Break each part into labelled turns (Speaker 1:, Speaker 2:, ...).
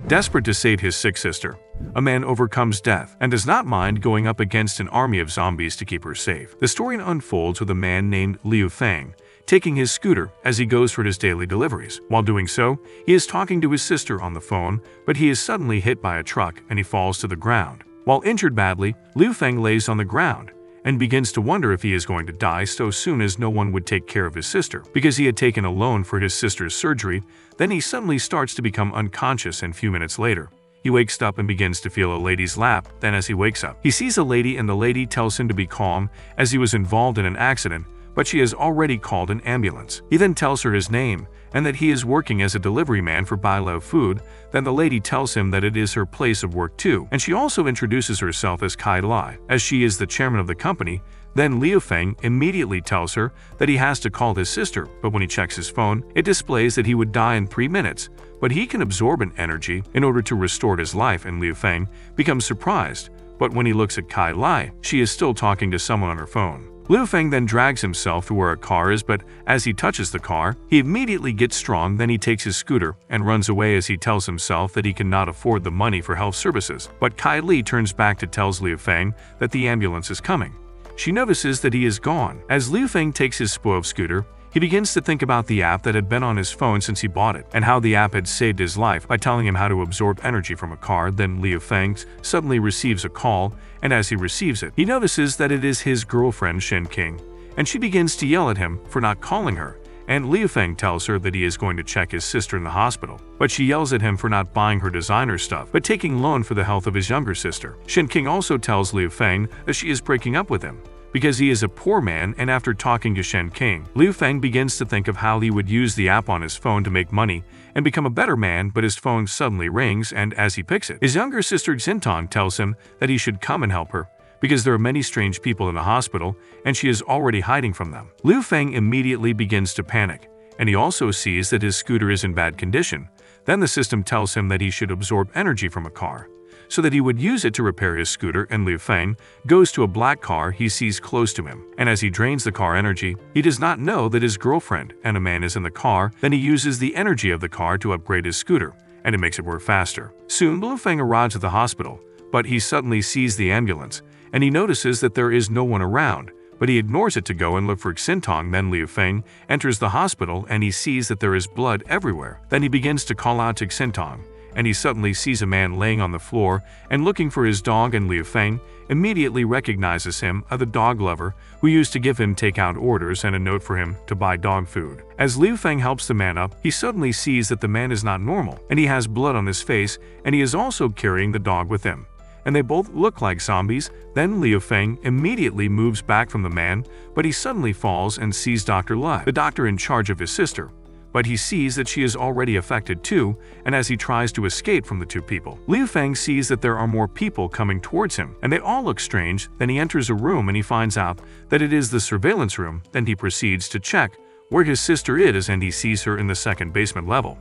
Speaker 1: Desperate to save his sick sister, a man overcomes death and does not mind going up against an army of zombies to keep her safe. The story unfolds with a man named Liu Feng taking his scooter as he goes for his daily deliveries. While doing so, he is talking to his sister on the phone, but he is suddenly hit by a truck and he falls to the ground. While injured badly, Liu Feng lays on the ground and begins to wonder if he is going to die so soon, as no one would take care of his sister because he had taken a loan for his sister's surgery. Then he suddenly starts to become unconscious, and a few minutes later, he wakes up and begins to feel a lady's lap. Then as he wakes up, he sees a lady and the lady tells him to be calm as he was involved in an accident, but she has already called an ambulance. He then tells her his name and that he is working as a delivery man for Bai Lo Food. Then the lady tells him that it is her place of work too, and she also introduces herself as Kai Lai, as she is the chairman of the company. Then Liu Feng immediately tells her that he has to call his sister, but when he checks his phone, it displays that he would die in 3 minutes, but he can absorb an energy in order to restore his life, and Liu Feng becomes surprised. But when he looks at Kai Lai, she is still talking to someone on her phone. Liu Feng then drags himself to where a car is, but as he touches the car, he immediately gets strong. Then he takes his scooter and runs away as he tells himself that he cannot afford the money for health services. But Kai Li turns back to tell Liu Feng that the ambulance is coming. She notices that he is gone. As Liu Feng takes his spoiled scooter, he begins to think about the app that had been on his phone since he bought it, and how the app had saved his life by telling him how to absorb energy from a car. Then Liu Feng suddenly receives a call, and as he receives it, he notices that it is his girlfriend Shen King, and she begins to yell at him for not calling her, and Liu Feng tells her that he is going to check his sister in the hospital, but she yells at him for not buying her designer stuff, but taking loan for the health of his younger sister. Shen King also tells Liu Feng that she is breaking up with him because he is a poor man, and after talking to Shen King, Liu Feng begins to think of how he would use the app on his phone to make money and become a better man, but his phone suddenly rings, and as he picks it, his younger sister Xintong tells him that he should come and help her because there are many strange people in the hospital and she is already hiding from them. Liu Feng immediately begins to panic, and he also sees that his scooter is in bad condition. Then the system tells him that he should absorb energy from a car so that he would use it to repair his scooter, and Liu Feng goes to a black car he sees close to him, and as he drains the car energy, he does not know that his girlfriend and a man is in the car. Then he uses the energy of the car to upgrade his scooter, and it makes it work faster. Soon Liu Feng arrives at the hospital, but he suddenly sees the ambulance, and he notices that there is no one around, but he ignores it to go and look for Xintong. Then Liu Feng enters the hospital and he sees that there is blood everywhere. Then he begins to call out to Xintong, and he suddenly sees a man laying on the floor and looking for his dog, and Liu Feng immediately recognizes him as the dog lover who used to give him takeout orders and a note for him to buy dog food. As Liu Feng helps the man up, he suddenly sees that the man is not normal, and he has blood on his face, and he is also carrying the dog with him, and they both look like zombies. Then Liu Feng immediately moves back from the man, but he suddenly falls and sees Dr. Lai, the doctor in charge of his sister, but he sees that she is already affected too, and as he tries to escape from the two people, Liu Feng sees that there are more people coming towards him, and they all look strange. Then he enters a room and he finds out that it is the surveillance room. Then he proceeds to check where his sister is, and he sees her in the second basement level.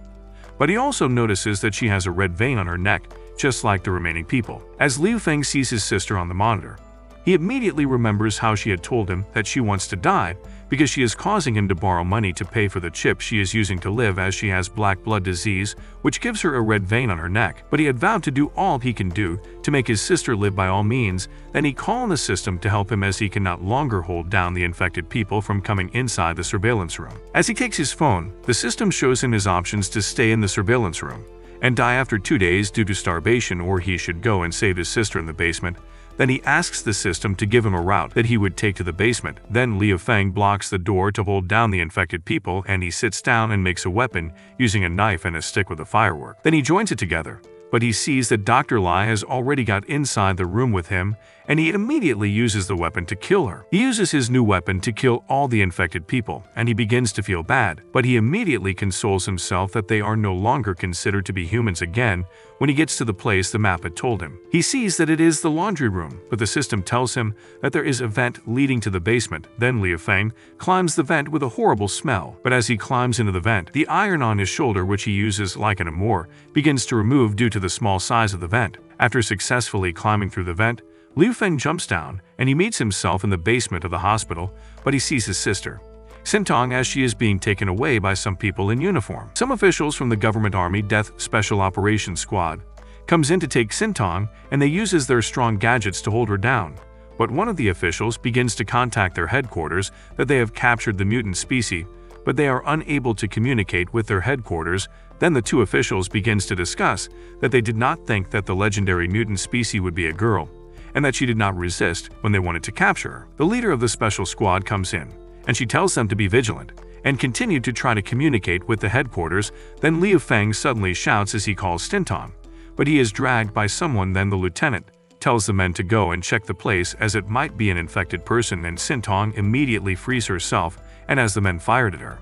Speaker 1: But he also notices that she has a red vein on her neck, just like the remaining people. As Liu Feng sees his sister on the monitor, he immediately remembers how she had told him that she wants to die because she is causing him to borrow money to pay for the chip she is using to live, as she has black blood disease, which gives her a red vein on her neck. But he had vowed to do all he can do to make his sister live by all means. Then he calls on the system to help him as he can not longer hold down the infected people from coming inside the surveillance room. As he takes his phone, the system shows him his options to stay in the surveillance room and die after 2 days due to starvation, or he should go and save his sister in the basement. Then he asks the system to give him a route that he would take to the basement. Then Liu Feng blocks the door to hold down the infected people, and he sits down and makes a weapon using a knife and a stick with a firework. Then he joins it together, but he sees that Dr. Lai has already got inside the room with him, and he immediately uses the weapon to kill her. He uses his new weapon to kill all the infected people, and he begins to feel bad, but he immediately consoles himself that they are no longer considered to be humans again. When he gets to the place the map had told him, he sees that it is the laundry room, but the system tells him that there is a vent leading to the basement. Then Liu Feng climbs the vent with a horrible smell, but as he climbs into the vent, the iron on his shoulder, which he uses like an amour, begins to remove due to the small size of the vent. After successfully climbing through the vent, Liu Feng jumps down and he meets himself in the basement of the hospital, but he sees his sister. Sintong as she is being taken away by some people in uniform. Some officials from the government army Death Special Operations Squad comes in to take Sintong, and they uses their strong gadgets to hold her down. But one of the officials begins to contact their headquarters that they have captured the mutant species, but they are unable to communicate with their headquarters. Then the two officials begins to discuss that they did not think that the legendary mutant species would be a girl, and that she did not resist when they wanted to capture her. The leader of the special squad comes in, and she tells them to be vigilant, and continue to try to communicate with the headquarters. Then Liu Feng suddenly shouts as he calls Sintong, but he is dragged by someone. Then the lieutenant tells the men to go and check the place as it might be an infected person, and Sintong immediately frees herself, and as the men fired at her,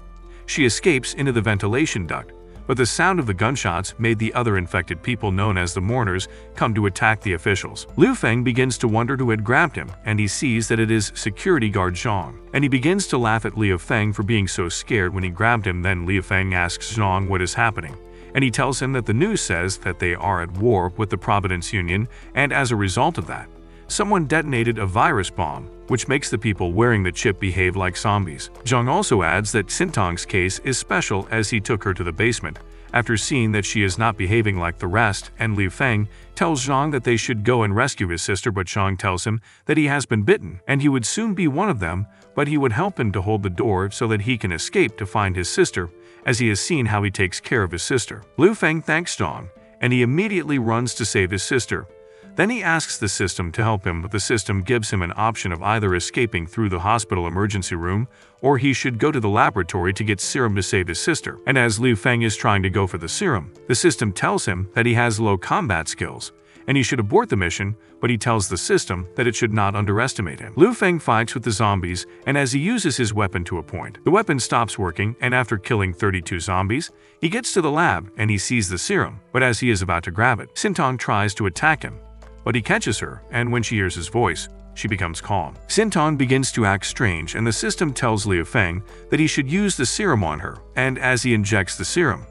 Speaker 1: she escapes into the ventilation duct. But the sound of the gunshots made the other infected people known as the mourners come to attack the officials. Liu Feng begins to wonder who had grabbed him, and he sees that it is security guard Zhang, and he begins to laugh at Liu Feng for being so scared when he grabbed him. Then Liu Feng asks Zhang what is happening, and he tells him that the news says that they are at war with the Providence Union, and as a result of that, someone detonated a virus bomb, which makes the people wearing the chip behave like zombies. Zhang also adds that Sintong's case is special as he took her to the basement after seeing that she is not behaving like the rest, and Liu Feng tells Zhang that they should go and rescue his sister, but Zhang tells him that he has been bitten and he would soon be one of them, but he would help him to hold the door so that he can escape to find his sister, as he has seen how he takes care of his sister. Liu Feng thanks Zhang, and he immediately runs to save his sister. Then he asks the system to help him, but the system gives him an option of either escaping through the hospital emergency room, or he should go to the laboratory to get serum to save his sister. And as Liu Feng is trying to go for the serum, the system tells him that he has low combat skills, and he should abort the mission, but he tells the system that it should not underestimate him. Liu Feng fights with the zombies, and as he uses his weapon to a point, the weapon stops working, and after killing 32 zombies, he gets to the lab and he sees the serum, but as he is about to grab it, Sintong tries to attack him, but he catches her, and when she hears his voice, she becomes calm. Sintong begins to act strange, and the system tells Liu Feng that he should use the serum on her, and as he injects the serum,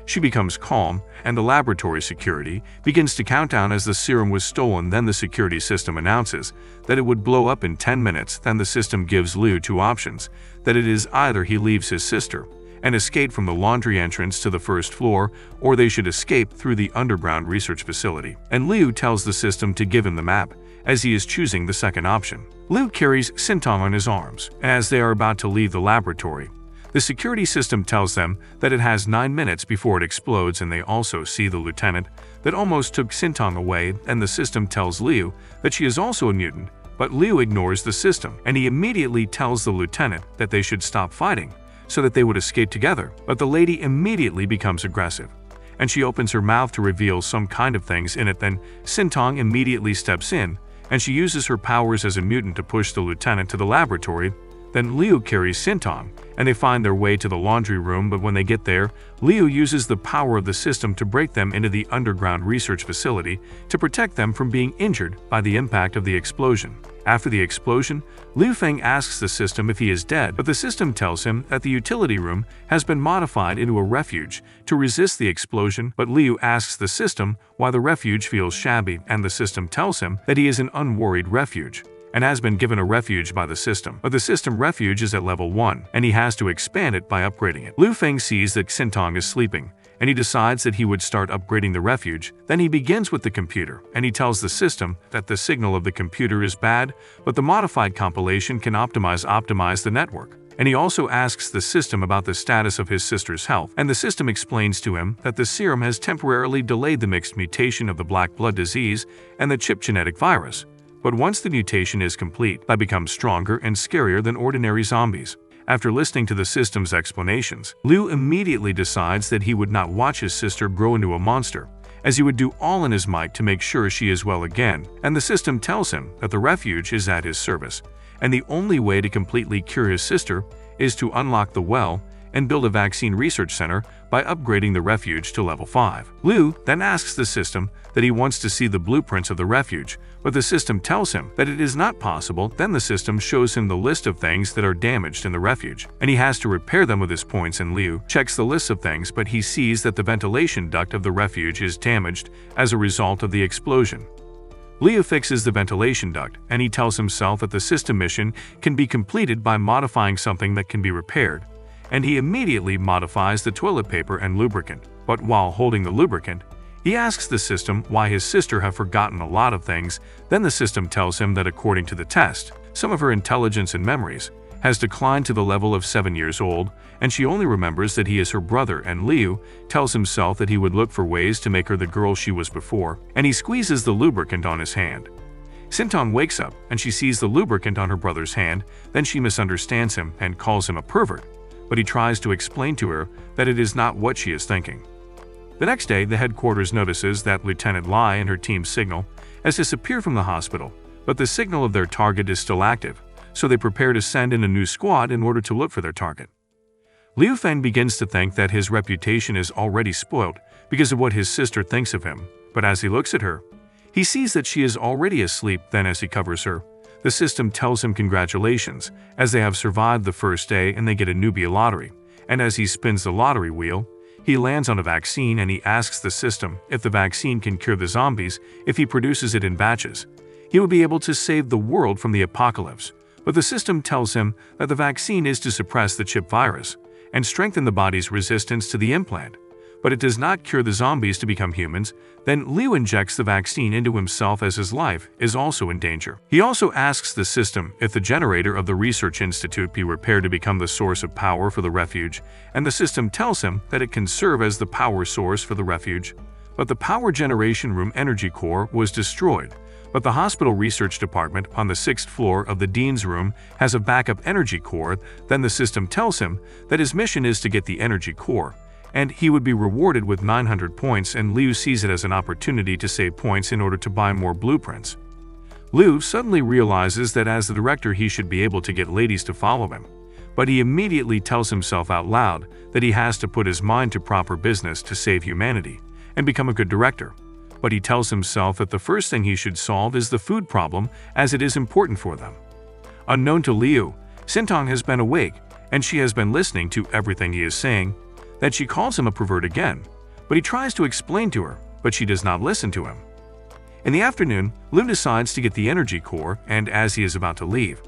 Speaker 1: she becomes calm, and the laboratory security begins to count down as the serum was stolen. Then the security system announces that it would blow up in 10 minutes. Then the system gives Liu two options, that it is either he leaves his sister and escape from the laundry entrance to the first floor, or they should escape through the underground research facility. And Liu tells the system to give him the map, as he is choosing the second option. Liu carries Sintong on his arms. As they are about to leave the laboratory, the security system tells them that it has 9 minutes before it explodes, and they also see the lieutenant that almost took Sintong away, and the system tells Liu that she is also a mutant, but Liu ignores the system, and he immediately tells the lieutenant that they should stop fighting, so that they would escape together. But the lady immediately becomes aggressive, and she opens her mouth to reveal some kind of things in it. Then Sintong immediately steps in, and she uses her powers as a mutant to push the lieutenant to the laboratory. Then Liu carries Sintong, and they find their way to the laundry room, but when they get there, Liu uses the power of the system to break them into the underground research facility to protect them from being injured by the impact of the explosion. After the explosion, Liu Feng asks the system if he is dead, but the system tells him that the utility room has been modified into a refuge to resist the explosion. But Liu asks the system why the refuge feels shabby, and the system tells him that he is an unworried refuge and has been given a refuge by the system. But the system refuge is at level 1, and he has to expand it by upgrading it. Liu Feng sees that Sintong is sleeping, and he decides that he would start upgrading the refuge. Then he begins with the computer, and he tells the system that the signal of the computer is bad, but the modified compilation can optimize the network. And he also asks the system about the status of his sister's health, and the system explains to him that the serum has temporarily delayed the mixed mutation of the black blood disease and the chip genetic virus. But once the mutation is complete, they become stronger and scarier than ordinary zombies. After listening to the system's explanations, Liu immediately decides that he would not watch his sister grow into a monster, as he would do all in his might to make sure she is well again. And the system tells him that the refuge is at his service, and the only way to completely cure his sister is to unlock the well and build a vaccine research center by upgrading the refuge to level 5. Liu then asks the system that he wants to see the blueprints of the refuge, but the system tells him that it is not possible. Then the system shows him the list of things that are damaged in the refuge, and he has to repair them with his points. And Liu checks the list of things, but he sees that the ventilation duct of the refuge is damaged as a result of the explosion. Liu fixes the ventilation duct, and he tells himself that the system mission can be completed by modifying something that can be repaired, and he immediately modifies the toilet paper and lubricant. But while holding the lubricant, he asks the system why his sister have forgotten a lot of things. Then the system tells him that according to the test, some of her intelligence and memories has declined to the level of 7 years old, and she only remembers that he is her brother. And Liu tells himself that he would look for ways to make her the girl she was before, and he squeezes the lubricant on his hand. Sintong wakes up and she sees the lubricant on her brother's hand. Then she misunderstands him and calls him a pervert, but he tries to explain to her that it is not what she is thinking. The next day, the headquarters notices that Lieutenant Lai and her team's signal has disappeared from the hospital, but the signal of their target is still active, so they prepare to send in a new squad in order to look for their target. Liu Feng begins to think that his reputation is already spoiled because of what his sister thinks of him, but as he looks at her, he sees that she is already asleep. Then as he covers her, the system tells him congratulations, as they have survived the first day and they get a newbie lottery. And as he spins the lottery wheel, he lands on a vaccine, and he asks the system if the vaccine can cure the zombies if he produces it in batches. He would be able to save the world from the apocalypse, but the system tells him that the vaccine is to suppress the chip virus and strengthen the body's resistance to the implant, but it does not cure the zombies to become humans. Then Liu injects the vaccine into himself as his life is also in danger. He also asks the system if the generator of the research institute be repaired to become the source of power for the refuge, and the system tells him that it can serve as the power source for the refuge. But the power generation room energy core was destroyed, but the hospital research department on the 6th floor of the dean's room has a backup energy core. Then the system tells him that his mission is to get the energy core, and he would be rewarded with 900 points, and Liu sees it as an opportunity to save points in order to buy more blueprints. Liu suddenly realizes that as the director he should be able to get ladies to follow him, but he immediately tells himself out loud that he has to put his mind to proper business to save humanity and become a good director. But he tells himself that the first thing he should solve is the food problem, as it is important for them. Unknown to Liu, Sintong has been awake, and she has been listening to everything he is saying. That she calls him a pervert again, but he tries to explain to her, but she does not listen to him. In the afternoon, Liu decides to get the energy core, and as he is about to leave,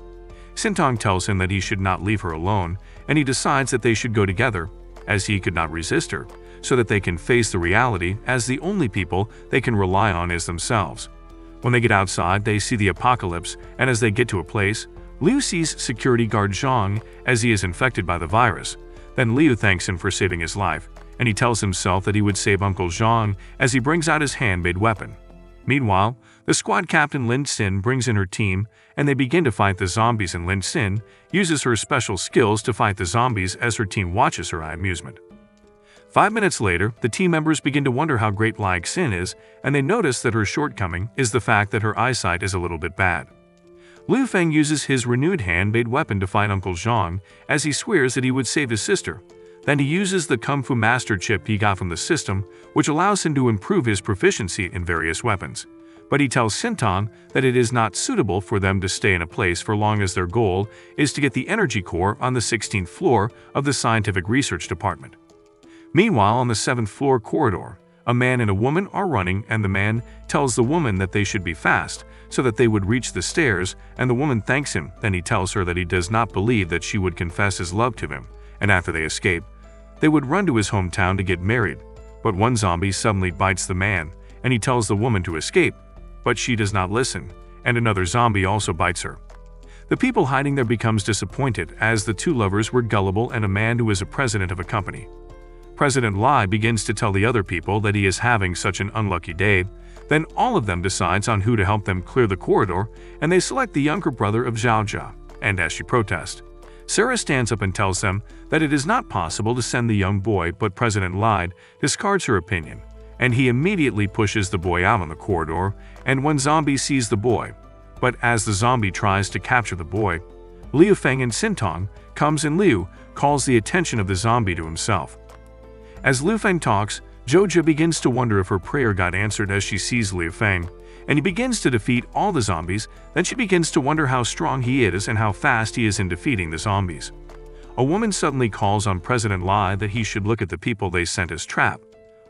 Speaker 1: Sintong tells him that he should not leave her alone, and he decides that they should go together, as he could not resist her, so that they can face the reality, as the only people they can rely on is themselves. When they get outside, they see the apocalypse, and as they get to a place, Liu sees security guard Zhang as he is infected by the virus. Then Liu thanks him for saving his life, and he tells himself that he would save Uncle Zhang as he brings out his handmade weapon. Meanwhile, the squad captain Lin Xin brings in her team, and they begin to fight the zombies, and Lin Xin uses her special skills to fight the zombies as her team watches her in amusement. 5 minutes later, the team members begin to wonder how great Lai Xin is, and they notice that her shortcoming is the fact that her eyesight is a little bit bad. Liu Feng uses his renewed handmade weapon to fight Uncle Zhang as he swears that he would save his sister. Then he uses the Kung Fu Master chip he got from the system, which allows him to improve his proficiency in various weapons. But he tells Sintong that it is not suitable for them to stay in a place for long, as their goal is to get the energy core on the 16th floor of the scientific research department. Meanwhile, on the 7th floor corridor, a man and a woman are running, and the man tells the woman that they should be fast so that they would reach the stairs, and the woman thanks him. Then he tells her that he does not believe that she would confess his love to him, and after they escape, they would run to his hometown to get married. But one zombie suddenly bites the man, and he tells the woman to escape, but she does not listen, and another zombie also bites her. The people hiding there becomes disappointed, as the two lovers were gullible and a man who is a president of a company. President Lai begins to tell the other people that he is having such an unlucky day. Then all of them decides on who to help them clear the corridor, and they select the younger brother of Zhao Jia. And as she protests, Sarah stands up and tells them that it is not possible to send the young boy, but President Lai discards her opinion, and he immediately pushes the boy out on the corridor, and one zombie sees the boy. But as the zombie tries to capture the boy, Liu Feng and Sintong comes, and Liu calls the attention of the zombie to himself. As Liu Feng talks, Zhao begins to wonder if her prayer got answered as she sees Liu Feng, and he begins to defeat all the zombies. Then she begins to wonder how strong he is and how fast he is in defeating the zombies. A woman suddenly calls on President Lai that he should look at the people they sent as trap.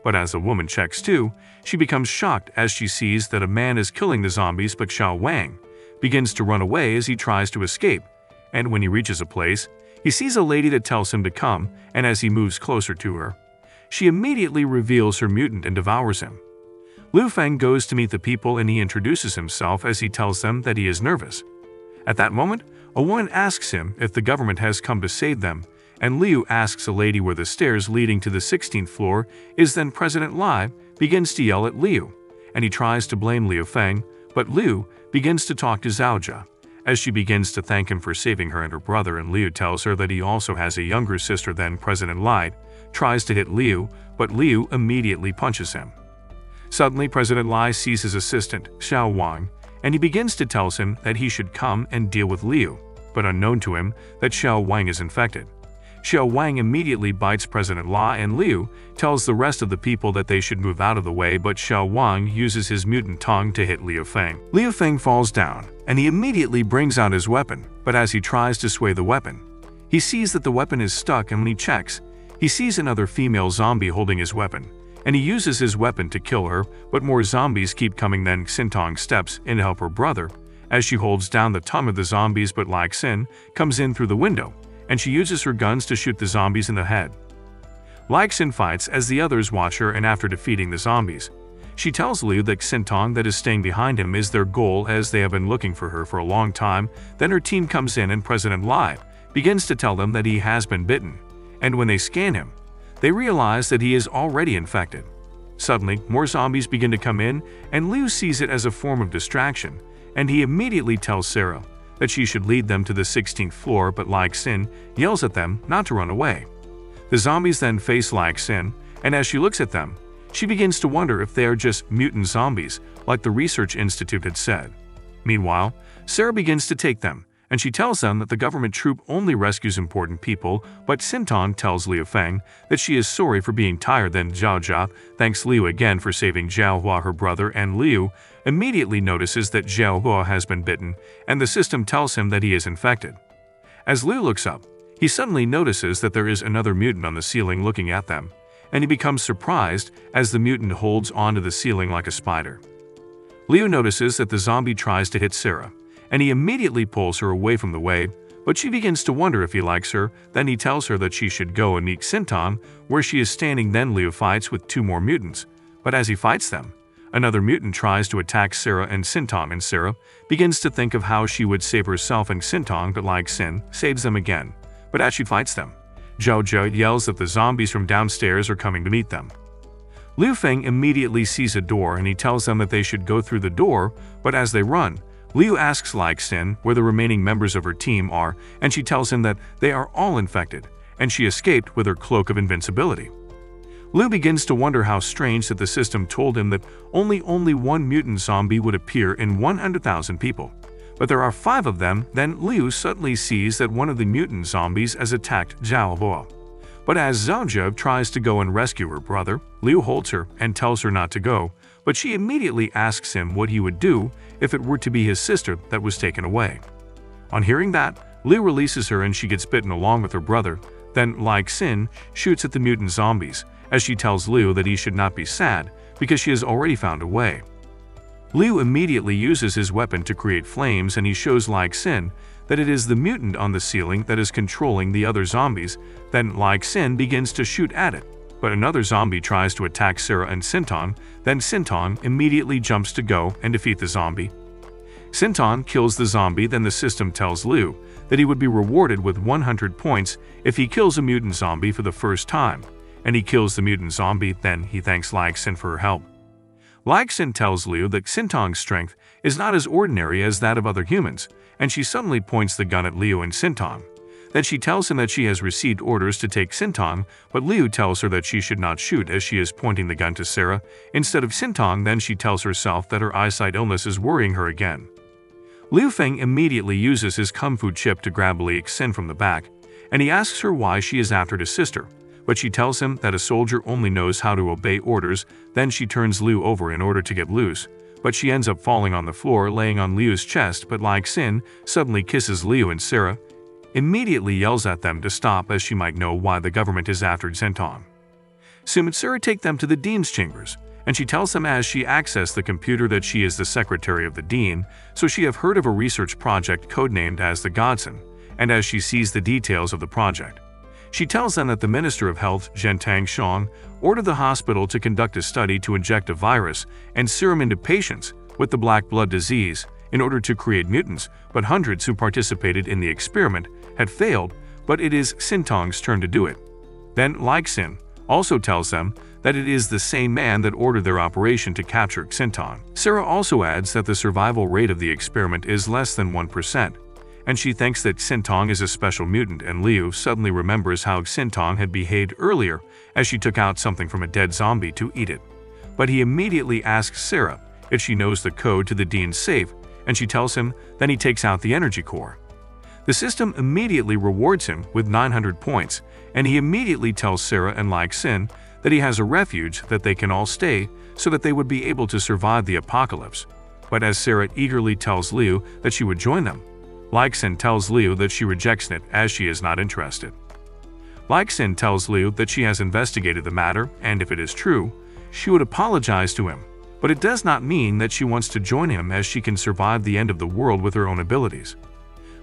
Speaker 1: But as the woman checks too, she becomes shocked as she sees that a man is killing the zombies, but Xiao Wang begins to run away as he tries to escape, and when he reaches a place, he sees a lady that tells him to come, and as he moves closer to her, she immediately reveals her mutant and devours him. Liu Feng goes to meet the people and he introduces himself as he tells them that he is nervous. At that moment, a woman asks him if the government has come to save them, and Liu asks a lady where the stairs leading to the 16th floor is. Then President Lai begins to yell at Liu, and he tries to blame Liu Feng, but Liu begins to talk to Zhaojia, as she begins to thank him for saving her and her brother, and Liu tells her that he also has a younger sister. Then President Lai tries to hit Liu, but Liu immediately punches him. Suddenly, President Lai sees his assistant, Xiao Wang, and he begins to tell him that he should come and deal with Liu, but unknown to him that Xiao Wang is infected. Xiao Wang immediately bites President Lai, and Liu tells the rest of the people that they should move out of the way, but Xiao Wang uses his mutant tongue to hit Liu Feng. Liu Feng falls down, and he immediately brings out his weapon, but as he tries to sway the weapon, he sees that the weapon is stuck, and when he checks, he sees another female zombie holding his weapon, and he uses his weapon to kill her, but more zombies keep coming. Then Xintong steps in to help her brother as she holds down the tongue of the zombies, but Lai Xin comes in through the window, and she uses her guns to shoot the zombies in the head. Lai Xin fights as the others watch her, and after defeating the zombies, she tells Liu that Xintong that is staying behind him is their goal, as they have been looking for her for a long time. Then her team comes in, and President Lai begins to tell them that he has been bitten, and when they scan him, they realize that he is already infected. Suddenly, more zombies begin to come in, and Liu sees it as a form of distraction, and he immediately tells Sarah that she should lead them to the 16th floor, but Lai Xin yells at them not to run away. The zombies then face Lai Xin, and as she looks at them, she begins to wonder if they are just mutant zombies, like the Research Institute had said. Meanwhile, Sarah begins to take them, and she tells them that the government troop only rescues important people, but Xintong tells Liu Feng that she is sorry for being tired. Then Zhaojia thanks Liu again for saving Zhaohua, her brother, and Liu immediately notices that Zhaohua has been bitten, and the system tells him that he is infected. As Liu looks up, he suddenly notices that there is another mutant on the ceiling looking at them, and he becomes surprised as the mutant holds onto the ceiling like a spider. Liu notices that the zombie tries to hit Sarah, and he immediately pulls her away from the way, but she begins to wonder if he likes her. Then he tells her that she should go and meet Xintong, where she is standing. Then Liu fights with two more mutants, but as he fights them, another mutant tries to attack Sarah and Xintong, and Sarah begins to think of how she would save herself and Xintong, but Lai Xin saves them again. But as she fights them, Zhaojia yells that the zombies from downstairs are coming to meet them. Liu Feng immediately sees a door, and he tells them that they should go through the door, but as they run, Liu asks Lai Xin where the remaining members of her team are, and she tells him that they are all infected, and she escaped with her cloak of invincibility. Liu begins to wonder how strange that the system told him that only one mutant zombie would appear in 100,000 people, but there are 5 of them. Then Liu suddenly sees that one of the mutant zombies has attacked Zhaohua. But as Zhaojia tries to go and rescue her brother, Liu holds her and tells her not to go, but she immediately asks him what he would do if it were to be his sister that was taken away. On hearing that, Liu releases her and she gets bitten along with her brother. Then Lai Xin shoots at the mutant zombies, as she tells Liu that he should not be sad because she has already found a way. Liu immediately uses his weapon to create flames, and he shows Lai Xin that it is the mutant on the ceiling that is controlling the other zombies. Then Lai Xin begins to shoot at it, but another zombie tries to attack Sarah and Xintong. Then Xintong immediately jumps to go and defeat the zombie. Xintong kills the zombie. Then the system tells Liu that he would be rewarded with 100 points if he kills a mutant zombie for the first time, and he kills the mutant zombie. Then he thanks Lai Xin for her help. Lai Xin tells Liu that Xintong's strength is not as ordinary as that of other humans, and she suddenly points the gun at Liu and Xintong. Then she tells him that she has received orders to take Xintong, but Liu tells her that she should not shoot as she is pointing the gun to Sarah instead of Xintong. Then she tells herself that her eyesight illness is worrying her again. Liu Feng immediately uses his kung fu chip to grab Lai Xin from the back, and he asks her why she is after his sister, but she tells him that a soldier only knows how to obey orders. Then she turns Liu over in order to get loose, but she ends up falling on the floor, laying on Liu's chest. But Lai Xin suddenly kisses Liu, and Sarah immediately yells at them to stop, as she might know why the government is after Xintong. Soon Sarah takes them to the dean's chambers, and she tells them as she accesses the computer that she is the secretary of the dean, so she have heard of a research project codenamed as the Godson, and as she sees the details of the project. She tells them that the Minister of Health, Zhentang Shang, ordered the hospital to conduct a study to inject a virus and serum into patients with the black blood disease in order to create mutants, but hundreds who participated in the experiment had failed, but it is Sintong's turn to do it. Then Xin also tells them that it is the same man that ordered their operation to capture Xintong. Sarah also adds that the survival rate of the experiment is less than 1%, and she thinks that Xintong is a special mutant, and Liu suddenly remembers how Xintong had behaved earlier as she took out something from a dead zombie to eat it. But he immediately asks Sarah if she knows the code to the dean's safe, and she tells him then he takes out the energy core. The system immediately rewards him with 900 points, and he immediately tells Sarah and Xin that he has a refuge that they can all stay so that they would be able to survive the apocalypse. But as Sarah eagerly tells Liu that she would join them, Xin tells Liu that she rejects it as she is not interested. Xin tells Liu that she has investigated the matter, and if it is true, she would apologize to him. But it does not mean that she wants to join him, as she can survive the end of the world with her own abilities.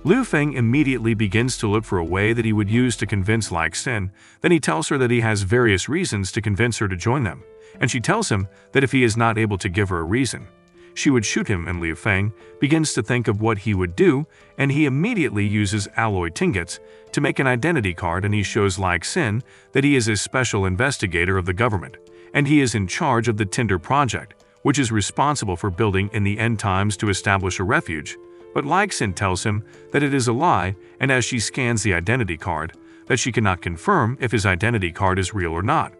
Speaker 1: Liu Feng immediately begins to look for a way that he would use to convince Xin. Then he tells her that he has various reasons to convince her to join them, and she tells him that if he is not able to give her a reason, she would shoot him, and Liu Feng begins to think of what he would do, and he immediately uses alloy ingots to make an identity card, and he shows Xin that he is a special investigator of the government, and he is in charge of the Tinder project, which is responsible for building in the end times to establish a refuge. But Xin tells him that it is a lie, and as she scans the identity card, that she cannot confirm if his identity card is real or not.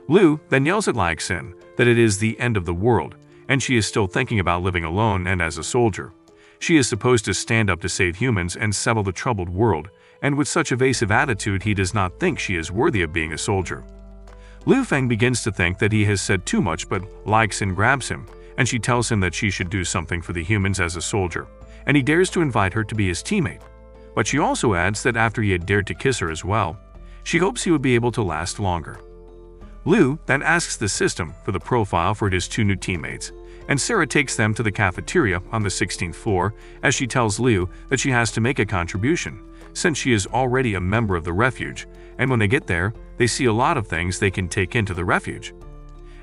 Speaker 1: Liu then yells at Xin that it is the end of the world, and she is still thinking about living alone and as a soldier. She is supposed to stand up to save humans and settle the troubled world, and with such evasive attitude he does not think she is worthy of being a soldier. Liu Feng begins to think that he has said too much, but Xin grabs him, and she tells him that she should do something for the humans as a soldier, and he dares to invite her to be his teammate. But she also adds that after he had dared to kiss her as well, she hopes he would be able to last longer. Liu then asks the system for the profile for his two new teammates, and Sarah takes them to the cafeteria on the 16th floor as she tells Liu that she has to make a contribution, since she is already a member of the refuge, and when they get there, they see a lot of things they can take into the refuge.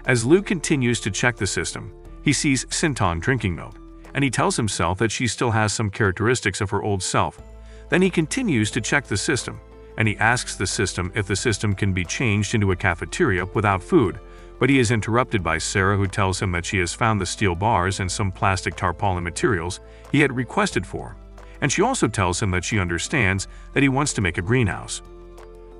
Speaker 1: As Liu continues to check the system, he sees Xintong drinking milk, and he tells himself that she still has some characteristics of her old self. Then he continues to check the system, and he asks the system if the system can be changed into a cafeteria without food, but he is interrupted by Sarah, who tells him that she has found the steel bars and some plastic tarpaulin materials he had requested for, and she also tells him that she understands that he wants to make a greenhouse.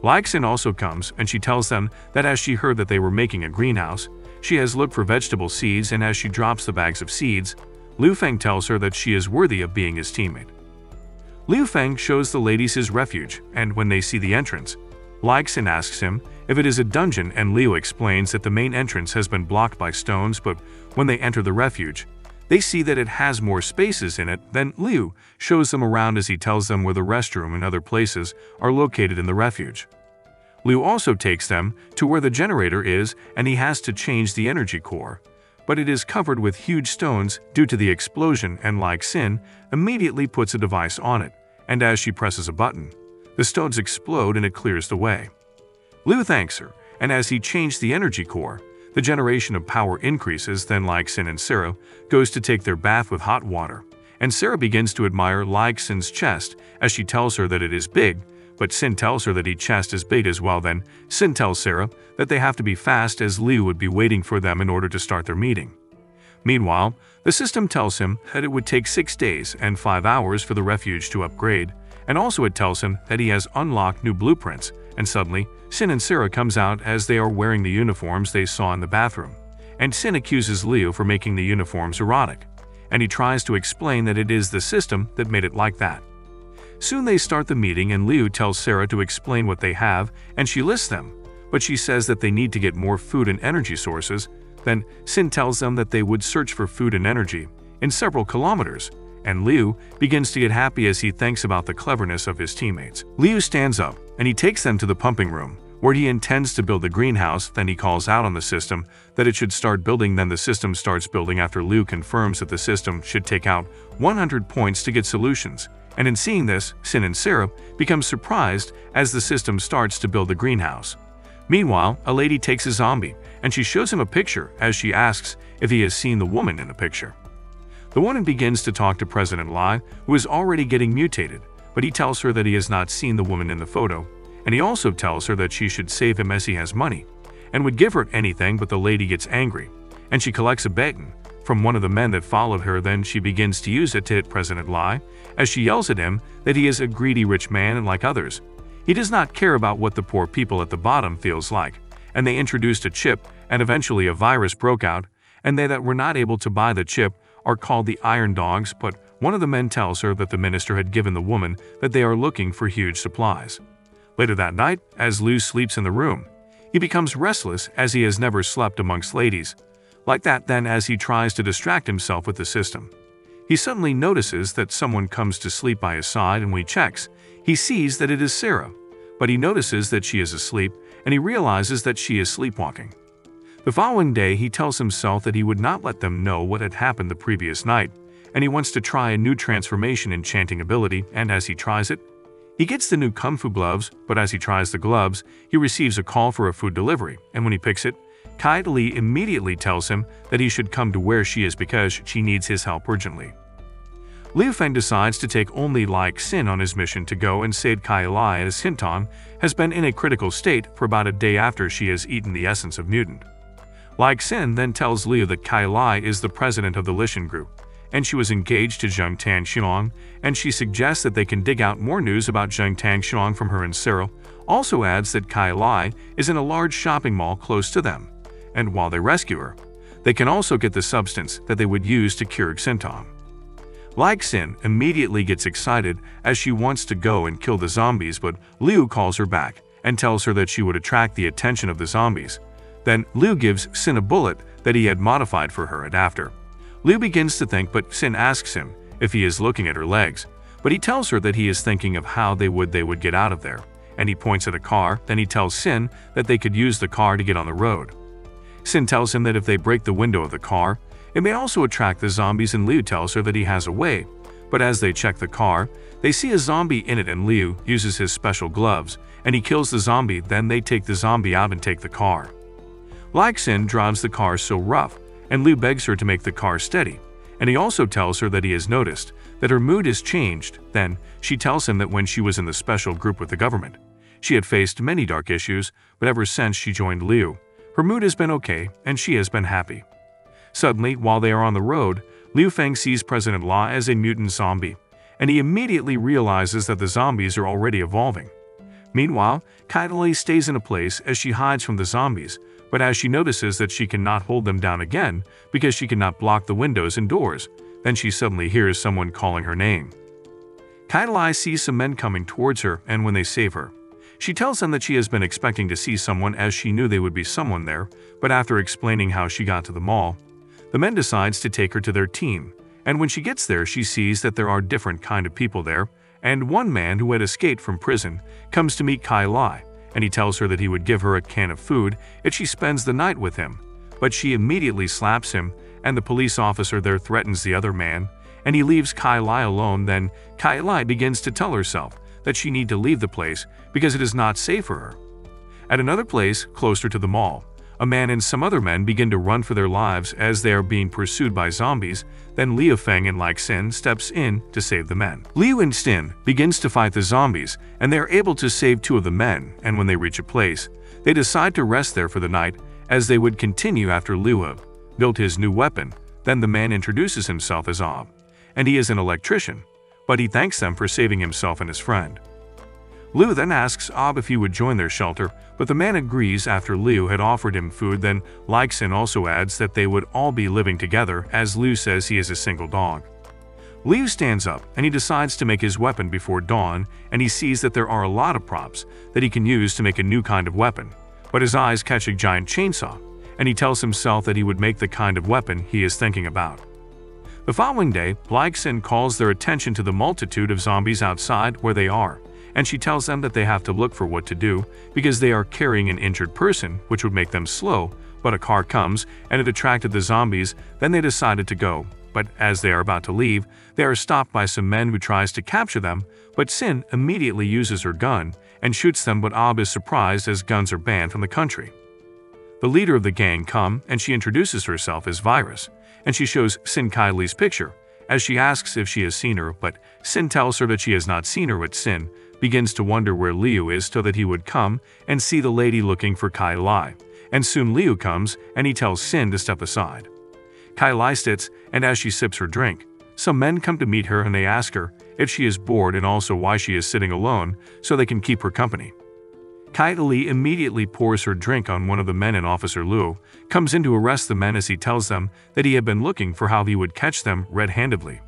Speaker 1: Xin also comes, and she tells them that as she heard that they were making a greenhouse, she has looked for vegetable seeds, and as she drops the bags of seeds, Liu Feng tells her that she is worthy of being his teammate. Liu Feng shows the ladies his refuge, and when they see the entrance, Xin asks him if it is a dungeon, and Liu explains that the main entrance has been blocked by stones, but when they enter the refuge, they see that it has more spaces in it. Then Liu shows them around as he tells them where the restroom and other places are located in the refuge. Liu also takes them to where the generator is, and he has to change the energy core, but it is covered with huge stones due to the explosion, and Xin immediately puts a device on it, and as she presses a button, the stones explode and it clears the way. Liu thanks her, and as he changed the energy core, the generation of power increases. Then Xin and Sarah goes to take their bath with hot water, and Sarah begins to admire Xin's chest as she tells her that it is big, but Xin tells her that his chest is big as well. Then Xin tells Sarah that they have to be fast as Liu would be waiting for them in order to start their meeting. Meanwhile, the system tells him that it would take 6 days and 5 hours for the refuge to upgrade, and also it tells him that he has unlocked new blueprints, and suddenly, Xin and Sarah comes out as they are wearing the uniforms they saw in the bathroom, and Xin accuses Liu for making the uniforms erotic, and he tries to explain that it is the system that made it like that. Soon they start the meeting, and Liu tells Sarah to explain what they have, and she lists them, but she says that they need to get more food and energy sources. Then Xin tells them that they would search for food and energy in several kilometers, and Liu begins to get happy as he thinks about the cleverness of his teammates. Liu stands up, and he takes them to the pumping room, where he intends to build the greenhouse. Then he calls out on the system that it should start building. Then the system starts building after Liu confirms that the system should take out 100 points to get solutions. And in seeing this, Sin and Sarah become surprised as the system starts to build the greenhouse. Meanwhile, a lady takes a zombie, and she shows him a picture as she asks if he has seen the woman in the picture. The woman begins to talk to President Lai, who is already getting mutated, but he tells her that he has not seen the woman in the photo, and he also tells her that she should save him as he has money, and would give her anything. But the lady gets angry, and she collects a baton from one of the men that followed her. Then she begins to use it to hit President Lai, as she yells at him that he is a greedy rich man, and like others, he does not care about what the poor people at the bottom feels like. And they introduced a chip, and eventually a virus broke out, and they that were not able to buy the chip are called the Iron Dogs. But one of the men tells her that the minister had given the woman that they are looking for huge supplies. Later that night, as Liu sleeps in the room, he becomes restless as he has never slept amongst ladies. Like that, then, as he tries to distract himself with the system, he suddenly notices that someone comes to sleep by his side, and when he checks, he sees that it is Sarah. But he notices that she is asleep, and he realizes that she is sleepwalking. The following day, he tells himself that he would not let them know what had happened the previous night, and he wants to try a new transformation enchanting ability. And as he tries it, he gets the new Kung Fu gloves. But as he tries the gloves, he receives a call for a food delivery, and when he picks it, Kai Li immediately tells him that he should come to where she is because she needs his help urgently. Liu Feng decides to take only Like Sin on his mission to go and save Kai Li, as Hinton has been in a critical state for about a day after she has eaten the essence of mutant. Like Sin then tells Liu that Kai Li is the president of the Lishan group, and she was engaged to Zheng Tangxiang, and she suggests that they can dig out more news about Zheng Tangxiang from her. And Sarah also adds that Kai Li is in a large shopping mall close to them, and while they rescue her, they can also get the substance that they would use to cure Xintom. Like Sin immediately gets excited as she wants to go and kill the zombies, but Liu calls her back and tells her that she would attract the attention of the zombies. Then Liu gives Sin a bullet that he had modified for her, and after, Liu begins to think, but Sin asks him if he is looking at her legs, but he tells her that he is thinking of how they would get out of there, and he points at a car. Then he tells Sin that they could use the car to get on the road. Sin tells him that if they break the window of the car, it may also attract the zombies, and Liu tells her that he has a way. But as they check the car, they see a zombie in it, and Liu uses his special gloves, and he kills the zombie. Then they take the zombie out and take the car. Like Sin drives the car so rough, and Liu begs her to make the car steady, and he also tells her that he has noticed that her mood has changed. Then she tells him that when she was in the special group with the government, she had faced many dark issues, but ever since she joined Liu, her mood has been okay, and she has been happy. Suddenly, while they are on the road, Liu Feng sees President La as a mutant zombie, and he immediately realizes that the zombies are already evolving. Meanwhile, Kai Li stays in a place as she hides from the zombies, but as she notices that she cannot hold them down again because she cannot block the windows and doors, then she suddenly hears someone calling her name. Kai Li sees some men coming towards her, and when they save her, she tells them that she has been expecting to see someone, as she knew they would be someone there. But after explaining how she got to the mall, the men decides to take her to their team, and when she gets there, she sees that there are different kind of people there, and one man who had escaped from prison comes to meet Kai Li, and he tells her that he would give her a can of food if she spends the night with him. But she immediately slaps him, and the police officer there threatens the other man, and he leaves Kai Li alone. Then Kai Li begins to tell herself that she need to leave the place because it is not safe for her. At another place closer to the mall, a man and some other men begin to run for their lives as they are being pursued by zombies. Then Liu Feng and Like Sin steps in to save the men. Liu and Sin begins to fight the zombies, and they are able to save two of the men, and when they reach a place, they decide to rest there for the night as they would continue after Liu built his new weapon. Then the man introduces himself as Ob, and he is an electrician, but he thanks them for saving himself and his friend. Liu then asks Ob if he would join their shelter, but the man agrees after Liu had offered him food. Then Like Sin also adds that they would all be living together, as Liu says he is a single dog. Liu stands up and he decides to make his weapon before dawn, and he sees that there are a lot of props that he can use to make a new kind of weapon. But his eyes catch a giant chainsaw, and he tells himself that he would make the kind of weapon he is thinking about. The following day, Like Sin calls their attention to the multitude of zombies outside where they are, and she tells them that they have to look for what to do because they are carrying an injured person, which would make them slow, but a car comes and it attracted the zombies. Then they decided to go, but as they are about to leave, they are stopped by some men who tries to capture them, but Sin immediately uses her gun and shoots them, but Ab is surprised as guns are banned from the country. The leader of the gang comes and she introduces herself as Virus, and she shows Sin Kylie's picture as she asks if she has seen her, but Sin tells her that she has not seen her, but Sin begins to wonder where Liu is so that he would come and see the lady looking for Kylie. And soon Liu comes and he tells Sin to step aside. Kylie sits, and as she sips her drink, some men come to meet her and they ask her if she is bored and also why she is sitting alone so they can keep her company. Kylie immediately pours her drink on one of the men, and Officer Liu comes in to arrest the men as he tells them that he had been looking for how he would catch them red-handedly.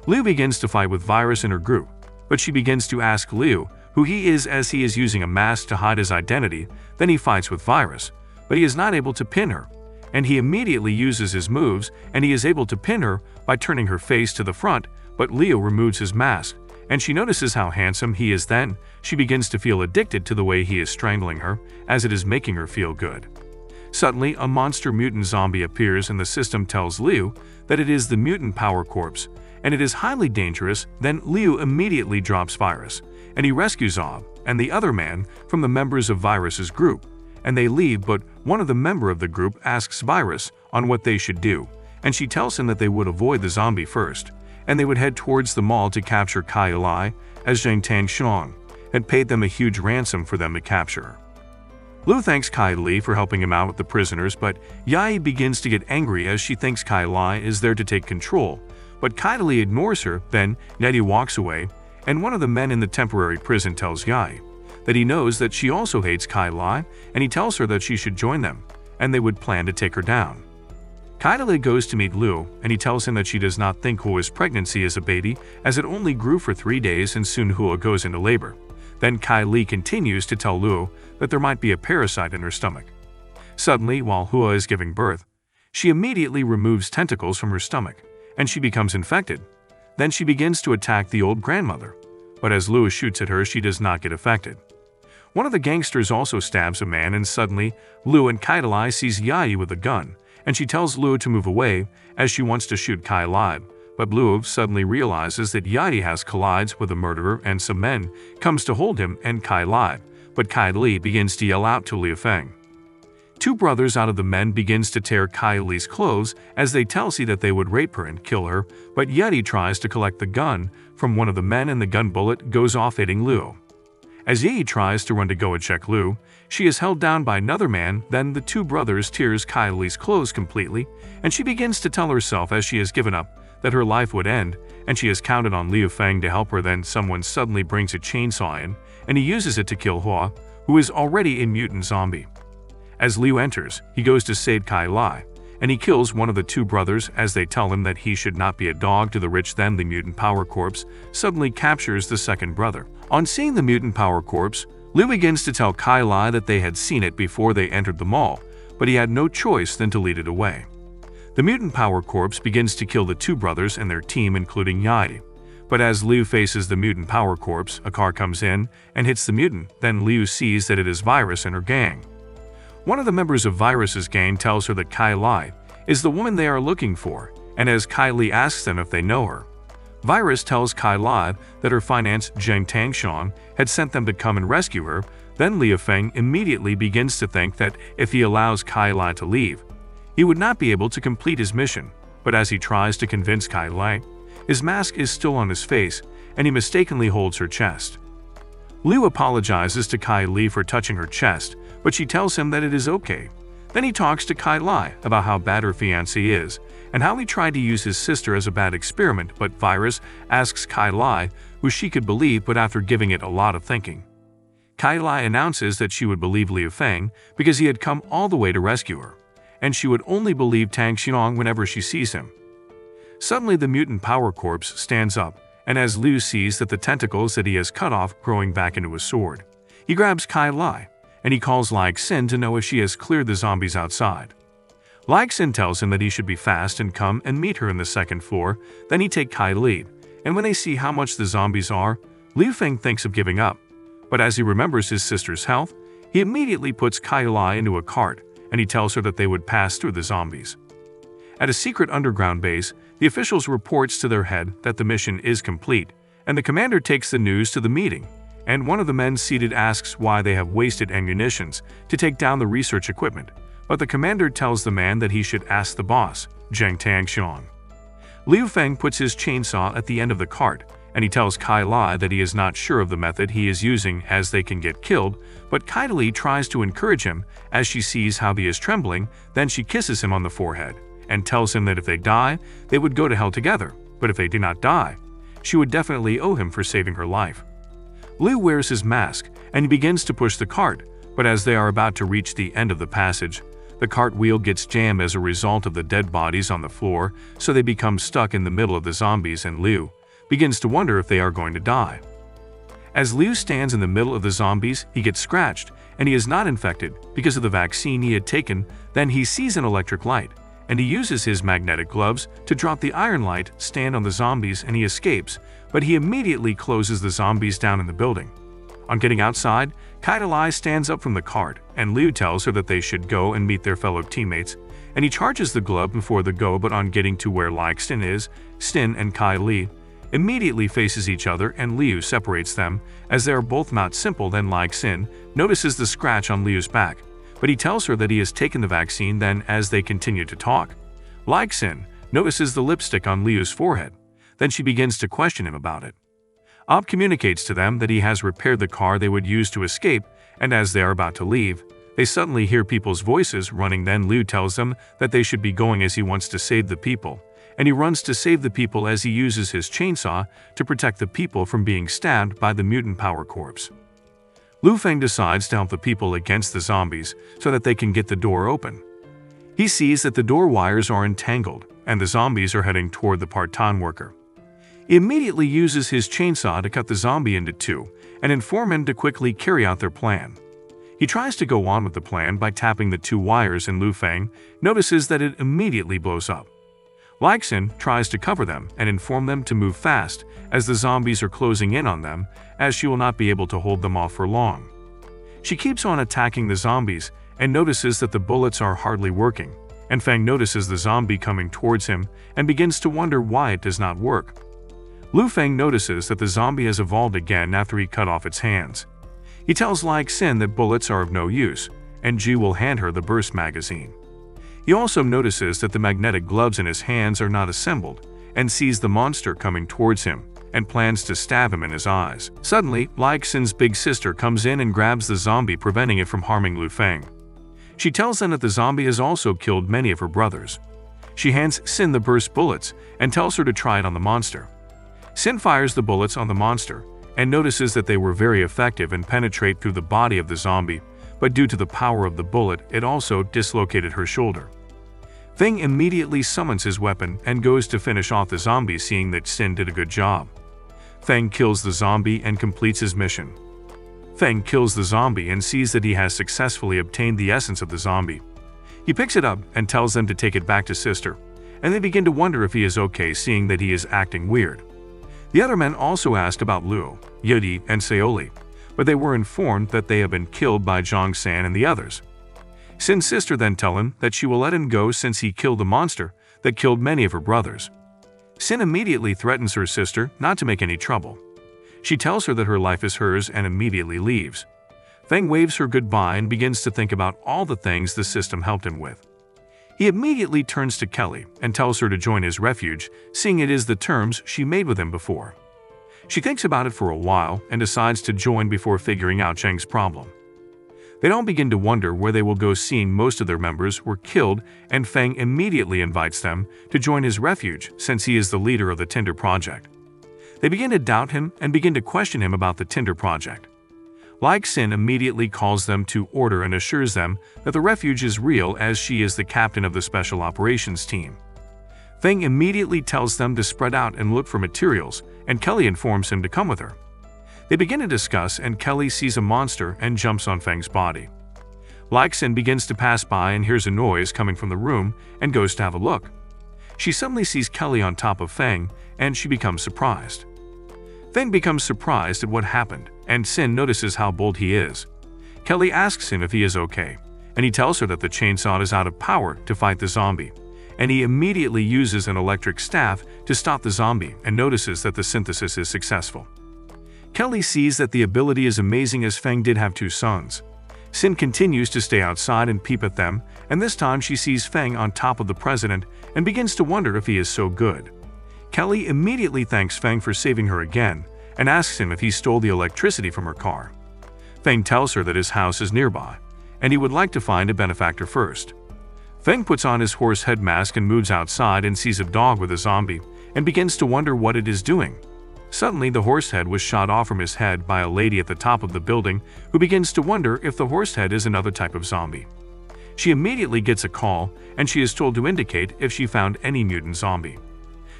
Speaker 1: Liu begins to fight with Virus in her group, but she begins to ask Liu who he is as he is using a mask to hide his identity. Then he fights with Virus, but he is not able to pin her, and he immediately uses his moves and he is able to pin her by turning her face to the front, but Liu removes his mask and she notices how handsome he is. Then she begins to feel addicted to the way he is strangling her, as it is making her feel good. Suddenly, a monster mutant zombie appears and the system tells Liu that it is the mutant power corpse, and it is highly dangerous. Then Liu immediately drops Virus, and he rescues Ob and the other man from the members of Virus's group, and they leave, but one of the member of the group asks Virus on what they should do, and she tells him that they would avoid the zombie first, and they would head towards the mall to capture Kylie, as Zhang Tangxiang had paid them a huge ransom for them to capture her. Liu thanks Kylie for helping him out with the prisoners, but Yai begins to get angry as she thinks Kylie is there to take control, but Kylie ignores her. Then Nettie walks away, and one of the men in the temporary prison tells Yai that he knows that she also hates Kylie, and he tells her that she should join them, and they would plan to take her down. Kylie goes to meet Liu, and he tells him that she does not think Hua's pregnancy is a baby, as it only grew for 3 days and soon Hua goes into labor. Then Kylie continues to tell Liu that there might be a parasite in her stomach. Suddenly, while Hua is giving birth, she immediately removes tentacles from her stomach, and she becomes infected. Then she begins to attack the old grandmother, but as Liu shoots at her, she does not get affected. One of the gangsters also stabs a man, and suddenly Liu and Kylie sees Yai with a gun, and she tells Liu to move away as she wants to shoot Kylie, but Liu suddenly realizes that Yai has collides with a murderer and some men comes to hold him and Kylie, but Kylie begins to yell out to Liu Feng. 2 brothers out of the men begins to tear Kylie's clothes as they tell C that they would rape her and kill her, but Yeti tries to collect the gun from one of the men and the gun bullet goes off hitting Liu. As Yi tries to run to go and check Liu, she is held down by another man. Then the 2 brothers tears Kylie's clothes completely, and she begins to tell herself as she has given up that her life would end, and she has counted on Liu Feng to help her. Then someone suddenly brings a chainsaw in, and he uses it to kill Hua, who is already a mutant zombie. As Liu enters, he goes to save Kylie, and he kills one of the 2 brothers as they tell him that he should not be a dog to the rich. Then the mutant power corpse suddenly captures the second brother. On seeing the mutant power corpse, Liu begins to tell Kylie that they had seen it before they entered the mall, but he had no choice than to lead it away. The mutant power corpse begins to kill the 2 brothers and their team, including Yai. But as Liu faces the mutant power corpse, a car comes in and hits the mutant. Then Liu sees that it is Virus and her gang. One of the members of Virus's gang tells her that Kylie is the woman they are looking for, and as Kylie asks them if they know her, Virus tells Kylie that her finance Zhang Tangxiang had sent them to come and rescue her. Then Liu Feng immediately begins to think that if he allows Kylie to leave, he would not be able to complete his mission, but as he tries to convince Kylie, his mask is still on his face and he mistakenly holds her chest. Liu apologizes to Kylie for touching her chest, but she tells him that it is okay. Then he talks to Kylie about how bad her fiancé is and how he tried to use his sister as a bad experiment, but Virus asks Kylie who she could believe, but after giving it a lot of thinking, Kylie announces that she would believe Liu Feng because he had come all the way to rescue her, and she would only believe Tang Xiong whenever she sees him. Suddenly the mutant power corpse stands up, and as Liu sees that the tentacles that he has cut off growing back into a sword, he grabs Kylie, and he calls Lag Sin to know if she has cleared the zombies outside. Lag Sin tells him that he should be fast and come and meet her in the 2nd floor. Then he takes Kylie, and when they see how much the zombies are, Liu Feng thinks of giving up, but as he remembers his sister's health, he immediately puts Kai Lai into a cart and he tells her that they would pass through the zombies. At a secret underground base, the officials reports to their head that the mission is complete, and the commander takes the news to the meeting, and one of the men seated asks why they have wasted ammunitions to take down the research equipment, but the commander tells the man that he should ask the boss, Zheng Tangxiang. Liu Feng puts his chainsaw at the end of the cart, and he tells Kai Lai that he is not sure of the method he is using as they can get killed, but Kai Lai tries to encourage him as she sees how he is trembling, then she kisses him on the forehead and tells him that if they die, they would go to hell together, but if they do not die, she would definitely owe him for saving her life. Liu wears his mask and he begins to push the cart, but as they are about to reach the end of the passage, the cart wheel gets jammed as a result of the dead bodies on the floor, so they become stuck in the middle of the zombies and Liu begins to wonder if they are going to die. As Liu stands in the middle of the zombies, he gets scratched, and he is not infected because of the vaccine he had taken. Then he sees an electric light, and he uses his magnetic gloves to drop the iron light stand on the zombies and he escapes, but he immediately closes the zombies down in the building. On getting outside, Kai Lai stands up from the cart, and Liu tells her that they should go and meet their fellow teammates, and he charges the glove before they go, but on getting to where Xin is, Xin and Kai Li immediately faces each other and Liu separates them, as they are both not simple. Then Xin notices the scratch on Liu's back, but he tells her that he has taken the vaccine. Then as they continue to talk, Xin notices the lipstick on Liu's forehead, then she begins to question him about it. Ob communicates to them that he has repaired the car they would use to escape, and as they are about to leave, they suddenly hear people's voices running. Then Liu tells them that they should be going as he wants to save the people, and he runs to save the people as he uses his chainsaw to protect the people from being stabbed by the mutant power corpse. Liu Feng decides to help the people against the zombies so that they can get the door open. He sees that the door wires are entangled and the zombies are heading toward the part-time worker. He immediately uses his chainsaw to cut the zombie into two and inform him to quickly carry out their plan. He tries to go on with the plan by tapping the two wires, and Liu Feng notices that it immediately blows up. Xin tries to cover them and inform them to move fast as the zombies are closing in on them, as she will not be able to hold them off for long. She keeps on attacking the zombies and notices that the bullets are hardly working, and Feng notices the zombie coming towards him and begins to wonder why it does not work. Liu Feng notices that the zombie has evolved again after he cut off its hands. He tells Xin that bullets are of no use, and Ji will hand her the burst magazine. He also notices that the magnetic gloves in his hands are not assembled, and sees the monster coming towards him and plans to stab him in his eyes. Suddenly, Xin's big sister comes in and grabs the zombie, preventing it from harming Liu Feng. She tells them that the zombie has also killed many of her brothers. She hands Xin the burst bullets and tells her to try it on the monster. Xin fires the bullets on the monster and notices that they were very effective and penetrate through the body of the zombie, but due to the power of the bullet, it also dislocated her shoulder. Feng immediately summons his weapon and goes to finish off the zombie, seeing that Xin did a good job. Feng kills the zombie and completes his mission. Feng kills the zombie and sees that he has successfully obtained the essence of the zombie. He picks it up and tells them to take it back to Sister, and they begin to wonder if he is okay, seeing that he is acting weird. The other men also asked about Luo, Yodi, and Seoli, but they were informed that they have been killed by Zhang San and the others. Sin's sister then tells him that she will let him go since he killed the monster that killed many of her brothers. Sin immediately threatens her sister not to make any trouble. She tells her that her life is hers and immediately leaves. Feng waves her goodbye and begins to think about all the things the system helped him with. He immediately turns to Kelly and tells her to join his refuge, seeing it is the terms she made with him before. She thinks about it for a while and decides to join before figuring out Zheng's problem. They all begin to wonder where they will go, seeing most of their members were killed, and Feng immediately invites them to join his refuge since he is the leader of the Tinder Project. They begin to doubt him and begin to question him about the Tinder Project. Xin immediately calls them to order and assures them that the refuge is real, as she is the captain of the Special Operations team. Feng immediately tells them to spread out and look for materials, and Kelly informs him to come with her. They begin to discuss, and Kelly sees a monster and jumps on Feng's body. Xin begins to pass by and hears a noise coming from the room and goes to have a look. She suddenly sees Kelly on top of Feng, and she becomes surprised. Feng becomes surprised at what happened, and Sin notices how bold he is. Kelly asks him if he is okay, and he tells her that the chainsaw is out of power to fight the zombie, and he immediately uses an electric staff to stop the zombie and notices that the synthesis is successful. Kelly sees that the ability is amazing as Feng did have 2 sons. Sin continues to stay outside and peep at them, and this time she sees Feng on top of the president and begins to wonder if he is so good. Kelly immediately thanks Feng for saving her again and asks him if he stole the electricity from her car. Feng tells her that his house is nearby, and he would like to find a benefactor first. Feng puts on his horse head mask and moves outside and sees a dog with a zombie and begins to wonder what it is doing. Suddenly, the horse head was shot off from his head by a lady at the top of the building who begins to wonder if the horse head is another type of zombie. She immediately gets a call, and she is told to indicate if she found any mutant zombie.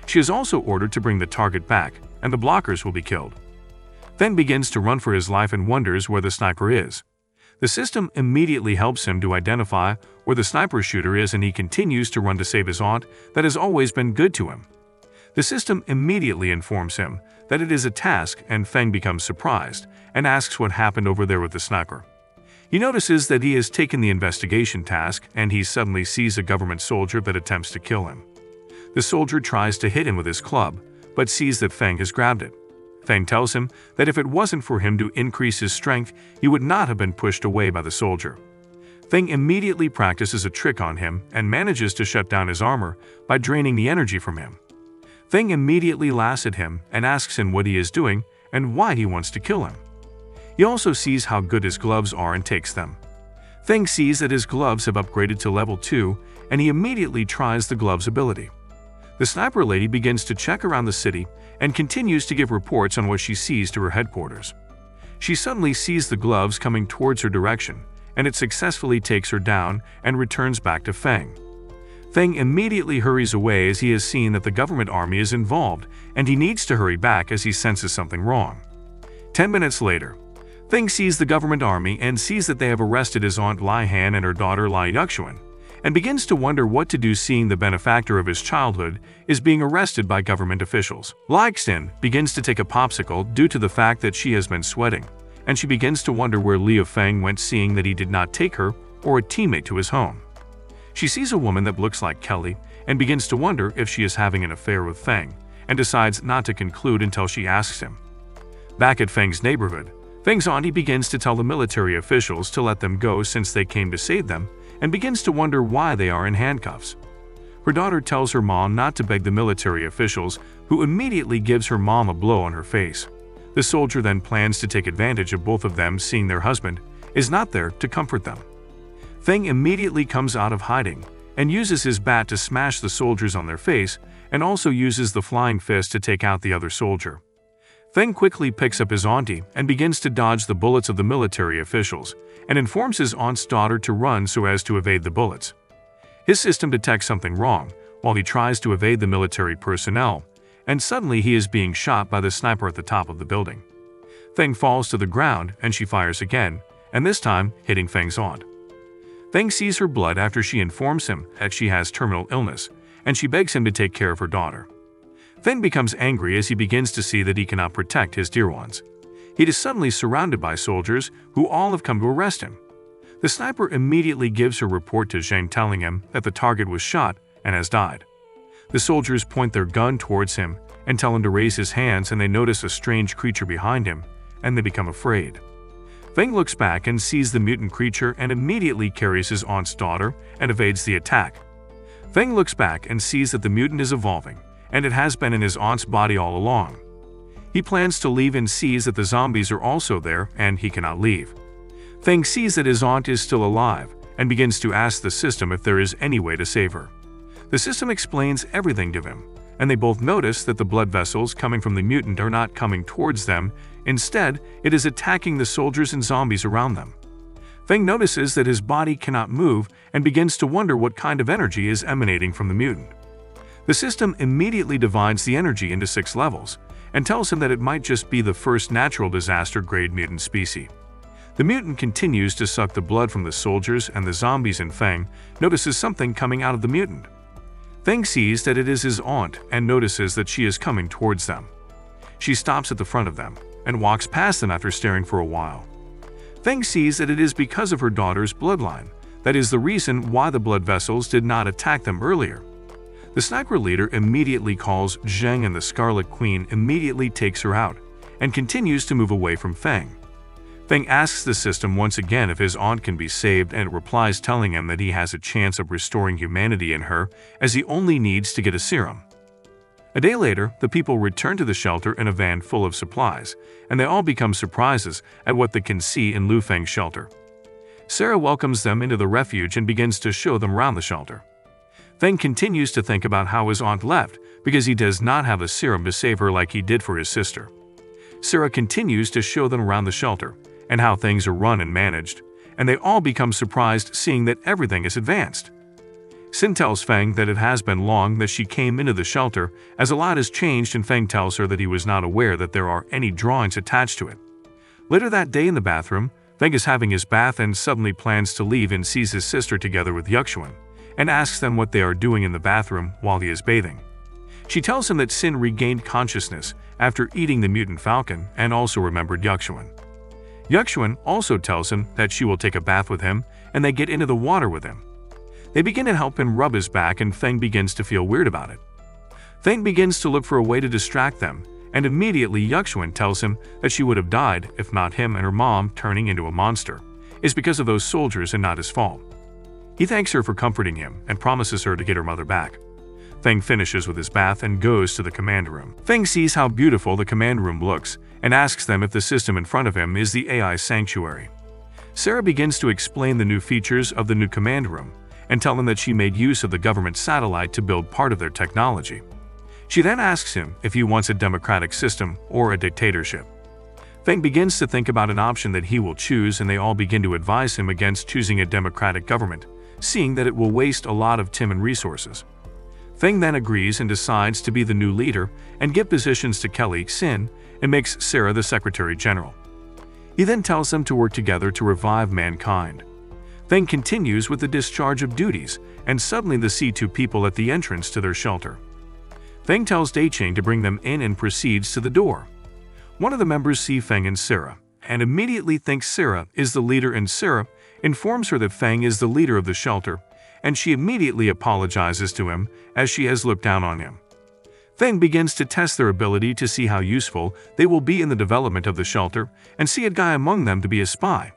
Speaker 1: She is also ordered to bring the target back, and the blockers will be killed. Feng begins to run for his life and wonders where the sniper is. The system immediately helps him to identify where the sniper shooter is, and he continues to run to save his aunt that has always been good to him. The system immediately informs him that it is a task, and Feng becomes surprised and asks what happened over there with the sniper. He notices that he has taken the investigation task, and he suddenly sees a government soldier that attempts to kill him. The soldier tries to hit him with his club, but sees that Feng has grabbed it. Feng tells him that if it wasn't for him to increase his strength, he would not have been pushed away by the soldier. Feng immediately practices a trick on him and manages to shut down his armor by draining the energy from him. Feng immediately laughs at him and asks him what he is doing and why he wants to kill him. He also sees how good his gloves are and takes them. Feng sees that his gloves have upgraded to level 2, and he immediately tries the gloves ability. The sniper lady begins to check around the city and continues to give reports on what she sees to her headquarters. She suddenly sees the gloves coming towards her direction, and it successfully takes her down and returns back to Feng. Feng immediately hurries away as he has seen that the government army is involved, and he needs to hurry back as he senses something wrong. 10 minutes later, Feng sees the government army and sees that they have arrested his aunt Lai Han and her daughter Lai Yuxuan, and begins to wonder what to do seeing the benefactor of his childhood is being arrested by government officials. Lai Xin begins to take a popsicle due to the fact that she has been sweating, and she begins to wonder where Liu Feng went seeing that he did not take her or a teammate to his home. She sees a woman that looks like Kelly and begins to wonder if she is having an affair with Feng, and decides not to conclude until she asks him. Back at Feng's neighborhood, Feng's auntie begins to tell the military officials to let them go since they came to save them, and begins to wonder why they are in handcuffs. Her daughter tells her mom not to beg the military officials, who immediately gives her mom a blow on her face. The soldier then plans to take advantage of both of them seeing their husband is not there to comfort them. Feng immediately comes out of hiding and uses his bat to smash the soldiers on their face, and also uses the flying fist to take out the other soldier. Feng quickly picks up his auntie and begins to dodge the bullets of the military officials, and informs his aunt's daughter to run so as to evade the bullets. His system detects something wrong while he tries to evade the military personnel, and suddenly he is being shot by the sniper at the top of the building. Feng falls to the ground and she fires again, and this time hitting Feng's aunt. Feng sees her blood after she informs him that she has terminal illness, and she begs him to take care of her daughter. Feng becomes angry as he begins to see that he cannot protect his dear ones. He is suddenly surrounded by soldiers who all have come to arrest him. The sniper immediately gives her report to Zhang, telling him that the target was shot and has died. The soldiers point their gun towards him and tell him to raise his hands, and they notice a strange creature behind him, and they become afraid. Feng looks back and sees the mutant creature and immediately carries his aunt's daughter and evades the attack. Feng looks back and sees that the mutant is evolving, and it has been in his aunt's body all along. He plans to leave and sees that the zombies are also there and he cannot leave. Feng sees that his aunt is still alive and begins to ask the system if there is any way to save her. The system explains everything to him, and they both notice that the blood vessels coming from the mutant are not coming towards them. Instead, it is attacking the soldiers and zombies around them. Feng notices that his body cannot move and begins to wonder what kind of energy is emanating from the mutant. The system immediately divides the energy into 6 levels, and tells him that it might just be the first natural disaster-grade mutant species. The mutant continues to suck the blood from the soldiers and the zombies, and Feng notices something coming out of the mutant. Feng sees that it is his aunt and notices that she is coming towards them. She stops at the front of them and walks past them after staring for a while. Feng sees that it is because of her daughter's bloodline. That is the reason why the blood vessels did not attack them earlier. The sniper leader immediately calls Zheng and the Scarlet Queen immediately takes her out and continues to move away from Feng. Feng asks the system once again if his aunt can be saved, and it replies telling him that he has a chance of restoring humanity in her as he only needs to get a serum. A day later, the people return to the shelter in a van full of supplies, and they all become surprises at what they can see in Lu Feng's shelter. Sarah welcomes them into the refuge and begins to show them around the shelter. Feng continues to think about how his aunt left because he does not have a serum to save her like he did for his sister. Sarah continues to show them around the shelter and how things are run and managed, and they all become surprised seeing that everything is advanced. Sin tells Feng that it has been long that she came into the shelter, as a lot has changed, and Feng tells her that he was not aware that there are any drawings attached to it. Later that day in the bathroom, Feng is having his bath and suddenly plans to leave and sees his sister together with Yuxuan, and asks them what they are doing in the bathroom while he is bathing. She tells him that Sin regained consciousness after eating the mutant falcon and also remembered Yuxuan. Yuxuan also tells him that she will take a bath with him, and they get into the water with him. They begin to help him rub his back, and Feng begins to feel weird about it. Feng begins to look for a way to distract them, and immediately Yuxuan tells him that she would have died if not him and her mom turning into a monster is because of those soldiers and not his fault. He thanks her for comforting him and promises her to get her mother back. Feng finishes with his bath and goes to the command room. Feng sees how beautiful the command room looks and asks them if the system in front of him is the AI sanctuary. Sarah begins to explain the new features of the new command room and tell him that she made use of the government satellite to build part of their technology. She then asks him if he wants a democratic system or a dictatorship. Feng begins to think about an option that he will choose, and they all begin to advise him against choosing a democratic government, seeing that it will waste a lot of time and resources. Feng then agrees and decides to be the new leader and give positions to Kelly, Sin, and makes Sarah the Secretary General. He then tells them to work together to revive mankind. Feng continues with the discharge of duties, and suddenly they see two people at the entrance to their shelter. Feng tells Daiching to bring them in and proceeds to the door. One of the members sees Feng and Sarah, and immediately thinks Sarah is the leader, and Sarah informs her that Feng is the leader of the shelter, and she immediately apologizes to him as she has looked down on him. Feng begins to test their ability to see how useful they will be in the development of the shelter and see a guy among them to be a spy.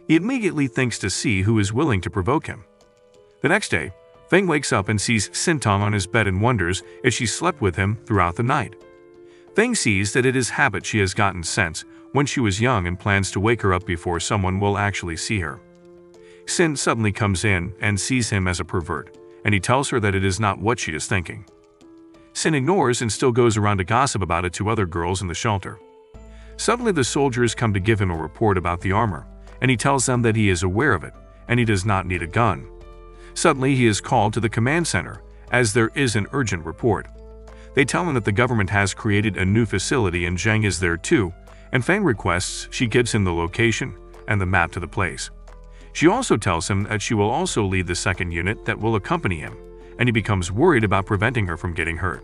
Speaker 1: He immediately thinks to see who is willing to provoke him. The next day, Feng wakes up and sees Sintong on his bed and wonders if she slept with him throughout the night. Feng sees that it is habit she has gotten since when she was young and plans to wake her up before someone will actually see her. Sin suddenly comes in and sees him as a pervert, and he tells her that it is not what she is thinking. Sin ignores and still goes around to gossip about it to other girls in the shelter. Suddenly the soldiers come to give him a report about the armor, and he tells them that he is aware of it, and he does not need a gun. Suddenly he is called to the command center, as there is an urgent report. They tell him that the government has created a new facility and Zheng is there too, and Feng requests she gives him the location and the map to the place. She also tells him that she will also lead the second unit that will accompany him, and he becomes worried about preventing her from getting hurt.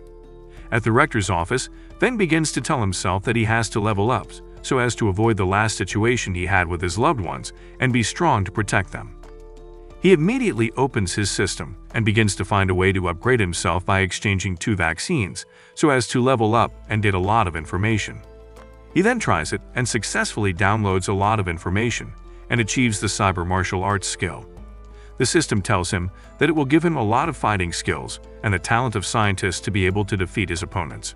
Speaker 1: At the rector's office, Feng begins to tell himself that he has to level up so as to avoid the last situation he had with his loved ones and be strong to protect them. He immediately opens his system and begins to find a way to upgrade himself by exchanging 2 vaccines so as to level up and get a lot of information. He then tries it and successfully downloads a lot of information and achieves the cyber martial arts skill. The system tells him that it will give him a lot of fighting skills and the talent of scientists to be able to defeat his opponents.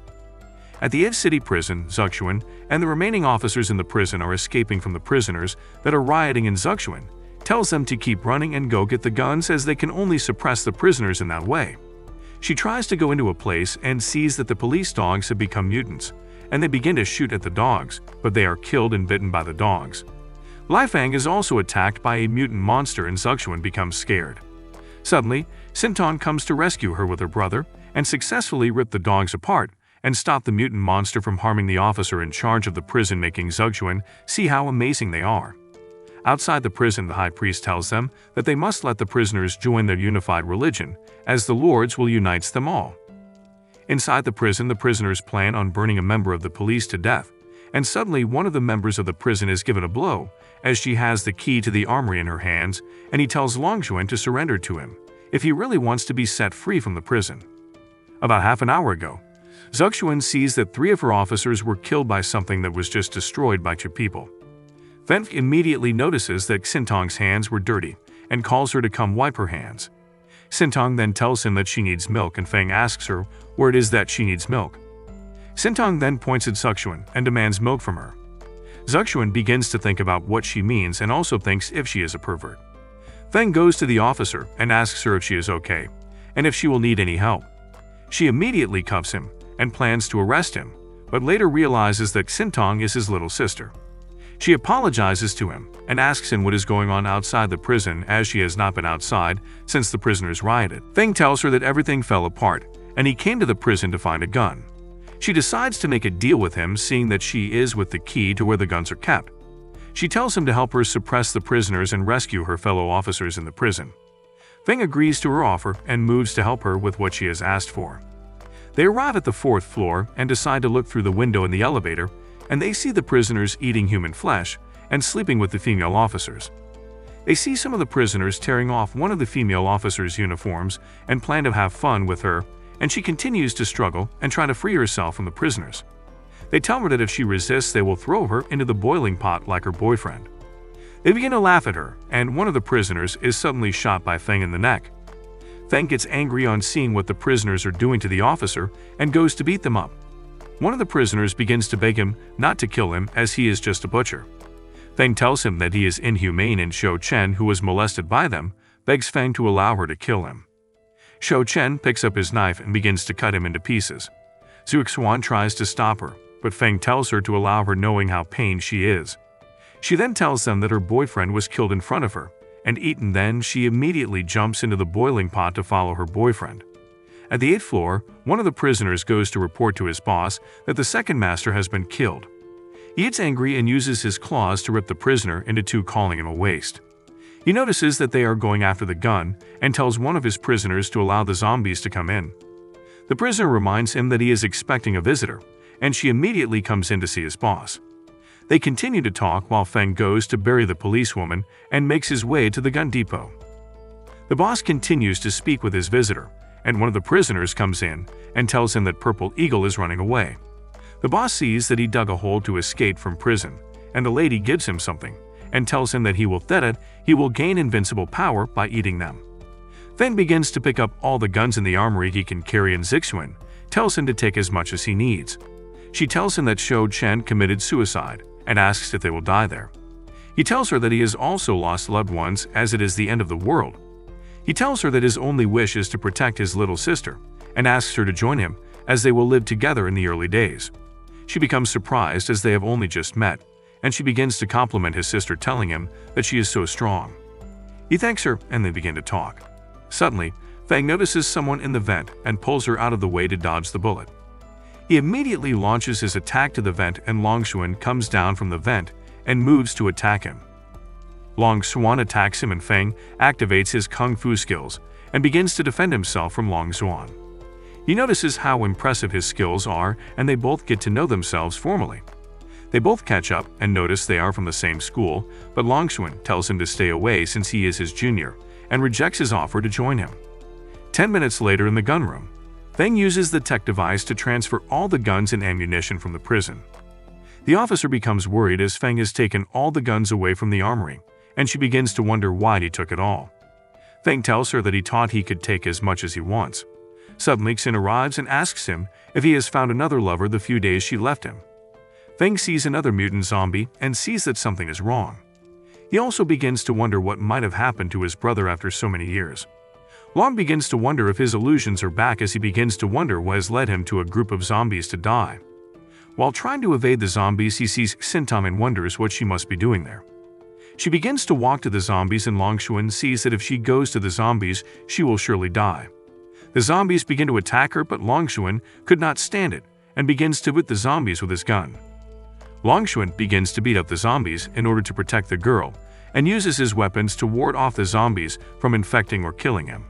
Speaker 1: At the Ed City prison, Zuxuan and the remaining officers in the prison are escaping from the prisoners that are rioting, and Zuxuan tells them to keep running and go get the guns as they can only suppress the prisoners in that way. She tries to go into a place and sees that the police dogs have become mutants, and they begin to shoot at the dogs, but they are killed and bitten by the dogs. Lifang is also attacked by a mutant monster and Zuxuan becomes scared. Suddenly, Sinton comes to rescue her with her brother and successfully rip the dogs apart and stop the mutant monster from harming the officer in charge of the prison, making Zuxuan see how amazing they are. Outside the prison, the high priest tells them that they must let the prisoners join their unified religion, as the lords will unite them all. Inside the prison, the prisoners plan on burning a member of the police to death, and suddenly one of the members of the prison is given a blow as she has the key to the armory in her hands, and he tells Longshuan to surrender to him if he really wants to be set free from the prison. About half an hour ago, Zuxuan sees that 3 of her officers were killed by something that was just destroyed by 2 people. Feng immediately notices that Xintong's hands were dirty and calls her to come wipe her hands. Xintong then tells him that she needs milk, and Feng asks her where it is that she needs milk. Xintong then points at Zuxuan and demands milk from her. Zuxuan begins to think about what she means and also thinks if she is a pervert. Feng goes to the officer and asks her if she is okay and if she will need any help. She immediately cuffs him and plans to arrest him, but later realizes that Xintong is his little sister. She apologizes to him and asks him what is going on outside the prison, as she has not been outside since the prisoners rioted. Feng tells her that everything fell apart and he came to the prison to find a gun. She decides to make a deal with him, seeing that she is with the key to where the guns are kept. She tells him to help her suppress the prisoners and rescue her fellow officers in the prison. Feng agrees to her offer and moves to help her with what she has asked for. They arrive at the 4th floor and decide to look through the window in the elevator, and they see the prisoners eating human flesh and sleeping with the female officers. They see some of the prisoners tearing off one of the female officers' uniforms and plan to have fun with her, and she continues to struggle and try to free herself from the prisoners. They tell her that if she resists, they will throw her into the boiling pot like her boyfriend. They begin to laugh at her, and one of the prisoners is suddenly shot by Feng in the neck. Feng gets angry on seeing what the prisoners are doing to the officer and goes to beat them up. One of the prisoners begins to beg him not to kill him, as he is just a butcher. Feng tells him that he is inhumane, and Shou Chen, who was molested by them, begs Feng to allow her to kill him. Shou Chen picks up his knife and begins to cut him into pieces. Zuxuan tries to stop her, but Feng tells her to allow her, knowing how pained she is. She then tells them that her boyfriend was killed in front of her and eaten. Then she immediately jumps into the boiling pot to follow her boyfriend. At the 8th floor, one of the prisoners goes to report to his boss that the second master has been killed. He gets angry and uses his claws to rip the prisoner into 2, calling him a waste. He notices that they are going after the gun and tells one of his prisoners to allow the zombies to come in. The prisoner reminds him that he is expecting a visitor, and she immediately comes in to see his boss. They continue to talk while Feng goes to bury the policewoman and makes his way to the gun depot. The boss continues to speak with his visitor, and one of the prisoners comes in and tells him that Purple Eagle is running away. The boss sees that he dug a hole to escape from prison, and the lady gives him something and tells him that he will gain invincible power by eating them. Feng begins to pick up all the guns in the armory he can carry, and Zuxuan tells him to take as much as he needs. She tells him that Shou Chen committed suicide and asks if they will die there. He tells her that he has also lost loved ones, as it is the end of the world. He tells her that his only wish is to protect his little sister and asks her to join him, as they will live together in the early days. She becomes surprised, as they have only just met, and she begins to compliment his sister, telling him that she is so strong. He thanks her and they begin to talk. Suddenly, Feng notices someone in the vent and pulls her out of the way to dodge the bullet. He immediately launches his attack to the vent, and Longshuan comes down from the vent and moves to attack him. Longshuan attacks him, and Feng activates his kung fu skills and begins to defend himself from Longshuan. He notices how impressive his skills are, and they both get to know themselves formally. They both catch up and notice they are from the same school, but Longshuan tells him to stay away since he is his junior and rejects his offer to join him. 10 minutes later, in the gun room, Feng uses the tech device to transfer all the guns and ammunition from the prison. The officer becomes worried as Feng has taken all the guns away from the armory, and she begins to wonder why he took it all. Feng tells her that he thought he could take as much as he wants. Suddenly, Xin arrives and asks him if he has found another lover the few days she left him. Feng sees another mutant zombie and sees that something is wrong. He also begins to wonder what might have happened to his brother after so many years. Long begins to wonder if his illusions are back, as he begins to wonder what has led him to a group of zombies to die. While trying to evade the zombies, he sees Xintam and wonders what she must be doing there. She begins to walk to the zombies, and Longshuan sees that if she goes to the zombies, she will surely die. The zombies begin to attack her, but Longshuan could not stand it and begins to hit the zombies with his gun. Longshuan begins to beat up the zombies in order to protect the girl and uses his weapons to ward off the zombies from infecting or killing him.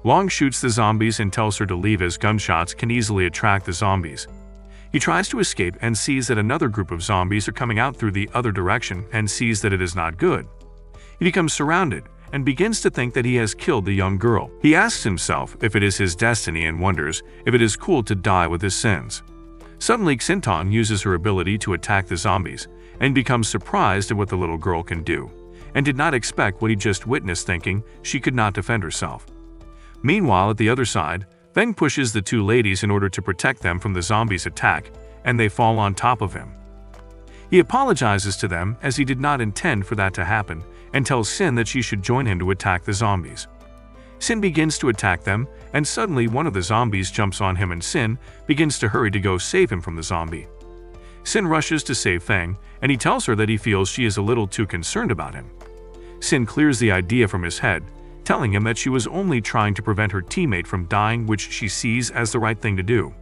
Speaker 1: Long shoots the zombies and tells her to leave as gunshots can easily attract the zombies. He tries to escape and sees that another group of zombies are coming out through the other direction and sees that it is not good. He becomes surrounded and begins to think that he has killed the young girl. He asks himself if it is his destiny and wonders if it is cool to die with his sins. Suddenly, Xintan uses her ability to attack the zombies and becomes surprised at what the little girl can do, and did not expect what he just witnessed, thinking she could not defend herself. Meanwhile, at the other side, Feng pushes the two ladies in order to protect them from the zombies' attack, and they fall on top of him. He apologizes to them as he did not intend for that to happen, and tells Sin that she should join him to attack the zombies. Sin begins to attack them, and suddenly one of the zombies jumps on him and Sin begins to hurry to go save him from the zombie. Sin rushes to save Feng, and he tells her that he feels she is a little too concerned about him. Sin clears the idea from his head, telling him that she was only trying to prevent her teammate from dying, which she sees as the right thing to do.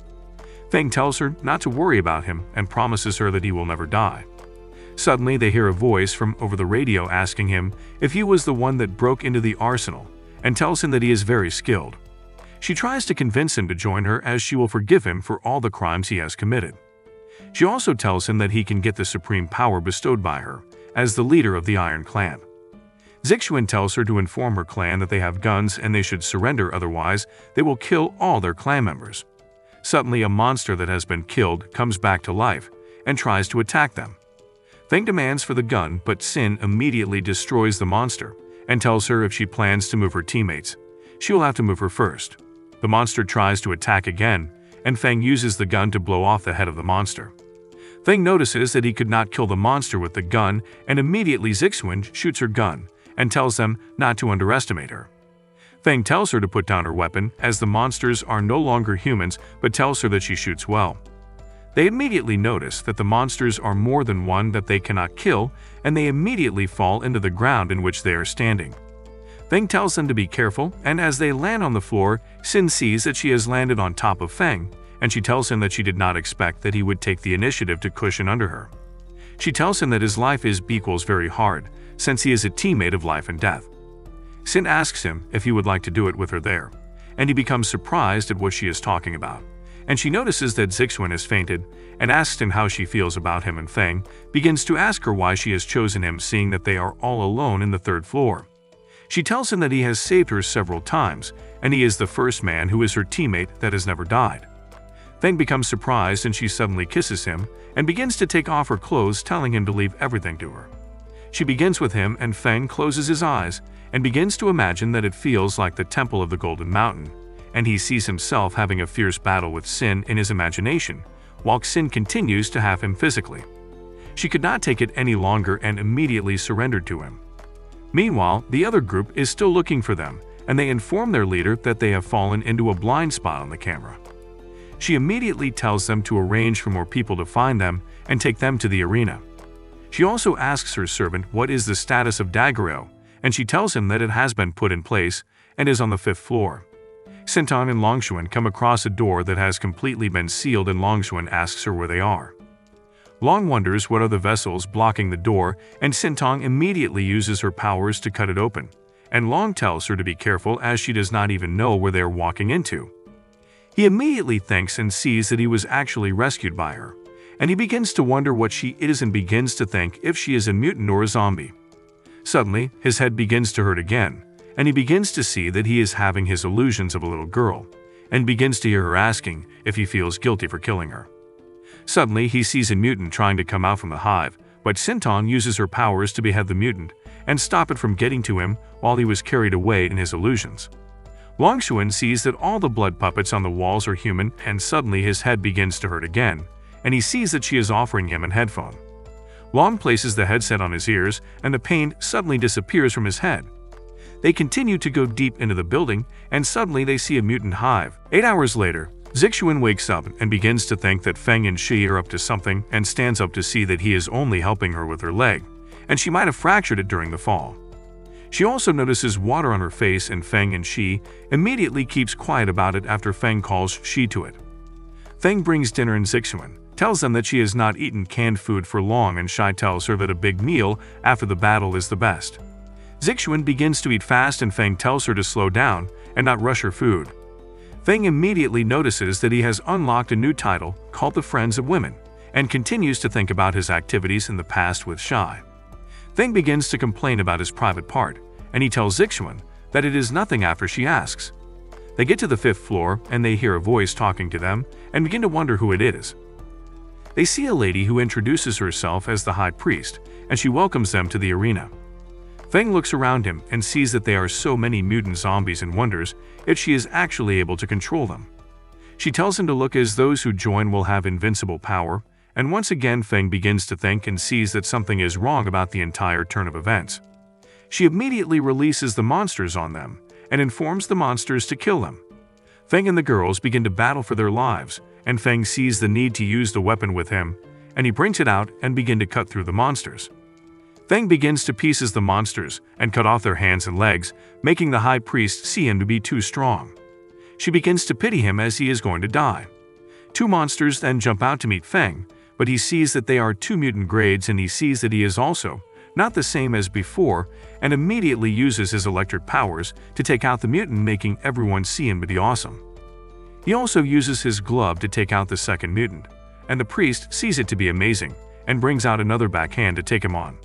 Speaker 1: Feng tells her not to worry about him and promises her that he will never die. Suddenly, they hear a voice from over the radio asking him if he was the one that broke into the arsenal, and tells him that he is very skilled. She tries to convince him to join her as she will forgive him for all the crimes he has committed. She also tells him that he can get the supreme power bestowed by her as the leader of the Iron Clan. Zixuan tells her to inform her clan that they have guns and they should surrender, otherwise they will kill all their clan members. Suddenly, a monster that has been killed comes back to life and tries to attack them. Feng demands for the gun, but Sin immediately destroys the monster and tells her if she plans to move her teammates, she will have to move her first. The monster tries to attack again, and Feng uses the gun to blow off the head of the monster. Feng notices that he could not kill the monster with the gun, and immediately Zixuan shoots her gun and tells them not to underestimate her. Feng tells her to put down her weapon as the monsters are no longer humans, but tells her that she shoots well. They immediately notice that the monsters are more than one that they cannot kill, and they immediately fall into the ground in which they are standing. Feng tells them to be careful, and as they land on the floor, Sin sees that she has landed on top of Feng, and she tells him that she did not expect that he would take the initiative to cushion under her. She tells him that his life is equals very hard, since he is a teammate of life and death. Sin asks him if he would like to do it with her there, and he becomes surprised at what she is talking about. And she notices that Zixuan has fainted and asks him how she feels about him, and Feng begins to ask her why she has chosen him, seeing that they are all alone in the third floor. She tells him that he has saved her several times, and he is the first man who is her teammate that has never died. Feng becomes surprised and she suddenly kisses him and begins to take off her clothes, telling him to leave everything to her. She begins with him, and Feng closes his eyes and begins to imagine that it feels like the Temple of the Golden Mountain, and he sees himself having a fierce battle with Sin in his imagination, while Sin continues to have him physically. She could not take it any longer and immediately surrendered to him. Meanwhile, the other group is still looking for them, and they inform their leader that they have fallen into a blind spot on the camera. She immediately tells them to arrange for more people to find them and take them to the arena. She also asks her servant what is the status of Daguerreo, and she tells him that it has been put in place and is on the 5th floor. Xintan and Longshuan come across a door that has completely been sealed, and Longshuan asks her where they are. Long wonders what are the vessels blocking the door, and Xintong immediately uses her powers to cut it open, and Long tells her to be careful as she does not even know where they are walking into. He immediately thinks and sees that he was actually rescued by her, and he begins to wonder what she is and begins to think if she is a mutant or a zombie. Suddenly, his head begins to hurt again, and he begins to see that he is having his illusions of a little girl, and begins to hear her asking if he feels guilty for killing her. Suddenly, he sees a mutant trying to come out from the hive, but Xintong uses her powers to behead the mutant and stop it from getting to him while he was carried away in his illusions. Longshuan sees that all the blood puppets on the walls are human, and suddenly his head begins to hurt again, and he sees that she is offering him a headphone. Long places the headset on his ears, and the pain suddenly disappears from his head. They continue to go deep into the building, and suddenly they see a mutant hive. 8 hours later, Zixuan wakes up and begins to think that Feng and she are up to something, and stands up to see that he is only helping her with her leg, and she might have fractured it during the fall. She also notices water on her face, and Feng and she immediately keeps quiet about it after Feng calls she to it. Feng brings dinner, and Zixuan tells them that she has not eaten canned food for long, and Shai tells her that a big meal after the battle is the best. Zixuan begins to eat fast and Feng tells her to slow down and not rush her food. Feng immediately notices that he has unlocked a new title called the Friends of Women and continues to think about his activities in the past with Shai. Feng begins to complain about his private part, and he tells Zixuan that it is nothing after she asks. They get to the 5th floor and they hear a voice talking to them and begin to wonder who it is. They see a lady who introduces herself as the High Priest, and she welcomes them to the arena. Feng looks around him and sees that there are so many mutant zombies and wonders if she is actually able to control them. She tells him to look, as those who join will have invincible power, and once again Feng begins to think and sees that something is wrong about the entire turn of events. She immediately releases the monsters on them and informs the monsters to kill them. Feng and the girls begin to battle for their lives, and Feng sees the need to use the weapon with him, and he brings it out and begin to cut through the monsters. Feng begins to pieces the monsters and cut off their hands and legs, making the High Priest see him to be too strong. She begins to pity him as he is going to die. 2 monsters then jump out to meet Feng, but he sees that they are 2 mutant grades, and he sees that he is also not the same as before, and immediately uses his electric powers to take out the mutant, making everyone see him to be awesome. He also uses his glove to take out the 2nd mutant, and the priest sees it to be amazing and brings out another backhand to take him on.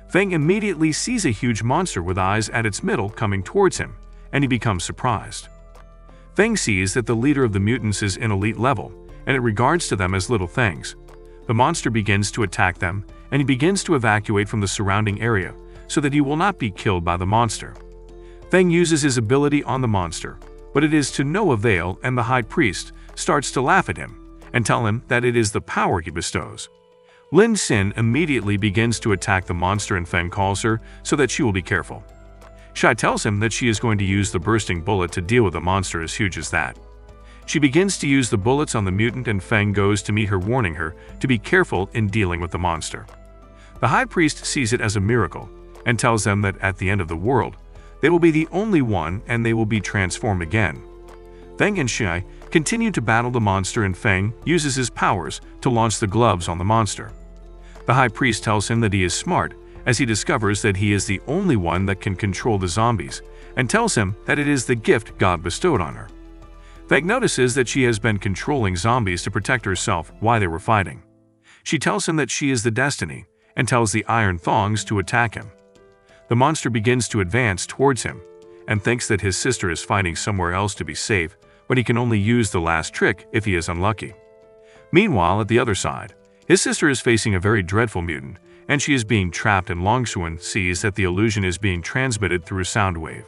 Speaker 1: Feng immediately sees a huge monster with eyes at its middle coming towards him, and he becomes surprised. Feng sees that the leader of the mutants is in elite level, and it regards to them as little things. The monster begins to attack them, and he begins to evacuate from the surrounding area so that he will not be killed by the monster. Feng uses his ability on the monster, but it is to no avail, and the High Priest starts to laugh at him and tell him that it is the power he bestows. Lin Xin immediately begins to attack the monster, and Feng calls her so that she will be careful. Shai tells him that she is going to use the bursting bullet to deal with a monster as huge as that. She begins to use the bullets on the mutant, and Feng goes to meet her, warning her to be careful in dealing with the monster. The High Priest sees it as a miracle and tells them that at the end of the world, they will be the only one and they will be transformed again. Feng and Shai continue to battle the monster, and Feng uses his powers to launch the gloves on the monster. The High Priest tells him that he is smart, as he discovers that he is the only one that can control the zombies, and tells him that it is the gift God bestowed on her. Feng notices that she has been controlling zombies to protect herself while they were fighting. She tells him that she is the Destiny, and tells the Iron Thongs to attack him. The monster begins to advance towards him, and thinks that his sister is fighting somewhere else to be safe, but he can only use the last trick if he is unlucky. Meanwhile, at the other side, his sister is facing a very dreadful mutant, and she is being trapped, and Longxuan sees that the illusion is being transmitted through a sound wave.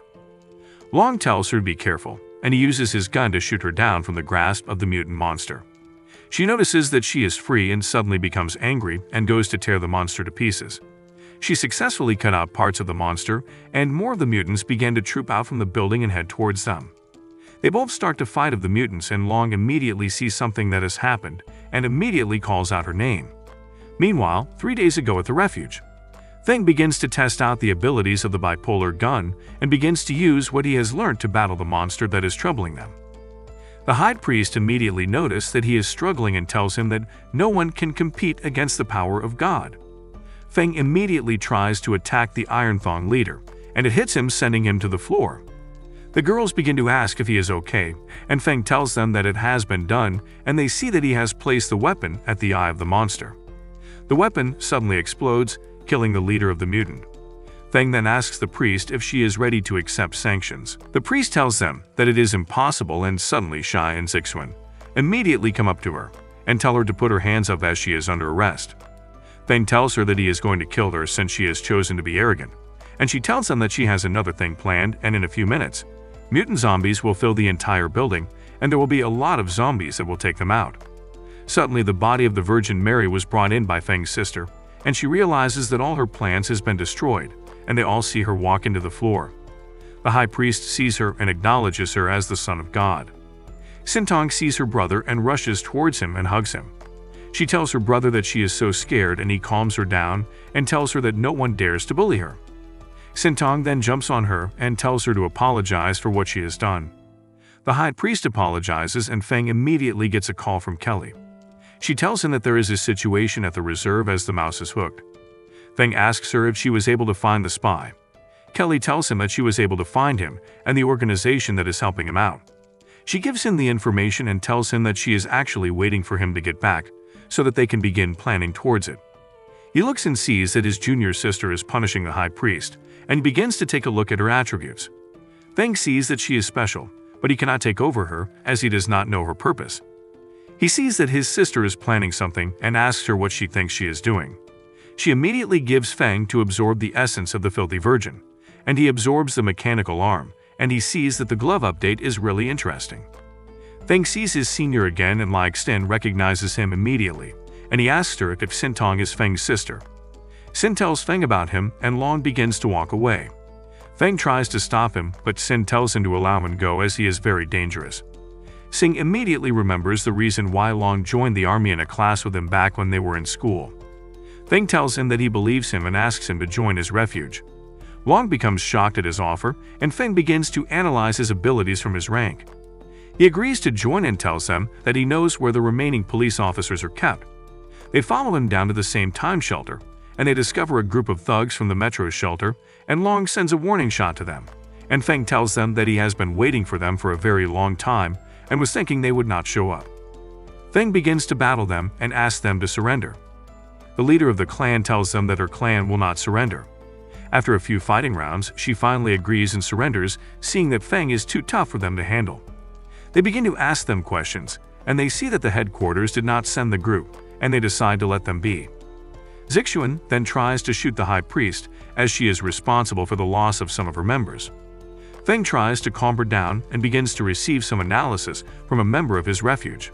Speaker 1: Long tells her to be careful, and he uses his gun to shoot her down from the grasp of the mutant monster. She notices that she is free and suddenly becomes angry and goes to tear the monster to pieces. She successfully cut out parts of the monster, and more of the mutants begin to troop out from the building and head towards them. They both start to fight of the mutants, and Long immediately sees something that has happened and immediately calls out her name. Meanwhile, 3 days ago at the refuge, Feng begins to test out the abilities of the bipolar gun and begins to use what he has learned to battle the monster that is troubling them. The High Priest immediately notices that he is struggling and tells him that no one can compete against the power of God. Feng immediately tries to attack the Iron Thong leader, and it hits him, sending him to the floor. The girls begin to ask if he is okay, and Feng tells them that it has been done, and they see that he has placed the weapon at the eye of the monster. The weapon suddenly explodes, killing the leader of the mutant. Feng then asks the priest if she is ready to accept sanctions. The priest tells them that it is impossible, and suddenly Shai and Zixuan immediately come up to her and tell her to put her hands up as she is under arrest. Feng tells her that he is going to kill her since she has chosen to be arrogant, and she tells them that she has another thing planned, and in a few minutes, mutant zombies will fill the entire building, and there will be a lot of zombies that will take them out. Suddenly, the body of the Virgin Mary was brought in by Feng's sister, and she realizes that all her plans has been destroyed, and they all see her walk into the floor. The High Priest sees her and acknowledges her as the Son of God. Sintong sees her brother and rushes towards him and hugs him. She tells her brother that she is so scared, and he calms her down and tells her that no one dares to bully her. Sintong then jumps on her and tells her to apologize for what she has done. The High Priest apologizes, and Feng immediately gets a call from Kelly. She tells him that there is a situation at the reserve as the mouse is hooked. Feng asks her if she was able to find the spy. Kelly tells him that she was able to find him and the organization that is helping him out. She gives him the information and tells him that she is actually waiting for him to get back so that they can begin planning towards it. He looks and sees that his junior sister is punishing the high priest, and he begins to take a look at her attributes. Feng sees that she is special, but he cannot take over her as he does not know her purpose. He sees that his sister is planning something and asks her what she thinks she is doing. She immediately gives Feng to absorb the essence of the filthy virgin, and he absorbs the mechanical arm, and he sees that the glove update is really interesting. Feng sees his senior again, and Lai Xten recognizes him immediately, and he asks her if Xintong is Feng's sister. Xin tells Feng about him, and Long begins to walk away. Feng tries to stop him, but Xin tells him to allow him go as he is very dangerous. Xing immediately remembers the reason why Long joined the army in a class with him back when they were in school. Feng tells him that he believes him and asks him to join his refuge. Long becomes shocked at his offer, and Feng begins to analyze his abilities from his rank. He agrees to join and tells them that he knows where the remaining police officers are kept. They follow him down to the same time shelter, and they discover a group of thugs from the metro shelter, and Long sends a warning shot to them. And Feng tells them that he has been waiting for them for a very long time and was thinking they would not show up. Feng begins to battle them and asks them to surrender. The leader of the clan tells them that her clan will not surrender. After a few fighting rounds, she finally agrees and surrenders, seeing that Feng is too tough for them to handle. They begin to ask them questions, and they see that the headquarters did not send the group, and they decide to let them be. Zixuan then tries to shoot the high priest, as she is responsible for the loss of some of her members. Feng tries to calm her down and begins to receive some analysis from a member of his refuge.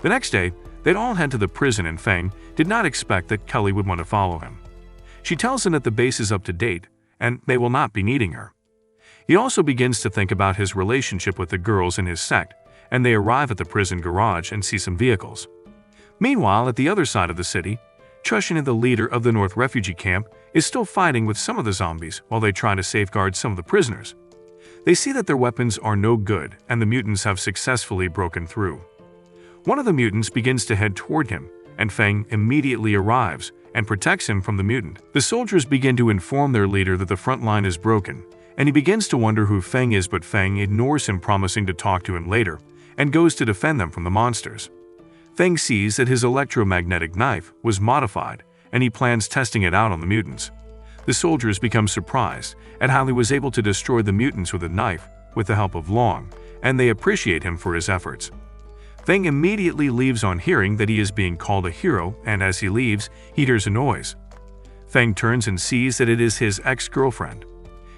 Speaker 1: The next day, they'd all head to the prison, and Feng did not expect that Kelly would want to follow him. She tells him that the base is up to date, and they will not be needing her. He also begins to think about his relationship with the girls in his sect, and they arrive at the prison garage and see some vehicles. Meanwhile, at the other side of the city, Chushin, the leader of the North Refugee Camp, is still fighting with some of the zombies while they try to safeguard some of the prisoners. They see that their weapons are no good, and the mutants have successfully broken through. One of the mutants begins to head toward him, and Feng immediately arrives and protects him from the mutant. The soldiers begin to inform their leader that the front line is broken, and he begins to wonder who Feng is, but Feng ignores him, promising to talk to him later, and goes to defend them from the monsters. Feng sees that his electromagnetic knife was modified, and he plans testing it out on the mutants. The soldiers become surprised at how he was able to destroy the mutants with a knife with the help of Long, and they appreciate him for his efforts. Feng immediately leaves on hearing that he is being called a hero, and as he leaves, he hears a noise. Feng turns and sees that it is his ex-girlfriend.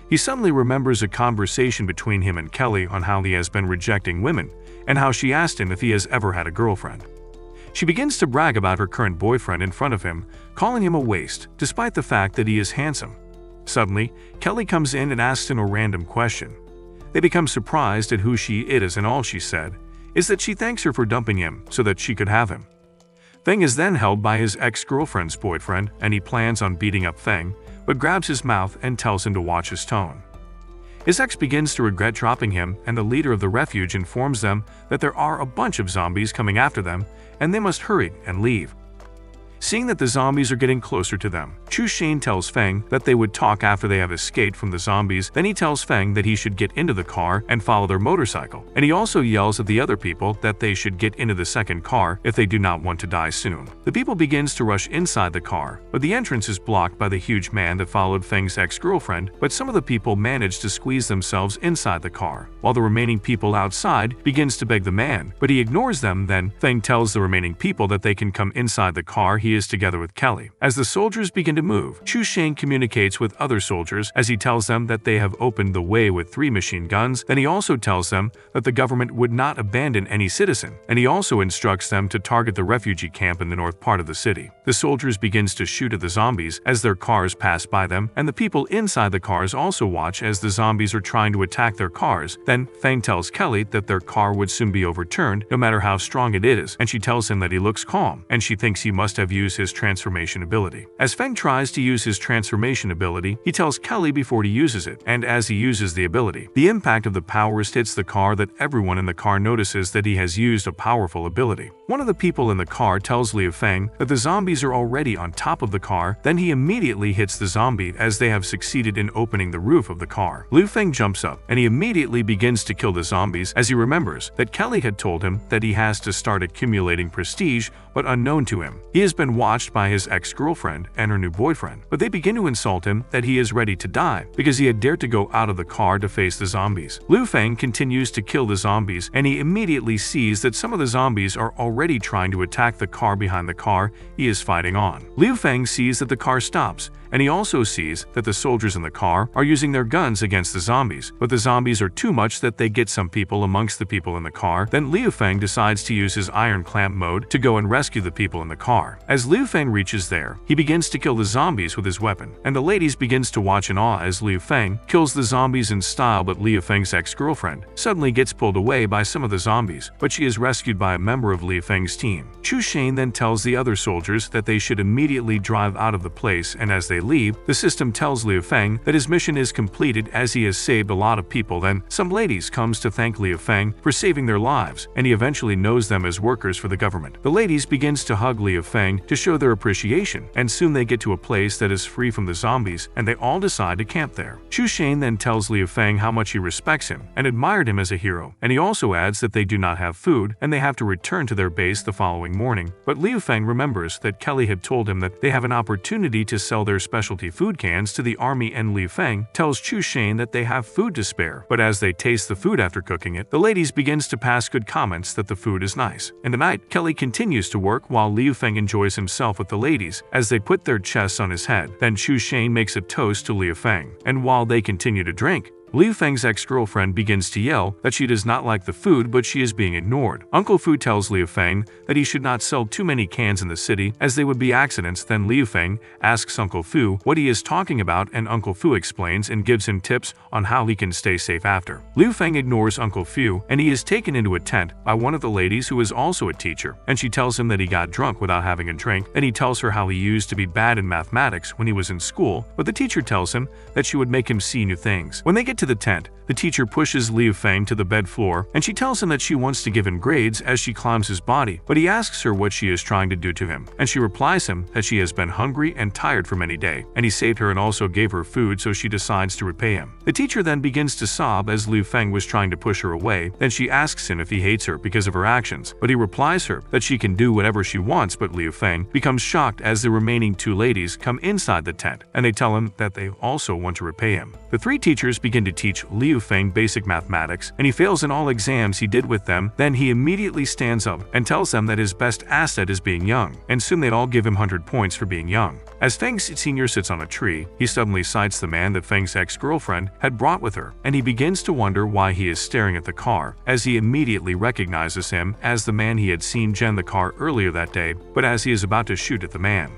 Speaker 1: He suddenly remembers a conversation between him and Kelly on how he has been rejecting women, and how she asked him if he has ever had a girlfriend. She begins to brag about her current boyfriend in front of him, calling him a waste, despite the fact that he is handsome. Suddenly, Kelly comes in and asks him a random question. They become surprised at who she is, and all she said is that she thanks her for dumping him so that she could have him. Feng is then held by his ex-girlfriend's boyfriend, and he plans on beating up Feng, but grabs his mouth and tells him to watch his tone. His ex begins to regret dropping him, and the leader of the refuge informs them that there are a bunch of zombies coming after them, and they must hurry and leave. Seeing that the zombies are getting closer to them, Chu Shane tells Feng that they would talk after they have escaped from the zombies. Then he tells Feng that he should get into the car and follow their motorcycle, and he also yells at the other people that they should get into the second car if they do not want to die soon. The people begins to rush inside the car, but the entrance is blocked by the huge man that followed Feng's ex-girlfriend, but some of the people manage to squeeze themselves inside the car, while the remaining people outside begins to beg the man, but he ignores them. Then Feng tells the remaining people that they can come inside the car. He is together with Kelly. As the soldiers begin to move, Chu Shane communicates with other soldiers as he tells them that they have opened the way with 3 machine guns. Then he also tells them that the government would not abandon any citizen, and he also instructs them to target the refugee camp in the north part of the city. The soldiers begins to shoot at the zombies as their cars pass by them, and the people inside the cars also watch as the zombies are trying to attack their cars. Then Feng tells Kelly that their car would soon be overturned no matter how strong it is, and she tells him that he looks calm, and she thinks he must have used use his transformation ability. As Feng tries to use his transformation ability, he tells Kelly before he uses it, and as he uses the ability, the impact of the powers hits the car that everyone in the car notices that he has used a powerful ability. One of the people in the car tells Liu Feng that the zombies are already on top of the car, then he immediately hits the zombie as they have succeeded in opening the roof of the car. Liu Feng jumps up, and he immediately begins to kill the zombies as he remembers that Kelly had told him that he has to start accumulating prestige, but unknown to him, he has been watched by his ex-girlfriend and her new boyfriend, but they begin to insult him that he is ready to die because he had dared to go out of the car to face the zombies. Liu Feng continues to kill the zombies, and he immediately sees that some of the zombies are already trying to attack the car behind the car he is fighting on. Liu Feng sees that the car stops, and he also sees that the soldiers in the car are using their guns against the zombies, but the zombies are too much that they get some people amongst the people in the car. Then Liu Feng decides to use his iron clamp mode to go and rescue the people in the car. As Liu Feng reaches there, he begins to kill the zombies with his weapon, and the ladies begins to watch in awe as Liu Feng kills the zombies in style, but Liu Feng's ex-girlfriend suddenly gets pulled away by some of the zombies, but she is rescued by a member of Liu Feng's team. Chu Shane then tells the other soldiers that they should immediately drive out of the place, and as they leave, the system tells Liu Feng that his mission is completed as he has saved a lot of people. Then some ladies comes to thank Liu Feng for saving their lives, and he eventually knows them as workers for the government. The ladies begins to hug Liu Feng to show their appreciation, and soon they get to a place that is free from the zombies, and they all decide to camp there. Chu Shane then tells Liu Feng how much he respects him and admired him as a hero, and he also adds that they do not have food and they have to return to their base the following morning. But Liu Feng remembers that Kelly had told him that they have an opportunity to sell their specialty food cans to the army, and Liu Feng tells Chu Shane that they have food to spare, but as they taste the food after cooking it, the ladies begins to pass good comments that the food is nice. In the night, Kelly continues to work while Liu Feng enjoys himself with the ladies as they put their chests on his head. Then Chu Shane makes a toast to Liu Feng, and while they continue to drink, Liu Feng's ex-girlfriend begins to yell that she does not like the food, but she is being ignored. Uncle Fu tells Liu Feng that he should not sell too many cans in the city as they would be accidents. Then Liu Feng asks Uncle Fu what he is talking about, and Uncle Fu explains and gives him tips on how he can stay safe after. Liu Feng ignores Uncle Fu, and he is taken into a tent by one of the ladies who is also a teacher, and she tells him that he got drunk without having a drink. Then he tells her how he used to be bad in mathematics when he was in school, but the teacher tells him that she would make him see new things. When they get to the tent, the teacher pushes Liu Feng to the bed floor, and she tells him that she wants to give him grades as she climbs his body, but he asks her what she is trying to do to him, and she replies him that she has been hungry and tired for many days, and he saved her and also gave her food, so she decides to repay him. The teacher then begins to sob as Liu Feng was trying to push her away. Then she asks him if he hates her because of her actions, but he replies her that she can do whatever she wants, but Liu Feng becomes shocked as the remaining two ladies come inside the tent, and they tell him that they also want to repay him. The three teachers begin to teach Liu Feng basic mathematics, and he fails in all exams he did with them. Then he immediately stands up and tells them that his best asset is being young, and soon they'd all give him 100 points for being young. As Feng Senior sits on a tree, he suddenly sights the man that Feng's ex-girlfriend had brought with her, and he begins to wonder why he is staring at the car, as he immediately recognizes him as the man he had seen gen the car earlier that day. But as he is about to shoot at the man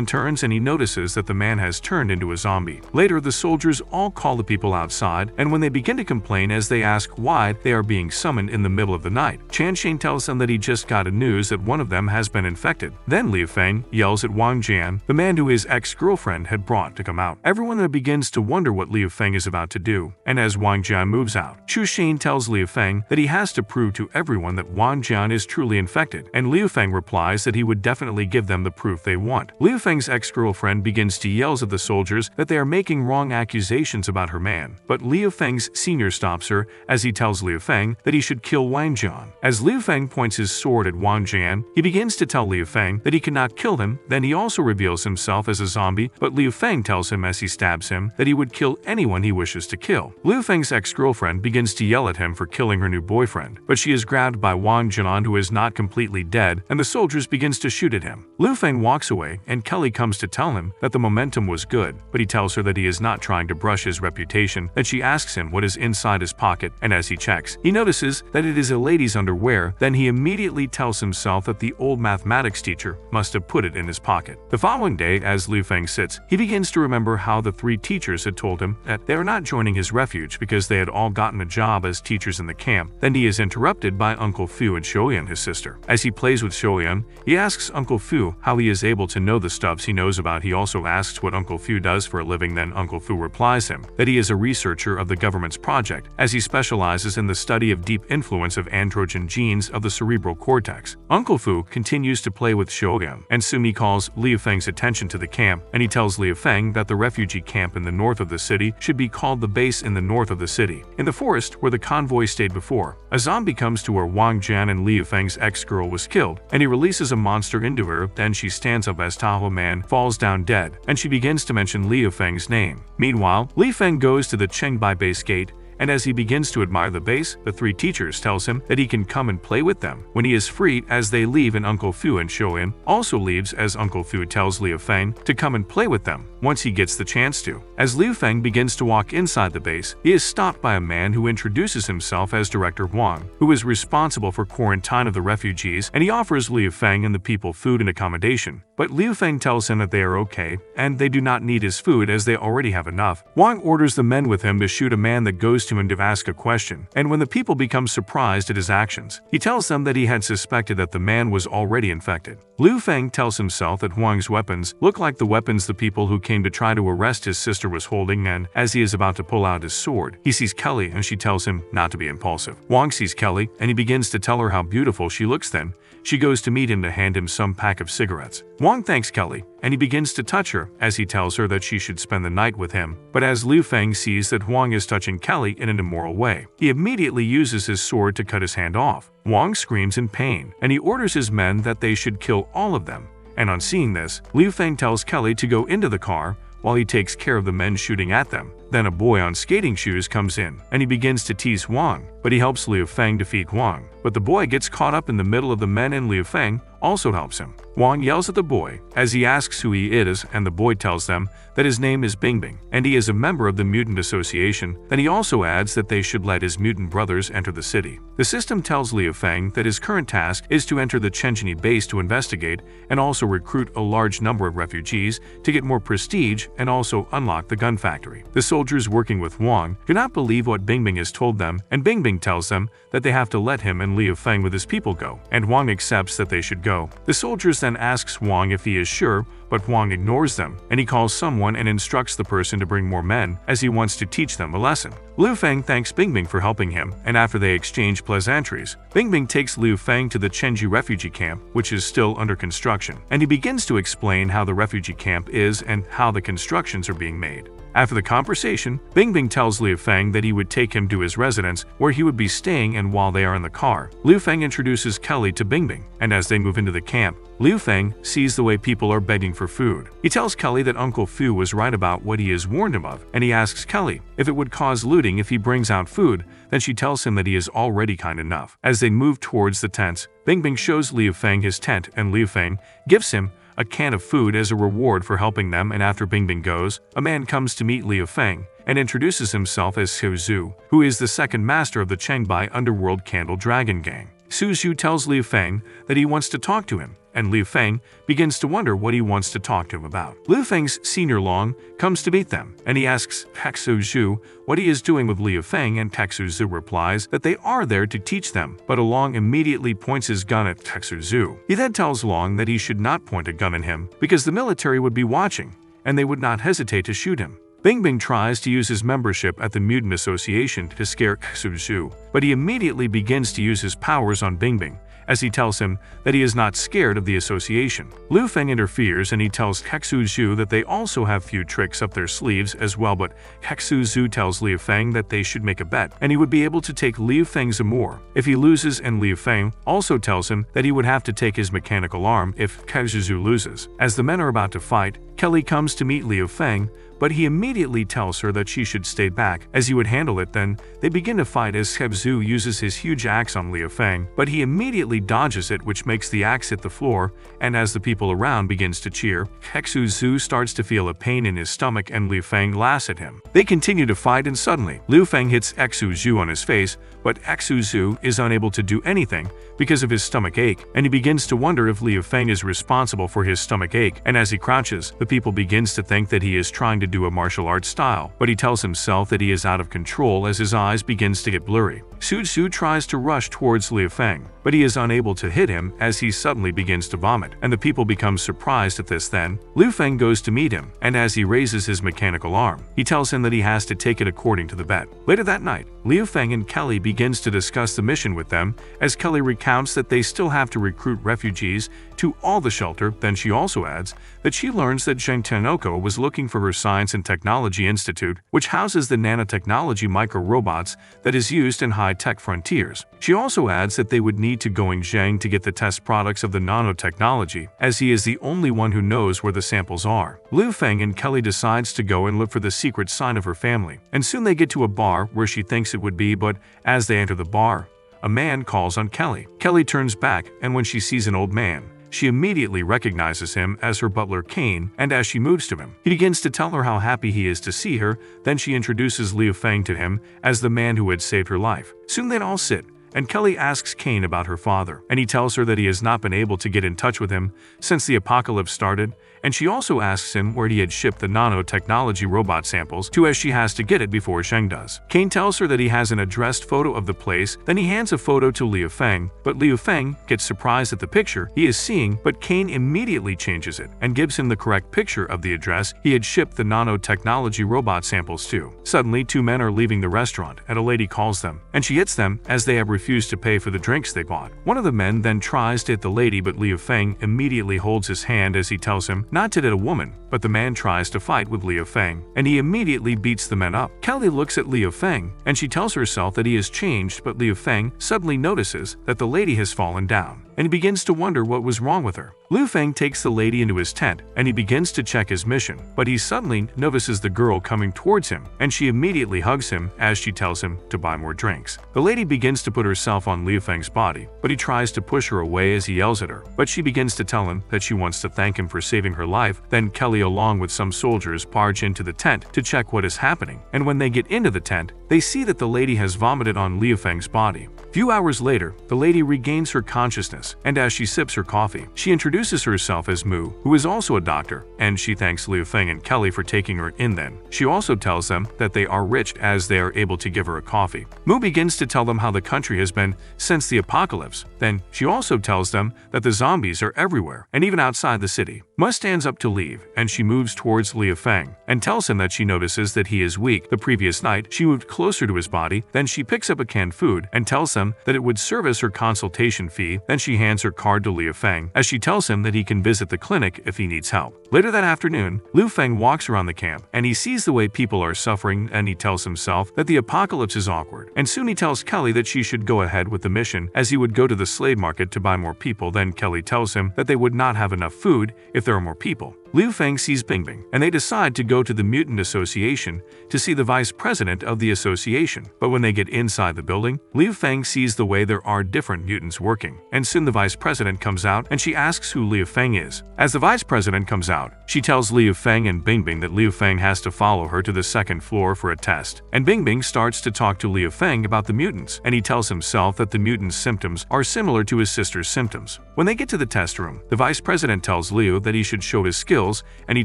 Speaker 1: turns and he notices that the man has turned into a zombie. Later, the soldiers all call the people outside, and when they begin to complain as they ask why they are being summoned in the middle of the night, Chan Shane tells them that he just got a news that one of them has been infected. Then Liu Feng yells at Wang Jian, the man who his ex-girlfriend had brought, to come out. Everyone then begins to wonder what Liu Feng is about to do, and as Wang Jian moves out, Chu Shane tells Liu Feng that he has to prove to everyone that Wang Jian is truly infected, and Liu Feng replies that he would definitely give them the proof they want. Liu Feng's ex-girlfriend begins to yell at the soldiers that they are making wrong accusations about her man, but Liu Feng's senior stops her as he tells Liu Feng that he should kill Wang Jian. As Liu Feng points his sword at Wang Jian, he begins to tell Liu Feng that he cannot kill him. Then he also reveals himself as a zombie, but Liu Feng tells him as he stabs him that he would kill anyone he wishes to kill. Liu Feng's ex-girlfriend begins to yell at him for killing her new boyfriend, but she is grabbed by Wang Jian, who is not completely dead, and the soldiers begins to shoot at him. Liu Feng walks away, and Kelly comes to tell him that the momentum was good, but he tells her that he is not trying to brush his reputation. Then she asks him what is inside his pocket, and as he checks, he notices that it is a lady's underwear. Then he immediately tells himself that the old mathematics teacher must have put it in his pocket. The following day, as Liu Feng sits, he begins to remember how the three teachers had told him that they are not joining his refuge because they had all gotten a job as teachers in the camp. Then he is interrupted by Uncle Fu and Shoyan, his sister. As he plays with Shoyan, he asks Uncle Fu how he is able to know the stuffs he knows about. He also asks what Uncle Fu does for a living. Then Uncle Fu replies him that he is a researcher of the government's project, as he specializes in the study of deep influence of androgen genes of the cerebral cortex. Uncle Fu continues to play with Shoyan, and soon he calls Liu Feng's attention to the camp, and he tells Liu Feng that the refugee camp in the north of the city should be called the base in the north of the city. In the forest where the convoy stayed before, a zombie comes to where Wang Jian and Liu Feng's ex-girl was killed, and he releases a monster into her. Then she stands up as Tahoe Man falls down dead, and she begins to mention Liu Feng's name. Meanwhile, Liu Feng goes to the Chengbai base gate, and as he begins to admire the base, the three teachers tells him that he can come and play with them when he is free. As they leave, and Uncle Fu and Shoyan also leaves, as Uncle Fu tells Liu Feng to come and play with them once he gets the chance to. As Liu Feng begins to walk inside the base, he is stopped by a man who introduces himself as Director Wang, who is responsible for quarantine of the refugees, and he offers Liu Feng and the people food and accommodation. But Liu Feng tells him that they are okay, and they do not need his food as they already have enough. Wang orders the men with him to shoot a man that goes to him to ask a question, and when the people become surprised at his actions, he tells them that he had suspected that the man was already infected. Liu Feng tells himself that Wang's weapons look like the weapons the people who came to try to arrest his sister was holding, and as he is about to pull out his sword, he sees Kelly and she tells him not to be impulsive. Wang sees Kelly and he begins to tell her how beautiful she looks. Then she goes to meet him to hand him some pack of cigarettes. Wang thanks Kelly and he begins to touch her as he tells her that she should spend the night with him. But as Liu Feng sees that Wang is touching Kelly in an immoral way, he immediately uses his sword to cut his hand off. Wang screams in pain and he orders his men that they should kill all of them. And on seeing this, Liu Feng tells Kelly to go into the car while he takes care of the men shooting at them. Then a boy on skating shoes comes in, and he begins to tease Wang, but he helps Liu Feng defeat Wang. But the boy gets caught up in the middle of the men and Liu Feng also helps him. Wang yells at the boy as he asks who he is, and the boy tells them that his name is Bingbing, and he is a member of the Mutant Association. Then he also adds that they should let his mutant brothers enter the city. The system tells Liu Feng that his current task is to enter the Chenjini base to investigate and also recruit a large number of refugees to get more prestige and also unlock the gun factory. The soldiers working with Wang do not believe what Bingbing has told them, and Bingbing tells them that they have to let him and Liu Feng with his people go, and Wang accepts that they should go. The soldiers then asks Wang if he is sure, but Wang ignores them, and he calls someone and instructs the person to bring more men as he wants to teach them a lesson. Liu Feng thanks Bingbing for helping him, and after they exchange pleasantries, Bingbing takes Liu Feng to the Chenji refugee camp, which is still under construction, and he begins to explain how the refugee camp is and how the constructions are being made. After the conversation, Bingbing tells Liu Feng that he would take him to his residence where he would be staying, and while they are in the car, Liu Feng introduces Kelly to Bingbing, and as they move into the camp, Liu Feng sees the way people are begging for food. He tells Kelly that Uncle Fu was right about what he has warned him of, and he asks Kelly if it would cause looting if he brings out food. Then she tells him that he is already kind enough. As they move towards the tents, Bingbing shows Liu Feng his tent, and Liu Feng gives him a can of food as a reward for helping them. And after Bingbing goes, a man comes to meet Liu Feng and introduces himself as Su Zhu, who is the second master of the Chengbai underworld Candle Dragon Gang. Su Zhu tells Liu Feng that he wants to talk to him, and Liu Feng begins to wonder what he wants to talk to him about. Liu Feng's senior Long comes to meet them, and he asks Su Zhu what he is doing with Liu Feng, and Su Zhu replies that they are there to teach them, but Long immediately points his gun at Su Zhu. He then tells Long that he should not point a gun at him because the military would be watching, and they would not hesitate to shoot him. Bingbing tries to use his membership at the Mutant Association to scare Su Zhu, but he immediately begins to use his powers on Bingbing, as he tells him that he is not scared of the association. Liu Feng interferes and he tells Su Zhu that they also have few tricks up their sleeves as well, but Su Zhu tells Liu Feng that they should make a bet, and he would be able to take Liu Feng's amour if he loses, and Liu Feng also tells him that he would have to take his mechanical arm if Su Zhu loses. As the men are about to fight, Kelly comes to meet Liu Feng, but he immediately tells her that she should stay back as he would handle it. Then they begin to fight as Zhu uses his huge axe on Liu Feng, but he immediately dodges it, which makes the axe hit the floor, and as the people around begins to cheer, Zhu starts to feel a pain in his stomach and Liu Feng laughs at him. They continue to fight, and suddenly Liu Feng hits Zhu on his face but Xu is unable to do anything because of his stomach ache, and he begins to wonder if Liu Feng is responsible for his stomach ache, and as he crouches, the people begins to think that he is trying to do a martial arts style, but he tells himself that he is out of control as his eyes begins to get blurry. Su tries to rush towards Liu Feng, but he is unable to hit him as he suddenly begins to vomit, and the people become surprised at this. Then, Liu Feng goes to meet him, and as he raises his mechanical arm, he tells him that he has to take it according to the bet. Later that night, Liu Feng and Kelly begins to discuss the mission with them, as Kelly recounts that they still have to recruit refugees to all the shelter. Then she also adds that she learns that Zheng Tenoko was looking for her Science and Technology Institute, which houses the nanotechnology micro-robots that is used in high-tech frontiers. She also adds that they would need to go in Zheng to get the test products of the nanotechnology, as he is the only one who knows where the samples are. Liu Feng and Kelly decides to go and look for the secret sign of her family, and soon they get to a bar where she thinks it would be, but as they enter the bar, a man calls on Kelly. Kelly turns back, and when she sees an old man, she immediately recognizes him as her butler Kane, and as she moves to him, he begins to tell her how happy he is to see her. Then she introduces Liu Feng to him as the man who had saved her life. Soon they all sit, and Kelly asks Kane about her father, and he tells her that he has not been able to get in touch with him since the apocalypse started, and she also asks him where he had shipped the nanotechnology robot samples to, as she has to get it before Zheng does. Kane tells her that he has an addressed photo of the place, then he hands a photo to Liu Feng, but Liu Feng gets surprised at the picture he is seeing, but Kane immediately changes it and gives him the correct picture of the address he had shipped the nanotechnology robot samples to. Suddenly, two men are leaving the restaurant, and a lady calls them, and she hits them as they have refused to pay for the drinks they bought. One of the men then tries to hit the lady, but Liu Feng immediately holds his hand as he tells him not to hit a woman, but the man tries to fight with Liu Feng, and he immediately beats the men up. Kelly looks at Liu Feng, and she tells herself that he has changed, but Liu Feng suddenly notices that the lady has fallen down, and he begins to wonder what was wrong with her. Liu Feng takes the lady into his tent, and he begins to check his mission, but he suddenly notices the girl coming towards him, and she immediately hugs him as she tells him to buy more drinks. The lady begins to put herself on Liu Feng's body, but he tries to push her away as he yells at her, but she begins to tell him that she wants to thank him for saving her life. Then Kelly, along with some soldiers, barge into the tent to check what is happening, and when they get into the tent, they see that the lady has vomited on Liu Feng's body. Few hours later, the lady regains her consciousness, and as she sips her coffee, she introduces herself as Mu, who is also a doctor, and she thanks Liu Feng and Kelly for taking her in. Then she also tells them that they are rich as they are able to give her a coffee. Mu begins to tell them how the country has been since the apocalypse. Then she also tells them that the zombies are everywhere, and even outside the city. Mu stands up to leave, and she moves towards Liu Feng and tells him that she notices that he is weak. The previous night, she moved closer to his body. Then she picks up a canned food and tells him that it would serve as her consultation fee. Then she hands her card to Liu Feng as she tells him that he can visit the clinic if he needs help. Later that afternoon, Liu Feng walks around the camp, and he sees the way people are suffering, and he tells himself that the apocalypse is awkward. And soon he tells Kelly that she should go ahead with the mission, as he would go to the slave market to buy more people. Then Kelly tells him that they would not have enough food if there are more people. Liu Feng sees Bingbing, and they decide to go to the Mutant Association to see the vice president of the association. But when they get inside the building, Liu Feng sees the way there are different mutants working, and soon the vice president comes out, and she asks who Liu Feng is. As the vice president comes out, she tells Liu Feng and Bingbing that Liu Feng has to follow her to the second floor for a test, and Bingbing starts to talk to Liu Feng about the mutants, and he tells himself that the mutants' symptoms are similar to his sister's symptoms. When they get to the test room, the vice president tells Liu that he should show his skills, and he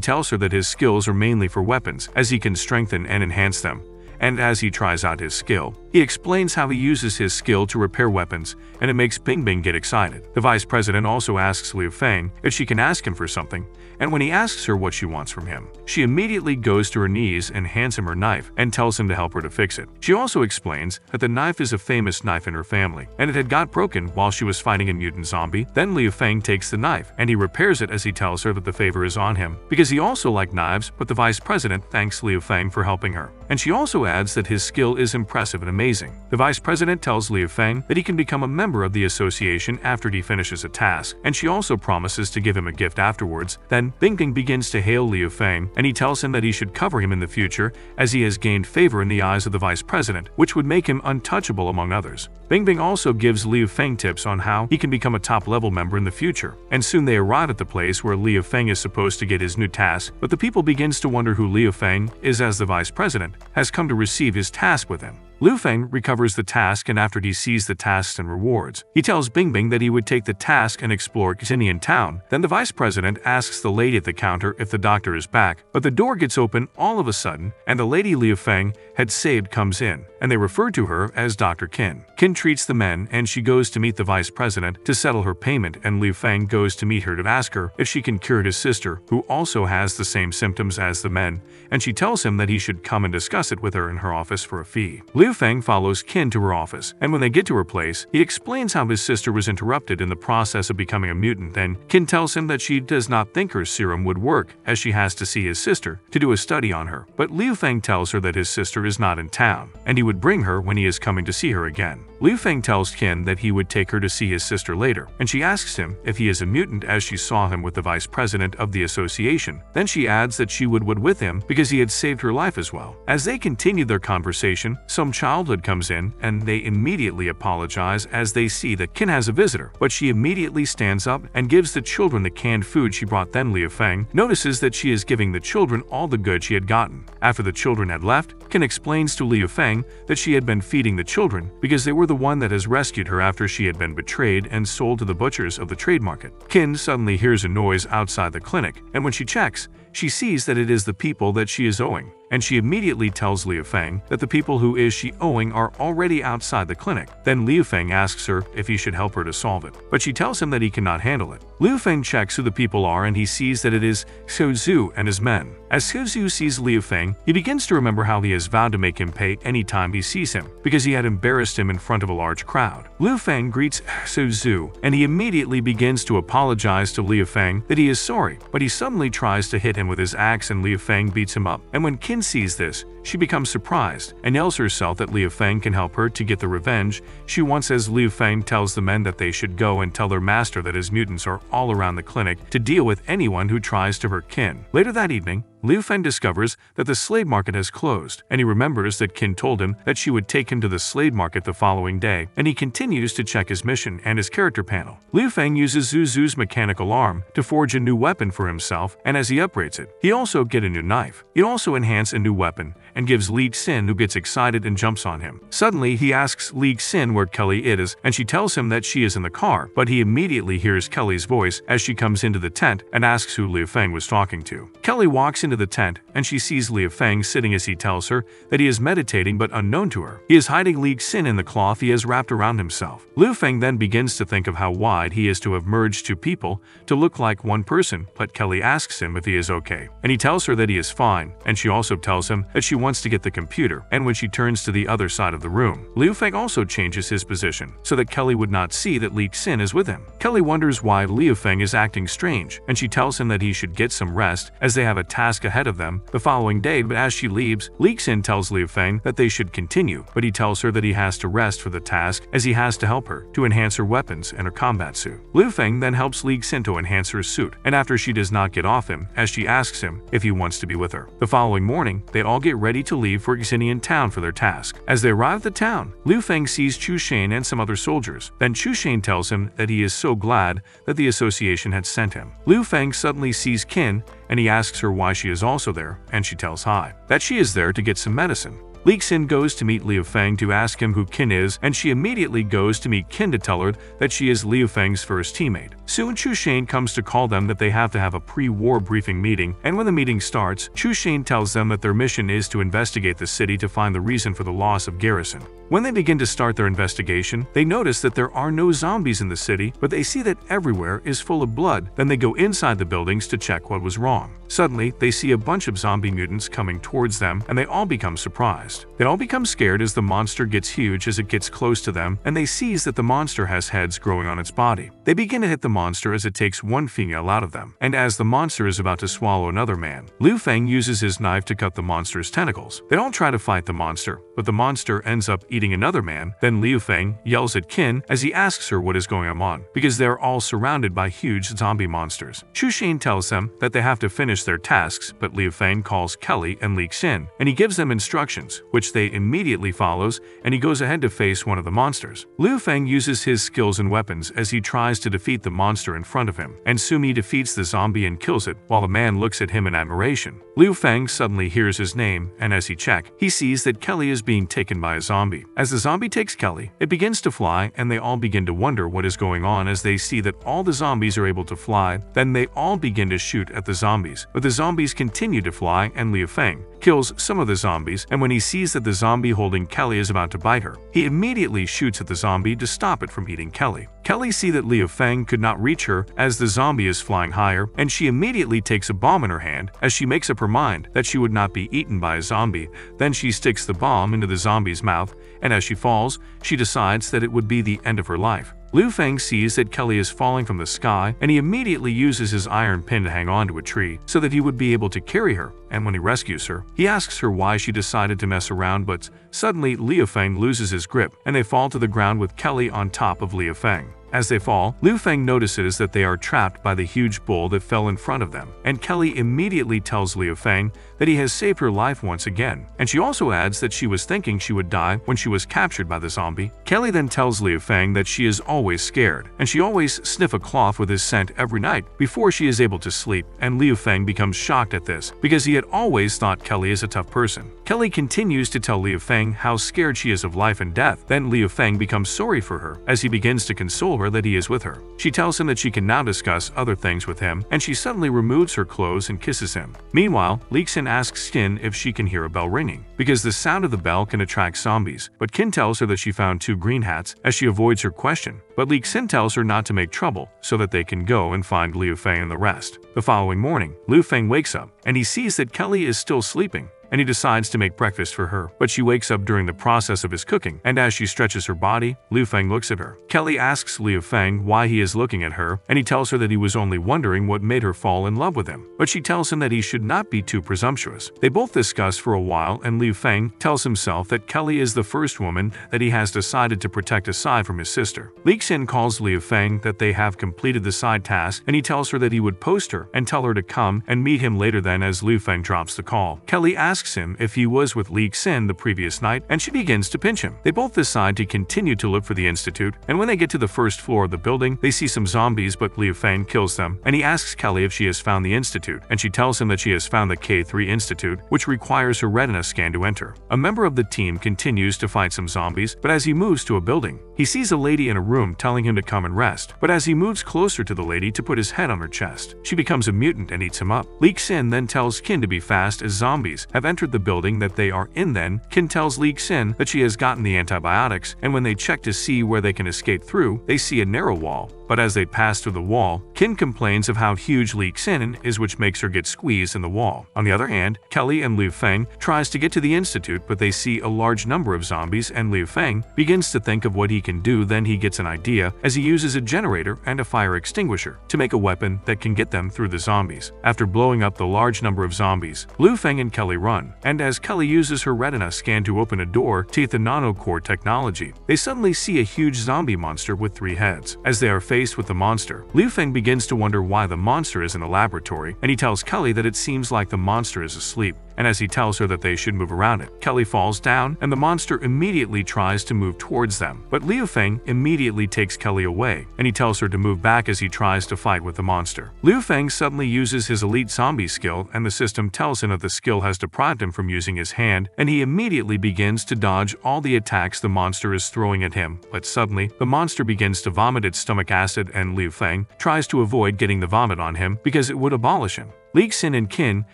Speaker 1: tells her that his skills are mainly for weapons, as he can strengthen and enhance them. And as he tries out his skill, he explains how he uses his skill to repair weapons, and it makes Bingbing get excited. The vice president also asks Liu Feng if she can ask him for something, and when he asks her what she wants from him, she immediately goes to her knees and hands him her knife and tells him to help her to fix it. She also explains that the knife is a famous knife in her family, and it had got broken while she was fighting a mutant zombie. Then Liu Feng takes the knife, and he repairs it as he tells her that the favor is on him, because he also liked knives, but the vice president thanks Liu Feng for helping her. And she also adds that his skill is impressive and amazing. The vice president tells Liu Feng that he can become a member of the association after he finishes a task, and she also promises to give him a gift afterwards. Then Bingbing begins to hail Liu Feng, and he tells him that he should cover him in the future as he has gained favor in the eyes of the vice president, which would make him untouchable among others. Bingbing also gives Liu Feng tips on how he can become a top-level member in the future, and soon they arrive at the place where Liu Feng is supposed to get his new task, but the people begins to wonder who Liu Feng is, as the vice president has come to receive his task with him. Liu Feng recovers the task, and after he sees the tasks and rewards, he tells Bingbing that he would take the task and explore Xinian Town. Then the vice president asks the lady at the counter if the doctor is back, but the door gets open all of a sudden, and the lady Liu Feng had saved comes in, and they refer to her as Dr. Qin. Qin treats the men, and she goes to meet the vice president to settle her payment, and Liu Feng goes to meet her to ask her if she can cure his sister, who also has the same symptoms as the men, and she tells him that he should come and discuss it with her in her office for a fee. Liu Feng follows Qin to her office, and when they get to her place, he explains how his sister was interrupted in the process of becoming a mutant, and Qin tells him that she does not think her serum would work, as she has to see his sister to do a study on her. But Liu Feng tells her that his sister is not in town, and he would bring her when he is coming to see her again. Liu Feng tells Qin that he would take her to see his sister later, and she asks him if he is a mutant, as she saw him with the vice president of the association. Then she adds that she would with him because he had saved her life as well. As they continue their conversation, some childhood comes in, and they immediately apologize as they see that Qin has a visitor, but she immediately stands up and gives the children the canned food she brought. Then Liu Feng notices that she is giving the children all the good she had gotten. After the children had left, Qin explains to Liu Feng that she had been feeding the children because they were the one that has rescued her after she had been betrayed and sold to the butchers of the trade market. Qin suddenly hears a noise outside the clinic, and when she checks, she sees that it is the people that she is owing, and she immediately tells Liu Feng that the people who is she owing are already outside the clinic. Then Liu Feng asks her if he should help her to solve it, but she tells him that he cannot handle it. Liu Feng checks who the people are, and he sees that it is Xiao Zhu and his men. As Xiao Zhu sees Liu Feng, he begins to remember how he has vowed to make him pay any time he sees him, because he had embarrassed him in front of a large crowd. Liu Feng greets Xiao Zhu, and he immediately begins to apologize to Liu Feng that he is sorry, but he suddenly tries to hit him with his axe, and Liu Feng beats him up. And when Qin sees this, she becomes surprised and yells herself that Liu Feng can help her to get the revenge she wants, as Liu Feng tells the men that they should go and tell their master that his mutants are all around the clinic to deal with anyone who tries to hurt Qin. Later that evening, Liu Feng discovers that the slave market has closed, and he remembers that Qin told him that she would take him to the slave market the following day, and he continues to check his mission and his character panel. Liu Feng uses Zhu Zhu's mechanical arm to forge a new weapon for himself, and as he upgrades it, he also gets a new knife. He also enhances a new weapon and gives Li Xin, who gets excited and jumps on him. Suddenly, he asks Li Xin where Kelly is, and she tells him that she is in the car, but he immediately hears Kelly's voice as she comes into the tent and asks who Liu Feng was talking to. Kelly walks into the tent, and she sees Liu Feng sitting as he tells her that he is meditating, but unknown to her, he is hiding Li Xin in the cloth he has wrapped around himself. Liu Feng then begins to think of how wide he is to have merged two people to look like one person, but Kelly asks him if he is okay, and he tells her that he is fine, and she also tells him that she wants to get the computer, and when she turns to the other side of the room, Liu Feng also changes his position so that Kelly would not see that Li Xin is with him. Kelly wonders why Liu Feng is acting strange, and she tells him that he should get some rest as they have a task ahead of them the following day, but as she leaves, Li Xin tells Liu Feng that they should continue, but he tells her that he has to rest for the task as he has to help her to enhance her weapons and her combat suit. Liu Feng then helps Li Xin to enhance her suit, and after she does not get off him as she asks him if he wants to be with her. The following morning, they all get ready to leave for Xinian Town for their task. As they arrive at the town, Liu Feng sees Chu Shane and some other soldiers. Then Chu Shane tells him that he is so glad that the association had sent him. Liu Feng suddenly sees Qin, and he asks her why she is also there, and she tells Hai that she is there to get some medicine. Li Xin goes to meet Liu Feng to ask him who Qin is, and she immediately goes to meet Qin to tell her that she is Liu Feng's first teammate. Soon Chu Shane comes to call them that they have to have a pre-war briefing meeting, and when the meeting starts, Chu Shane tells them that their mission is to investigate the city to find the reason for the loss of garrison. When they begin to start their investigation, they notice that there are no zombies in the city, but they see that everywhere is full of blood. Then they go inside the buildings to check what was wrong. Suddenly, they see a bunch of zombie mutants coming towards them, and they all become surprised. They all become scared as the monster gets huge as it gets close to them, and they seize that the monster has heads growing on its body. They begin to hit the monster as it takes one female out of them, and as the monster is about to swallow another man, Liu Feng uses his knife to cut the monster's tentacles. They all try to fight the monster, but the monster ends up eating another man. Then Liu Feng yells at Qin as he asks her what is going on, because they are all surrounded by huge zombie monsters. Chu Shane tells them that they have to finish their tasks, but Liu Feng calls Kelly and Li Xin, and he gives them instructions which they immediately follows, and he goes ahead to face one of the monsters. Liu Feng uses his skills and weapons as he tries to defeat the monster in front of him, and soon he defeats the zombie and kills it while the man looks at him in admiration. Liu Feng suddenly hears his name, and as he checks, he sees that Kelly is being taken by a zombie. As the zombie takes Kelly, it begins to fly, and they all begin to wonder what is going on as they see that all the zombies are able to fly. Then they all begin to shoot at the zombies, but the zombies continue to fly, and Liu Feng kills some of the zombies, and when he sees that the zombie holding Kelly is about to bite her, he immediately shoots at the zombie to stop it from eating Kelly. Kelly sees that Liu Feng could not reach her as the zombie is flying higher, and she immediately takes a bomb in her hand as she makes up her mind that she would not be eaten by a zombie. Then she sticks the bomb into the zombie's mouth, and as she falls, she decides that it would be the end of her life. Liu Feng sees that Kelly is falling from the sky, and he immediately uses his iron pin to hang on to a tree so that he would be able to carry her, and when he rescues her, he asks her why she decided to mess around, but suddenly Liu Feng loses his grip, and they fall to the ground with Kelly on top of Liu Feng. As they fall, Liu Feng notices that they are trapped by the huge bull that fell in front of them, and Kelly immediately tells Liu Feng that he has saved her life once again, and she also adds that she was thinking she would die when she was captured by the zombie. Kelly then tells Liu Feng that she is always scared, and she always sniffs a cloth with his scent every night before she is able to sleep, and Liu Feng becomes shocked at this because he had always thought Kelly is a tough person. Kelly continues to tell Liu Feng how scared she is of life and death. Then Liu Feng becomes sorry for her as he begins to console her that he is with her. She tells him that she can now discuss other things with him, and she suddenly removes her clothes and kisses him. Meanwhile, Kin asks Qin if she can hear a bell ringing, because the sound of the bell can attract zombies, but Qin tells her that she found 2 green hats as she avoids her question, but Xin tells her not to make trouble so that they can go and find Liu Feng and the rest. The following morning, Liu Feng wakes up, and he sees that Kelly is still sleeping, and he decides to make breakfast for her, but she wakes up during the process of his cooking, and as she stretches her body, Liu Feng looks at her. Kelly asks Liu Feng why he is looking at her, and he tells her that he was only wondering what made her fall in love with him, but she tells him that he should not be too presumptuous. They both discuss for a while, and Liu Feng tells himself that Kelly is the first woman that he has decided to protect aside from his sister. Xin calls Liu Feng that they have completed the side task, and he tells her that he would post her and tell her to come and meet him later. Then as Liu Feng drops the call, Kelly asks him if he was with Xin the previous night, and she begins to pinch him. They both decide to continue to look for the institute, and when they get to the first floor of the building, they see some zombies, but Liu Feng kills them, and he asks Kelly if she has found the institute, and she tells him that she has found the K3 Institute, which requires her retina scan to enter. A member of the team continues to fight some zombies, but as he moves to a building, he sees a lady in a room telling him to come and rest, but as he moves closer to the lady to put his head on her chest, she becomes a mutant and eats him up. Xin then tells Qin to be fast as zombies have entered the building that they are in. Then Qin tells Xin that she has gotten the antibiotics, and when they check to see where they can escape through, they see a narrow wall. But as they pass through the wall, Qin complains of how huge Xin is, which makes her get squeezed in the wall. On the other hand, Kelly and Liu Feng tries to get to the institute, but they see a large number of zombies, and Liu Feng begins to think of what he can do. Then he gets an idea as he uses a generator and a fire extinguisher to make a weapon that can get them through the zombies. After blowing up the large number of zombies, Liu Feng and Kelly run, and as Kelly uses her retina scan to open a door to the nanocore technology, they suddenly see a huge zombie monster with 3 heads. As they are faced with the monster, Liu Feng begins to wonder why the monster is in the laboratory, and he tells Kelly that it seems like the monster is asleep, and as he tells her that they should move around it, Kelly falls down, and the monster immediately tries to move towards them, but Liu Feng immediately takes Kelly away, and he tells her to move back as he tries to fight with the monster. Liu Feng suddenly uses his elite zombie skill, and the system tells him that the skill has deprived him from using his hand, and he immediately begins to dodge all the attacks the monster is throwing at him, but suddenly, the monster begins to vomit its stomach acid, and Liu Feng tries to avoid getting the vomit on him because it would abolish him. Xin and Qin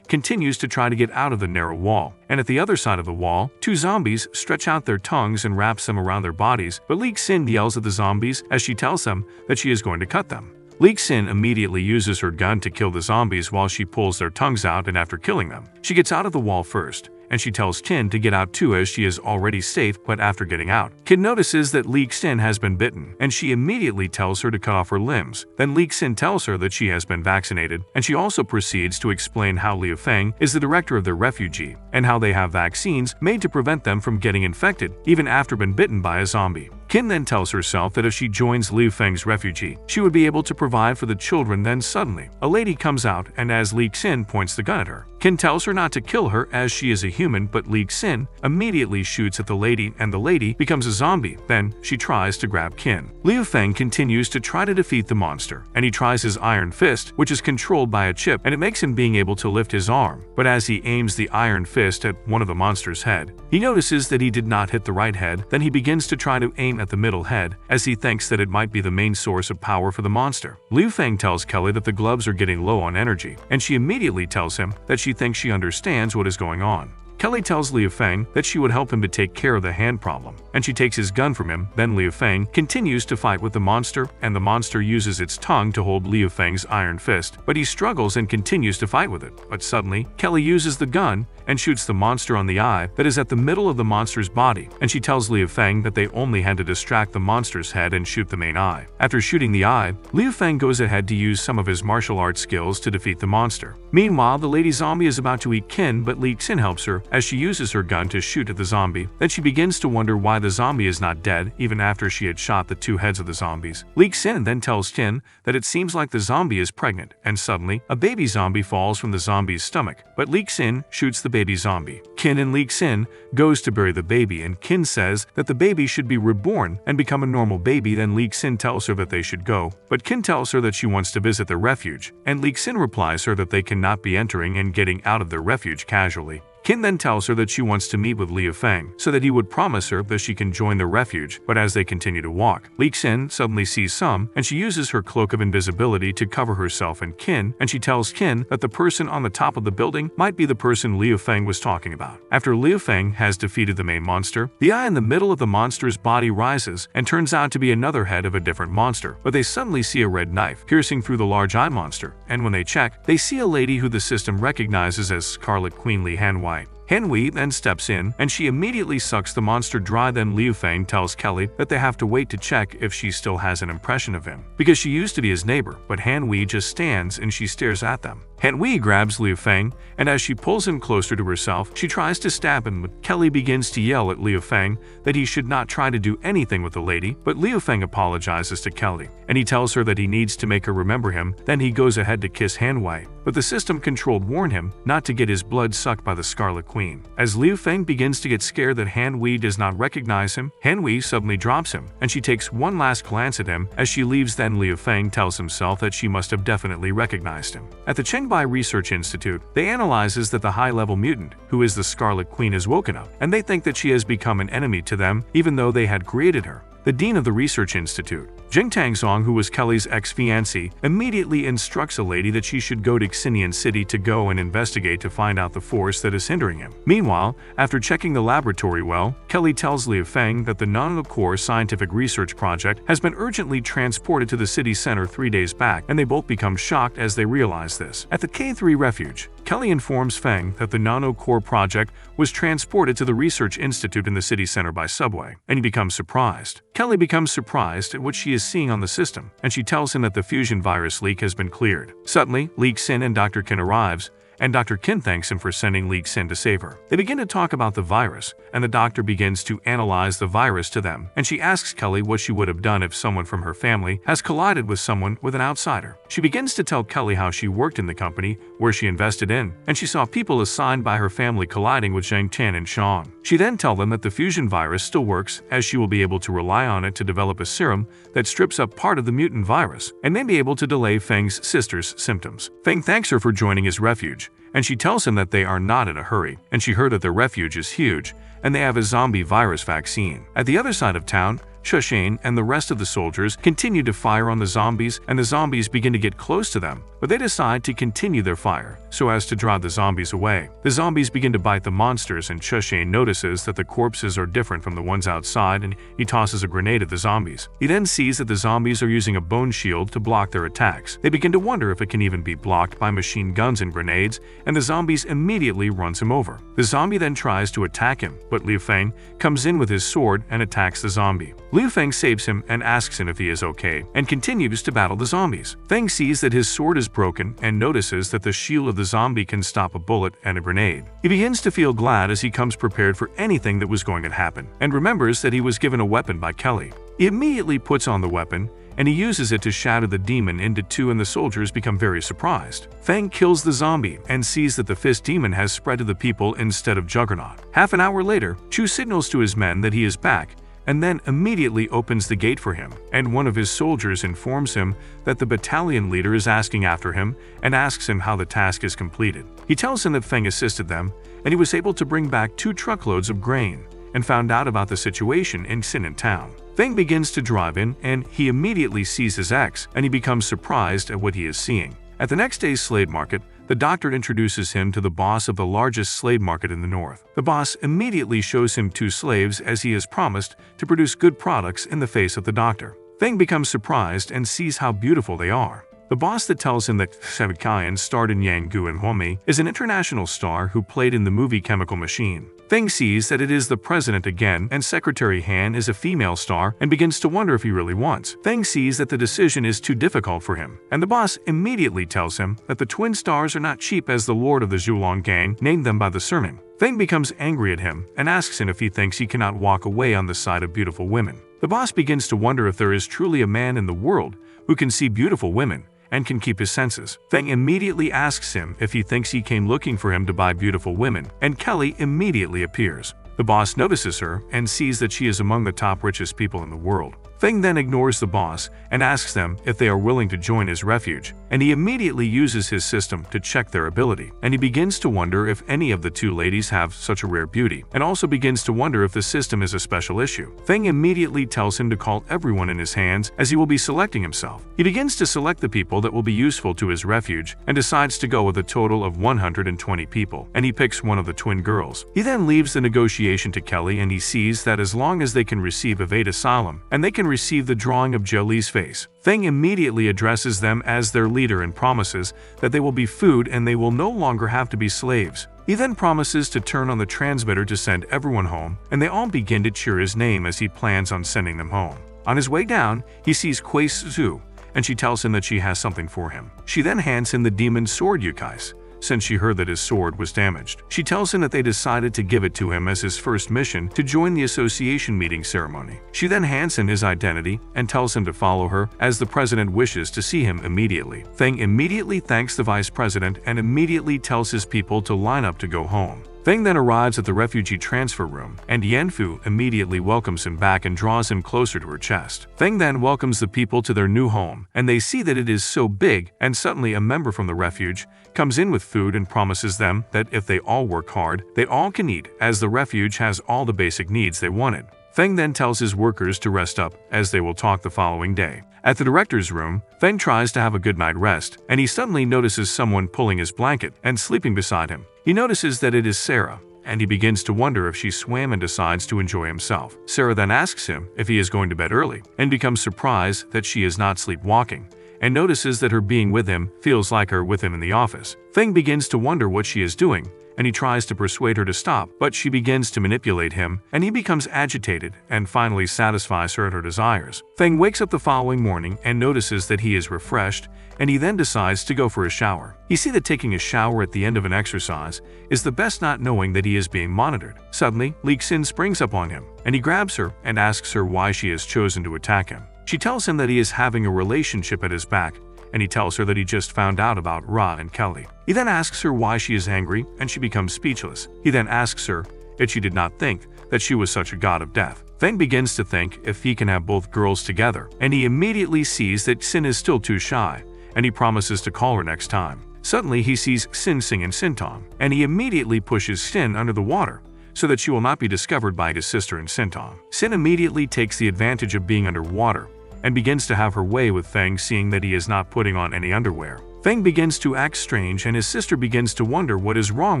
Speaker 1: continues to try to get out of the narrow wall, and at the other side of the wall, 2 zombies stretch out their tongues and wraps them around their bodies, but Xin yells at the zombies as she tells them that she is going to cut them. Xin immediately uses her gun to kill the zombies while she pulls their tongues out, and after killing them, she gets out of the wall first, and she tells Qin to get out too as she is already safe. But after getting out, Qin notices that Xin has been bitten, and she immediately tells her to cut off her limbs. Then Xin tells her that she has been vaccinated, and she also proceeds to explain how Liu Feng is the director of their refugee, and how they have vaccines made to prevent them from getting infected even after being bitten by a zombie. Qin then tells herself that if she joins Liu Feng's refugee, she would be able to provide for the children. Then suddenly, a lady comes out, and as Li Xin points the gun at her, Qin tells her not to kill her as she is a human, but Li Xin immediately shoots at the lady and the lady becomes a zombie. Then she tries to grab Qin. Liu Feng continues to try to defeat the monster, and he tries his iron fist, which is controlled by a chip, and it makes him being able to lift his arm. But as he aims the iron fist at one of the monster's head, he notices that he did not hit the right head. Then he begins to try to aim at the middle head, as he thinks that it might be the main source of power for the monster. Liu Feng tells Kelly that the gloves are getting low on energy, and she immediately tells him that she thinks she understands what is going on. Kelly tells Liu Feng that she would help him to take care of the hand problem, and she takes his gun from him. Then Liu Feng continues to fight with the monster, and the monster uses its tongue to hold Liu Feng's iron fist, but he struggles and continues to fight with it. But suddenly, Kelly uses the gun and shoots the monster on the eye that is at the middle of the monster's body, and she tells Liu Feng that they only had to distract the monster's head and shoot the main eye. After shooting the eye, Liu Feng goes ahead to use some of his martial arts skills to defeat the monster. Meanwhile, the lady zombie is about to eat Qin, but Li Xin helps her as she uses her gun to shoot at the zombie. Then she begins to wonder why the zombie is not dead, even after she had shot the two heads of the zombies. Li Xin then tells Qin that it seems like the zombie is pregnant, and suddenly, a baby zombie falls from the zombie's stomach, but Li Xin shoots the baby zombie. Qin and Li Xin goes to bury the baby, and Qin says that the baby should be reborn and become a normal baby. Then Li Xin tells her that they should go, but Qin tells her that she wants to visit their refuge, and Li Xin replies her that they cannot be entering and getting out of their refuge casually. Qin then tells her that she wants to meet with Liu Feng so that he would promise her that she can join the refuge, but as they continue to walk, Li Xin suddenly sees some, and she uses her cloak of invisibility to cover herself and Qin, and she tells Qin that the person on the top of the building might be the person Liu Feng was talking about. After Liu Feng has defeated the main monster, the eye in the middle of the monster's body rises and turns out to be another head of a different monster, but they suddenly see a red knife piercing through the large eye monster, and when they check, they see a lady who the system recognizes as Scarlet Queen Li Hanwei. Hanwei then steps in, and she immediately sucks the monster dry. Then Liu Feng tells Kelly that they have to wait to check if she still has an impression of him, because she used to be his neighbor, but Hanwei just stands and she stares at them. Hanwei grabs Liu Feng, and as she pulls him closer to herself, she tries to stab him, but Kelly begins to yell at Liu Feng that he should not try to do anything with the lady, but Liu Feng apologizes to Kelly, and he tells her that he needs to make her remember him. Then he goes ahead to kiss Hanwei, but the system-controlled warn him not to get his blood sucked by the Scarlet Queen. As Liu Feng begins to get scared that Hanwei does not recognize him, Hanwei suddenly drops him, and she takes one last glance at him as she leaves. Then Liu Feng tells himself that she must have definitely recognized him. At the Chenbai Research Institute, they analyzes that the high-level mutant, who is the Scarlet Queen, has woken up, and they think that she has become an enemy to them, even though they had created her. The dean of the research institute, Jing Tangzong, who was Kelly's ex-fiancée, immediately instructs a lady that she should go to Xinian City to go and investigate to find out the force that is hindering him. Meanwhile, after checking the laboratory well, Kelly tells Liu Feng that the Nanocore scientific research project has been urgently transported to the city center 3 days back, and they both become shocked as they realize this. At the K3 refuge, Kelly informs Feng that the Nanocore project was transported to the research institute in the city center by subway, and he becomes surprised. Kelly becomes surprised at what she is seeing on the system, and she tells him that the fusion virus leak has been cleared. Suddenly, Li Xin and Dr. Qin arrives, and Dr. Qin thanks him for sending Li Xin to save her. They begin to talk about the virus, and the doctor begins to analyze the virus to them, and she asks Kelly what she would have done if someone from her family has collided with someone with an outsider. She begins to tell Kelly how she worked in the company where she invested in, and she saw people assigned by her family colliding with Zhang Tian and Shang. She then tells them that the fusion virus still works, as she will be able to rely on it to develop a serum that strips up part of the mutant virus, and may be able to delay Feng's sister's symptoms. Feng thanks her for joining his refuge, and she tells him that they are not in a hurry, and she heard that their refuge is huge, and they have a zombie virus vaccine. At the other side of town, Shushane and the rest of the soldiers continue to fire on the zombies, and the zombies begin to get close to them, but they decide to continue their fire so as to drive the zombies away. The zombies begin to bite the monsters, and Shushane notices that the corpses are different from the ones outside, and he tosses a grenade at the zombies. He then sees that the zombies are using a bone shield to block their attacks. They begin to wonder if it can even be blocked by machine guns and grenades, and the zombies immediately runs him over. The zombie then tries to attack him, but Liu Feng comes in with his sword and attacks the zombie. Liu Feng saves him and asks him if he is okay, and continues to battle the zombies. Feng sees that his sword is is broken and notices that the shield of the zombie can stop a bullet and a grenade. He begins to feel glad as he comes prepared for anything that was going to happen, and remembers that he was given a weapon by Kelly. He immediately puts on the weapon, and he uses it to shatter the demon into two, and the soldiers become very surprised. Fang kills the zombie and sees that the fist demon has spread to the people instead of Juggernaut. Half an hour later, Chu signals to his men that he is back, and then immediately opens the gate for him, and one of his soldiers informs him that the battalion leader is asking after him and asks him how the task is completed. He tells him that Feng assisted them, and he was able to bring back 2 truckloads of grain, and found out about the situation in Sinan town. Feng begins to drive in, and he immediately sees his ex, and he becomes surprised at what he is seeing. At the next day's slave market, the doctor introduces him to the boss of the largest slave market in the north. The boss immediately shows him 2 slaves as he has promised to produce good products in the face of the doctor. Feng becomes surprised and sees how beautiful they are. The boss that tells him that Sevikayan starred in Yang Gu and Huomi is an international star who played in the movie Chemical Machine. Feng sees that it is the president again, and Secretary Han is a female star and begins to wonder if he really wants. Feng sees that the decision is too difficult for him, and the boss immediately tells him that the twin stars are not cheap, as the lord of the Zhulong gang named them by the sermon. Feng becomes angry at him and asks him if he thinks he cannot walk away on the side of beautiful women. The boss begins to wonder if there is truly a man in the world who can see beautiful women and can keep his senses. Feng immediately asks him if he thinks he came looking for him to buy beautiful women, and Kelly immediately appears. The boss notices her and sees that she is among the top richest people in the world. Feng then ignores the boss and asks them if they are willing to join his refuge, and he immediately uses his system to check their ability, and he begins to wonder if any of the 2 ladies have such a rare beauty, and also begins to wonder if the system is a special issue. Feng immediately tells him to call everyone in his hands, as he will be selecting himself. He begins to select the people that will be useful to his refuge and decides to go with a total of 120 people, and he picks one of the twin girls. He then leaves the negotiation to Kelly, and he sees that as long as they can receive evade asylum and they can receive the drawing of Jolie's face, Feng immediately addresses them as their leader and promises that they will be food and they will no longer have to be slaves. He then promises to turn on the transmitter to send everyone home, and they all begin to cheer his name as he plans on sending them home. On his way down, he sees Kuei Su, and she tells him that she has something for him. She then hands him the demon sword Yukais, since she heard that his sword was damaged. She tells him that they decided to give it to him as his first mission to join the association meeting ceremony. She then hands him his identity and tells him to follow her, as the president wishes to see him immediately. Feng immediately thanks the vice president and immediately tells his people to line up to go home. Feng then arrives at the refugee transfer room, and Yanfu immediately welcomes him back and draws him closer to her chest. Feng then welcomes the people to their new home, and they see that it is so big, and suddenly a member from the refuge comes in with food and promises them that if they all work hard, they all can eat, as the refuge has all the basic needs they wanted. Feng then tells his workers to rest up, as they will talk the following day. At the director's room, Feng tries to have a good night rest, and he suddenly notices someone pulling his blanket and sleeping beside him. He notices that it is Sarah, and he begins to wonder if she swam and decides to enjoy himself. Sarah then asks him if he is going to bed early, and becomes surprised that she is not sleepwalking, and notices that her being with him feels like her with him in the office. Feng begins to wonder what she is doing, and he tries to persuade her to stop, but she begins to manipulate him, and he becomes agitated and finally satisfies her at her desires. Feng wakes up the following morning and notices that he is refreshed, and he then decides to go for a shower. You see that taking a shower at the end of an exercise is the best, not knowing that he is being monitored. Suddenly, Li Xin springs up on him, and he grabs her and asks her why she has chosen to attack him. She tells him that he is having a relationship at his back, and he tells her that he just found out about Ra and Kelly. He then asks her why she is angry, and she becomes speechless. He then asks her if she did not think that she was such a god of death. Feng begins to think if he can have both girls together, and he immediately sees that Xin is still too shy, and he promises to call her next time. Suddenly, he sees Xin singing Sintong, and he immediately pushes Xin under the water so that she will not be discovered by his sister in Sintong. Xin immediately takes the advantage of being underwater and begins to have her way with Feng, seeing that he is not putting on any underwear. Feng begins to act strange, and his sister begins to wonder what is wrong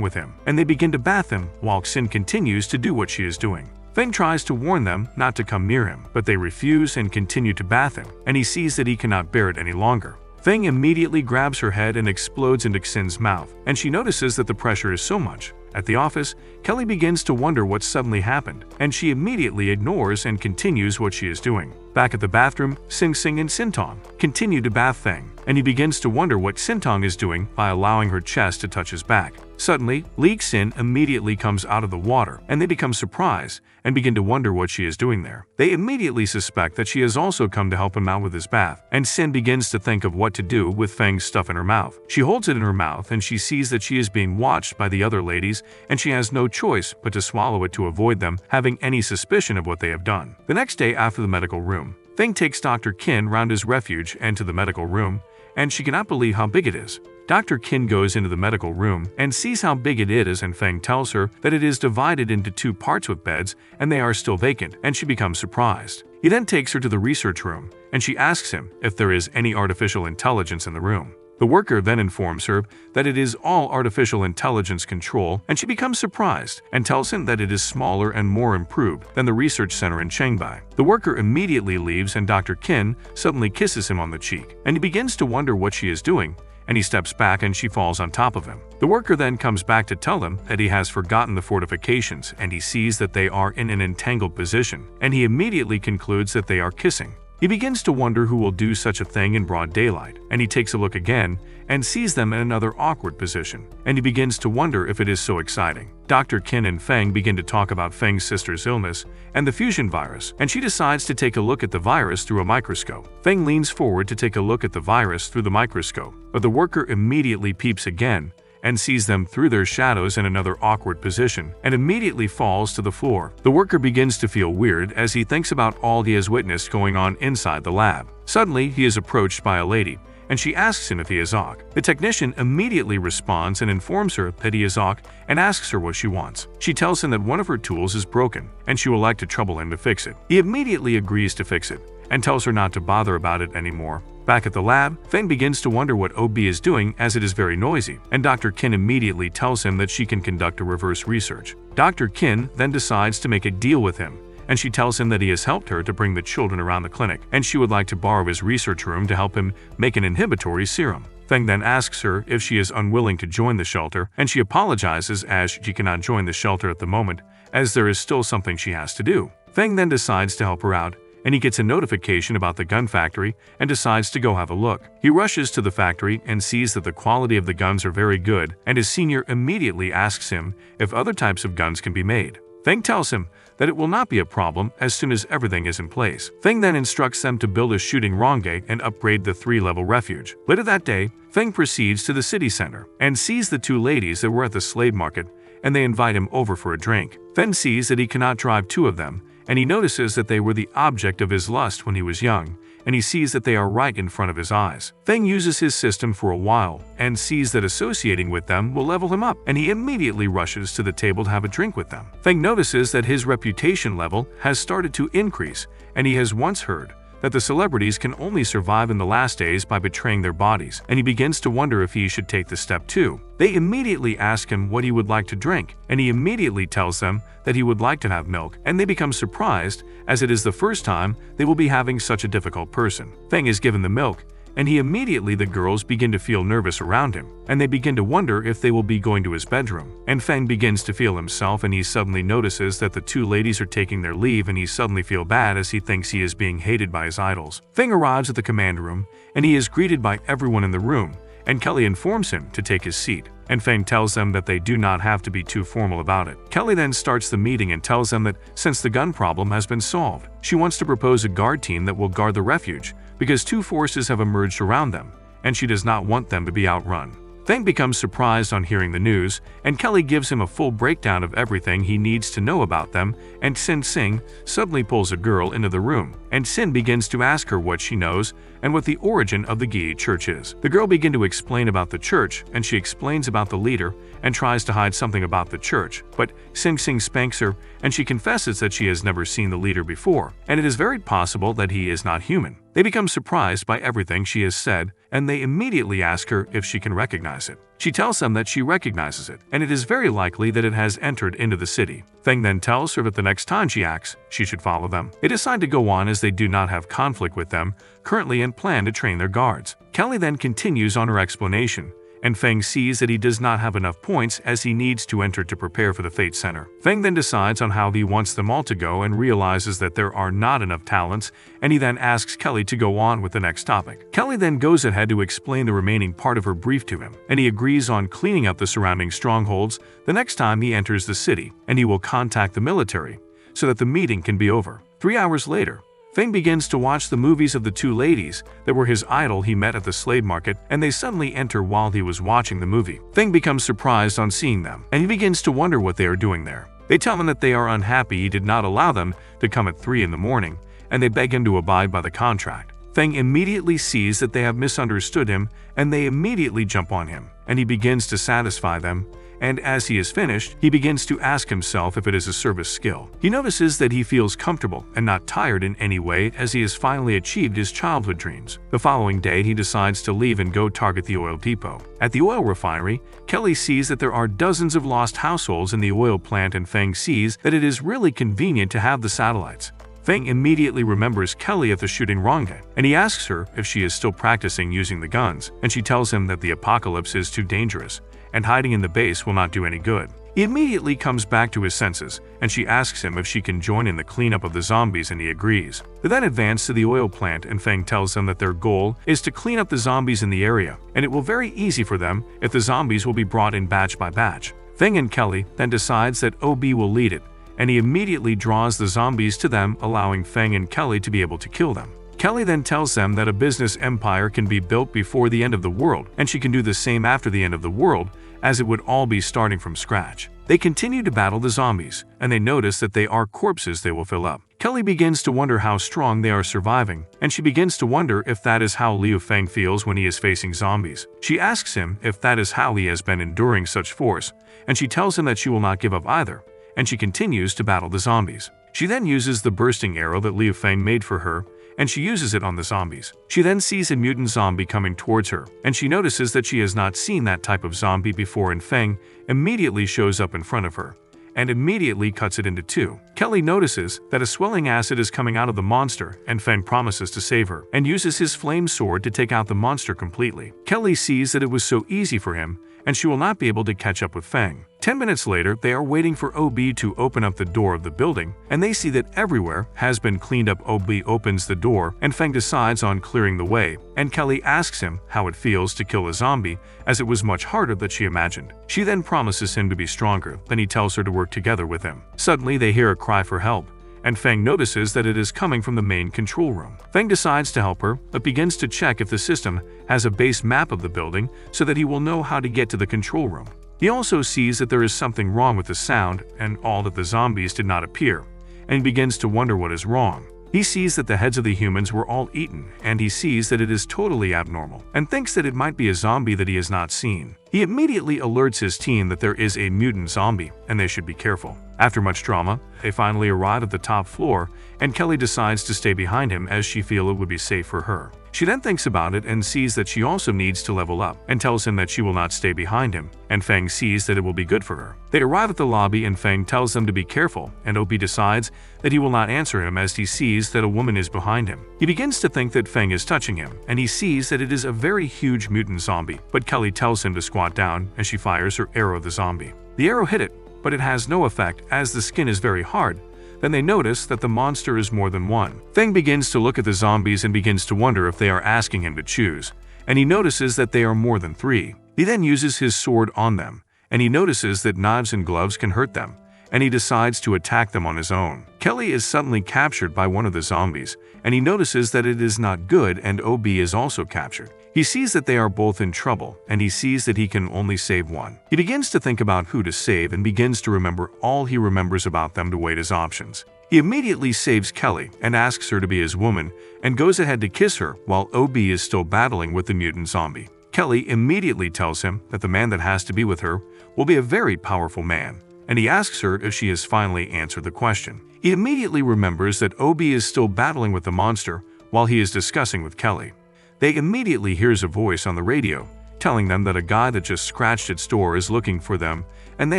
Speaker 1: with him, and they begin to bath him while Xin continues to do what she is doing. Feng tries to warn them not to come near him, but they refuse and continue to bath him, and he sees that he cannot bear it any longer. Feng immediately grabs her head and explodes into Xin's mouth, and she notices that the pressure is so much At the office, Kelly begins to wonder what suddenly happened, and she immediately ignores and continues what she is doing. Back at the bathroom, Sing Sing and Sintong continue to bath Feng, and he begins to wonder what Sintong is doing by allowing her chest to touch his back. Suddenly, Li Xin immediately comes out of the water, and they become surprised and begin to wonder what she is doing there. They immediately suspect that she has also come to help him out with his bath, and Xin begins to think of what to do with Feng's stuff in her mouth. She holds it in her mouth and she sees that she is being watched by the other ladies, and she has no choice but to swallow it to avoid them having any suspicion of what they have done. The next day after the medical room, Feng takes Dr. Qin round his refuge and to the medical room, and she cannot believe how big it is. Dr. Qin goes into the medical room and sees how big it is, and Feng tells her that it is divided into 2 parts with beds and they are still vacant, and she becomes surprised. He then takes her to the research room and she asks him if there is any artificial intelligence in the room. The worker then informs her that it is all artificial intelligence control, and she becomes surprised and tells him that it is smaller and more improved than the research center in Shanghai. The worker immediately leaves and Dr. Qin suddenly kisses him on the cheek, and he begins to wonder what she is doing, and he steps back and she falls on top of him. The worker then comes back to tell him that he has forgotten the fortifications, and he sees that they are in an entangled position, and he immediately concludes that they are kissing. He begins to wonder who will do such a thing in broad daylight, and he takes a look again and sees them in another awkward position, and he begins to wonder if it is so exciting. Dr. Qin and Feng begin to talk about Feng's sister's illness and the fusion virus, and she decides to take a look at the virus through a microscope. Feng leans forward to take a look at the virus through the microscope, but the worker immediately peeps again and sees them through their shadows in another awkward position and immediately falls to the floor. The worker begins to feel weird as he thinks about all he has witnessed going on inside the lab. Suddenly, he is approached by a lady, and she asks him if he is Ok. The technician immediately responds and informs her that he is Ok and asks her what she wants. She tells him that one of her tools is broken and she would like to trouble him to fix it. He immediately agrees to fix it and tells her not to bother about it anymore. Back at the lab, Feng begins to wonder what OB is doing as it is very noisy, and Dr. Qin immediately tells him that she can conduct a reverse research. Dr. Qin then decides to make a deal with him, and she tells him that he has helped her to bring the children around the clinic, and she would like to borrow his research room to help him make an inhibitory serum. Feng then asks her if she is unwilling to join the shelter, and she apologizes as she cannot join the shelter at the moment, as there is still something she has to do. Feng then decides to help her out, and he gets a notification about the gun factory and decides to go have a look. He rushes to the factory and sees that the quality of the guns are very good, and his senior immediately asks him if other types of guns can be made. Feng tells him that it will not be a problem as soon as everything is in place. Feng then instructs them to build a shooting range and upgrade the 3-level refuge. Later that day, Feng proceeds to the city center and sees the 2 ladies that were at the slave market, and they invite him over for a drink. Feng sees that he cannot drive 2 of them, and he notices that they were the object of his lust when he was young, and he sees that they are right in front of his eyes. Feng uses his system for a while and sees that associating with them will level him up, and he immediately rushes to the table to have a drink with them. Feng notices that his reputation level has started to increase, and he has once heard that the celebrities can only survive in the last days by betraying their bodies, and he begins to wonder if he should take the step too. They immediately ask him what he would like to drink, and he immediately tells them that he would like to have milk, and they become surprised as it is the first time they will be having such a difficult person. Feng is given the milk, and the girls begin to feel nervous around him, and they begin to wonder if they will be going to his bedroom. And Feng begins to feel himself, and he suddenly notices that the 2 ladies are taking their leave, and he suddenly feels bad as he thinks he is being hated by his idols. Feng arrives at the command room, and he is greeted by everyone in the room, and Kelly informs him to take his seat, and Feng tells them that they do not have to be too formal about it. Kelly then starts the meeting and tells them that since the gun problem has been solved, she wants to propose a guard team that will guard the refuge, because 2 forces have emerged around them, and she does not want them to be outrun. Feng becomes surprised on hearing the news, and Kelly gives him a full breakdown of everything he needs to know about them, and Sin Sing suddenly pulls a girl into the room, and Sin begins to ask her what she knows and what the origin of the Gi church is. The girl begins to explain about the church, and she explains about the leader and tries to hide something about the church, but Sing Sing spanks her, and she confesses that she has never seen the leader before, and it is very possible that he is not human. They become surprised by everything she has said, and they immediately ask her if she can recognize it. She tells them that she recognizes it, and it is very likely that it has entered into the city. Feng then tells her that the next time she acts, she should follow them. They decide to go on as they do not have conflict with them currently and plan to train their guards. Kelly then continues on her explanation, and Feng sees that he does not have enough points as he needs to enter to prepare for the Fate Center. Feng then decides on how he wants them all to go and realizes that there are not enough talents, and he then asks Kelly to go on with the next topic. Kelly then goes ahead to explain the remaining part of her brief to him, and he agrees on cleaning up the surrounding strongholds the next time he enters the city, and he will contact the military so that the meeting can be over. 3 hours later, Feng begins to watch the movies of the two ladies that were his idol he met at the slave market, and they suddenly enter while he was watching the movie. Feng becomes surprised on seeing them, and he begins to wonder what they are doing there. They tell him that they are unhappy he did not allow them to come at 3 in the morning, and they beg him to abide by the contract. Feng immediately sees that they have misunderstood him, and they immediately jump on him, and he begins to satisfy them. And as he is finished, he begins to ask himself if it is a service skill. He notices that he feels comfortable and not tired in any way as he has finally achieved his childhood dreams. The following day, he decides to leave and go target the oil depot. At the oil refinery, Kelly sees that there are dozens of lost households in the oil plant, and Feng sees that it is really convenient to have the satellites. Feng immediately remembers Kelly at the shooting range, and he asks her if she is still practicing using the guns, and she tells him that the apocalypse is too dangerous, and hiding in the base will not do any good. He immediately comes back to his senses, and she asks him if she can join in the cleanup of the zombies, and he agrees. They then advance to the oil plant, and Feng tells them that their goal is to clean up the zombies in the area, and it will be very easy for them if the zombies will be brought in batch by batch. Feng and Kelly then decides that OB will lead it, and he immediately draws the zombies to them, allowing Feng and Kelly to be able to kill them. Kelly then tells them that a business empire can be built before the end of the world, and she can do the same after the end of the world, as it would all be starting from scratch. They continue to battle the zombies, and they notice that they are corpses they will fill up. Kelly begins to wonder how strong they are surviving, and she begins to wonder if that is how Liu Feng feels when he is facing zombies. She asks him if that is how he has been enduring such force, and she tells him that she will not give up either, and she continues to battle the zombies. She then uses the bursting arrow that Liu Feng made for her, and she uses it on the zombies. She then sees a mutant zombie coming towards her, and she notices that she has not seen that type of zombie before, and Feng immediately shows up in front of her and immediately cuts it into 2. Kelly notices that a swelling acid is coming out of the monster, and Feng promises to save her and uses his flame sword to take out the monster completely. Kelly sees that it was so easy for him, and she will not be able to catch up with Feng. 10 minutes later, they are waiting for OB to open up the door of the building, and they see that everywhere has been cleaned up. OB opens the door, and Feng decides on clearing the way, and Kelly asks him how it feels to kill a zombie, as it was much harder than she imagined. She then promises him to be stronger, then he tells her to work together with him. Suddenly, they hear a cry for help, and Feng notices that it is coming from the main control room. Feng decides to help her, but begins to check if the system has a base map of the building so that he will know how to get to the control room. He also sees that there is something wrong with the sound and all that the zombies did not appear, and he begins to wonder what is wrong. He sees that the heads of the humans were all eaten, and he sees that it is totally abnormal, and thinks that it might be a zombie that he has not seen. He immediately alerts his team that there is a mutant zombie, and they should be careful. After much drama, they finally arrive at the top floor, and Kelly decides to stay behind him as she feels it would be safe for her. She then thinks about it and sees that she also needs to level up, and tells him that she will not stay behind him, and Feng sees that it will be good for her. They arrive at the lobby, and Feng tells them to be careful, and OB decides that he will not answer him as he sees that a woman is behind him. He begins to think that Feng is touching him, and he sees that it is a very huge mutant zombie, but Kelly tells him to squat down as she fires her arrow at the zombie. The arrow hit it, but it has no effect as the skin is very hard. Then they notice that the monster is more than one. Feng begins to look at the zombies and begins to wonder if they are asking him to choose, and he notices that they are more than 3. He then uses his sword on them, and he notices that knives and gloves can hurt them, and he decides to attack them on his own. Kelly is suddenly captured by one of the zombies, and he notices that it is not good, and OB is also captured. He sees that they are both in trouble, and he sees that he can only save one. He begins to think about who to save and begins to remember all he remembers about them to weigh his options. He immediately saves Kelly and asks her to be his woman and goes ahead to kiss her while OB is still battling with the mutant zombie. Kelly immediately tells him that the man that has to be with her will be a very powerful man, and he asks her if she has finally answered the question. He immediately remembers that OB is still battling with the monster while he is discussing with Kelly. They immediately hears a voice on the radio telling them that a guy that just scratched its door is looking for them, and they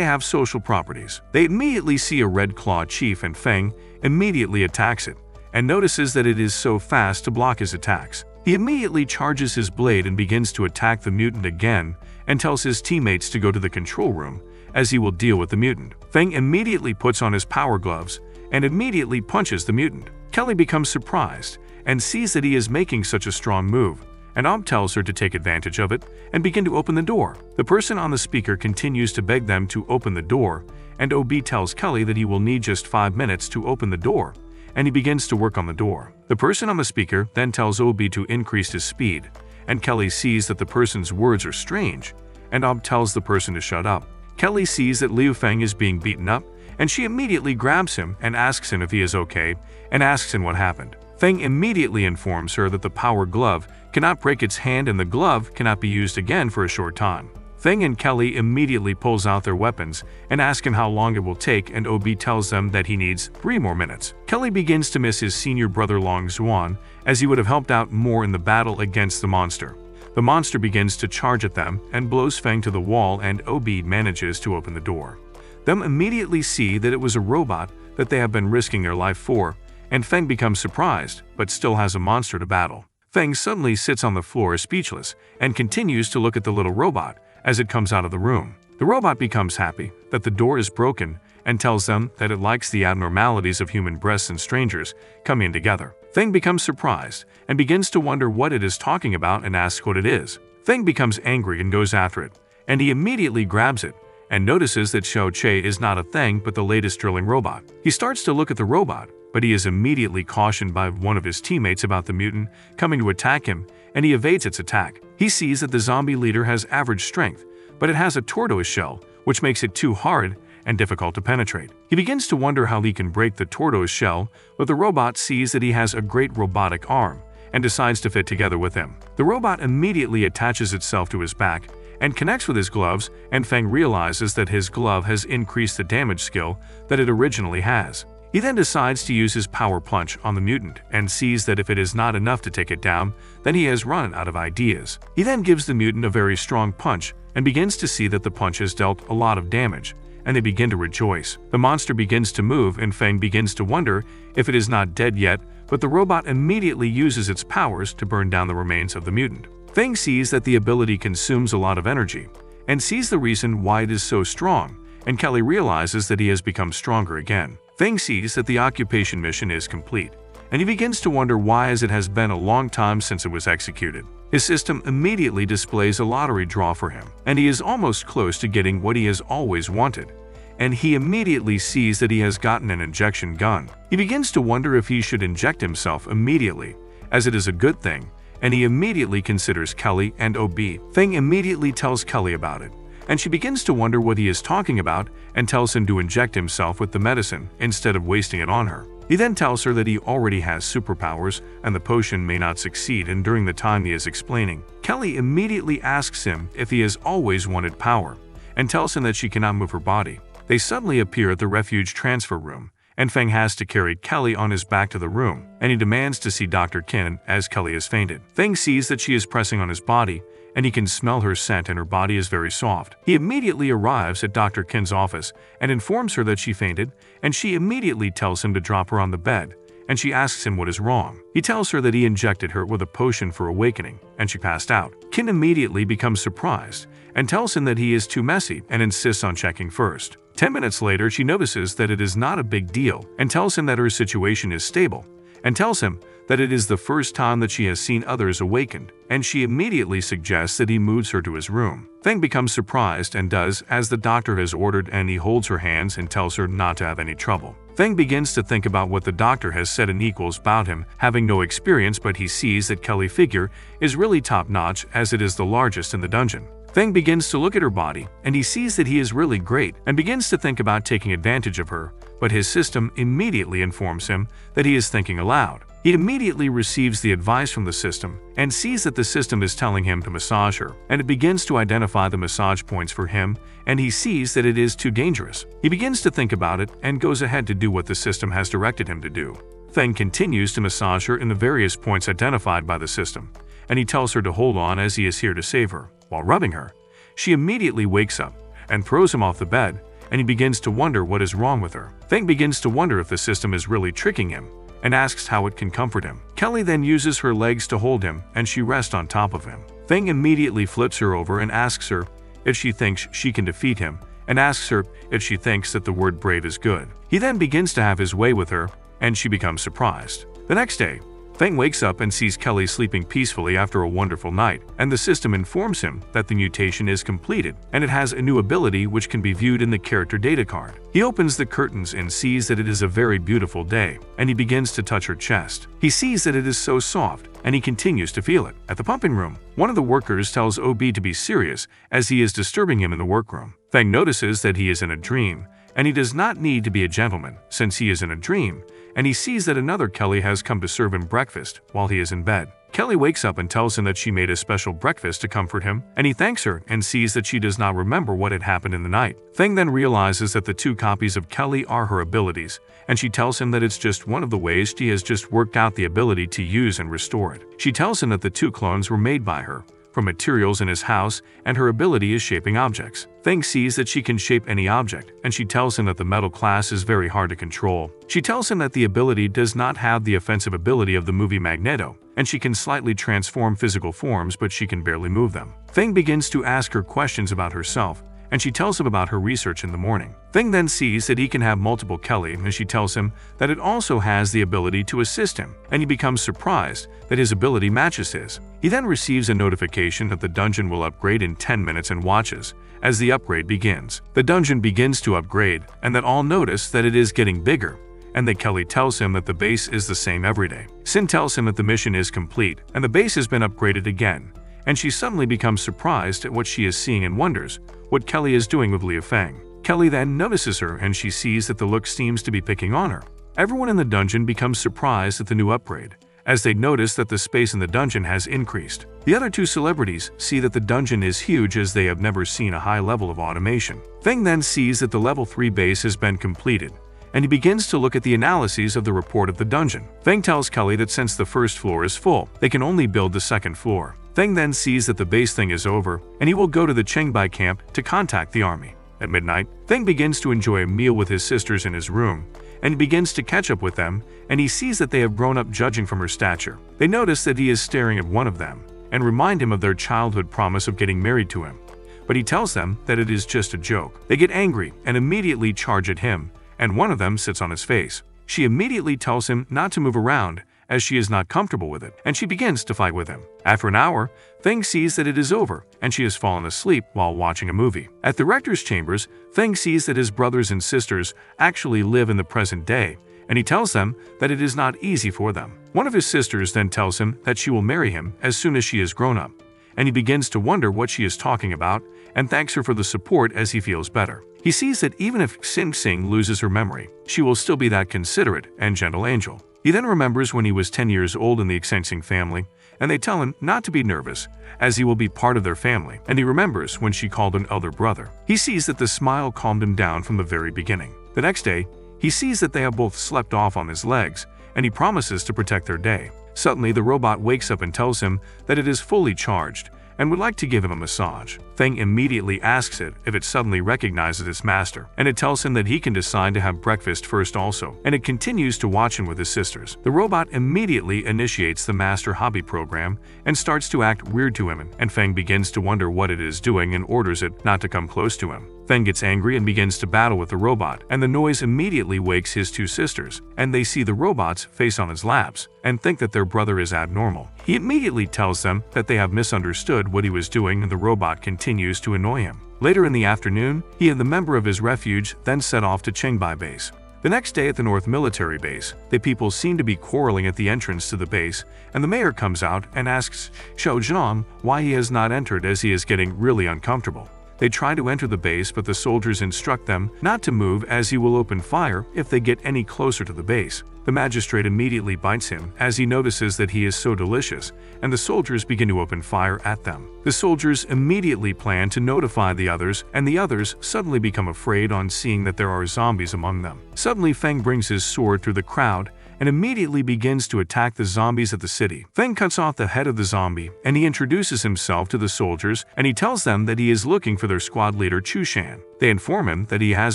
Speaker 1: have social properties. They immediately see a Red Claw chief, and Feng immediately attacks it and notices that it is so fast to block his attacks. He immediately charges his blade and begins to attack the mutant again, and tells his teammates to go to the control room as he will deal with the mutant. Feng immediately puts on his power gloves and immediately punches the mutant. Kelly becomes surprised and sees that he is making such a strong move, and Ob tells her to take advantage of it and begin to open the door. The person on the speaker continues to beg them to open the door, and Ob tells Kelly that he will need just 5 minutes to open the door, and he begins to work on the door. The person on the speaker then tells Ob to increase his speed, and Kelly sees that the person's words are strange, and Ob tells the person to shut up. Kelly sees that Liu Feng is being beaten up, and she immediately grabs him and asks him if he is okay, and asks him what happened. Feng immediately informs her that the power glove cannot break its hand and the glove cannot be used again for a short time. Feng and Kelly immediately pulls out their weapons and ask him how long it will take, and Ob tells them that he needs 3 more minutes. Kelly begins to miss his senior brother Long Xuan, as he would have helped out more in the battle against the monster. The monster begins to charge at them and blows Feng to the wall, and Ob manages to open the door. Them immediately see that it was a robot that they have been risking their life for, and Feng becomes surprised but still has a monster to battle. Feng suddenly sits on the floor speechless and continues to look at the little robot as it comes out of the room. The robot becomes happy that the door is broken and tells them that it likes the abnormalities of human breasts and strangers coming in together. Feng becomes surprised and begins to wonder what it is talking about and asks what it is. Feng becomes angry and goes after it, and he immediately grabs it and notices that Xiao Che is not a thing but the latest drilling robot. He starts to look at the robot, but he is immediately cautioned by one of his teammates about the mutant coming to attack him, and he evades its attack. He sees that the zombie leader has average strength, but it has a tortoise shell, which makes it too hard and difficult to penetrate. He begins to wonder how he can break the tortoise shell, but the robot sees that he has a great robotic arm and decides to fit together with him. The robot immediately attaches itself to his back and connects with his gloves, and Feng realizes that his glove has increased the damage skill that it originally has. He then decides to use his power punch on the mutant and sees that if it is not enough to take it down, then he has run out of ideas. He then gives the mutant a very strong punch and begins to see that the punch has dealt a lot of damage, and they begin to rejoice. The monster begins to move, and Feng begins to wonder if it is not dead yet, but the robot immediately uses its powers to burn down the remains of the mutant. Feng sees that the ability consumes a lot of energy and sees the reason why it is so strong, and Kelly realizes that he has become stronger again. Feng sees that the occupation mission is complete, and he begins to wonder why, as it has been a long time since it was executed. His system immediately displays a lottery draw for him, and he is almost close to getting what he has always wanted, and he immediately sees that he has gotten an injection gun. He begins to wonder if he should inject himself immediately, as it is a good thing, and he immediately considers Kelly and Ob. Feng immediately tells Kelly about it, and she begins to wonder what he is talking about and tells him to inject himself with the medicine instead of wasting it on her. He then tells her that he already has superpowers and the potion may not succeed, and during the time he is explaining, Kelly immediately asks him if he has always wanted power and tells him that she cannot move her body. They suddenly appear at the refuge transfer room, and Feng has to carry Kelly on his back to the room, and he demands to see Dr. Qin as Kelly has fainted. Feng sees that she is pressing on his body, and he can smell her scent, and her body is very soft. He immediately arrives at Dr. Qin's office and informs her that she fainted, and she immediately tells him to drop her on the bed, and she asks him what is wrong. He tells her that he injected her with a potion for awakening, and she passed out. Qin immediately becomes surprised and tells him that he is too messy and insists on checking first. 10 minutes later, she notices that it is not a big deal and tells him that her situation is stable, and tells him that it is the first time that she has seen others awakened, and she immediately suggests that he moves her to his room. Feng becomes surprised and does as the doctor has ordered, and he holds her hands and tells her not to have any trouble. Feng begins to think about what the doctor has said and equals about him having no experience, but he sees that Kelly's figure is really top-notch, as it is the largest in the dungeon. Feng begins to look at her body, and he sees that he is really great and begins to think about taking advantage of her, but his system immediately informs him that he is thinking aloud. He immediately receives the advice from the system and sees that the system is telling him to massage her, and it begins to identify the massage points for him, and he sees that it is too dangerous. He begins to think about it and goes ahead to do what the system has directed him to do. Feng continues to massage her in the various points identified by the system, and he tells her to hold on as he is here to save her. While rubbing her, she immediately wakes up and throws him off the bed, and he begins to wonder what is wrong with her. Feng begins to wonder if the system is really tricking him and asks how it can comfort him. Kelly then uses her legs to hold him, and she rests on top of him. Feng immediately flips her over and asks her if she thinks she can defeat him, and asks her if she thinks that the word brave is good. He then begins to have his way with her, and she becomes surprised. The next day, Feng wakes up and sees Kelly sleeping peacefully after a wonderful night, and the system informs him that the mutation is completed, and it has a new ability which can be viewed in the character data card. He opens the curtains and sees that it is a very beautiful day, and he begins to touch her chest. He sees that it is so soft, and he continues to feel it. At the pumping room, one of the workers tells OB to be serious as he is disturbing him in the workroom. Feng notices that he is in a dream, and he does not need to be a gentleman since he is in a dream, and he sees that another Kelly has come to serve him breakfast while he is in bed. Kelly wakes up and tells him that she made a special breakfast to comfort him, and he thanks her and sees that she does not remember what had happened in the night. Feng then realizes that the 2 copies of Kelly are her abilities, and she tells him that it's just one of the ways she has just worked out the ability to use and restore it. She tells him that the 2 clones were made by her, from materials in his house, and her ability is shaping objects. Feng sees that she can shape any object, and she tells him that the metal class is very hard to control. She tells him that the ability does not have the offensive ability of the movie Magneto, and she can slightly transform physical forms but she can barely move them. Feng begins to ask her questions about herself, and she tells him about her research in the morning. Feng then sees that he can have multiple Kelly, and she tells him that it also has the ability to assist him, and he becomes surprised that his ability matches his. He then receives a notification that the dungeon will upgrade in 10 minutes and watches as the upgrade begins. The dungeon begins to upgrade, and that all notice that it is getting bigger, and that Kelly tells him that the base is the same every day. Sin tells him that the mission is complete, and the base has been upgraded again, and she suddenly becomes surprised at what she is seeing and wonders what Kelly is doing with Liu Feng. Kelly then notices her and she sees that the look seems to be picking on her. Everyone in the dungeon becomes surprised at the new upgrade, as they notice that the space in the dungeon has increased. The other 2 celebrities see that the dungeon is huge as they have never seen a high level of automation. Feng then sees that the level 3 base has been completed, and he begins to look at the analyses of the report of the dungeon. Feng tells Kelly that since the first floor is full, they can only build the 2nd floor. Feng then sees that the base thing is over, and he will go to the Qingbai camp to contact the army. At midnight, Feng begins to enjoy a meal with his sisters in his room, and he begins to catch up with them, and he sees that they have grown up judging from her stature. They notice that he is staring at one of them, and remind him of their childhood promise of getting married to him. But he tells them that it is just a joke. They get angry and immediately charge at him, and one of them sits on his face. She immediately tells him not to move around, as she is not comfortable with it, and she begins to fight with him. After an hour, Feng sees that it is over, and she has fallen asleep while watching a movie. At the rector's chambers, Feng sees that his brothers and sisters actually live in the present day, and he tells them that it is not easy for them. One of his sisters then tells him that she will marry him as soon as she is grown up, and he begins to wonder what she is talking about, and thanks her for the support as he feels better. He sees that even if Xing Xing loses her memory, she will still be that considerate and gentle angel. He then remembers when he was 10 years old in the Xing family, and they tell him not to be nervous, as he will be part of their family, and he remembers when she called an elder brother. He sees that the smile calmed him down from the very beginning. The next day, he sees that they have both slept off on his legs, and he promises to protect their day. Suddenly, the robot wakes up and tells him that it is fully charged, and would like to give him a massage. Feng immediately asks it if it suddenly recognizes its master, and it tells him that he can decide to have breakfast first also, and it continues to watch him with his sisters. The robot immediately initiates the master hobby program and starts to act weird to him, and Feng begins to wonder what it is doing and orders it not to come close to him. Feng gets angry and begins to battle with the robot, and the noise immediately wakes his 2 sisters, and they see the robot's face on his laps and think that their brother is abnormal. He immediately tells them that they have misunderstood what he was doing, and the robot continues to annoy him. Later in the afternoon, he and the member of his refuge then set off to Qingbai base. The next day at the North Military Base, the people seem to be quarreling at the entrance to the base, and the mayor comes out and asks Xiao Zhang why he has not entered as he is getting really uncomfortable. They try to enter the base, but the soldiers instruct them not to move as he will open fire if they get any closer to the base. The magistrate immediately bites him as he notices that he is so delicious, and the soldiers begin to open fire at them. The soldiers immediately plan to notify the others, and the others suddenly become afraid on seeing that there are zombies among them. Suddenly, Feng brings his sword through the crowd and immediately begins to attack the zombies at the city. Feng cuts off the head of the zombie, and he introduces himself to the soldiers, and he tells them that he is looking for their squad leader Chu Shan. They inform him that he has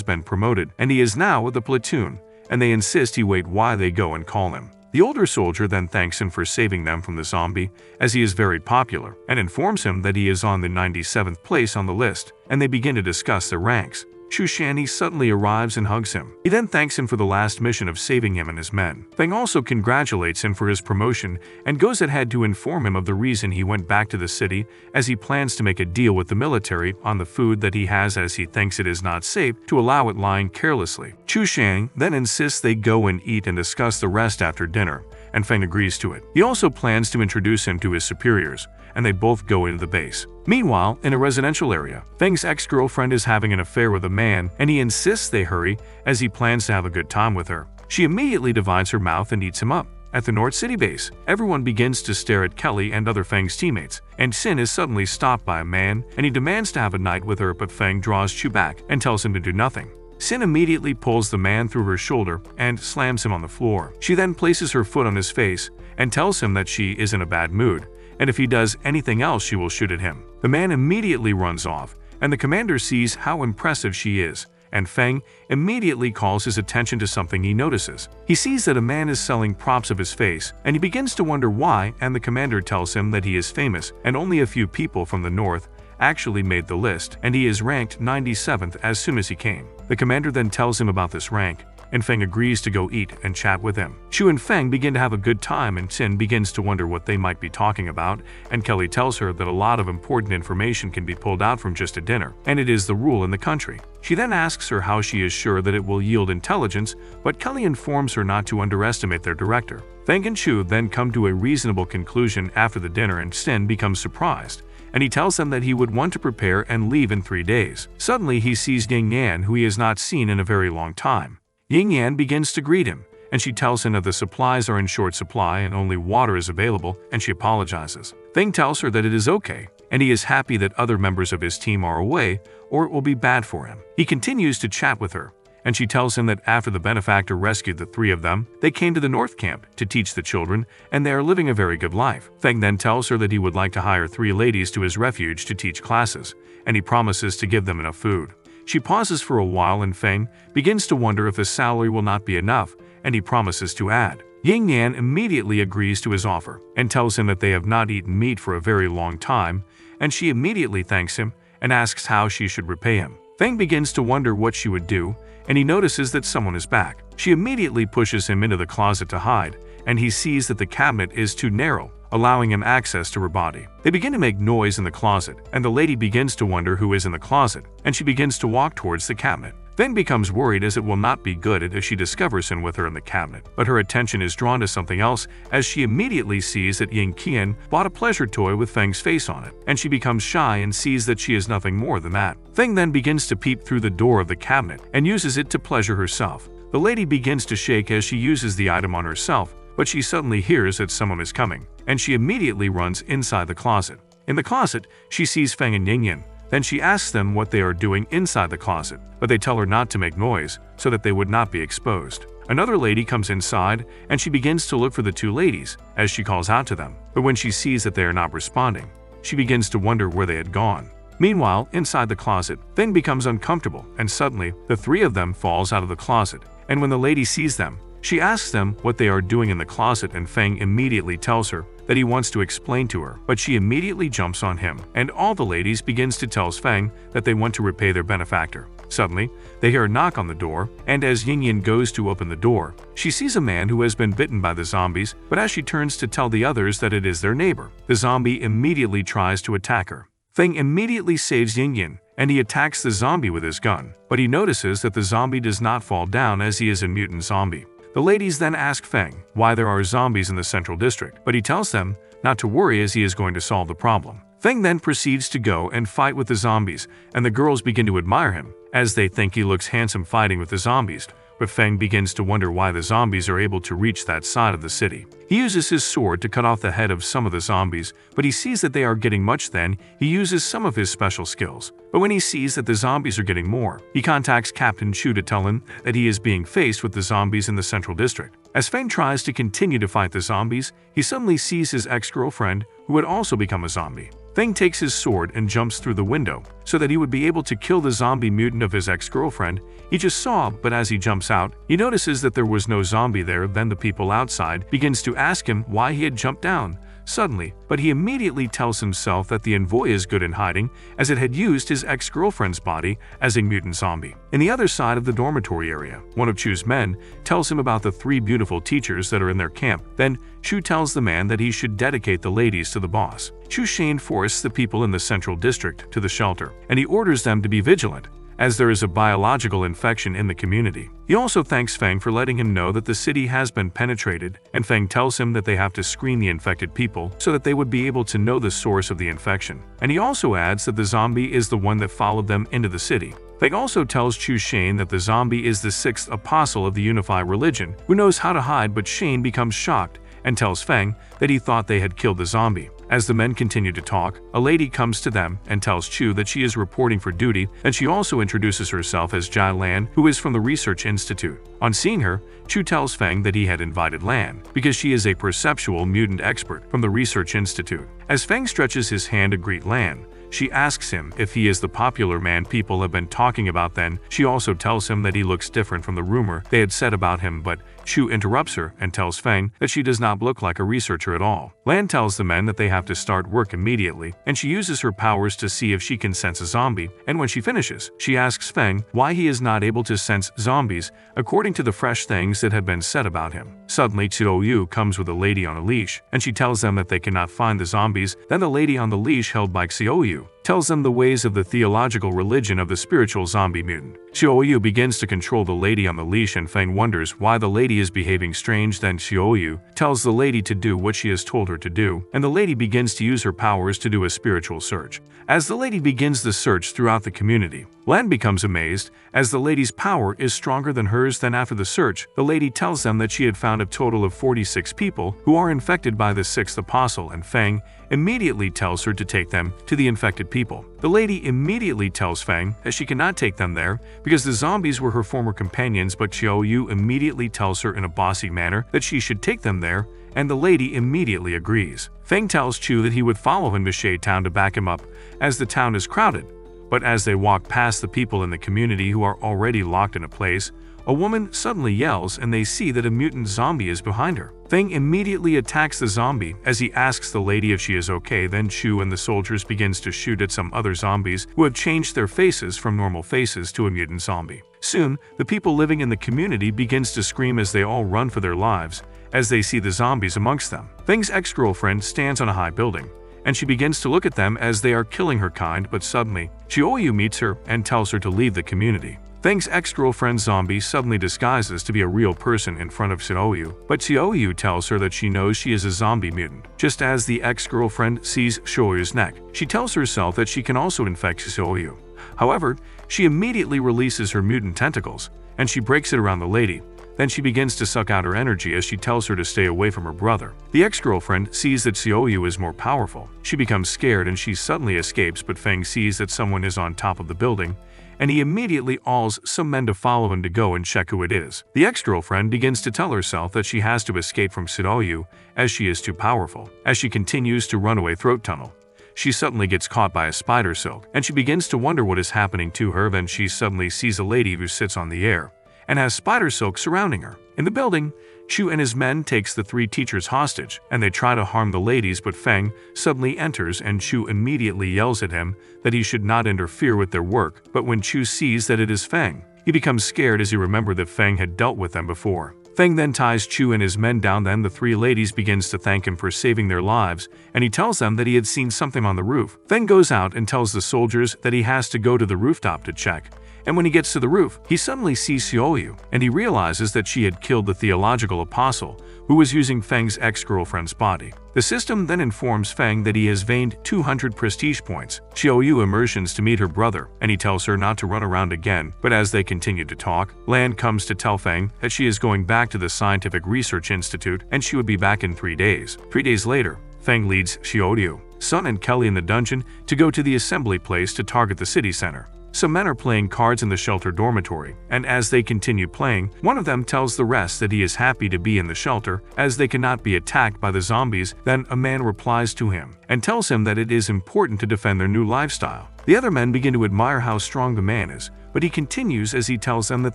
Speaker 1: been promoted, and he is now with the platoon, and they insist he wait while they go and call him. The older soldier then thanks him for saving them from the zombie, as he is very popular, and informs him that he is on the 97th place on the list, and they begin to discuss their ranks. Shushani suddenly arrives and hugs him. He then thanks him for the last mission of saving him and his men. Feng also congratulates him for his promotion and goes ahead to inform him of the reason he went back to the city, as he plans to make a deal with the military on the food that he has, as he thinks it is not safe to allow it lying carelessly. Chushang then insists they go and eat and discuss the rest after dinner, and Feng agrees to it. He also plans to introduce him to his superiors, and they both go into the base. Meanwhile, in a residential area, Feng's ex-girlfriend is having an affair with a man, and he insists they hurry as he plans to have a good time with her. She immediately divides her mouth and eats him up. At the North City base, everyone begins to stare at Kelly and other Feng's teammates, and Sin is suddenly stopped by a man, and he demands to have a night with her, but Feng draws Chu back and tells him to do nothing. Sin immediately pulls the man through her shoulder and slams him on the floor. She then places her foot on his face and tells him that she is in a bad mood, and if he does anything else she will shoot at him. The man immediately runs off, and the commander sees how impressive she is, and Feng immediately calls his attention to something he notices. He sees that a man is selling props of his face, and he begins to wonder why, and the commander tells him that he is famous, and only a few people from the north actually made the list, and he is ranked 97th as soon as he came. The commander then tells him about this rank, and Feng agrees to go eat and chat with him. Shu and Feng begin to have a good time, and Sin begins to wonder what they might be talking about, and Kelly tells her that a lot of important information can be pulled out from just a dinner, and it is the rule in the country. She then asks her how she is sure that it will yield intelligence, but Kelly informs her not to underestimate their director. Feng and Shu then come to a reasonable conclusion after the dinner, and Sin becomes surprised, and he tells them that he would want to prepare and leave in 3 days. Suddenly he sees Ying Yan, who he has not seen in a very long time. Ying Yan begins to greet him, and she tells him that the supplies are in short supply and only water is available, and she apologizes. Feng tells her that it is okay, and he is happy that other members of his team are away, or it will be bad for him. He continues to chat with her, and she tells him that after the benefactor rescued the 3 of them, they came to the North Camp to teach the children, and they are living a very good life. Feng then tells her that he would like to hire 3 ladies to his refuge to teach classes, and he promises to give them enough food. She pauses for a while, and Feng begins to wonder if the salary will not be enough, and he promises to add. Ying Yan immediately agrees to his offer and tells him that they have not eaten meat for a very long time, and she immediately thanks him and asks how she should repay him. Feng begins to wonder what she would do, and he notices that someone is back. She immediately pushes him into the closet to hide, and he sees that the cabinet is too narrow, allowing him access to her body. They begin to make noise in the closet, and the lady begins to wonder who is in the closet, and she begins to walk towards the cabinet. Feng becomes worried, as it will not be good if she discovers him with her in the cabinet, but her attention is drawn to something else as she immediately sees that Ying Qian bought a pleasure toy with Feng's face on it, and she becomes shy and sees that she is nothing more than that. Feng then begins to peep through the door of the cabinet and uses it to pleasure herself. The lady begins to shake as she uses the item on herself, but she suddenly hears that someone is coming, and she immediately runs inside the closet. In the closet, she sees Feng and Yingyan. Then she asks them what they are doing inside the closet, but they tell her not to make noise so that they would not be exposed. Another lady comes inside, and she begins to look for the 2 ladies as she calls out to them, but when she sees that they are not responding, she begins to wonder where they had gone. Meanwhile, inside the closet, Feng becomes uncomfortable, and suddenly the 3 of them falls out of the closet, and when the lady sees them, she asks them what they are doing in the closet, and Feng immediately tells her that he wants to explain to her, but she immediately jumps on him, and all the ladies begins to tell Feng that they want to repay their benefactor. Suddenly, they hear a knock on the door, and as Yingyan goes to open the door, she sees a man who has been bitten by the zombies, but as she turns to tell the others that it is their neighbor, the zombie immediately tries to attack her. Feng immediately saves Yingyan, and he attacks the zombie with his gun, but he notices that the zombie does not fall down as he is a mutant zombie. The ladies then ask Feng why there are zombies in the central district, but he tells them not to worry as he is going to solve the problem. Feng then proceeds to go and fight with the zombies, and the girls begin to admire him as they think he looks handsome fighting with the zombies, but Feng begins to wonder why the zombies are able to reach that side of the city. He uses his sword to cut off the head of some of the zombies, but he sees that they are getting much. Then he uses some of his special skills. But when he sees that the zombies are getting more, he contacts Captain Chu to tell him that he is being faced with the zombies in the central district. As Feng tries to continue to fight the zombies, he suddenly sees his ex-girlfriend, who had also become a zombie. Feng takes his sword and jumps through the window so that he would be able to kill the zombie mutant of his ex-girlfriend he just saw, but as he jumps out, he notices that there was no zombie there. Then the people outside begins to ask him why he had jumped down suddenly, but he immediately tells himself that the envoy is good in hiding, as it had used his ex-girlfriend's body as a mutant zombie. In the other side of the dormitory area, one of Chu's men tells him about the 3 beautiful teachers that are in their camp. Then Chu tells the man that he should dedicate the ladies to the boss. Chu Shane forests the people in the central district to the shelter, and he orders them to be vigilant, as there is a biological infection in the community. He also thanks Feng for letting him know that the city has been penetrated, and Feng tells him that they have to screen the infected people so that they would be able to know the source of the infection. And he also adds that the zombie is the one that followed them into the city. Feng also tells Chu Shane that the zombie is the 6th apostle of the unified religion, who knows how to hide, but Shane becomes shocked and tells Feng that he thought they had killed the zombie. As the men continue to talk, a lady comes to them and tells Chu that she is reporting for duty, and she also introduces herself as Jai Lan, who is from the Research Institute. On seeing her, Chu tells Feng that he had invited Lan because she is a perceptual mutant expert from the Research Institute. As Feng stretches his hand to greet Lan, she asks him if he is the popular man people have been talking about. Then she also tells him that he looks different from the rumor they had said about him, but Chu interrupts her and tells Feng that she does not look like a researcher at all. Lan tells the men that they have to start work immediately, and she uses her powers to see if she can sense a zombie, and when she finishes, she asks Feng why he is not able to sense zombies according to the fresh things that had been said about him. Suddenly, Xiaoyu comes with a lady on a leash, and she tells them that they cannot find the zombies. Then the lady on the leash held by Xiaoyu tells them the ways of the theological religion of the spiritual zombie mutant. Xiaoyu begins to control the lady on the leash, and Feng wonders why the lady is behaving strange. Then Xiaoyu tells the lady to do what she has told her to do, and the lady begins to use her powers to do a spiritual search. As the lady begins the search throughout the community, Lan becomes amazed as the lady's power is stronger than hers. Then after the search, the lady tells them that she had found a total of 46 people who are infected by the 6th apostle, and Feng immediately tells her to take them to the infected people. The lady immediately tells Feng that she cannot take them there because the zombies were her former companions, but Xiaoyu immediately tells her in a bossy manner that she should take them there, and the lady immediately agrees. Feng tells Chu that he would follow him to Shade Town to back him up, as the town is crowded. But as they walk past the people in the community who are already locked in a place, a woman suddenly yells and they see that a mutant zombie is behind her. Feng immediately attacks the zombie as he asks the lady if she is okay. Then Chu and the soldiers begins to shoot at some other zombies who have changed their faces from normal faces to a mutant zombie. Soon, the people living in the community begins to scream as they all run for their lives as they see the zombies amongst them. Feng's ex-girlfriend stands on a high building, and she begins to look at them as they are killing her kind, but suddenly, Xiaoyu meets her and tells her to leave the community. Feng's ex-girlfriend zombie suddenly disguises to be a real person in front of Xiaoyu, but Xiaoyu tells her that she knows she is a zombie mutant. Just as the ex-girlfriend sees Xiaoyu's neck, she tells herself that she can also infect Xiaoyu. However, she immediately releases her mutant tentacles, and she breaks it around the lady. Then she begins to suck out her energy as she tells her to stay away from her brother. The ex-girlfriend sees that Xiaoyu is more powerful. She becomes scared and she suddenly escapes, but Feng sees that someone is on top of the building, and he immediately calls some men to follow him to go and check who it is. The ex-girlfriend begins to tell herself that she has to escape from Xiaoyu as she is too powerful. As she continues to run away throat tunnel, she suddenly gets caught by a spider silk, and she begins to wonder what is happening to her. Then she suddenly sees a lady who sits on the air and has spider silk surrounding her. In the building, Chu and his men takes the 3 teachers hostage, and they try to harm the ladies, but Feng suddenly enters and Chu immediately yells at him that he should not interfere with their work. But when Chu sees that it is Feng, he becomes scared as he remembers that Feng had dealt with them before. Feng then ties Chu and his men down. Then the 3 ladies begins to thank him for saving their lives, and he tells them that he had seen something on the roof. Feng goes out and tells the soldiers that he has to go to the rooftop to check. And when he gets to the roof, he suddenly sees Xiaoyu, and he realizes that she had killed the theological apostle who was using Feng's ex-girlfriend's body. The system then informs Feng that he has gained 200 prestige points. Xiaoyu immersions to meet her brother, and he tells her not to run around again, but as they continue to talk, Lan comes to tell Feng that she is going back to the Scientific Research Institute and she would be back in 3 days. 3 days later, Feng leads Xiaoyu, Sun and Kelly in the dungeon to go to the assembly place to target the city center. Some men are playing cards in the shelter dormitory, and as they continue playing, one of them tells the rest that he is happy to be in the shelter as they cannot be attacked by the zombies. Then a man replies to him and tells him that it is important to defend their new lifestyle. The other men begin to admire how strong the man is, but he continues as he tells them that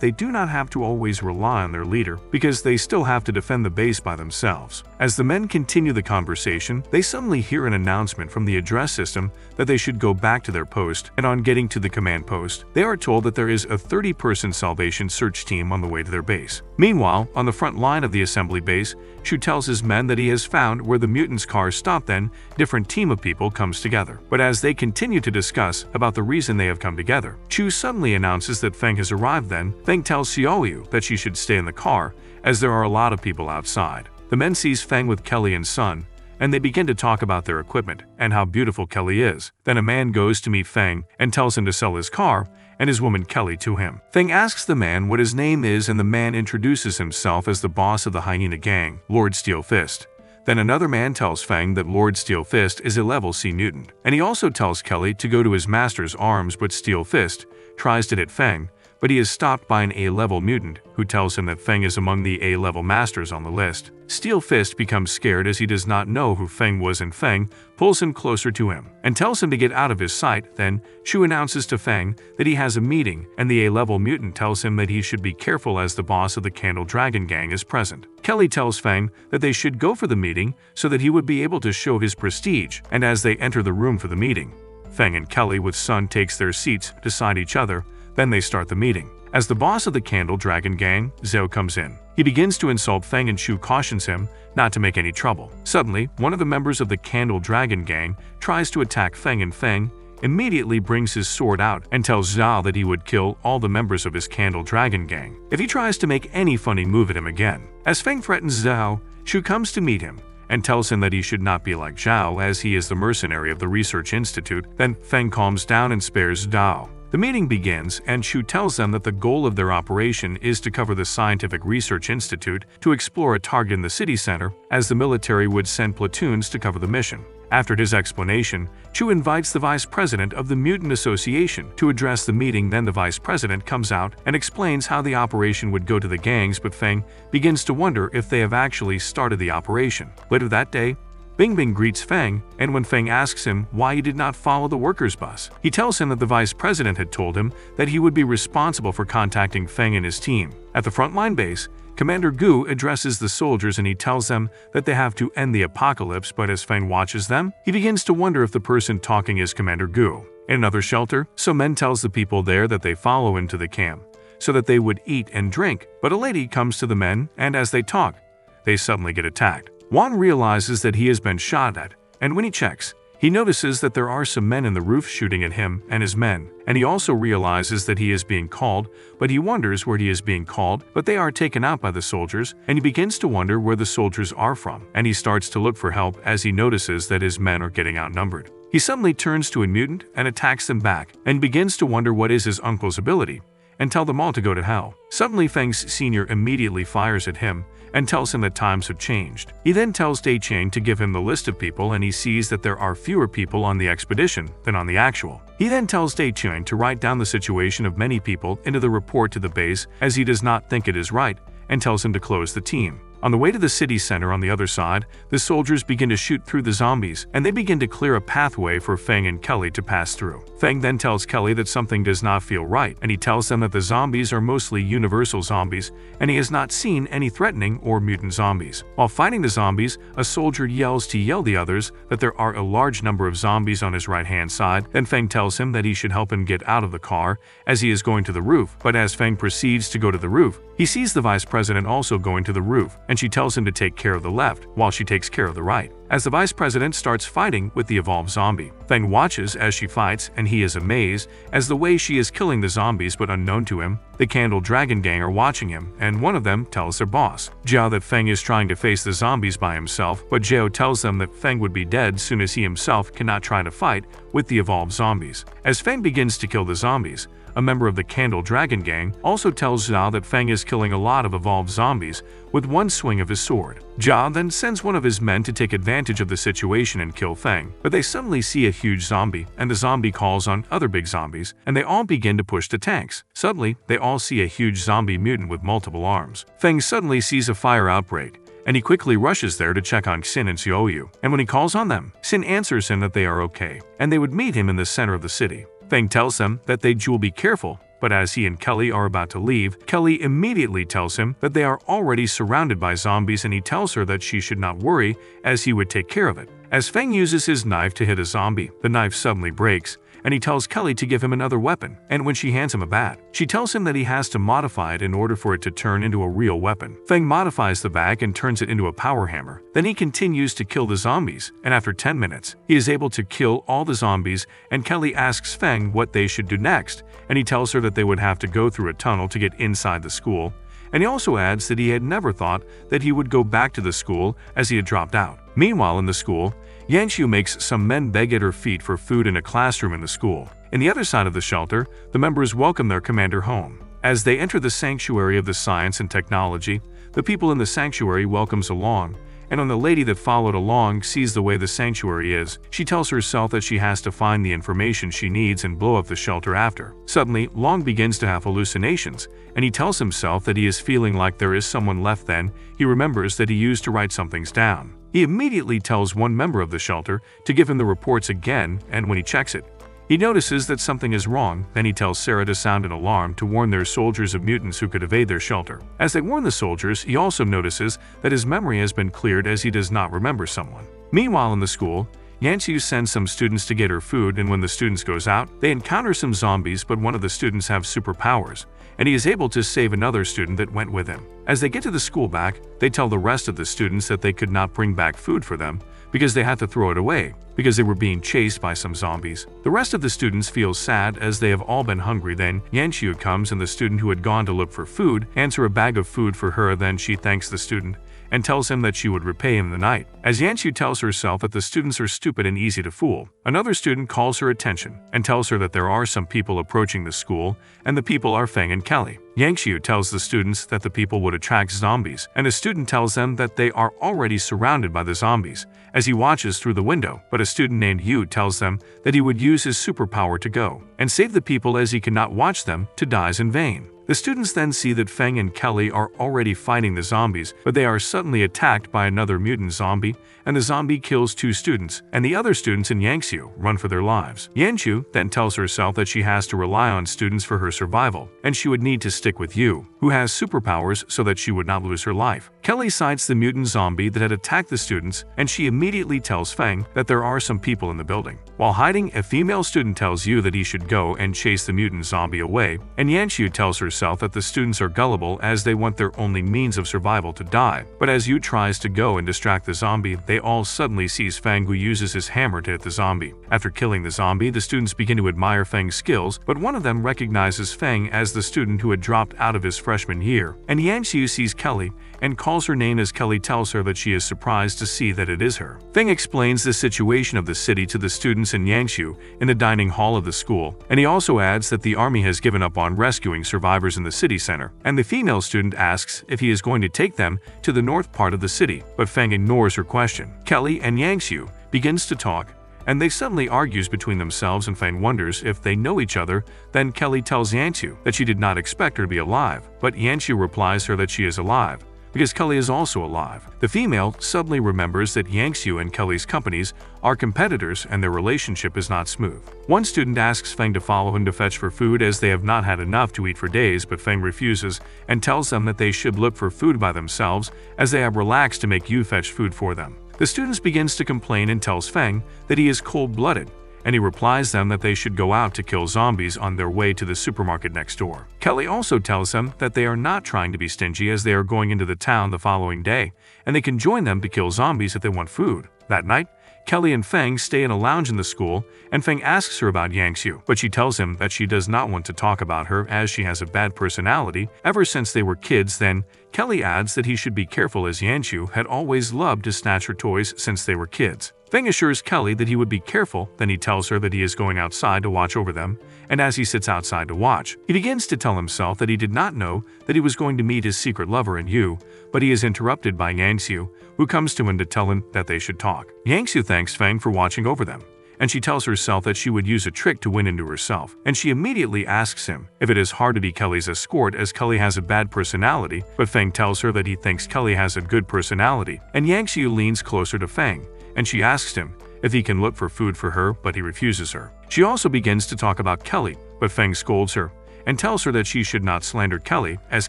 Speaker 1: they do not have to always rely on their leader because they still have to defend the base by themselves. As the men continue the conversation, they suddenly hear an announcement from the address system that they should go back to their post, and on getting to the command post, they are told that there is a 30-person salvation search team on the way to their base. Meanwhile, on the front line of the assembly base, Shu tells his men that he has found where the mutants' cars stop. Then, different team of people comes together. But as they continue to discuss about the reason they have come together, Chu suddenly announces that Feng has arrived. Then, Feng tells Xiaoyu that she should stay in the car as there are a lot of people outside. The men sees Feng with Kelly and Sun, and they begin to talk about their equipment and how beautiful Kelly is. Then a man goes to meet Feng and tells him to sell his car and his woman Kelly to him. Feng asks the man what his name is, and the man introduces himself as the boss of the hyena gang, Lord Steel Fist. Then another man tells Feng that Lord Steel Fist is a level C mutant, and he also tells Kelly to go to his master's arms, but Steel Fist tries to hit Feng, but he is stopped by an A-level mutant who tells him that Feng is among the A-level masters on the list. Steel Fist becomes scared as he does not know who Feng was, and Feng pulls him closer to him and tells him to get out of his sight. Then Shu announces to Feng that he has a meeting, and the A-level mutant tells him that he should be careful as the boss of the Candle Dragon gang is present. Kelly tells Feng that they should go for the meeting so that he would be able to show his prestige, and as they enter the room for the meeting, Feng and Kelly with Sun takes their seats beside each other. Then they start the meeting. As the boss of the Candle Dragon gang, Zhao, comes in, he begins to insult Feng, and Shu cautions him not to make any trouble. Suddenly, one of the members of the Candle Dragon gang tries to attack Feng, and Feng immediately brings his sword out and tells Zhao that he would kill all the members of his Candle Dragon gang if he tries to make any funny move at him again. As Feng threatens Zhao, Shu comes to meet him and tells him that he should not be like Zhao as he is the mercenary of the Research Institute. Then Feng calms down and spares Zhao. The meeting begins, and Shu tells them that the goal of their operation is to cover the Scientific Research Institute to explore a target in the city center, as the military would send platoons to cover the mission. After his explanation, Chu invites the vice president of the Mutant Association to address the meeting. Then the vice president comes out and explains how the operation would go to the gangs, but Feng begins to wonder if they have actually started the operation. Later that day, Bingbing greets Feng, and when Feng asks him why he did not follow the workers' bus, he tells him that the vice president had told him that he would be responsible for contacting Feng and his team. At the frontline base, Commander Gu addresses the soldiers, and he tells them that they have to end the apocalypse, but as Feng watches them, he begins to wonder if the person talking is Commander Gu. In another shelter, some men tells the people there that they follow him to the camp so that they would eat and drink, but a lady comes to the men, and as they talk, they suddenly get attacked. Juan realizes that he has been shot at, and when he checks, he notices that there are some men in the roof shooting at him and his men, and he also realizes that he is being called, but he wonders where he is being called, but they are taken out by the soldiers, and he begins to wonder where the soldiers are from, and he starts to look for help as he notices that his men are getting outnumbered. He suddenly turns to a mutant and attacks them back, and begins to wonder what is his uncle's ability, and tell them all to go to hell. Suddenly Feng's senior immediately fires at him, and tells him that times have changed. He then tells Dai Chang to give him the list of people, and he sees that there are fewer people on the expedition than on the actual. He then tells Dai Chang to write down the situation of many people into the report to the base as he does not think it is right, and tells him to close the team. On the way to the city center on the other side, the soldiers begin to shoot through the zombies, and they begin to clear a pathway for Feng and Kelly to pass through. Feng then tells Kelly that something does not feel right, and he tells them that the zombies are mostly universal zombies, and he has not seen any threatening or mutant zombies. While fighting the zombies, a soldier yells to the others that there are a large number of zombies on his right-hand side. Then Feng tells him that he should help him get out of the car as he is going to the roof, but as Feng proceeds to go to the roof, he sees the vice president also going to the roof, and she tells him to take care of the left while she takes care of the right. As the vice president starts fighting with the evolved zombie, Feng watches as she fights, and he is amazed as the way she is killing the zombies, but unknown to him, the Candle Dragon gang are watching him, and one of them tells their boss, Zhao, that Feng is trying to face the zombies by himself, but Zhao tells them that Feng would be dead soon as he himself cannot try to fight with the evolved zombies. As Feng begins to kill the zombies, a member of the Candle Dragon gang, also tells Zhao that Feng is killing a lot of evolved zombies with one swing of his sword. Zhao then sends one of his men to take advantage of the situation and kill Feng, but they suddenly see a huge zombie, and the zombie calls on other big zombies, and they all begin to push the tanks. Suddenly, they all see a huge zombie mutant with multiple arms. Feng suddenly sees a fire outbreak, and he quickly rushes there to check on Xin and Xiaoyu. And when he calls on them, Xin answers him that they are okay, and they would meet him in the center of the city. Feng tells them that they will be careful, but as he and Kelly are about to leave, Kelly immediately tells him that they are already surrounded by zombies, and he tells her that she should not worry as he would take care of it. As Feng uses his knife to hit a zombie, the knife suddenly breaks, and he tells Kelly to give him another weapon, and when she hands him a bat, she tells him that he has to modify it in order for it to turn into a real weapon. Feng modifies the bag and turns it into a power hammer. Then he continues to kill the zombies, and after 10 minutes, he is able to kill all the zombies, and Kelly asks Feng what they should do next, and he tells her that they would have to go through a tunnel to get inside the school, and he also adds that he had never thought that he would go back to the school as he had dropped out. Meanwhile, in the school, Yanxiu makes some men beg at her feet for food in a classroom in the school. In the other side of the shelter, the members welcome their commander home. As they enter the sanctuary of the science and technology, the people in the sanctuary welcomes along, and when the lady that followed along sees the way the sanctuary is, she tells herself that she has to find the information she needs and blow up the shelter after. Suddenly, Long begins to have hallucinations, and he tells himself that he is feeling like there is someone left. Then he remembers that he used to write some things down. He immediately tells one member of the shelter to give him the reports again, and when he checks it, he notices that something is wrong. Then he tells Sarah to sound an alarm to warn their soldiers of mutants who could evade their shelter. As they warn the soldiers, he also notices that his memory has been cleared as he does not remember someone. Meanwhile, in the school, Yanxiu sends some students to get her food, and when the students goes out, they encounter some zombies, but one of the students have superpowers, and he is able to save another student that went with him. As they get to the school back, they tell the rest of the students that they could not bring back food for them because they had to throw it away because they were being chased by some zombies. The rest of the students feel sad as they have all been hungry. Then Yanxiu comes, and the student who had gone to look for food hands her a bag of food for her. Then she thanks the student and tells him that she would repay him the night. As Yanxiu tells herself that the students are stupid and easy to fool, another student calls her attention and tells her that there are some people approaching the school, and the people are Feng and Kelly. Yanxiu tells the students that the people would attract zombies, and a student tells them that they are already surrounded by the zombies as he watches through the window, but a student named Yu tells them that he would use his superpower to go and save the people as he cannot watch them to die in vain. The students then see that Feng and Kelly are already fighting the zombies, but they are suddenly attacked by another mutant zombie, and the zombie kills 2 students, and the other students in Yanxiu run for their lives. Yanxiu then tells herself that she has to rely on students for her survival, and she would need to stick with Yu, who has superpowers, so that she would not lose her life. Kelly sights the mutant zombie that had attacked the students, and she immediately tells Feng that there are some people in the building. While hiding, a female student tells Yu that he should go and chase the mutant zombie away, and Yanxiu tells herself that the students are gullible as they want their only means of survival to die. But as Yu tries to go and distract the zombie, they all suddenly sees Feng, who uses his hammer to hit the zombie. After killing the zombie, the students begin to admire Feng's skills, but one of them recognizes Feng as the student who had dropped out of his freshman year, and Yanxiu sees Kelly and calls her name as Kelly tells her that she is surprised to see that it is her. Feng explains the situation of the city to the students in Yanxiu in the dining hall of the school, and he also adds that the army has given up on rescuing survivors in the city center, and the female student asks if he is going to take them to the north part of the city, but Feng ignores her question. Kelly and Yanxiu begins to talk, and they suddenly argues between themselves, and Feng wonders if they know each other. Then Kelly tells Yanxiu that she did not expect her to be alive, but Yanxiu replies her that she is alive because Kelly is also alive. The female suddenly remembers that Yanxiu and Kelly's companies are competitors and their relationship is not smooth. One student asks Feng to follow him to fetch for food as they have not had enough to eat for days, but Feng refuses and tells them that they should look for food by themselves as they have relaxed to make Yu fetch food for them. The students begins to complain and tells Feng that he is cold-blooded, and he replies them that they should go out to kill zombies on their way to the supermarket next door. Kelly also tells them that they are not trying to be stingy as they are going into the town the following day, and they can join them to kill zombies if they want food. That night, Kelly and Feng stay in a lounge in the school, and Feng asks her about Yanxiu, but she tells him that she does not want to talk about her as she has a bad personality ever since they were kids. Then Kelly adds that he should be careful as Yanxiu had always loved to snatch her toys since they were kids. Feng assures Kelly that he would be careful, then he tells her that he is going outside to watch over them, and as he sits outside to watch, he begins to tell himself that he did not know that he was going to meet his secret lover in Yu, but he is interrupted by Yangxiu, who comes to him to tell him that they should talk. Yangxiu thanks Feng for watching over them, and she tells herself that she would use a trick to win into herself, and she immediately asks him if it is hard to be Kelly's escort as Kelly has a bad personality, but Feng tells her that he thinks Kelly has a good personality, and Yangxiu leans closer to Feng, and she asks him if he can look for food for her, but he refuses her. She also begins to talk about Kelly, but Feng scolds her and tells her that she should not slander Kelly as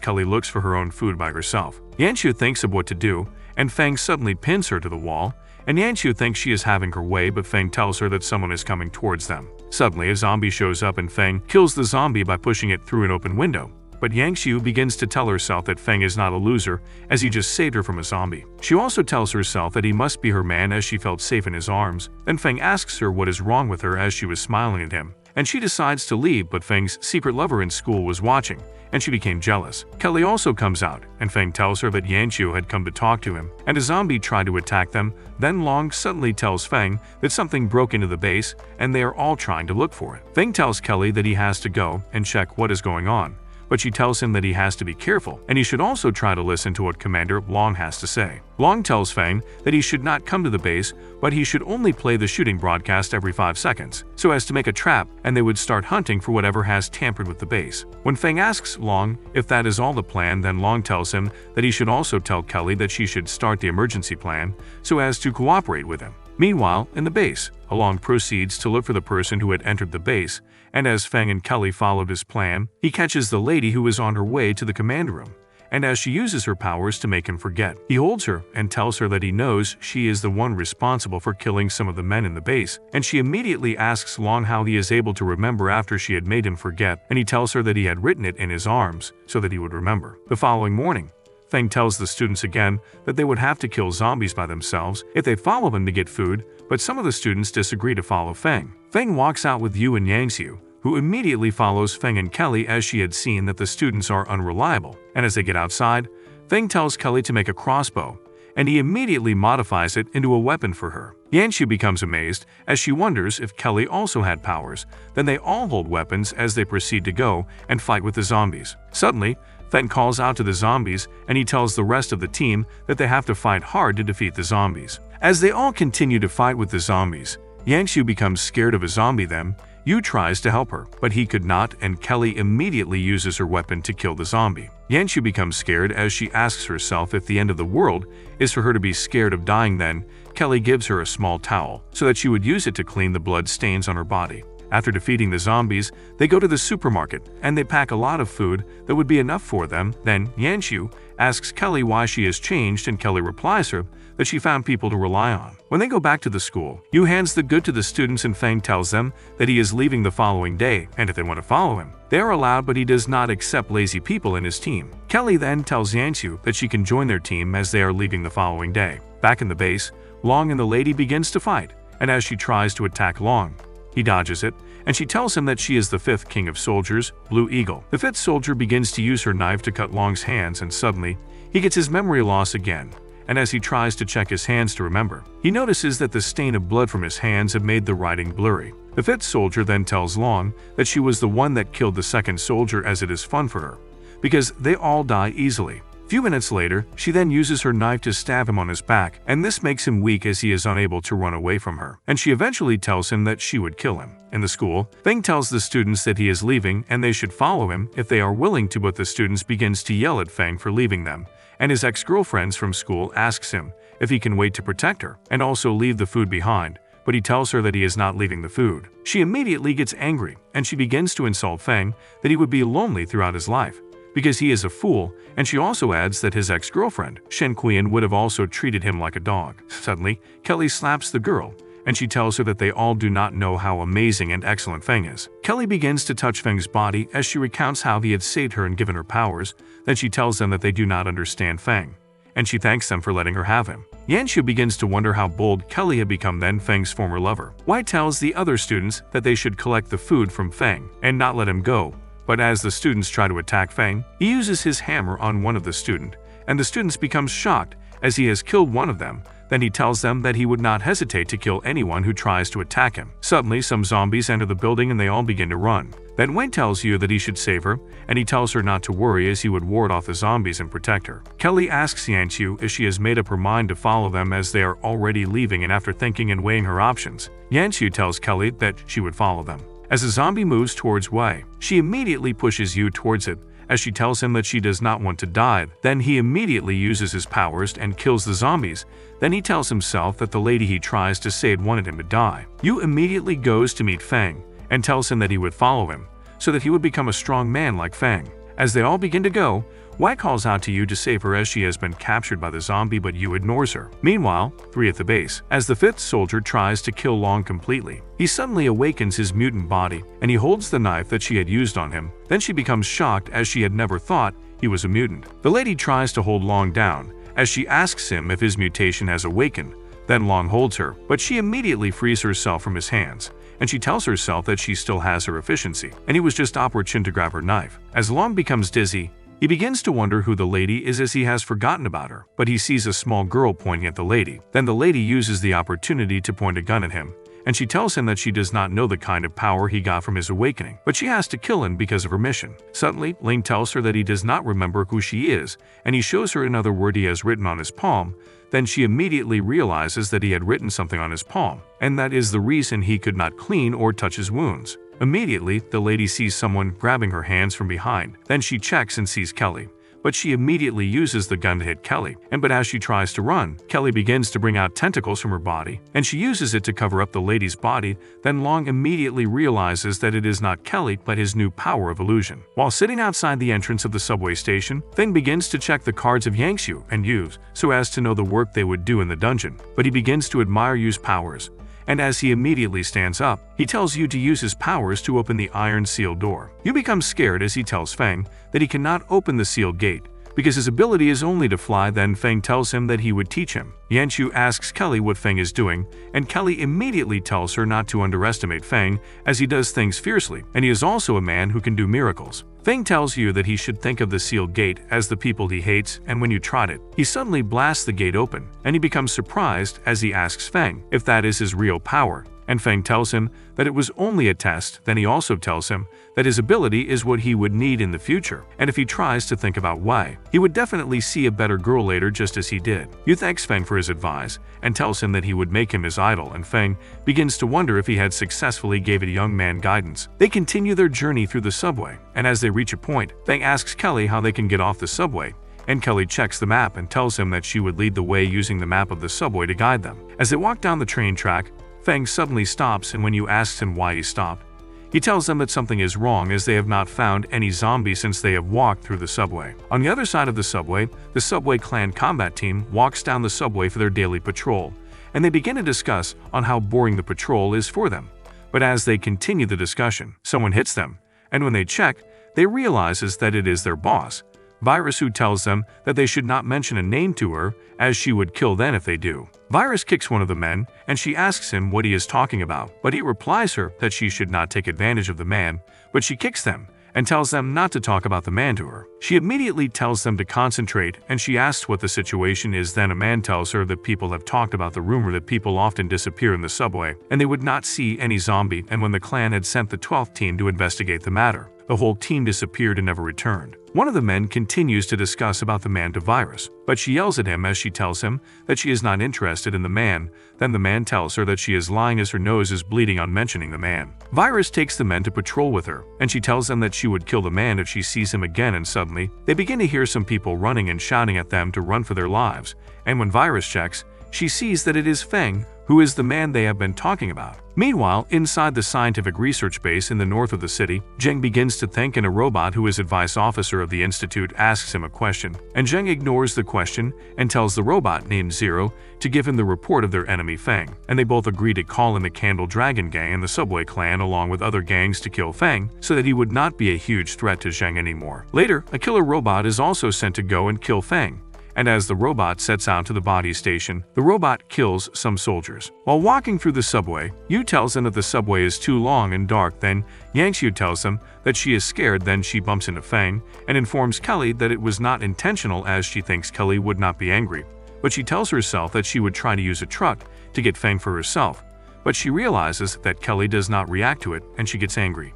Speaker 1: Kelly looks for her own food by herself. Yanxiu thinks of what to do, and Feng suddenly pins her to the wall, and Yanxiu thinks she is having her way, but Feng tells her that someone is coming towards them. Suddenly, a zombie shows up and Feng kills the zombie by pushing it through an open window. But Yangxiu begins to tell herself that Feng is not a loser as he just saved her from a zombie. She also tells herself that he must be her man as she felt safe in his arms. Then Feng asks her what is wrong with her as she was smiling at him, and she decides to leave, but Feng's secret lover in school was watching, and she became jealous. Kelly also comes out, and Feng tells her that Yangxiu had come to talk to him, and a zombie tried to attack them. Then Long suddenly tells Feng that something broke into the base, and they are all trying to look for it. Feng tells Kelly that he has to go and check what is going on, but she tells him that he has to be careful, and he should also try to listen to what Commander Long has to say. Long tells Feng that he should not come to the base, but he should only play the shooting broadcast every 5 seconds, so as to make a trap, and they would start hunting for whatever has tampered with the base. When Feng asks Long if that is all the plan, then Long tells him that he should also tell Kelly that she should start the emergency plan, so as to cooperate with him. Meanwhile, in the base, Long proceeds to look for the person who had entered the base, and as Feng and Kelly followed his plan, he catches the lady who is on her way to the command room, and as she uses her powers to make him forget, he holds her and tells her that he knows she is the one responsible for killing some of the men in the base, and she immediately asks Long how he is able to remember after she had made him forget, and he tells her that he had written it in his arms so that he would remember. The following morning, Feng tells the students again that they would have to kill zombies by themselves if they follow him to get food, but some of the students disagree to follow Feng. Feng walks out with Yu and Yangxiu, who immediately follows Feng and Kelly as she had seen that the students are unreliable, and as they get outside, Feng tells Kelly to make a crossbow, and he immediately modifies it into a weapon for her. Yangxiu becomes amazed as she wonders if Kelly also had powers. Then they all hold weapons as they proceed to go and fight with the zombies. Suddenly, Feng calls out to the zombies, and he tells the rest of the team that they have to fight hard to defeat the zombies. As they all continue to fight with the zombies, Yangxiu becomes scared of a zombie. Then Yu tries to help her, but he could not, and Kelly immediately uses her weapon to kill the zombie. Yangxiu becomes scared as she asks herself if the end of the world is for her to be scared of dying. Then Kelly gives her a small towel so that she would use it to clean the blood stains on her body. After defeating the zombies, they go to the supermarket and they pack a lot of food that would be enough for them. Then Yangxiu asks Kelly why she has changed, and Kelly replies her that she found people to rely on. When they go back to the school, Yu hands the good to the students and Feng tells them that he is leaving the following day, and if they want to follow him, they are allowed, but he does not accept lazy people in his team. Kelly then tells Yangxiu that she can join their team as they are leaving the following day. Back in the base, Long and the lady begins to fight, and as she tries to attack Long, he dodges it, and she tells him that she is the 5th king of soldiers, Blue Eagle. The 5th soldier begins to use her knife to cut Long's hands, and suddenly, he gets his memory loss again, and as he tries to check his hands to remember, he notices that the stain of blood from his hands have made the writing blurry. The 5th soldier then tells Long that she was the one that killed the 2nd soldier as it is fun for her, because they all die easily. Few minutes later, she then uses her knife to stab him on his back, and this makes him weak as he is unable to run away from her, and she eventually tells him that she would kill him. In the school, Feng tells the students that he is leaving and they should follow him if they are willing to, but the students begins to yell at Feng for leaving them, and his ex-girlfriends from school asks him if he can wait to protect her and also leave the food behind, but he tells her that he is not leaving the food. She immediately gets angry, and she begins to insult Feng that he would be lonely throughout his life because he is a fool, and she also adds that his ex-girlfriend, Shen Qian, would have also treated him like a dog. Suddenly, Kelly slaps the girl, and she tells her that they all do not know how amazing and excellent Feng is. Kelly begins to touch Feng's body as she recounts how he had saved her and given her powers. Then she tells them that they do not understand Feng, and she thanks them for letting her have him. Yanxiu begins to wonder how bold Kelly had become. Then Feng's former lover, White, tells the other students that they should collect the food from Feng and not let him go. But as the students try to attack Feng, he uses his hammer on one of the students, and the students become shocked as he has killed one of them. Then he tells them that he would not hesitate to kill anyone who tries to attack him. Suddenly, some zombies enter the building and they all begin to run. Then Wayne tells Yu that he should save her, and he tells her not to worry as he would ward off the zombies and protect her. Kelly asks Yanqiu if she has made up her mind to follow them as they are already leaving, and after thinking and weighing her options, Yanqiu tells Kelly that she would follow them. As the zombie moves towards Wei, she immediately pushes Yu towards it, as she tells him that she does not want to die. Then he immediately uses his powers and kills the zombies. Then he tells himself that the lady he tries to save wanted him to die. Yu immediately goes to meet Feng and tells him that he would follow him, so that he would become a strong man like Feng. As they all begin to go, Wei calls out to Yu to save her as she has been captured by the zombie, but Yu ignores her. Meanwhile, 3 at the base, as the 5th soldier tries to kill Long completely, he suddenly awakens his mutant body, and he holds the knife that she had used on him. Then she becomes shocked as she had never thought he was a mutant. The lady tries to hold Long down, as she asks him if his mutation has awakened. Then Long holds her, but she immediately frees herself from his hands, and she tells herself that she still has her efficiency, and he was just opportune to grab her knife. As Long becomes dizzy, he begins to wonder who the lady is as he has forgotten about her, but he sees a small girl pointing at the lady. Then the lady uses the opportunity to point a gun at him, and she tells him that she does not know the kind of power he got from his awakening, but she has to kill him because of her mission. Suddenly, Ling tells her that he does not remember who she is, and he shows her another word he has written on his palm. Then she immediately realizes that he had written something on his palm, and that is the reason he could not clean or touch his wounds. Immediately, the lady sees someone grabbing her hands from behind. Then she checks and sees Kelly, but she immediately uses the gun to hit Kelly. But as she tries to run, Kelly begins to bring out tentacles from her body, and she uses it to cover up the lady's body. Then Long immediately realizes that it is not Kelly but his new power of illusion. While sitting outside the entrance of the subway station, Feng begins to check the cards of Yanqiu and Yu's so as to know the work they would do in the dungeon, but he begins to admire Yu's powers. And as he immediately stands up, he tells Yu to use his powers to open the iron sealed door. Yu becomes scared as he tells Feng that he cannot open the sealed gate because his ability is only to fly. Then Feng tells him that he would teach him. Yanqiu asks Kelly what Feng is doing, and Kelly immediately tells her not to underestimate Feng as he does things fiercely, and he is also a man who can do miracles. Feng tells Yu that he should think of the sealed gate as the people he hates, and when you tried it, he suddenly blasts the gate open, and he becomes surprised as he asks Feng if that is his real power. And Feng tells him that it was only a test. Then he also tells him that his ability is what he would need in the future, and if he tries to think about why, he would definitely see a better girl later just as he did. Yu thanks Feng for his advice and tells him that he would make him his idol, and Feng begins to wonder if he had successfully gave a young man guidance. They continue their journey through the subway, and as they reach a point, Feng asks Kelly how they can get off the subway, and Kelly checks the map and tells him that she would lead the way using the map of the subway to guide them. As they walk down the train track, Feng suddenly stops, and when Yu asks him why he stopped, he tells them that something is wrong as they have not found any zombies since they have walked through the subway. On the other side of the subway clan combat team walks down the subway for their daily patrol, and they begin to discuss on how boring the patrol is for them. But as they continue the discussion, someone hits them, and when they check, they realizes that it is their boss, Virus, who tells them that they should not mention a name to her as she would kill them if they do. Virus kicks one of the men, and she asks him what he is talking about, but he replies her that she should not take advantage of the man, but she kicks them and tells them not to talk about the man to her. She immediately tells them to concentrate, and she asks what the situation is. Then a man tells her that people have talked about the rumor that people often disappear in the subway, and they would not see any zombie, and when the clan had sent the 12th team to investigate the matter, the whole team disappeared and never returned. One of the men continues to discuss about the man to Virus, but she yells at him as she tells him that she is not interested in the man. Then the man tells her that she is lying as her nose is bleeding on mentioning the man. Virus takes the men to patrol with her, and she tells them that she would kill the man if she sees him again, and suddenly, they begin to hear some people running and shouting at them to run for their lives, and when Virus checks, she sees that it is Feng, who is the man they have been talking about. Meanwhile, inside the scientific research base in the north of the city, Zheng begins to think, and a robot who is advice officer of the institute asks him a question, and Zheng ignores the question and tells the robot named Zero to give him the report of their enemy Feng, and they both agree to call in the Candle Dragon Gang and the Subway Clan along with other gangs to kill Feng so that he would not be a huge threat to Zheng anymore. Later, a killer robot is also sent to go and kill Feng, and as the robot sets out to the body station, the robot kills some soldiers. While walking through the subway, Yu tells them that the subway is too long and dark. Then Yanqiu tells them that she is scared. Then she bumps into Feng and informs Kelly that it was not intentional as she thinks Kelly would not be angry. but she tells herself that she would try to use a truck to get Feng for herself, but she realizes that Kelly does not react to it and she gets angry.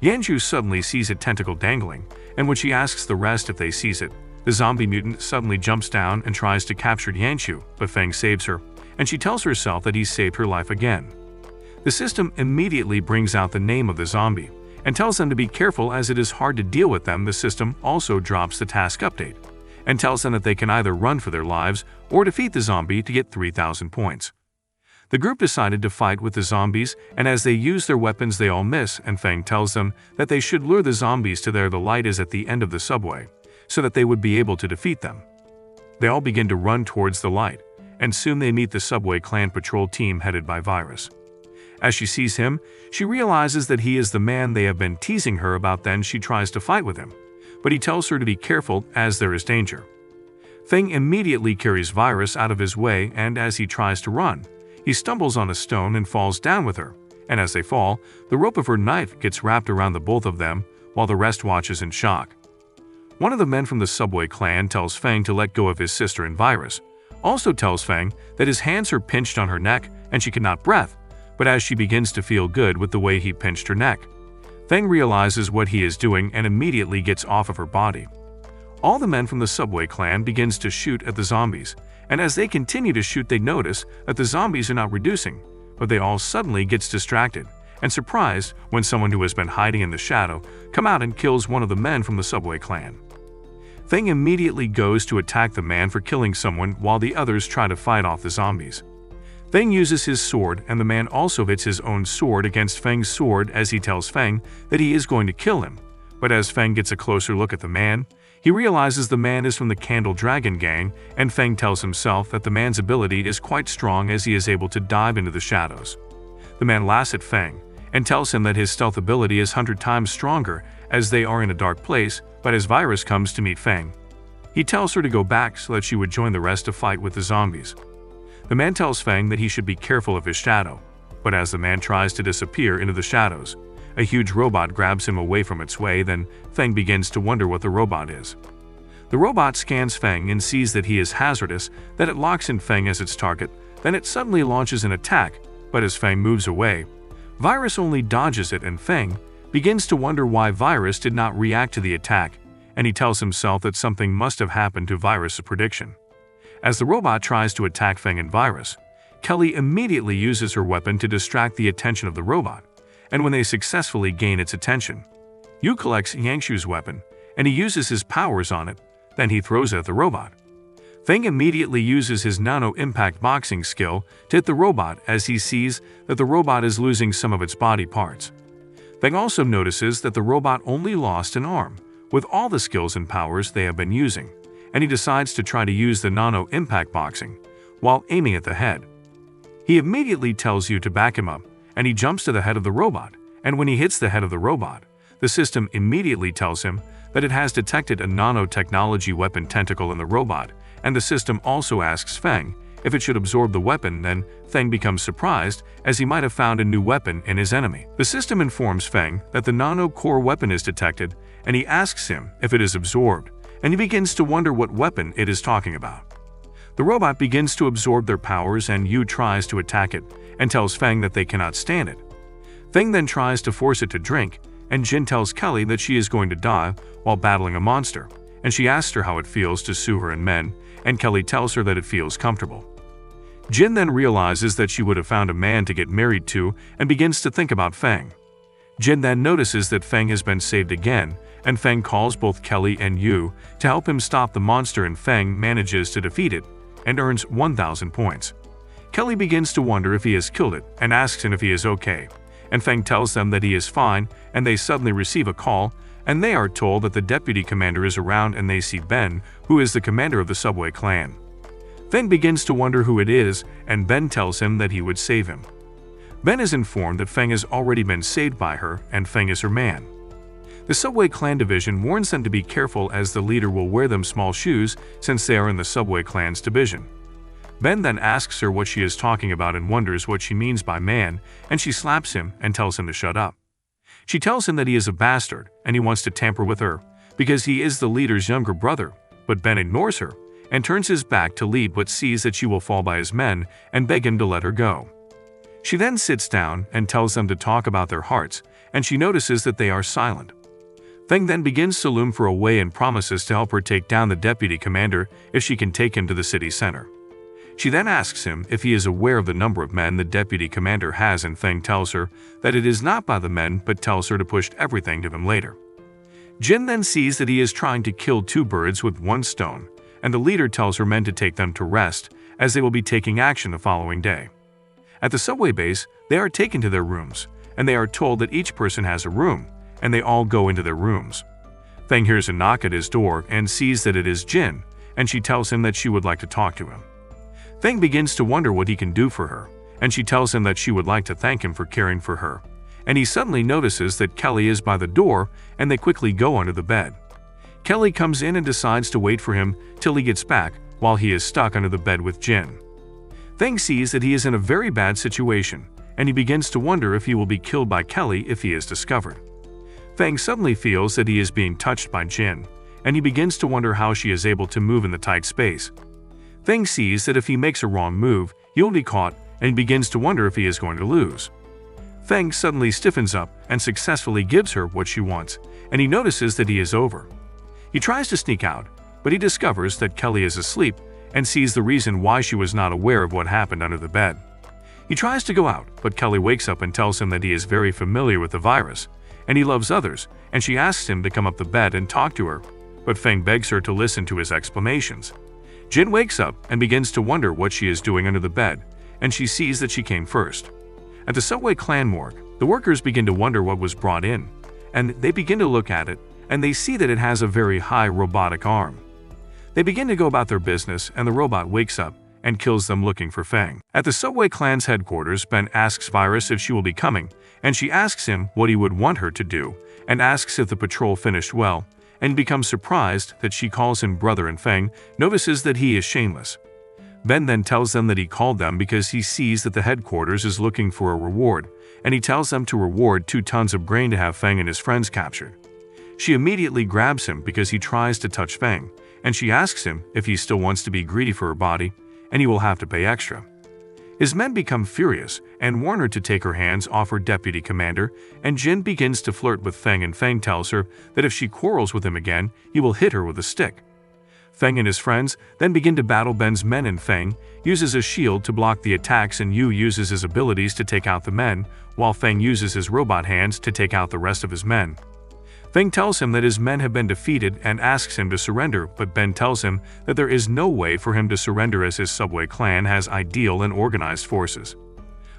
Speaker 1: Yanju suddenly sees a tentacle dangling, and when she asks the rest if they seize it, the zombie mutant suddenly jumps down and tries to capture Yanju, but Feng saves her, and she tells herself that he saved her life again. The system immediately brings out the name of the zombie and tells them to be careful as it is hard to deal with them. The system also drops the task update and tells them that they can either run for their lives or defeat the zombie to get 3,000 points. The group decided to fight with the zombies, and as they use their weapons they all miss, and Feng tells them that they should lure the zombies to where the light is at the end of the subway, so that they would be able to defeat them. They all begin to run towards the light, and soon they meet the subway clan patrol team headed by Virus. As she sees him, she realizes that he is the man they have been teasing her about. Then she tries to fight with him, but he tells her to be careful as there is danger. Feng immediately carries Virus out of his way, and as he tries to run, he stumbles on a stone and falls down with her, and as they fall, the rope of her knife gets wrapped around the both of them, while the rest watches in shock. One of the men from the subway clan tells Feng to let go of his sister, and Virus also tells Feng that his hands are pinched on her neck and she cannot breathe, but as she begins to feel good with the way he pinched her neck, Feng realizes what he is doing and immediately gets off of her body. All the men from the subway clan begins to shoot at the zombies, and as they continue to shoot they notice that the zombies are not reducing, but they all suddenly gets distracted and surprised when someone who has been hiding in the shadow come out and kills one of the men from the subway clan. Feng immediately goes to attack the man for killing someone while the others try to fight off the zombies. Feng uses his sword, and the man also hits his own sword against Feng's sword as he tells Feng that he is going to kill him, but as Feng gets a closer look at the man, he realizes the man is from the Candle Dragon gang, and Feng tells himself that the man's ability is quite strong as he is able to dive into the shadows. The man laughs at Feng and tells him that his stealth ability is 100 times stronger as they are in a dark place, but as Virus comes to meet Feng, he tells her to go back so that she would join the rest to fight with the zombies. The man tells Feng that he should be careful of his shadow, but as the man tries to disappear into the shadows, a huge robot grabs him away from its way. Then Feng begins to wonder what the robot is. The robot scans Feng and sees that he is hazardous, that it locks in Feng as its target, then it suddenly launches an attack, but as Feng moves away, Virus only dodges it, and Feng begins to wonder why Virus did not react to the attack, and he tells himself that something must have happened to Virus' prediction. As the robot tries to attack Feng and Virus, Kelly immediately uses her weapon to distract the attention of the robot, and when they successfully gain its attention, Yu collects Yangshu's weapon, and he uses his powers on it, then he throws it at the robot. Feng immediately uses his nano-impact boxing skill to hit the robot as he sees that the robot is losing some of its body parts. Feng also notices that the robot only lost an arm, with all the skills and powers they have been using, and he decides to try to use the nano-impact boxing while aiming at the head. He immediately tells Yu to back him up, and he jumps to the head of the robot, and when he hits the head of the robot, the system immediately tells him that it has detected a nanotechnology weapon tentacle in the robot, and the system also asks Feng if it should absorb the weapon. Then Feng becomes surprised as he might have found a new weapon in his enemy. The system informs Feng that the nano-core weapon is detected, and he asks him if it is absorbed, and he begins to wonder what weapon it is talking about. The robot begins to absorb their powers, and Yu tries to attack it and tells Feng that they cannot stand it. Feng then tries to force it to drink, and Jin tells Kelly that she is going to die while battling a monster, and she asks her how it feels to sue her and men, and Kelly tells her that it feels comfortable. Jin then realizes that she would have found a man to get married to and begins to think about Feng. Jin then notices that Feng has been saved again, and Feng calls both Kelly and Yu to help him stop the monster, and Feng manages to defeat it and earns 1,000 points. Kelly begins to wonder if he has killed it and asks him if he is okay, and Feng tells them that he is fine, and they suddenly receive a call, and they are told that the deputy commander is around, and they see Ben, who is the commander of the subway clan. Feng begins to wonder who it is, and Ben tells him that he would save him. Ben is informed that Feng has already been saved by her, and Feng is her man. The subway clan division warns them to be careful as the leader will wear them small shoes since they are in the subway clan's division. Ben then asks her what she is talking about and wonders what she means by man, and she slaps him and tells him to shut up. She tells him that he is a bastard and he wants to tamper with her because he is the leader's younger brother, but Ben ignores her and turns his back to leave but sees that she will fall by his men and beg him to let her go. She then sits down and tells them to talk about their hearts, and she notices that they are silent. Feng then begins to loom for a way and promises to help her take down the deputy commander if she can take him to the city center. She then asks him if he is aware of the number of men the deputy commander has, and Feng tells her that it is not by the men but tells her to push everything to him later. Jin then sees that he is trying to kill two birds with one stone, and the leader tells her men to take them to rest as they will be taking action the following day. At the subway base, they are taken to their rooms, and they are told that each person has a room, and they all go into their rooms. Feng hears a knock at his door and sees that it is Jin, and she tells him that she would like to talk to him. Feng begins to wonder what he can do for her, and she tells him that she would like to thank him for caring for her, and he suddenly notices that Kelly is by the door, and they quickly go under the bed. Kelly comes in and decides to wait for him till he gets back while he is stuck under the bed with Jin. Feng sees that he is in a very bad situation, and he begins to wonder if he will be killed by Kelly if he is discovered. Feng suddenly feels that he is being touched by Jin, and he begins to wonder how she is able to move in the tight space. Feng sees that if he makes a wrong move, he will be caught, and he begins to wonder if he is going to lose. Feng suddenly stiffens up and successfully gives her what she wants, and he notices that he is over. He tries to sneak out, but he discovers that Kelly is asleep and sees the reason why she was not aware of what happened under the bed. He tries to go out, but Kelly wakes up and tells him that he is very familiar with the virus, and he loves others, and she asks him to come up the bed and talk to her, but Feng begs her to listen to his explanations. Jin wakes up and begins to wonder what she is doing under the bed, and she sees that she came first. At the subway clan morgue, the workers begin to wonder what was brought in, and they begin to look at it, and they see that it has a very high robotic arm. They begin to go about their business, and the robot wakes up and kills them looking for Feng. At the subway clan's headquarters, Ben asks Virus if she will be coming, and she asks him what he would want her to do, and asks if the patrol finished well, and becomes surprised that she calls him brother, and Feng notices that he is shameless. Ben then tells them that he called them because he sees that the headquarters is looking for a reward, and he tells them to reward 2 tons of grain to have Feng and his friends captured. She immediately grabs him because he tries to touch Feng, and she asks him if he still wants to be greedy for her body, and he will have to pay extra. His men become furious and warn her to take her hands off her deputy commander, and Jin begins to flirt with Feng, and Feng tells her that if she quarrels with him again, he will hit her with a stick. Feng and his friends then begin to battle Ben's men, and Feng uses a shield to block the attacks, and Yu uses his abilities to take out the men, while Feng uses his robot hands to take out the rest of his men. Feng tells him that his men have been defeated and asks him to surrender, but Ben tells him that there is no way for him to surrender as his subway clan has ideal and organized forces.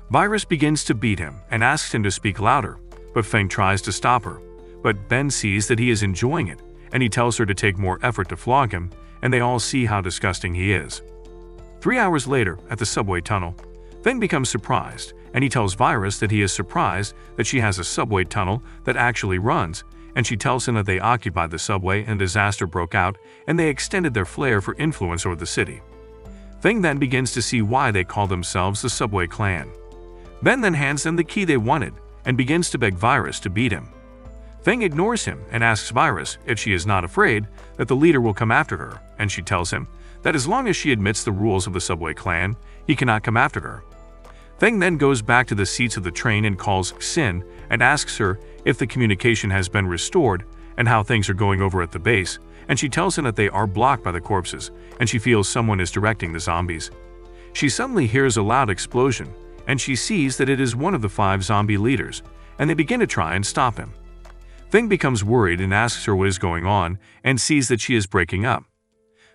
Speaker 1: Virus begins to beat him and asks him to speak louder, but Feng tries to stop her. But Ben sees that he is enjoying it, and he tells her to take more effort to flog him, and they all see how disgusting he is. 3 hours later, at the subway tunnel, Feng becomes surprised, and he tells Virus that he is surprised that she has a subway tunnel that actually runs, and she tells him that they occupied the subway and disaster broke out, and they extended their flair for influence over the city. Feng then begins to see why they call themselves the Subway Clan. Ben then hands them the key they wanted and begins to beg Virus to beat him. Feng ignores him and asks Virus if she is not afraid that the leader will come after her, and she tells him that as long as she admits the rules of the Subway Clan, he cannot come after her. Feng then goes back to the seats of the train and calls Xin and asks her if the communication has been restored and how things are going over at the base, and she tells him that they are blocked by the corpses, and she feels someone is directing the zombies. She suddenly hears a loud explosion, and she sees that it is one of the 5 zombie leaders, and they begin to try and stop him. Feng becomes worried and asks her what is going on and sees that she is breaking up.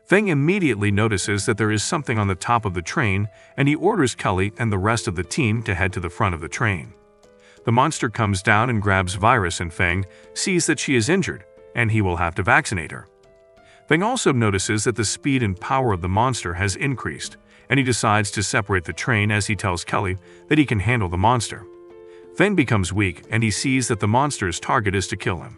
Speaker 1: Feng immediately notices that there is something on the top of the train, and he orders Kelly and the rest of the team to head to the front of the train. The monster comes down and grabs Virus, and Feng sees that she is injured, and he will have to vaccinate her. Feng also notices that the speed and power of the monster has increased, and he decides to separate the train as he tells Kelly that he can handle the monster. Feng becomes weak, and he sees that the monster's target is to kill him.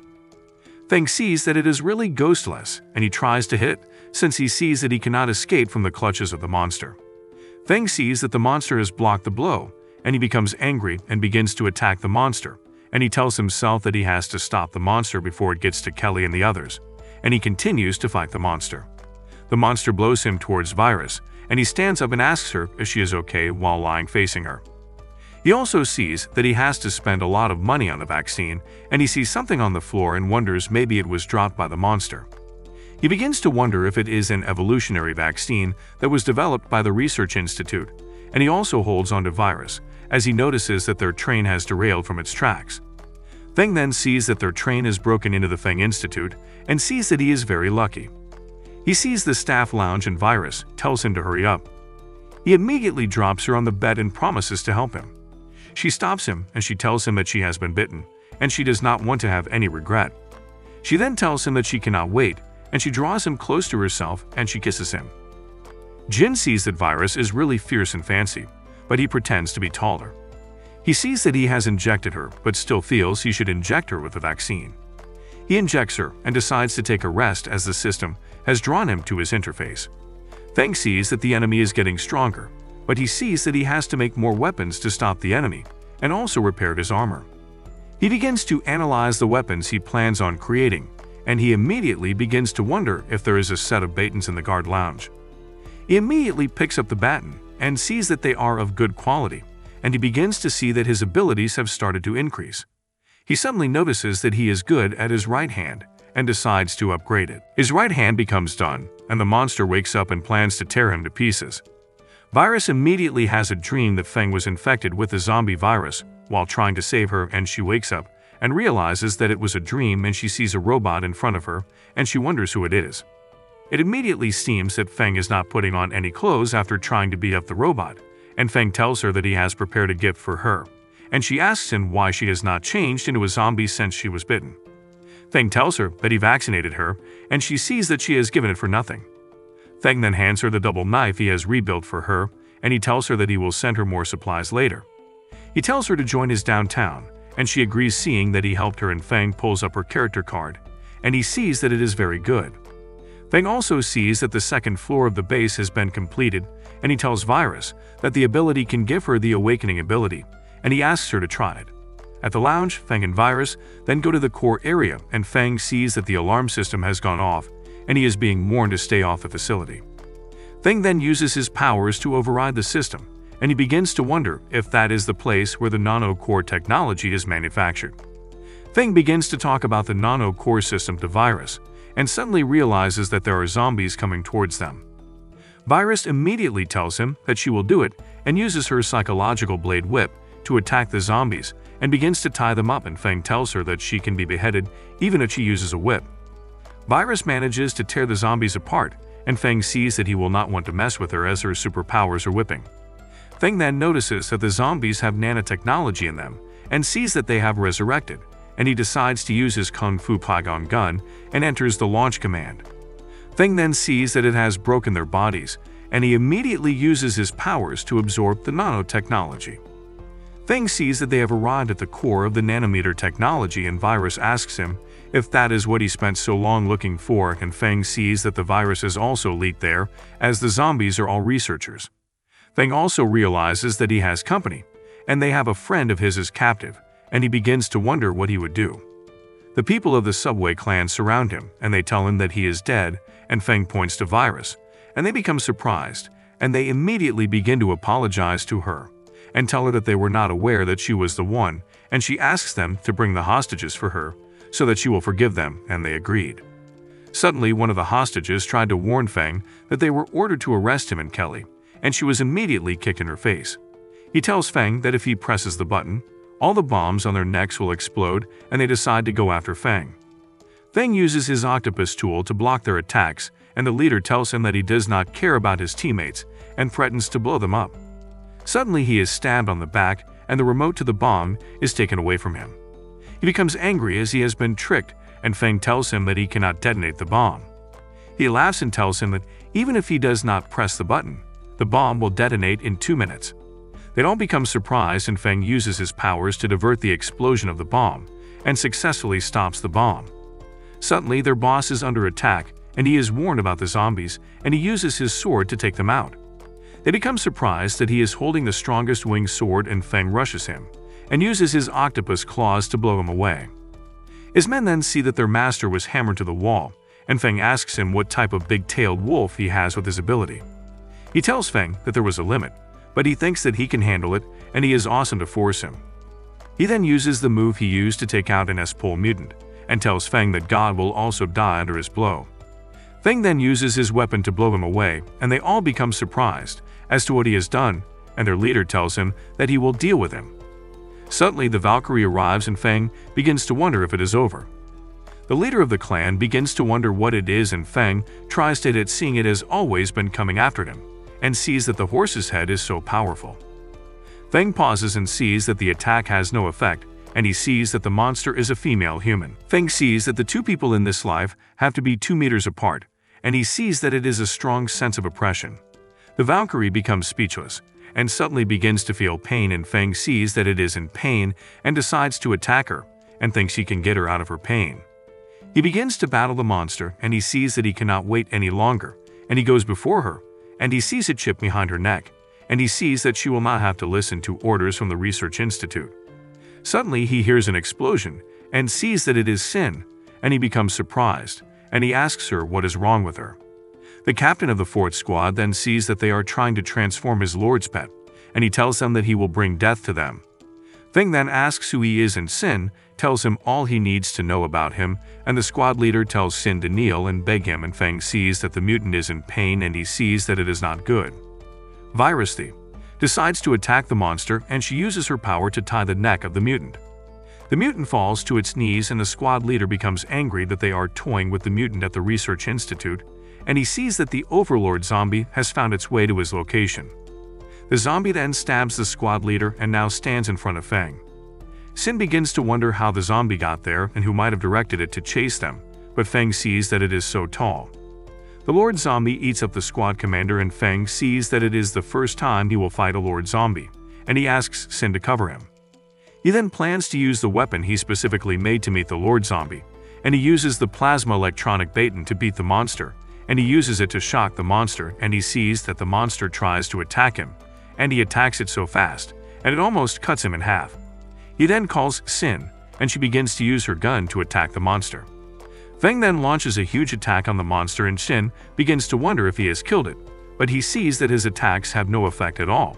Speaker 1: Feng sees that it is really ghostless, and he tries to hit since he sees that he cannot escape from the clutches of the monster. Feng sees that the monster has blocked the blow, and he becomes angry and begins to attack the monster, and he tells himself that he has to stop the monster before it gets to Kelly and the others, and he continues to fight the monster. The monster blows him towards Virus, and he stands up and asks her if she is okay while lying facing her. He also sees that he has to spend a lot of money on the vaccine, and he sees something on the floor and wonders maybe it was dropped by the monster. He begins to wonder if it is an evolutionary vaccine that was developed by the Research Institute, and he also holds on to Virus, as he notices that their train has derailed from its tracks. Feng then sees that their train is broken into the Feng Institute, and sees that he is very lucky. He sees the staff lounge and Virus tells him to hurry up. He immediately drops her on the bed and promises to help him. She stops him and she tells him that she has been bitten, and she does not want to have any regret. She then tells him that she cannot wait, and she draws him close to herself and she kisses him. Jin sees that Virus is really fierce and fancy, but he pretends to be taller. He sees that he has injected her, but still feels he should inject her with the vaccine. He injects her and decides to take a rest as the system has drawn him to his interface. Feng sees that the enemy is getting stronger, but he sees that he has to make more weapons to stop the enemy and also repair his armor. He begins to analyze the weapons he plans on creating, and he immediately begins to wonder if there is a set of batons in the guard lounge. He immediately picks up the baton and sees that they are of good quality, and he begins to see that his abilities have started to increase. He suddenly notices that he is good at his right hand and decides to upgrade it. His right hand becomes done, and the monster wakes up and plans to tear him to pieces. Virus immediately has a dream that Feng was infected with the zombie virus while trying to save her, and she wakes up and realizes that it was a dream, and she sees a robot in front of her and she wonders who it is. It immediately seems that Feng is not putting on any clothes after trying to beat up the robot, and Feng tells her that he has prepared a gift for her, and she asks him why she has not changed into a zombie since she was bitten. Feng tells her that he vaccinated her, and she sees that she has given it for nothing. Feng then hands her the double knife he has rebuilt for her, and he tells her that he will send her more supplies later. He tells her to join his downtown, and she agrees, seeing that he helped her, and Feng pulls up her character card, and he sees that it is very good. Feng also sees that the second floor of the base has been completed, and he tells Virus that the ability can give her the awakening ability, and he asks her to try it. At the lounge, Feng and Virus then go to the core area, and Feng sees that the alarm system has gone off, and he is being warned to stay off the facility. Feng then uses his powers to override the system, and he begins to wonder if that is the place where the nano-core technology is manufactured. Feng begins to talk about the nano-core system to Virus, and suddenly realizes that there are zombies coming towards them. Virus immediately tells him that she will do it and uses her psychological blade whip to attack the zombies and begins to tie them up, and Feng tells her that she can be beheaded even if she uses a whip. Virus manages to tear the zombies apart, and Feng sees that he will not want to mess with her as her superpowers are whipping. Feng then notices that the zombies have nanotechnology in them and sees that they have resurrected, and he decides to use his Kung Fu Pagon gun and enters the launch command. Feng then sees that it has broken their bodies, and he immediately uses his powers to absorb the nanotechnology. Feng sees that they have arrived at the core of the nanometer technology, and Virus asks him if that is what he spent so long looking for, and Feng sees that the virus has also leaked there, as the zombies are all researchers. Feng also realizes that he has company, and they have a friend of his as captive, and he begins to wonder what he would do. The people of the subway clan surround him, and they tell him that he is dead, and Feng points to Virus, and they become surprised, and they immediately begin to apologize to her, and tell her that they were not aware that she was the one, and she asks them to bring the hostages for her, so that she will forgive them, and they agreed. Suddenly, one of the hostages tried to warn Feng that they were ordered to arrest him and Kelly, and she was immediately kicked in her face. He tells Feng that if he presses the button, all the bombs on their necks will explode, and they decide to go after Feng. Feng uses his octopus tool to block their attacks, and the leader tells him that he does not care about his teammates and threatens to blow them up. Suddenly, he is stabbed on the back, and the remote to the bomb is taken away from him. He becomes angry as he has been tricked, and Feng tells him that he cannot detonate the bomb. He laughs and tells him that even if he does not press the button, the bomb will detonate in 2 minutes. They all become surprised, and Feng uses his powers to divert the explosion of the bomb and successfully stops the bomb. Suddenly, their boss is under attack, and he is warned about the zombies, and he uses his sword to take them out. They become surprised that he is holding the strongest winged sword, and Feng rushes him and uses his octopus claws to blow him away. His men then see that their master was hammered to the wall, and Feng asks him what type of big-tailed wolf he has with his ability. He tells Feng that there was a limit, but he thinks that he can handle it and he is awesome to force him. He then uses the move he used to take out an S-pole mutant and tells Feng that God will also die under his blow. Feng then uses his weapon to blow him away, and they all become surprised as to what he has done, and their leader tells him that he will deal with him. Suddenly, the Valkyrie arrives and Feng begins to wonder if it is over. The leader of the clan begins to wonder what it is, and Feng tries to hit it, seeing it has always been coming after him, and sees that the horse's head is so powerful. Feng pauses and sees that the attack has no effect, and he sees that the monster is a female human. Feng sees that the two people in this life have to be 2 meters apart, and he sees that it is a strong sense of oppression. The Valkyrie becomes speechless, and suddenly begins to feel pain, and Feng sees that it is in pain and decides to attack her, and thinks he can get her out of her pain. He begins to battle the monster, and he sees that he cannot wait any longer, and he goes before her, and he sees a chip behind her neck, and he sees that she will not have to listen to orders from the Research Institute. Suddenly he hears an explosion, and sees that it is Sin, and he becomes surprised, and he asks her what is wrong with her. The captain of the 4th squad then sees that they are trying to transform his lord's pet, and he tells them that he will bring death to them. Feng then asks who he is, and Sin tells him all he needs to know about him, and the squad leader tells Sin to kneel and beg him, and Feng sees that the mutant is in pain, and he sees that it is not good. Virus decides to attack the monster, and she uses her power to tie the neck of the mutant. The mutant falls to its knees, and the squad leader becomes angry that they are toying with the mutant at the Research Institute, and he sees that the Overlord zombie has found its way to his location. The zombie then stabs the squad leader and now stands in front of Feng. Sin begins to wonder how the zombie got there and who might have directed it to chase them, but Feng sees that it is so tall. The Lord Zombie eats up the squad commander, and Feng sees that it is the first time he will fight a Lord Zombie, and he asks Sin to cover him. He then plans to use the weapon he specifically made to meet the Lord Zombie, and he uses the plasma electronic baton to beat the monster, and he uses it to shock the monster, and he sees that the monster tries to attack him, and he attacks it so fast, and it almost cuts him in half. He then calls Sin, and she begins to use her gun to attack the monster. Feng then launches a huge attack on the monster, and Sin begins to wonder if he has killed it, but he sees that his attacks have no effect at all.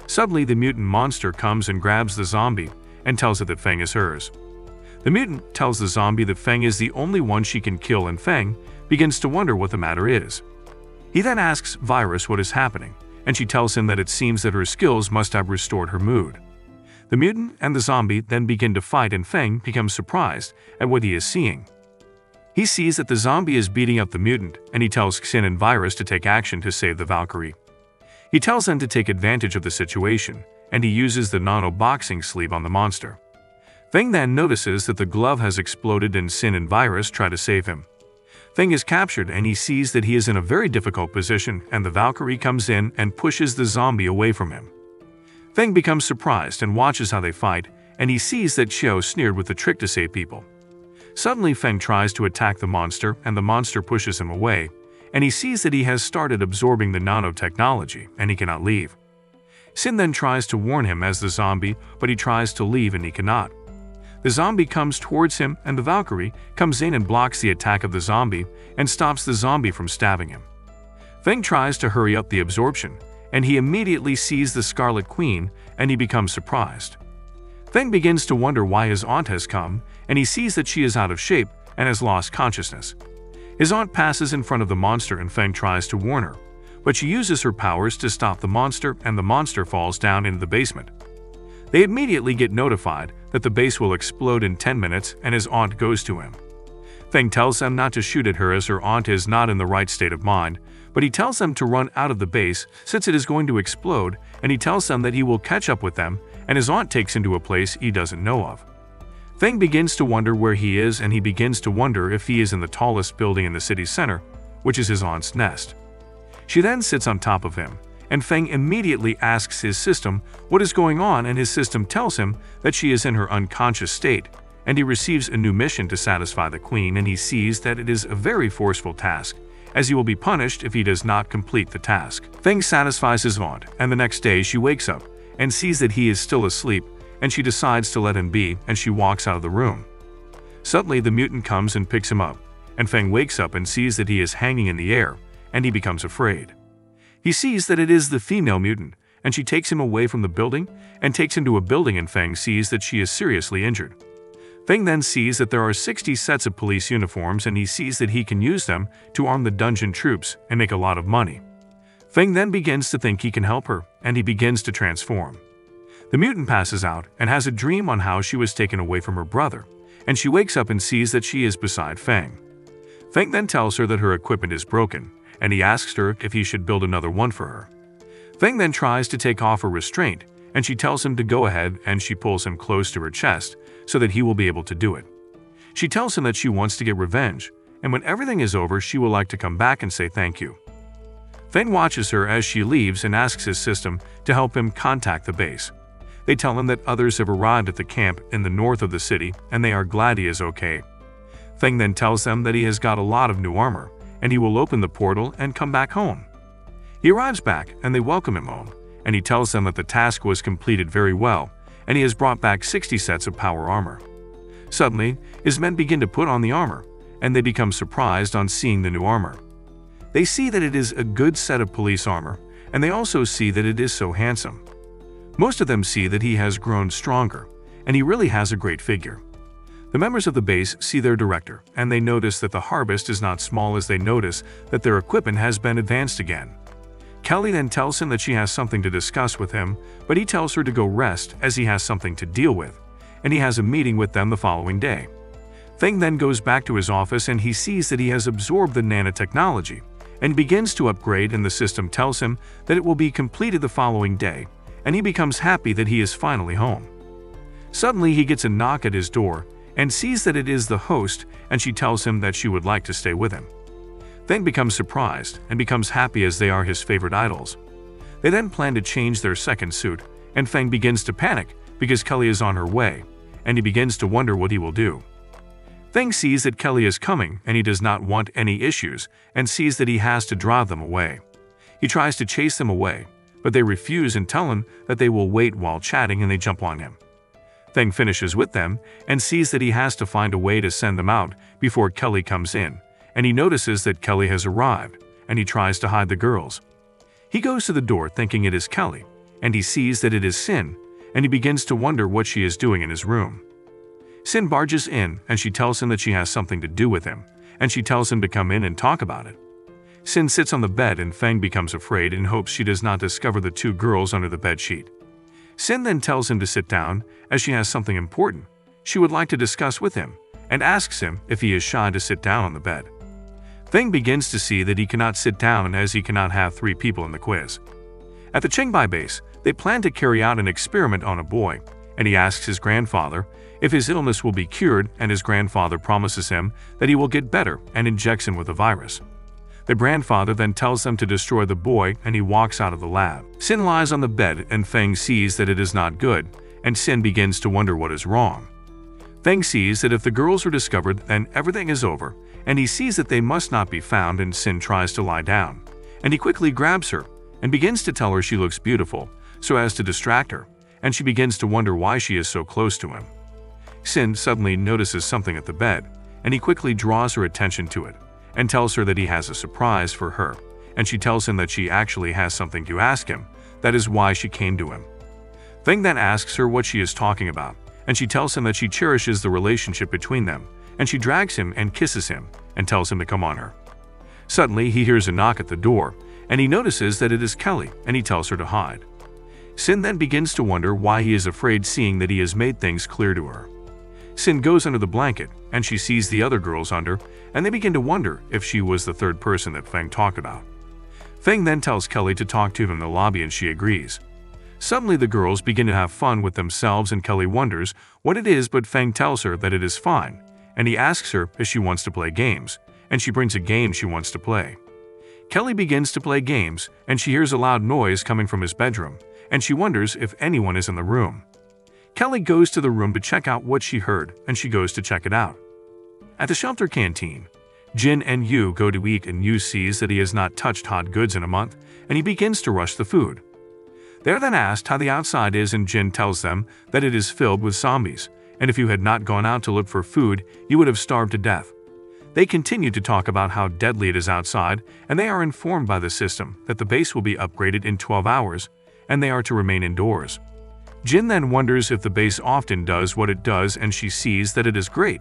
Speaker 1: Suddenly, the mutant monster comes and grabs the zombie and tells it that Feng is hers. The mutant tells the zombie that Feng is the only one she can kill, and Feng begins to wonder what the matter is. He then asks Virus what is happening, and she tells him that it seems that her skills must have restored her mood. The mutant and the zombie then begin to fight, and Feng becomes surprised at what he is seeing. He sees that the zombie is beating up the mutant, and he tells Xin and Virus to take action to save the Valkyrie. He tells them to take advantage of the situation, and he uses the nano-boxing sleeve on the monster. Feng then notices that the glove has exploded, and Xin and Virus try to save him. Feng is captured, and he sees that he is in a very difficult position, and the Valkyrie comes in and pushes the zombie away from him. Feng becomes surprised and watches how they fight, and he sees that Xiao sneered with the trick to save people. Suddenly, Feng tries to attack the monster, and the monster pushes him away, and he sees that he has started absorbing the nanotechnology, and he cannot leave. Xin then tries to warn him as the zombie, but he tries to leave and he cannot. The zombie comes towards him, and the Valkyrie comes in and blocks the attack of the zombie and stops the zombie from stabbing him. Feng tries to hurry up the absorption, and he immediately sees the Scarlet Queen, and he becomes surprised. Feng begins to wonder why his aunt has come, and he sees that she is out of shape and has lost consciousness. His aunt passes in front of the monster, and Feng tries to warn her, but she uses her powers to stop the monster, and the monster falls down into the basement. They immediately get notified that the base will explode in 10 minutes, and his aunt goes to him. Feng tells them not to shoot at her as her aunt is not in the right state of mind, but he tells them to run out of the base since it is going to explode, and he tells them that he will catch up with them, and his aunt takes him to a place he doesn't know of. Feng begins to wonder where he is, and he begins to wonder if he is in the tallest building in the city center, which is his aunt's nest. She then sits on top of him, and Feng immediately asks his system what is going on, and his system tells him that she is in her unconscious state, and he receives a new mission to satisfy the queen, and he sees that it is a very forceful task, as he will be punished if he does not complete the task. Feng satisfies his aunt, and the next day she wakes up and sees that he is still asleep, and she decides to let him be, and she walks out of the room. Suddenly, the mutant comes and picks him up, and Feng wakes up and sees that he is hanging in the air, and he becomes afraid. He sees that it is the female mutant, and she takes him away from the building and takes him to a building, and Feng sees that she is seriously injured. Feng then sees that there are 60 sets of police uniforms, and he sees that he can use them to arm the dungeon troops and make a lot of money. Feng then begins to think he can help her, and he begins to transform. The mutant passes out and has a dream on how she was taken away from her brother, and she wakes up and sees that she is beside Feng. Feng then tells her that her equipment is broken, and he asks her if he should build another one for her. Feng then tries to take off her restraint, and she tells him to go ahead, and she pulls him close to her chest so that he will be able to do it. She tells him that she wants to get revenge, and when everything is over, she will like to come back and say thank you. Feng watches her as she leaves and asks his system to help him contact the base. They tell him that others have arrived at the camp in the north of the city, and they are glad he is okay. Feng then tells them that he has got a lot of new armor, and he will open the portal and come back home. He arrives back, and they welcome him home, and he tells them that the task was completed very well, and he has brought back 60 sets of power armor. Suddenly, his men begin to put on the armor, and they become surprised on seeing the new armor. They see that it is a good set of police armor, and they also see that it is so handsome. Most of them see that he has grown stronger, and he really has a great figure. The members of the base see their director, and they notice that the harvest is not small, as they notice that their equipment has been advanced again. Kelly then tells him that she has something to discuss with him, but he tells her to go rest as he has something to deal with, and he has a meeting with them the following day. Feng then goes back to his office, and he sees that he has absorbed the nanotechnology and begins to upgrade, and the system tells him that it will be completed the following day, and he becomes happy that he is finally home. Suddenly he gets a knock at his door and sees that it is the host, and she tells him that she would like to stay with him. Feng becomes surprised and becomes happy as they are his favorite idols. They then plan to change their second suit, and Feng begins to panic because Kelly is on her way, and he begins to wonder what he will do. Feng sees that Kelly is coming, and he does not want any issues and sees that he has to drive them away. He tries to chase them away, but they refuse and tell him that they will wait while chatting, and they jump on him. Feng finishes with them and sees that he has to find a way to send them out before Kelly comes in, and he notices that Kelly has arrived, and he tries to hide the girls. He goes to the door thinking it is Kelly, and he sees that it is Sin, and he begins to wonder what she is doing in his room. Sin barges in, and she tells him that she has something to do with him, and she tells him to come in and talk about it. Sin sits on the bed, and Feng becomes afraid and hopes she does not discover the two girls under the bedsheet. Sin then tells him to sit down, as she has something important she would like to discuss with him, and asks him if he is shy to sit down on the bed. Feng begins to see that he cannot sit down as he cannot have 3 people in the quiz. At the Qingbai base, they plan to carry out an experiment on a boy, and he asks his grandfather if his illness will be cured, and his grandfather promises him that he will get better and injects him with a virus. The grandfather then tells them to destroy the boy, and he walks out of the lab. Sin lies on the bed, and Feng sees that it is not good, and Sin begins to wonder what is wrong. Feng sees that if the girls are discovered, then everything is over, and he sees that they must not be found, and Sin tries to lie down, and he quickly grabs her and begins to tell her she looks beautiful so as to distract her, and she begins to wonder why she is so close to him. Sin suddenly notices something at the bed, and he quickly draws her attention to it and tells her that he has a surprise for her, and she tells him that she actually has something to ask him. That is why she came to him. Feng then asks her what she is talking about, and she tells him that she cherishes the relationship between them, and she drags him and kisses him and tells him to come on her. Suddenly he hears a knock at the door, and he notices that it is Kelly, and he tells her to hide. Sin then begins to wonder why he is afraid, seeing that he has made things clear to her. Sin goes under the blanket, and she sees the other girls under, and they begin to wonder if she was the third person that Feng talked about. Feng then tells Kelly to talk to him in the lobby, and she agrees. Suddenly the girls begin to have fun with themselves, and Kelly wonders what it is, but Feng tells her that it is fine, and he asks her if she wants to play games, and she brings a game she wants to play. Kelly begins to play games, and she hears a loud noise coming from his bedroom, and she wonders if anyone is in the room. Kelly goes to the room to check out what she heard, and she goes to check it out. At the shelter canteen, Jin and Yu go to eat, and Yu sees that he has not touched hot goods in a month, and he begins to rush the food. They are then asked how the outside is, and Jin tells them that it is filled with zombies, and if you had not gone out to look for food, you would have starved to death. They continue to talk about how deadly it is outside, and they are informed by the system that the base will be upgraded in 12 hours, and they are to remain indoors. Jin then wonders if the base often does what it does, and she sees that it is great.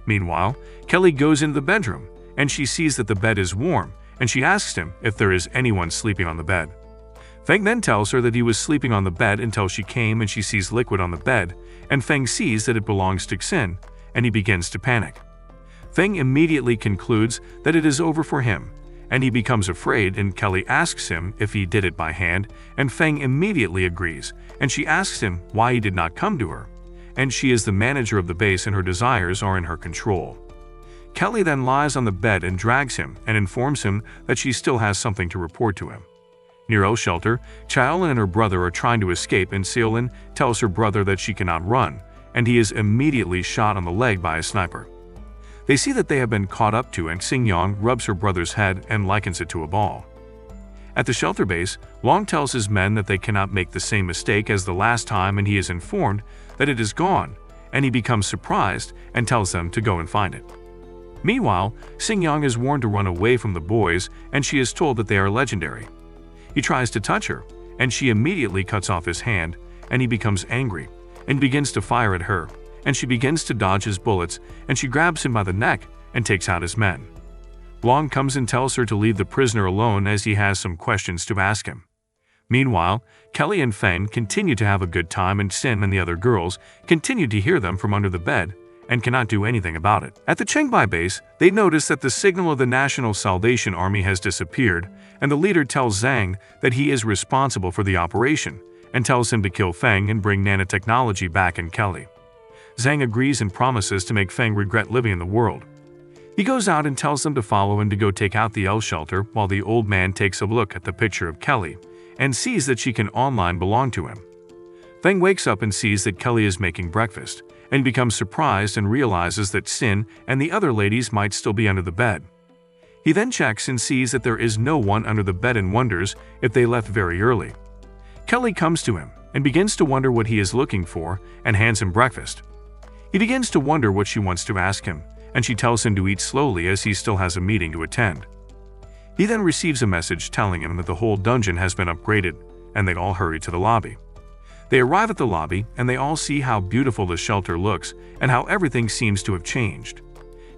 Speaker 1: Meanwhile, Kelly goes into the bedroom, and she sees that the bed is warm, and she asks him if there is anyone sleeping on the bed. Feng then tells her that he was sleeping on the bed until she came and she sees liquid on the bed, and Feng sees that it belongs to Xin, and he begins to panic. Feng immediately concludes that it is over for him, and he becomes afraid, and Kelly asks him if he did it by hand, and Feng immediately agrees, and she asks him why he did not come to her, and she is the manager of the base and her desires are in her control. Kelly then lies on the bed and drags him and informs him that she still has something to report to him. Near O's shelter, Chaolin and her brother are trying to escape, and Seolin tells her brother that she cannot run, and he is immediately shot on the leg by a sniper. They see that they have been caught up to, and Xingyang rubs her brother's head and likens it to a ball. At the shelter base, Long tells his men that they cannot make the same mistake as the last time, and he is informed that it is gone, and he becomes surprised and tells them to go and find it. Meanwhile, Xingyang is warned to run away from the boys, and she is told that they are legendary. He tries to touch her, and she immediately cuts off his hand, and he becomes angry and begins to fire at her, and she begins to dodge his bullets, and she grabs him by the neck and takes out his men. Long comes and tells her to leave the prisoner alone as he has some questions to ask him. Meanwhile, Kelly and Feng continue to have a good time, and Sin and the other girls continue to hear them from under the bed and cannot do anything about it. At the Qingbai base, they notice that the signal of the National Salvation Army has disappeared, and the leader tells Zhang that he is responsible for the operation and tells him to kill Feng and bring nanotechnology back in Kelly. Zhang agrees and promises to make Feng regret living in the world. He goes out and tells them to follow and to go take out the L shelter, while the old man takes a look at the picture of Kelly and sees that she can online belong to him. Feng wakes up and sees that Kelly is making breakfast, and becomes surprised and realizes that Sin and the other ladies might still be under the bed. He then checks and sees that there is no one under the bed and wonders if they left very early. Kelly comes to him and begins to wonder what he is looking for and hands him breakfast. He begins to wonder what she wants to ask him, and she tells him to eat slowly as he still has a meeting to attend. He then receives a message telling him that the whole dungeon has been upgraded, and they all hurry to the lobby. They arrive at the lobby, and they all see how beautiful the shelter looks and how everything seems to have changed.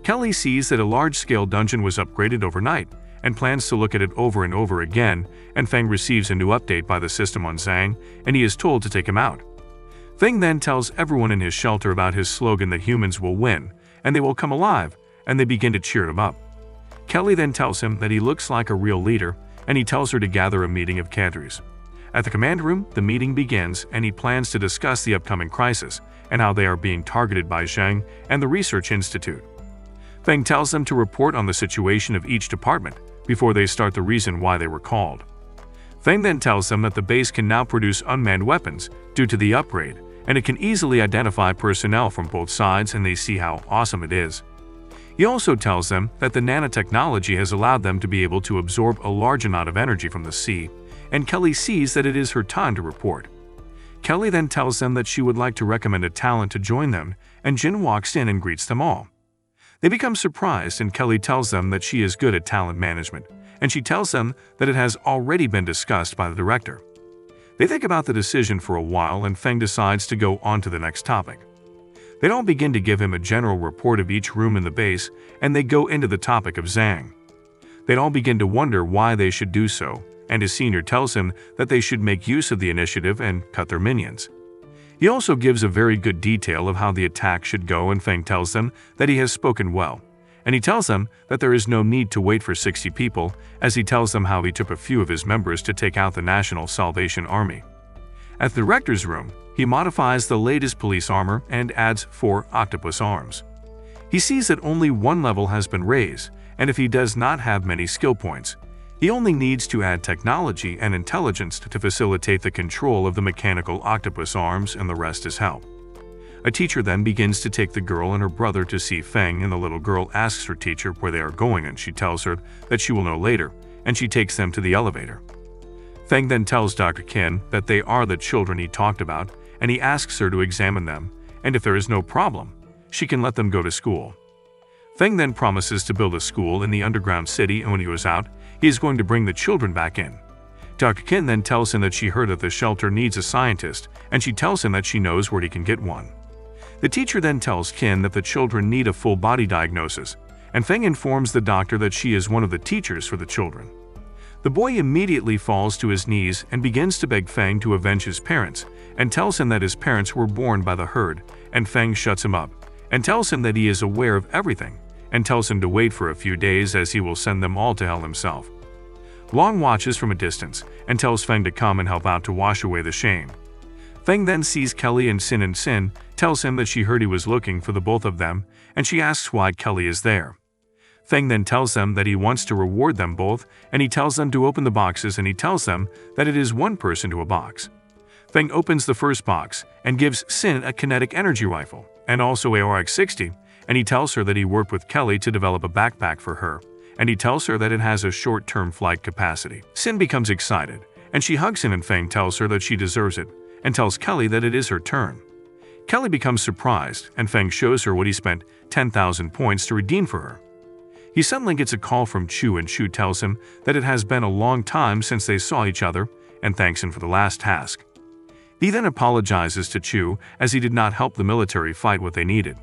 Speaker 1: Kelly sees that a large-scale dungeon was upgraded overnight and plans to look at it over and over again, and Feng receives a new update by the system on Zhang, and he is told to take him out. Feng then tells everyone in his shelter about his slogan that humans will win, and they will come alive, and they begin to cheer him up. Kelly then tells him that he looks like a real leader, and he tells her to gather a meeting of cadres. At the command room, the meeting begins, and he plans to discuss the upcoming crisis and how they are being targeted by Zhang and the Research Institute. Feng tells them to report on the situation of each department before they start the reason why they were called. Feng then tells them that the base can now produce unmanned weapons due to the upgrade, and it can easily identify personnel from both sides, and they see how awesome it is. He also tells them that the nanotechnology has allowed them to be able to absorb a large amount of energy from the sea, and Kelly sees that it is her time to report. Kelly then tells them that she would like to recommend a talent to join them, and Jin walks in and greets them all. They become surprised, and Kelly tells them that she is good at talent management, and she tells them that it has already been discussed by the director. They think about the decision for a while, and Feng decides to go on to the next topic. They all begin to give him a general report of each room in the base, and they go into the topic of Zhang. They all begin to wonder why they should do so, and his senior tells him that they should make use of the initiative and cut their minions. He also gives a very good detail of how the attack should go, and Feng tells them that he has spoken well, and he tells them that there is no need to wait for 60 people, as he tells them how he took a few of his members to take out the National Salvation Army. At the director's room, he modifies the latest police armor and adds 4 octopus arms. He sees that only one level has been raised, and if he does not have many skill points, he only needs to add technology and intelligence to facilitate the control of the mechanical octopus arms, and the rest is help. A teacher then begins to take the girl and her brother to see Feng, and the little girl asks her teacher where they are going, and she tells her that she will know later, and she takes them to the elevator. Feng then tells Dr. Qin that they are the children he talked about, and he asks her to examine them, and if there is no problem, she can let them go to school. Feng then promises to build a school in the underground city, and when he was out, he is going to bring the children back in. Dr. Qin then tells him that she heard that the shelter needs a scientist, and she tells him that she knows where he can get one. The teacher then tells Qin that the children need a full body diagnosis, and Feng informs the doctor that she is one of the teachers for the children. The boy immediately falls to his knees and begins to beg Feng to avenge his parents, and tells him that his parents were born by the herd, and Feng shuts him up, and tells him that he is aware of everything, and tells him to wait for a few days as he will send them all to hell himself. Long watches from a distance and tells Feng to come and help out to wash away the shame. Feng then sees Kelly and Sin tells him that she heard he was looking for the both of them, and she asks why Kelly is there. Feng then tells them that he wants to reward them both, and he tells them to open the boxes, and he tells them that it is one person to a box. Feng opens the first box and gives Sin a kinetic energy rifle and also a RX-60, and he tells her that he worked with Kelly to develop a backpack for her, and he tells her that it has a short-term flight capacity. Sin becomes excited, and she hugs him, and Feng tells her that she deserves it, and tells Kelly that it is her turn. Kelly becomes surprised, and Feng shows her what he spent 10,000 points to redeem for her. He suddenly gets a call from Chu, and Chu tells him that it has been a long time since they saw each other, and thanks him for the last task. He then apologizes to Chu as he did not help the military fight what they needed.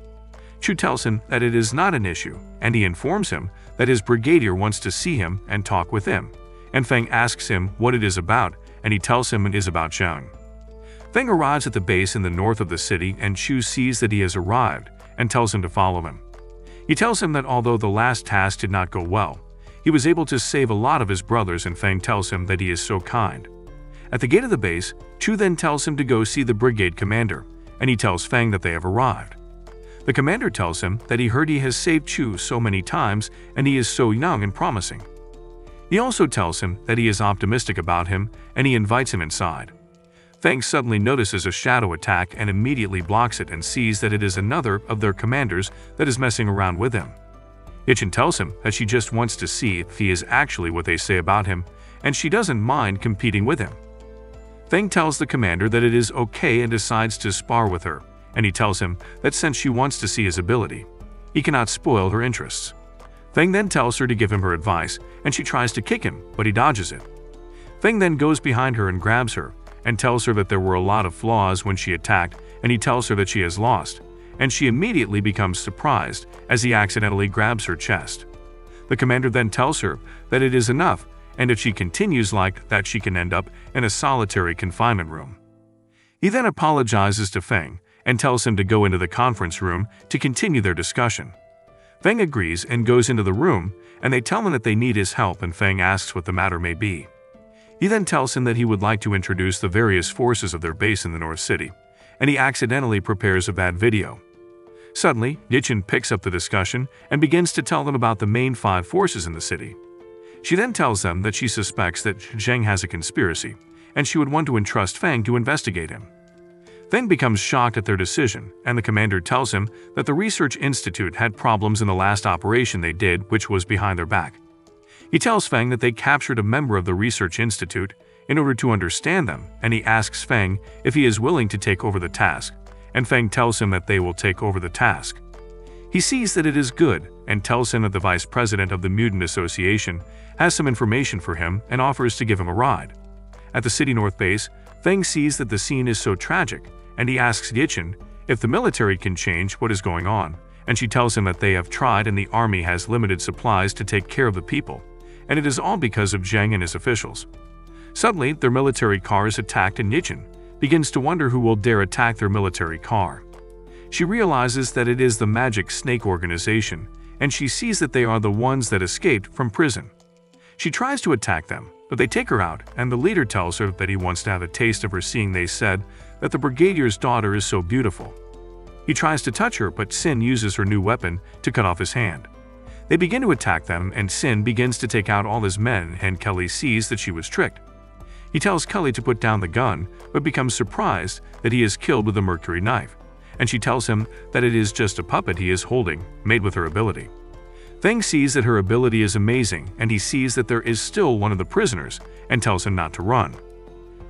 Speaker 1: Chu tells him that it is not an issue, and he informs him that his brigadier wants to see him and talk with him, and Feng asks him what it is about, and he tells him it is about Zhang. Feng arrives at the base in the north of the city, and Chu sees that he has arrived and tells him to follow him. He tells him that although the last task did not go well, he was able to save a lot of his brothers, and Feng tells him that he is so kind. At the gate of the base, Chu then tells him to go see the brigade commander, and he tells Feng that they have arrived. The commander tells him that he heard he has saved Chu so many times and he is so young and promising. He also tells him that he is optimistic about him, and he invites him inside. Feng suddenly notices a shadow attack and immediately blocks it, and sees that it is another of their commanders that is messing around with him. Yichin tells him that she just wants to see if he is actually what they say about him, and she doesn't mind competing with him. Feng tells the commander that it is okay and decides to spar with her, and he tells him that since she wants to see his ability, he cannot spoil her interests. Feng then tells her to give him her advice, and she tries to kick him, but he dodges it. Feng then goes behind her and grabs her, and tells her that there were a lot of flaws when she attacked, and he tells her that she has lost, and she immediately becomes surprised as he accidentally grabs her chest. The commander then tells her that it is enough, and if she continues like that she can end up in a solitary confinement room. He then apologizes to Feng and tells him to go into the conference room to continue their discussion. Feng agrees and goes into the room, and they tell him that they need his help, and Feng asks what the matter may be. He then tells him that he would like to introduce the various forces of their base in the North City, and he accidentally prepares a bad video. Suddenly, Yichin picks up the discussion and begins to tell them about the main 5 forces in the city. She then tells them that she suspects that Zheng has a conspiracy, and she would want to entrust Feng to investigate him. Feng becomes shocked at their decision, and the commander tells him that the research institute had problems in the last operation they did, which was behind their back. He tells Feng that they captured a member of the research institute in order to understand them, and he asks Feng if he is willing to take over the task, and Feng tells him that they will take over the task. He sees that it is good and tells him that the vice president of the Mutant Association has some information for him and offers to give him a ride. At the city north base, Feng sees that the scene is so tragic, and he asks Yichin if the military can change what is going on, and she tells him that they have tried and the army has limited supplies to take care of the people, and it is all because of Zheng and his officials. Suddenly, their military car is attacked, and Yichin begins to wonder who will dare attack their military car. She realizes that it is the Magic Snake organization, and she sees that they are the ones that escaped from prison. She tries to attack them, but they take her out, and the leader tells her that he wants to have a taste of her, seeing they said that the brigadier's daughter is so beautiful. He tries to touch her, but Sin uses her new weapon to cut off his hand. They begin to attack them, and Sin begins to take out all his men, and Kelly sees that she was tricked. He tells Kelly to put down the gun, but becomes surprised that he is killed with a mercury knife, and she tells him that it is just a puppet he is holding, made with her ability. Feng sees that her ability is amazing, and he sees that there is still one of the prisoners, and tells him not to run.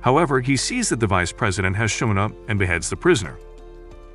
Speaker 1: However, he sees that the vice president has shown up and beheads the prisoner.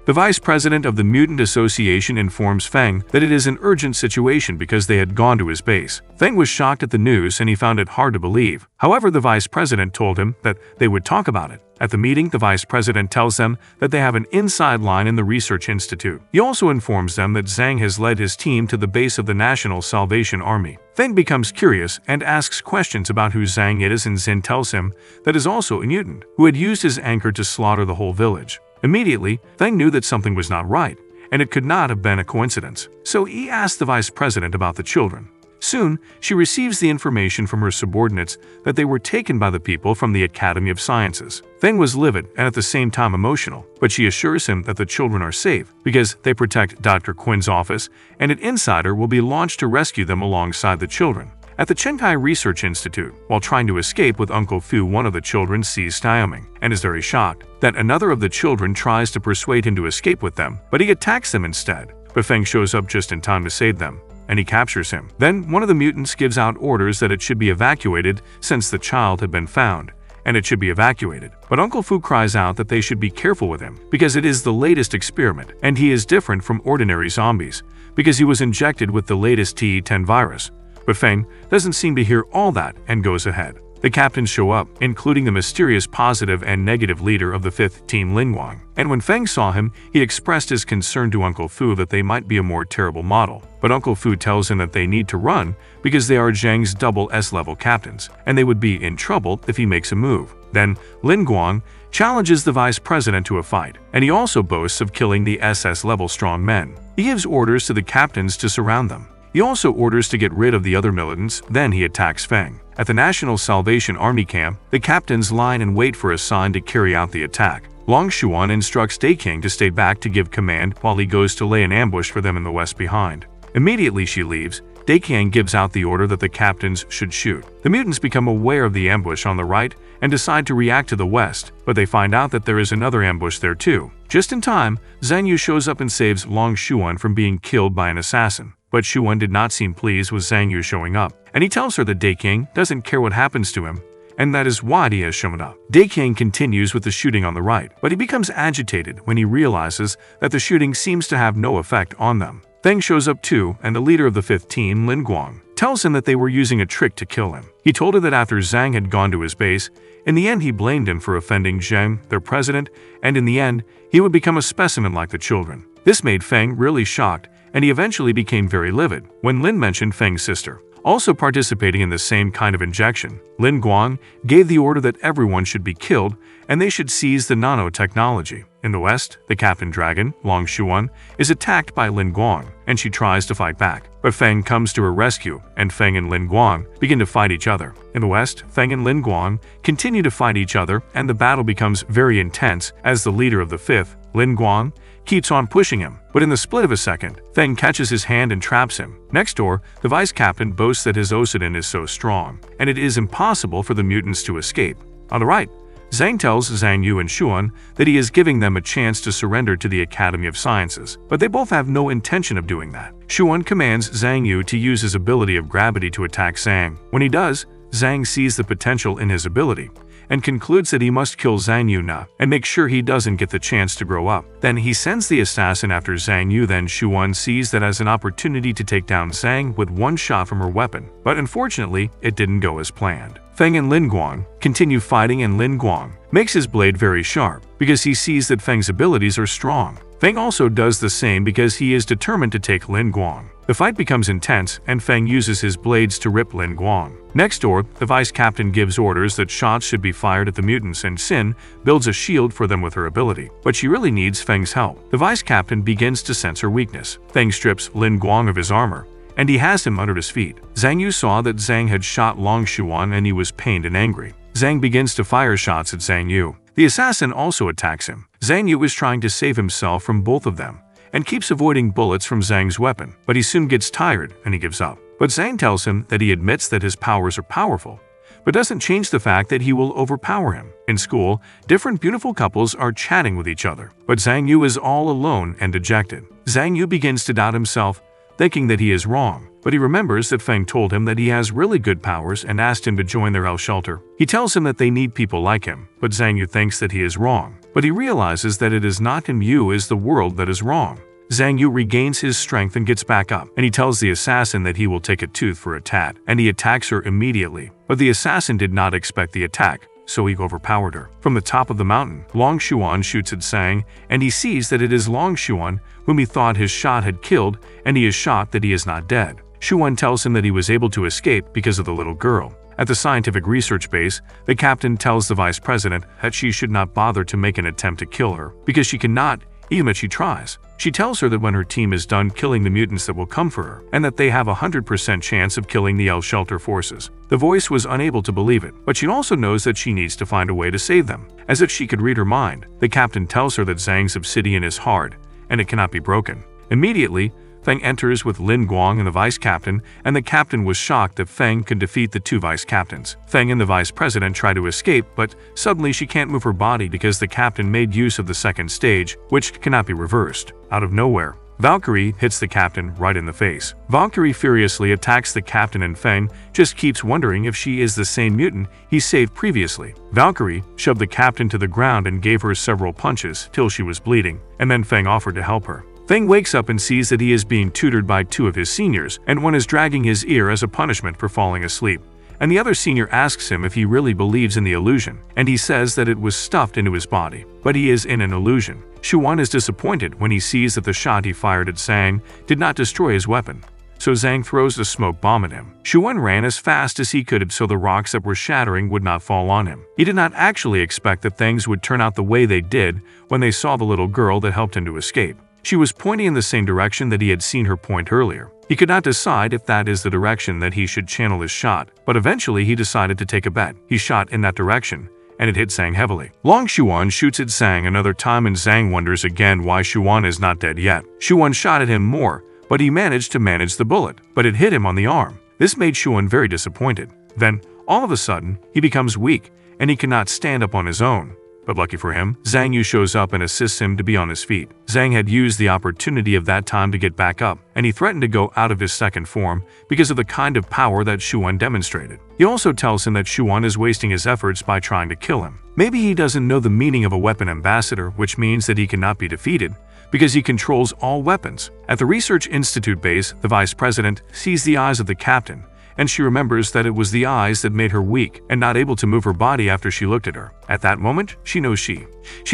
Speaker 1: The vice president of the Mutant Association informs Feng that it is an urgent situation because they had gone to his base. Feng was shocked at the news and he found it hard to believe. However, the vice president told him that they would talk about it. At the meeting, the vice president tells them that they have an inside line in the research institute. He also informs them that Zhang has led his team to the base of the National Salvation Army. Feng becomes curious and asks questions about who Zhang is, and Zin tells him that is also a mutant who had used his anchor to slaughter the whole village. Immediately, Feng knew that something was not right, and it could not have been a coincidence. So he asked the vice president about the children. Soon, she receives the information from her subordinates that they were taken by the people from the Academy of Sciences. Feng was livid and at the same time emotional, but she assures him that the children are safe because they protect Dr. Quinn's office, and an insider will be launched to rescue them alongside the children. At the Chenkai Research Institute, while trying to escape with Uncle Fu, one of the children sees Taoming and is very shocked that another of the children tries to persuade him to escape with them, but he attacks them instead. But Feng shows up just in time to save them, and he captures him. Then one of the mutants gives out orders that it should be evacuated since the child had been found, and it should be evacuated. But Uncle Fu cries out that they should be careful with him because it is the latest experiment, and he is different from ordinary zombies because he was injected with the latest T10 virus. But Feng doesn't seem to hear all that and goes ahead. The captains show up, including the mysterious positive and negative leader of the 5th team, Lin Guang. And when Feng saw him, he expressed his concern to Uncle Fu that they might be a more terrible model. But Uncle Fu tells him that they need to run because they are Zhang's double S-level captains, and they would be in trouble if he makes a move. Then, Lin Guang challenges the vice president to a fight, and he also boasts of killing the SS-level strong men. He gives orders to the captains to surround them. He also orders to get rid of the other militants, then he attacks Feng. At the National Salvation Army camp, the captains line and wait for a sign to carry out the attack. Long Xuan instructs Daiking to stay back to give command while he goes to lay an ambush for them in the west behind. Immediately she leaves, Daiking gives out the order that the captains should shoot. The mutants become aware of the ambush on the right and decide to react to the west, but they find out that there is another ambush there too. Just in time, Zhang Yu shows up and saves Long Xuan from being killed by an assassin. But Xuan did not seem pleased with Zhang Yu showing up, and he tells her that Daiking doesn't care what happens to him, and that is why he has shown up. Daiking continues with the shooting on the right, but he becomes agitated when he realizes that the shooting seems to have no effect on them. Feng shows up too, and the leader of the 5th team, Lin Guang, tells him that they were using a trick to kill him. He told her that after Zhang had gone to his base, in the end he blamed him for offending Zhang, their president, and in the end, he would become a specimen like the children. This made Feng really shocked, and he eventually became very livid when Lin mentioned Feng's sister. Also participating in the same kind of injection, Lin Guang gave the order that everyone should be killed and they should seize the nanotechnology. In the west, the Captain Dragon, Long Xuan, is attacked by Lin Guang, and she tries to fight back. But Feng comes to her rescue, and Feng and Lin Guang begin to fight each other. In the west, Feng and Lin Guang continue to fight each other, and the battle becomes very intense as the leader of the 5th, Lin Guang, keeps on pushing him. But in the split of a second, Feng catches his hand and traps him. Next door, the vice captain boasts that his Osidin is so strong, and it is impossible for the mutants to escape. On the right, Zhang tells Zhang Yu and Xuan that he is giving them a chance to surrender to the Academy of Sciences, but they both have no intention of doing that. Xuan commands Zhang Yu to use his ability of gravity to attack Zhang. When he does, Zhang sees the potential in his ability and concludes that he must kill Zhang Yu now and make sure he doesn't get the chance to grow up. Then he sends the assassin after Zhang Yu. Then Xuan sees that as an opportunity to take down Zhang with one shot from her weapon, but unfortunately, it didn't go as planned. Feng and Lin Guang continue fighting, and Lin Guang makes his blade very sharp because he sees that Feng's abilities are strong. Feng also does the same because he is determined to take Lin Guang. The fight becomes intense, and Feng uses his blades to rip Lin Guang. Next door, the vice captain gives orders that shots should be fired at the mutants, and Sin builds a shield for them with her ability. But she really needs Feng's help. The vice captain begins to sense her weakness. Feng strips Lin Guang of his armor, and he has him under his feet. Zhang Yu saw that Zhang had shot Long Xuan, and he was pained and angry. Zhang begins to fire shots at Zhang Yu. The assassin also attacks him. Zhang Yu is trying to save himself from both of them and keeps avoiding bullets from Zhang's weapon, but he soon gets tired and he gives up. But Zhang tells him that he admits that his powers are powerful, but doesn't change the fact that he will overpower him. In school, different beautiful couples are chatting with each other, but Zhang Yu is all alone and dejected. Zhang Yu begins to doubt himself, thinking that he is wrong. But he remembers that Feng told him that he has really good powers and asked him to join their hell shelter. He tells him that they need people like him, but Zhang Yu thinks that he is wrong. But he realizes that it is not him, Yu is the world that is wrong. Zhang Yu regains his strength and gets back up, and he tells the assassin that he will take a tooth for a tat, and he attacks her immediately. But the assassin did not expect the attack, so he overpowered her. From the top of the mountain, Long Xuan shoots at Zhang, and he sees that it is Long Xuan, whom he thought his shot had killed, and he is shocked that he is not dead. Xuan tells him that he was able to escape because of the little girl. At the scientific research base, the captain tells the vice president that she should not bother to make an attempt to kill her, because she cannot, even if she tries. She tells her that when her team is done killing the mutants that will come for her, and that they have a 100% chance of killing the L Shelter forces. The voice was unable to believe it, but she also knows that she needs to find a way to save them. As if she could read her mind, the captain tells her that Zhang's obsidian is hard, and it cannot be broken. Immediately, Feng enters with Lin Guang and the vice captain, and the captain was shocked that Feng could defeat the two vice captains. Feng and the vice president try to escape, but suddenly she can't move her body because the captain made use of the second stage, which cannot be reversed. Out of nowhere, Valkyrie hits the captain right in the face. Valkyrie furiously attacks the captain, and Feng just keeps wondering if she is the same mutant he saved previously. Valkyrie shoved the captain to the ground and gave her several punches till she was bleeding, and then Feng offered to help her. Feng wakes up and sees that he is being tutored by two of his seniors, and one is dragging his ear as a punishment for falling asleep. And the other senior asks him if he really believes in the illusion, and he says that it was stuffed into his body, but he is in an illusion. Xuan is disappointed when he sees that the shot he fired at Zhang did not destroy his weapon, so Zhang throws a smoke bomb at him. Xuan ran as fast as he could so the rocks that were shattering would not fall on him. He did not actually expect that things would turn out the way they did when they saw the little girl that helped him to escape. She was pointing in the same direction that he had seen her point earlier. He could not decide if that is the direction that he should channel his shot, but eventually he decided to take a bet. He shot in that direction, and it hit Zhang heavily. Long Xuan shoots at Zhang another time, and Zhang wonders again why Xuan is not dead yet. Xuan shot at him more, but he managed to manage the bullet, but it hit him on the arm. This made Xuan very disappointed. Then, all of a sudden, he becomes weak, and he cannot stand up on his own. But lucky for him, Zhang Yu shows up and assists him to be on his feet. Zhang had used the opportunity of that time to get back up, and he threatened to go out of his second form because of the kind of power that Xuan demonstrated. He also tells him that Xuan is wasting his efforts by trying to kill him. Maybe he doesn't know the meaning of a weapon ambassador, which means that he cannot be defeated, because he controls all weapons. At the Research Institute base, the vice president sees the eyes of the captain, and she remembers that it was the eyes that made her weak and not able to move her body after she looked at her. At that moment, she knows she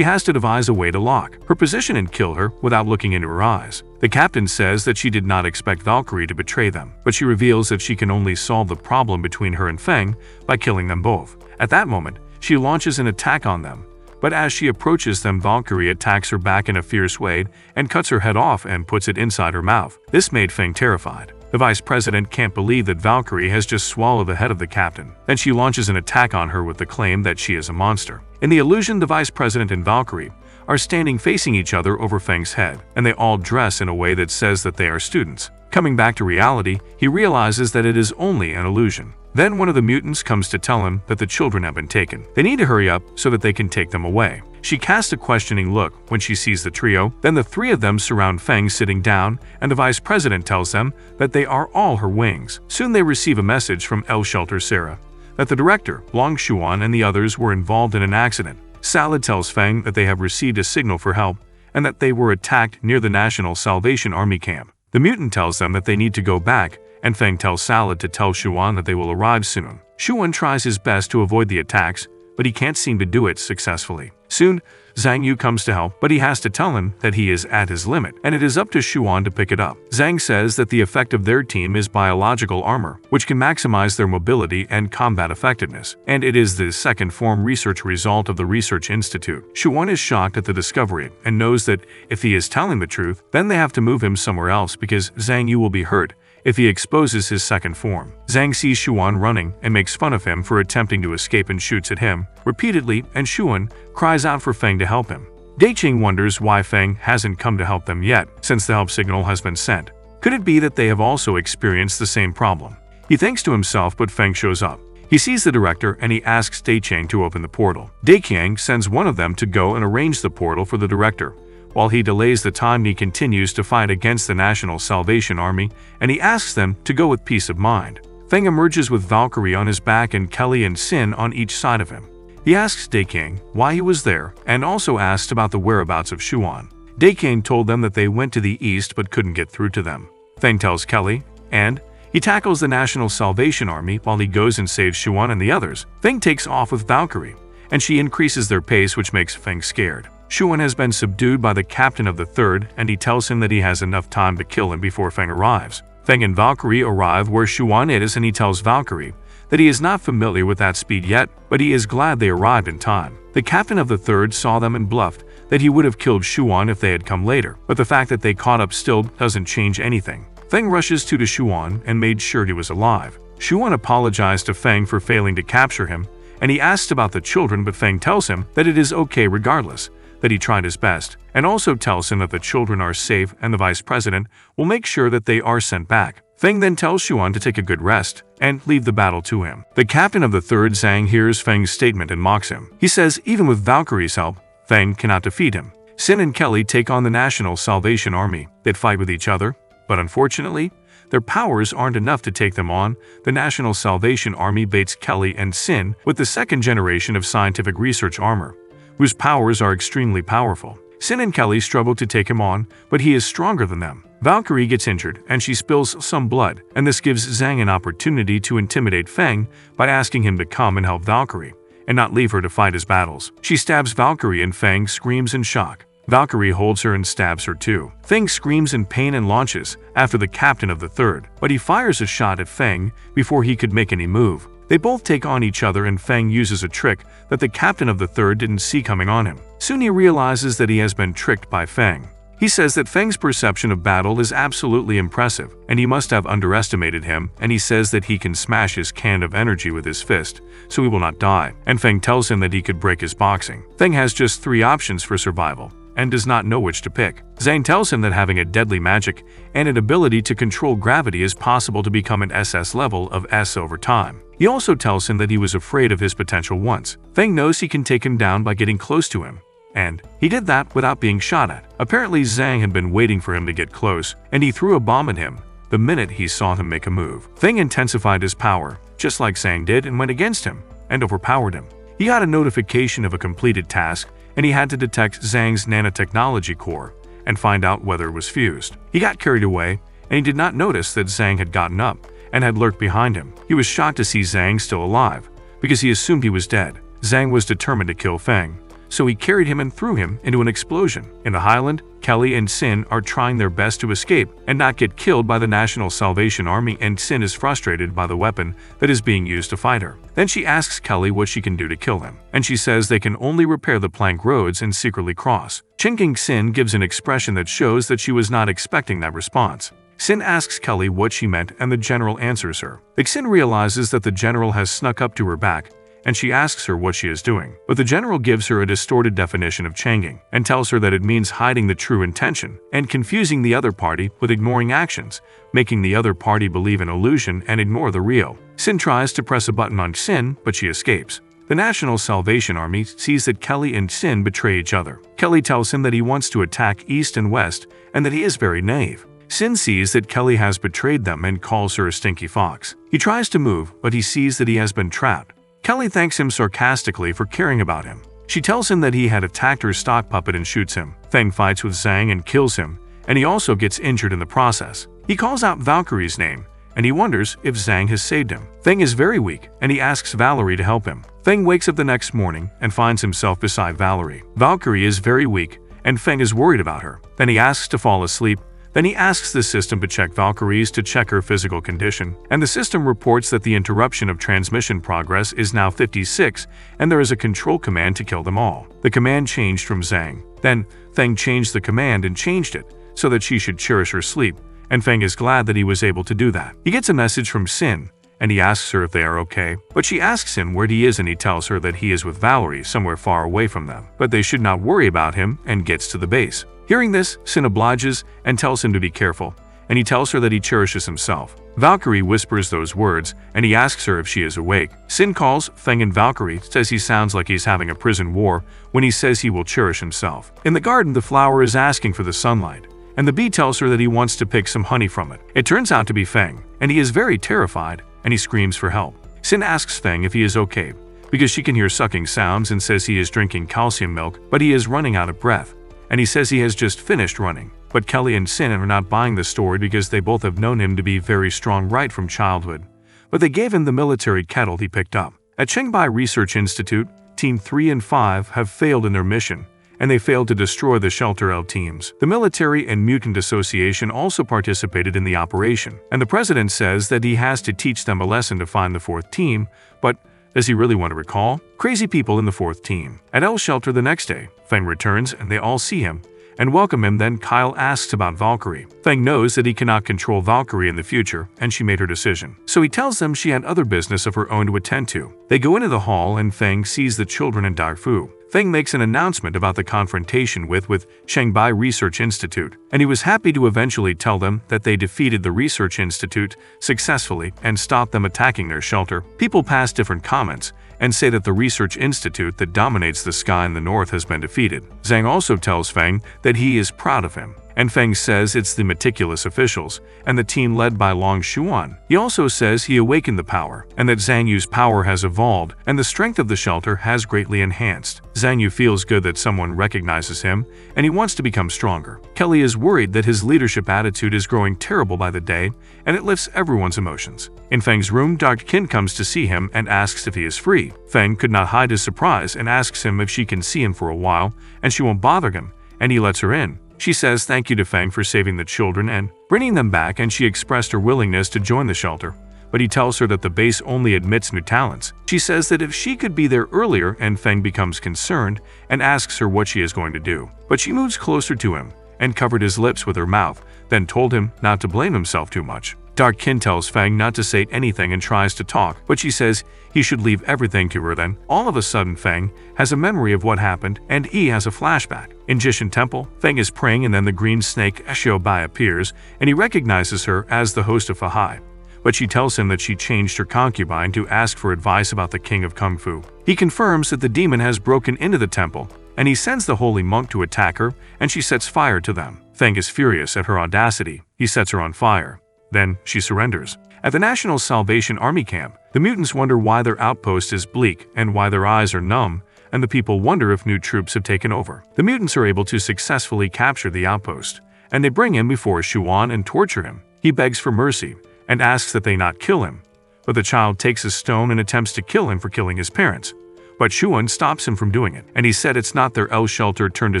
Speaker 1: has to devise a way to lock her position and kill her without looking into her eyes. The captain says that she did not expect Valkyrie to betray them, but she reveals that she can only solve the problem between her and Feng by killing them both. At that moment, she launches an attack on them, but as she approaches them, Valkyrie attacks her back in a fierce way and cuts her head off and puts it inside her mouth. This made Feng terrified. The vice president can't believe that Valkyrie has just swallowed the head of the captain. Then she launches an attack on her with the claim that she is a monster. In the illusion, the vice president and Valkyrie are standing facing each other over Feng's head, and they all dress in a way that says that they are students. Coming back to reality, he realizes that it is only an illusion. Then one of the mutants comes to tell him that the children have been taken. They need to hurry up so that they can take them away. She casts a questioning look when she sees the trio. Then the three of them surround Feng sitting down, and the vice president tells them that they are all her wings. Soon they receive a message from L Shelter Sarah that the director, Long Xuan, and the others were involved in an accident. Salad tells Feng that they have received a signal for help and that they were attacked near the National Salvation Army camp. The mutant tells them that they need to go back, and Feng tells Salad to tell Xuan that they will arrive soon. Xuan tries his best to avoid the attacks, but he can't seem to do it successfully. Soon, Zhang Yu comes to help, but he has to tell him that he is at his limit, and it is up to Xuan to pick it up. Zhang says that the effect of their team is biological armor, which can maximize their mobility and combat effectiveness, and it is the second form research result of the Research Institute. Xuan is shocked at the discovery and knows that if he is telling the truth, then they have to move him somewhere else because Zhang Yu will be hurt if he exposes his second form. Zhang sees Xuan running and makes fun of him for attempting to escape and shoots at him repeatedly, and Xuan cries out for Feng to help him. Daiqing wonders why Feng hasn't come to help them yet, since the help signal has been sent. Could it be that they have also experienced the same problem? He thinks to himself, but Feng shows up. He sees the director and he asks Daiqing to open the portal. Daiqing sends one of them to go and arrange the portal for the director, While he delays the time, he continues to fight against the National Salvation Army, and he asks them to go with peace of mind. Feng emerges with Valkyrie on his back and Kelly and Sin on each side of him. He asks Daking why he was there and also asked about the whereabouts of Xuan. Daking told them that they went to the east but couldn't get through to them. Feng tells Kelly, and he tackles the National Salvation Army while he goes and saves Xuan and the others. Feng takes off with Valkyrie, and she increases their pace, which makes Feng scared. Xuan has been subdued by the captain of the third, and he tells him that he has enough time to kill him before Feng arrives. Feng and Valkyrie arrive where Xuan is, and he tells Valkyrie that he is not familiar with that speed yet, but he is glad they arrived in time. The captain of the third saw them and bluffed that he would have killed Xuan if they had come later, but the fact that they caught up still doesn't change anything. Feng rushes to Xuan and made sure he was alive. Xuan apologized to Feng for failing to capture him, and he asked about the children, but Feng tells him that it is okay regardless, that he tried his best, and also tells him that the children are safe and the vice president will make sure that they are sent back. Feng then tells Xuan to take a good rest and leave the battle to him. The captain of the third, Zhang, hears Feng's statement and mocks him. He says even with Valkyrie's help, Feng cannot defeat him. Sin and Kelly take on the National Salvation Army. They fight with each other, but unfortunately, their powers aren't enough to take them on. The National Salvation Army baits Kelly and Sin with the second generation of scientific research armor, whose powers are extremely powerful. Sin and Kelly struggle to take him on, but he is stronger than them. Valkyrie gets injured and she spills some blood, and this gives Zhang an opportunity to intimidate Feng by asking him to come and help Valkyrie, and not leave her to fight his battles. She stabs Valkyrie and Feng screams in shock. Valkyrie holds her and stabs her too. Feng screams in pain and launches after the captain of the third, but he fires a shot at Feng before he could make any move. They both take on each other, and Feng uses a trick that the captain of the third didn't see coming on him. Soon he realizes that he has been tricked by Feng. He says that Feng's perception of battle is absolutely impressive, and he must have underestimated him, and he says that he can smash his can of energy with his fist, so he will not die, and Feng tells him that he could break his boxing. Feng has just 3 options for survival, and does not know which to pick. Zhang tells him that having a deadly magic and an ability to control gravity is possible to become an SS level of S over time. He also tells him that he was afraid of his potential once. Feng knows he can take him down by getting close to him, and he did that without being shot at. Apparently Zhang had been waiting for him to get close, and he threw a bomb at him the minute he saw him make a move. Feng intensified his power, just like Zhang did, and went against him, and overpowered him. He got a notification of a completed task, and he had to detect Zhang's nanotechnology core and find out whether it was fused. He got carried away, and he did not notice that Zhang had gotten up and had lurked behind him. He was shocked to see Zhang still alive, because he assumed he was dead. Zhang was determined to kill Feng, so he carried him and threw him into an explosion. In the highland, Kelly and Sin are trying their best to escape and not get killed by the National Salvation Army, and Sin is frustrated by the weapon that is being used to fight her. Then she asks Kelly what she can do to kill him, and she says they can only repair the plank roads and secretly cross. Chinking Sin gives an expression that shows that she was not expecting that response. Sin asks Kelly what she meant, and the general answers her. Xin realizes that the general has snuck up to her back, and she asks her what she is doing. But the general gives her a distorted definition of changing and tells her that it means hiding the true intention and confusing the other party with ignoring actions, making the other party believe an illusion and ignore the real. Sin tries to press a button on Sin, but she escapes. The National Salvation Army sees that Kelly and Sin betray each other. Kelly tells him that he wants to attack east and west and that he is very naive. Sin sees that Kelly has betrayed them and calls her a stinky fox. He tries to move, but he sees that he has been trapped. Kelly thanks him sarcastically for caring about him. She tells him that he had attacked her stock puppet and shoots him. Feng fights with Zhang and kills him, and he also gets injured in the process. He calls out Valkyrie's name, and he wonders if Zhang has saved him. Feng is very weak, and he asks Valerie to help him. Feng wakes up the next morning and finds himself beside Valerie. Valkyrie is very weak, and Feng is worried about her. Then he asks to fall asleep. Then he asks the system to check Valkyrie's to check her physical condition, and the system reports that the interruption of transmission progress is now 56, and there is a control command to kill them all. The command changed from Zhang. Then Feng changed the command and changed it so that she should cherish her sleep, and Feng is glad that he was able to do that. He gets a message from Sin, and he asks her if they are okay, but she asks him where he is, and he tells her that he is with Valerie somewhere far away from them, but they should not worry about him, and gets to the base. Hearing this, Sin obliges and tells him to be careful, and he tells her that he cherishes himself. Valkyrie whispers those words, and he asks her if she is awake. Sin calls Feng, and Valkyrie says he sounds like he's having a prison war when he says he will cherish himself. In the garden, the flower is asking for the sunlight, and the bee tells her that he wants to pick some honey from it. It turns out to be Feng, and he is very terrified, and he screams for help. Sin asks Feng if he is okay, because she can hear sucking sounds, and says he is drinking calcium milk, but he is running out of breath, and he says he has just finished running. But Kelly and Sin are not buying the story because they both have known him to be very strong right from childhood. But they gave him the military kettle he picked up. At Qingbai Research Institute, Team 3 and 5 have failed in their mission, and they failed to destroy the Shelter L teams. The Military and Mutant Association also participated in the operation, and the president says that he has to teach them a lesson to find the fourth team, but does he really want to recall? Crazy people in the fourth team. At L Shelter the next day, Feng returns and they all see him and welcome him. Then Kyle asks about Valkyrie. Feng knows that he cannot control Valkyrie in the future, and she made her decision. So he tells them she had other business of her own to attend to. They go into the hall and Feng sees the children and Darfu. Feng makes an announcement about the confrontation with Qingbai Research Institute, and he was happy to eventually tell them that they defeated the Research Institute successfully and stopped them attacking their shelter. People pass different comments and say that the Research Institute that dominates the sky in the north has been defeated. Zhang also tells Feng that he is proud of him, and Feng says it's the meticulous officials and the team led by Long Xuan. He also says he awakened the power, and that Zhang Yu's power has evolved and the strength of the shelter has greatly enhanced. Zhang Yu feels good that someone recognizes him, and he wants to become stronger. Kelly is worried that his leadership attitude is growing terrible by the day, and it lifts everyone's emotions. In Feng's room, Dr. Qin comes to see him and asks if he is free. Feng could not hide his surprise and asks him if she can see him for a while, and she won't bother him, and he lets her in. She says thank you to Feng for saving the children and bringing them back, and she expressed her willingness to join the shelter, but he tells her that the base only admits new talents. She says that if she could be there earlier, and Feng becomes concerned and asks her what she is going to do. But she moves closer to him and covered his lips with her mouth, then told him not to blame himself too much. Dark Qin tells Feng not to say anything and tries to talk, but she says he should leave everything to her. Then, all of a sudden, Feng has a memory of what happened, and he has a flashback. In Jishin Temple, Feng is praying, and then the green snake Xiaobai appears, and he recognizes her as the host of Fahai. But she tells him that she changed her concubine to ask for advice about the king of Kung Fu. He confirms that the demon has broken into the temple, and he sends the holy monk to attack her, and she sets fire to them. Feng is furious at her audacity. He sets her on fire. Then she surrenders. At the National Salvation Army camp, the mutants wonder why their outpost is bleak and why their eyes are numb, and the people wonder if new troops have taken over. The mutants are able to successfully capture the outpost, and they bring him before Xuan and torture him. He begs for mercy and asks that they not kill him, but the child takes a stone and attempts to kill him for killing his parents. But Xuan stops him from doing it, and he said it's not their L shelter turn to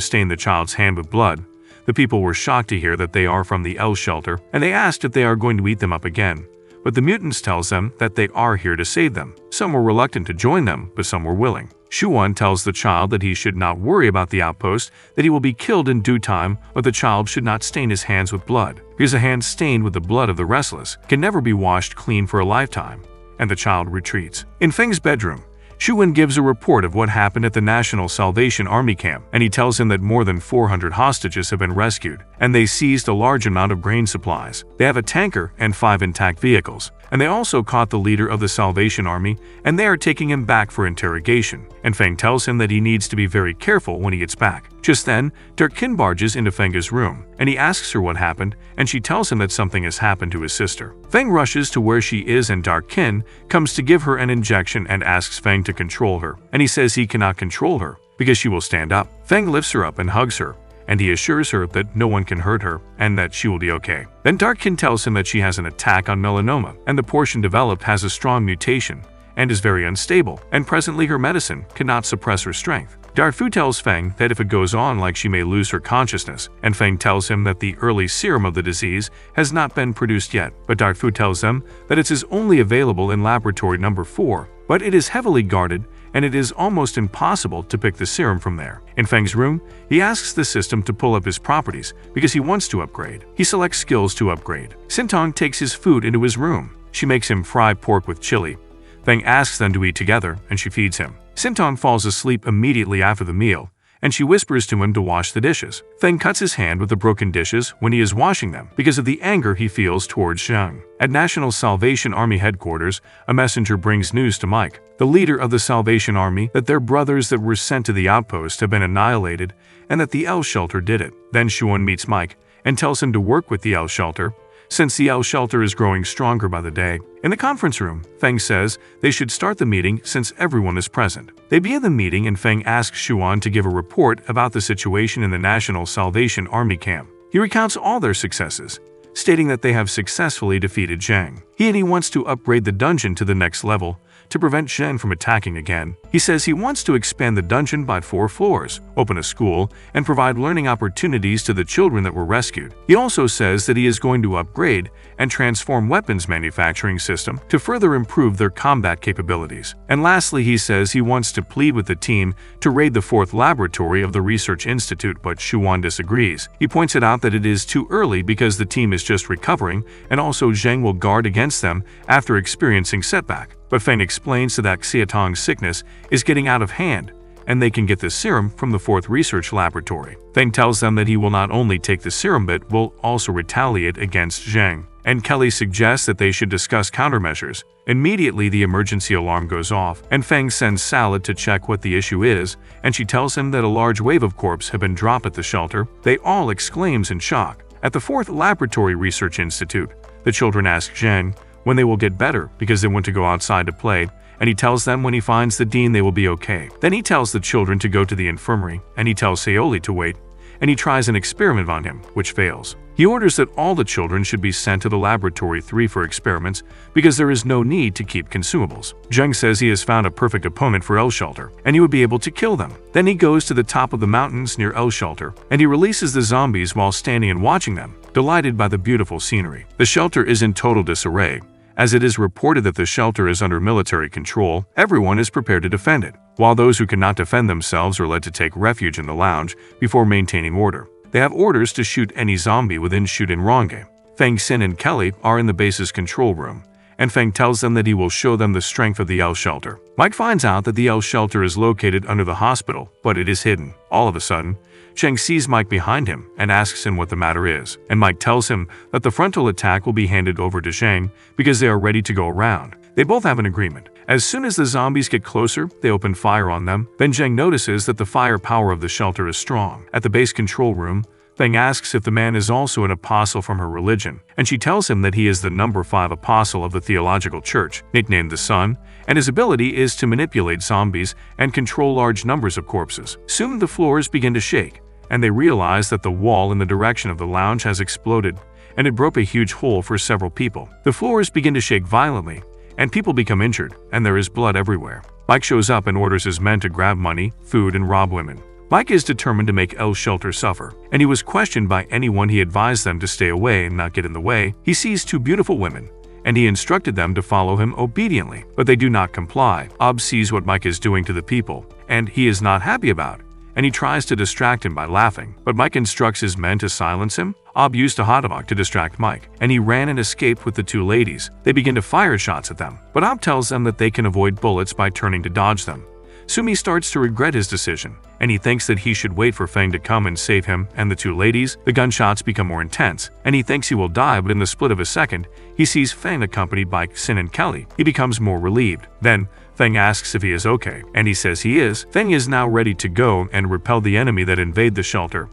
Speaker 1: stain the child's hand with blood. The people were shocked to hear that they are from the L shelter, and they asked if they are going to eat them up again. But the mutants tells them that they are here to save them. Some were reluctant to join them, but some were willing. Xuan tells the child that he should not worry about the outpost, that he will be killed in due time, but the child should not stain his hands with blood, because a hand stained with the blood of the restless can never be washed clean for a lifetime, and the child retreats. In Feng's bedroom, Xuan gives a report of what happened at the National Salvation Army camp, and he tells him that more than 400 hostages have been rescued, and they seized a large amount of grain supplies. They have a tanker and 5 intact vehicles, and they also caught the leader of the Salvation Army, and they are taking him back for interrogation. And Feng tells him that he needs to be very careful when he gets back. Just then, Dark Qin barges into Feng's room, and he asks her what happened, and she tells him that something has happened to his sister. Feng rushes to where she is, and Dark Qin comes to give her an injection and asks Feng to control her, and he says he cannot control her because she will stand up. Feng lifts her up and hugs her, and he assures her that no one can hurt her and that she will be okay. Then Dark Qin tells him that she has an attack on melanoma, and the portion developed has a strong mutation and is very unstable, and presently her medicine cannot suppress her strength. Darfu tells Feng that if it goes on like she may lose her consciousness, and Feng tells him that the early serum of the disease has not been produced yet, but Darfu tells them that it is only available in laboratory number 4, but it is heavily guarded and it is almost impossible to pick the serum from there. In Feng's room, he asks the system to pull up his properties because he wants to upgrade. He selects skills to upgrade. Sintong takes his food into his room. She makes him fry pork with chili. Feng asks them to eat together, and she feeds him. Sintong falls asleep immediately after the meal, and she whispers to him to wash the dishes. Feng cuts his hand with the broken dishes when he is washing them because of the anger he feels towards Zheng. At National Salvation Army headquarters, a messenger brings news to Mike, the leader of the Salvation Army, that their brothers that were sent to the outpost have been annihilated and that the L shelter did it. Then Xuan meets Mike and tells him to work with the L shelter, since the L shelter is growing stronger by the day. In the conference room, Feng says they should start the meeting since everyone is present. They begin the meeting and Feng asks Xuan to give a report about the situation in the National Salvation Army camp. He recounts all their successes, stating that they have successfully defeated Zheng. He wants to upgrade the dungeon to the next level to prevent Zheng from attacking again. He says he wants to expand the dungeon by 4 floors, open a school, and provide learning opportunities to the children that were rescued. He also says that he is going to upgrade and transform weapons manufacturing system to further improve their combat capabilities. And lastly, he says he wants to plead with the team to raid the 4th laboratory of the Research Institute, but Xuan disagrees. He points it out that it is too early because the team is just recovering, and also Zheng will guard against them after experiencing setback. But Feng explains that Xiatong's sickness is getting out of hand, and they can get the serum from the 4th research laboratory. Feng tells them that he will not only take the serum but will also retaliate against Zheng. And Kelly suggests that they should discuss countermeasures. Immediately, the emergency alarm goes off, and Feng sends Salad to check what the issue is, and she tells him that a large wave of corpses have been dropped at the shelter. They all exclaims in shock. At the 4th Laboratory Research Institute, the children ask Zheng when they will get better because they want to go outside to play, and he tells them when he finds the dean they will be okay. Then he tells the children to go to the infirmary, and he tells Saoli to wait, and he tries an experiment on him, which fails. He orders that all the children should be sent to the Laboratory 3 for experiments because there is no need to keep consumables. Zheng says he has found a perfect opponent for L Shelter, and he would be able to kill them. Then he goes to the top of the mountains near L Shelter, and he releases the zombies while standing and watching them, delighted by the beautiful scenery. The shelter is in total disarray. As it is reported that the shelter is under military control, everyone is prepared to defend it, while those who cannot defend themselves are led to take refuge in the lounge before maintaining order. They have orders to shoot any zombie within shoot-in range. Feng Xin and Kelly are in the base's control room, and Feng tells them that he will show them the strength of the L shelter. Mike finds out that the L shelter is located under the hospital, but it is hidden. All of a sudden, Cheng sees Mike behind him and asks him what the matter is, and Mike tells him that the frontal attack will be handed over to Cheng because they are ready to go around. They both have an agreement. As soon as the zombies get closer, they open fire on them. Then Cheng notices that the firepower of the shelter is strong. At the base control room, Feng asks if the man is also an apostle from her religion, and she tells him that he is the number 5 apostle of the theological church, nicknamed the Sun, and his ability is to manipulate zombies and control large numbers of corpses. Soon the floors begin to shake, and they realize that the wall in the direction of the lounge has exploded, and it broke a huge hole for several people. The floors begin to shake violently, and people become injured, and there is blood everywhere. Mike shows up and orders his men to grab money, food, and rob women. Mike is determined to make L Shelter suffer, and he was questioned by anyone. He advised them to stay away and not get in the way. He sees 2 beautiful women, and he instructed them to follow him obediently, but they do not comply. Ob sees what Mike is doing to the people, and he is not happy about it, and he tries to distract him by laughing, but Mike instructs his men to silence him. Ob used a hotdog to distract Mike, and he ran and escaped with the 2 ladies. They begin to fire shots at them, but Ob tells them that they can avoid bullets by turning to dodge them. Sumi starts to regret his decision, and he thinks that he should wait for Feng to come and save him and the 2 ladies. The gunshots become more intense, and he thinks he will die, but in the split of a second, he sees Feng accompanied by Xin and Kelly. He becomes more relieved. Then, Feng asks if he is okay, and he says he is. Feng is now ready to go and repel the enemy that invade the shelter.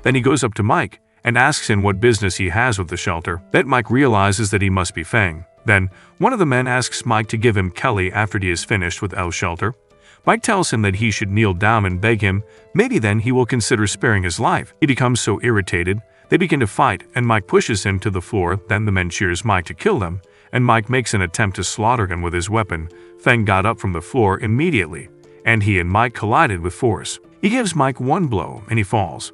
Speaker 1: Then he goes up to Mike and asks him what business he has with the shelter. That Mike realizes that he must be Feng. Then, one of the men asks Mike to give him Kelly after he is finished with L Shelter. Mike tells him that he should kneel down and beg him. Maybe then he will consider sparing his life. He becomes so irritated. They begin to fight, and Mike pushes him to the floor. Then the men cheers Mike to kill them, and Mike makes an attempt to slaughter him with his weapon. Feng got up from the floor immediately, and he and Mike collided with force. He gives Mike 1 blow, and he falls.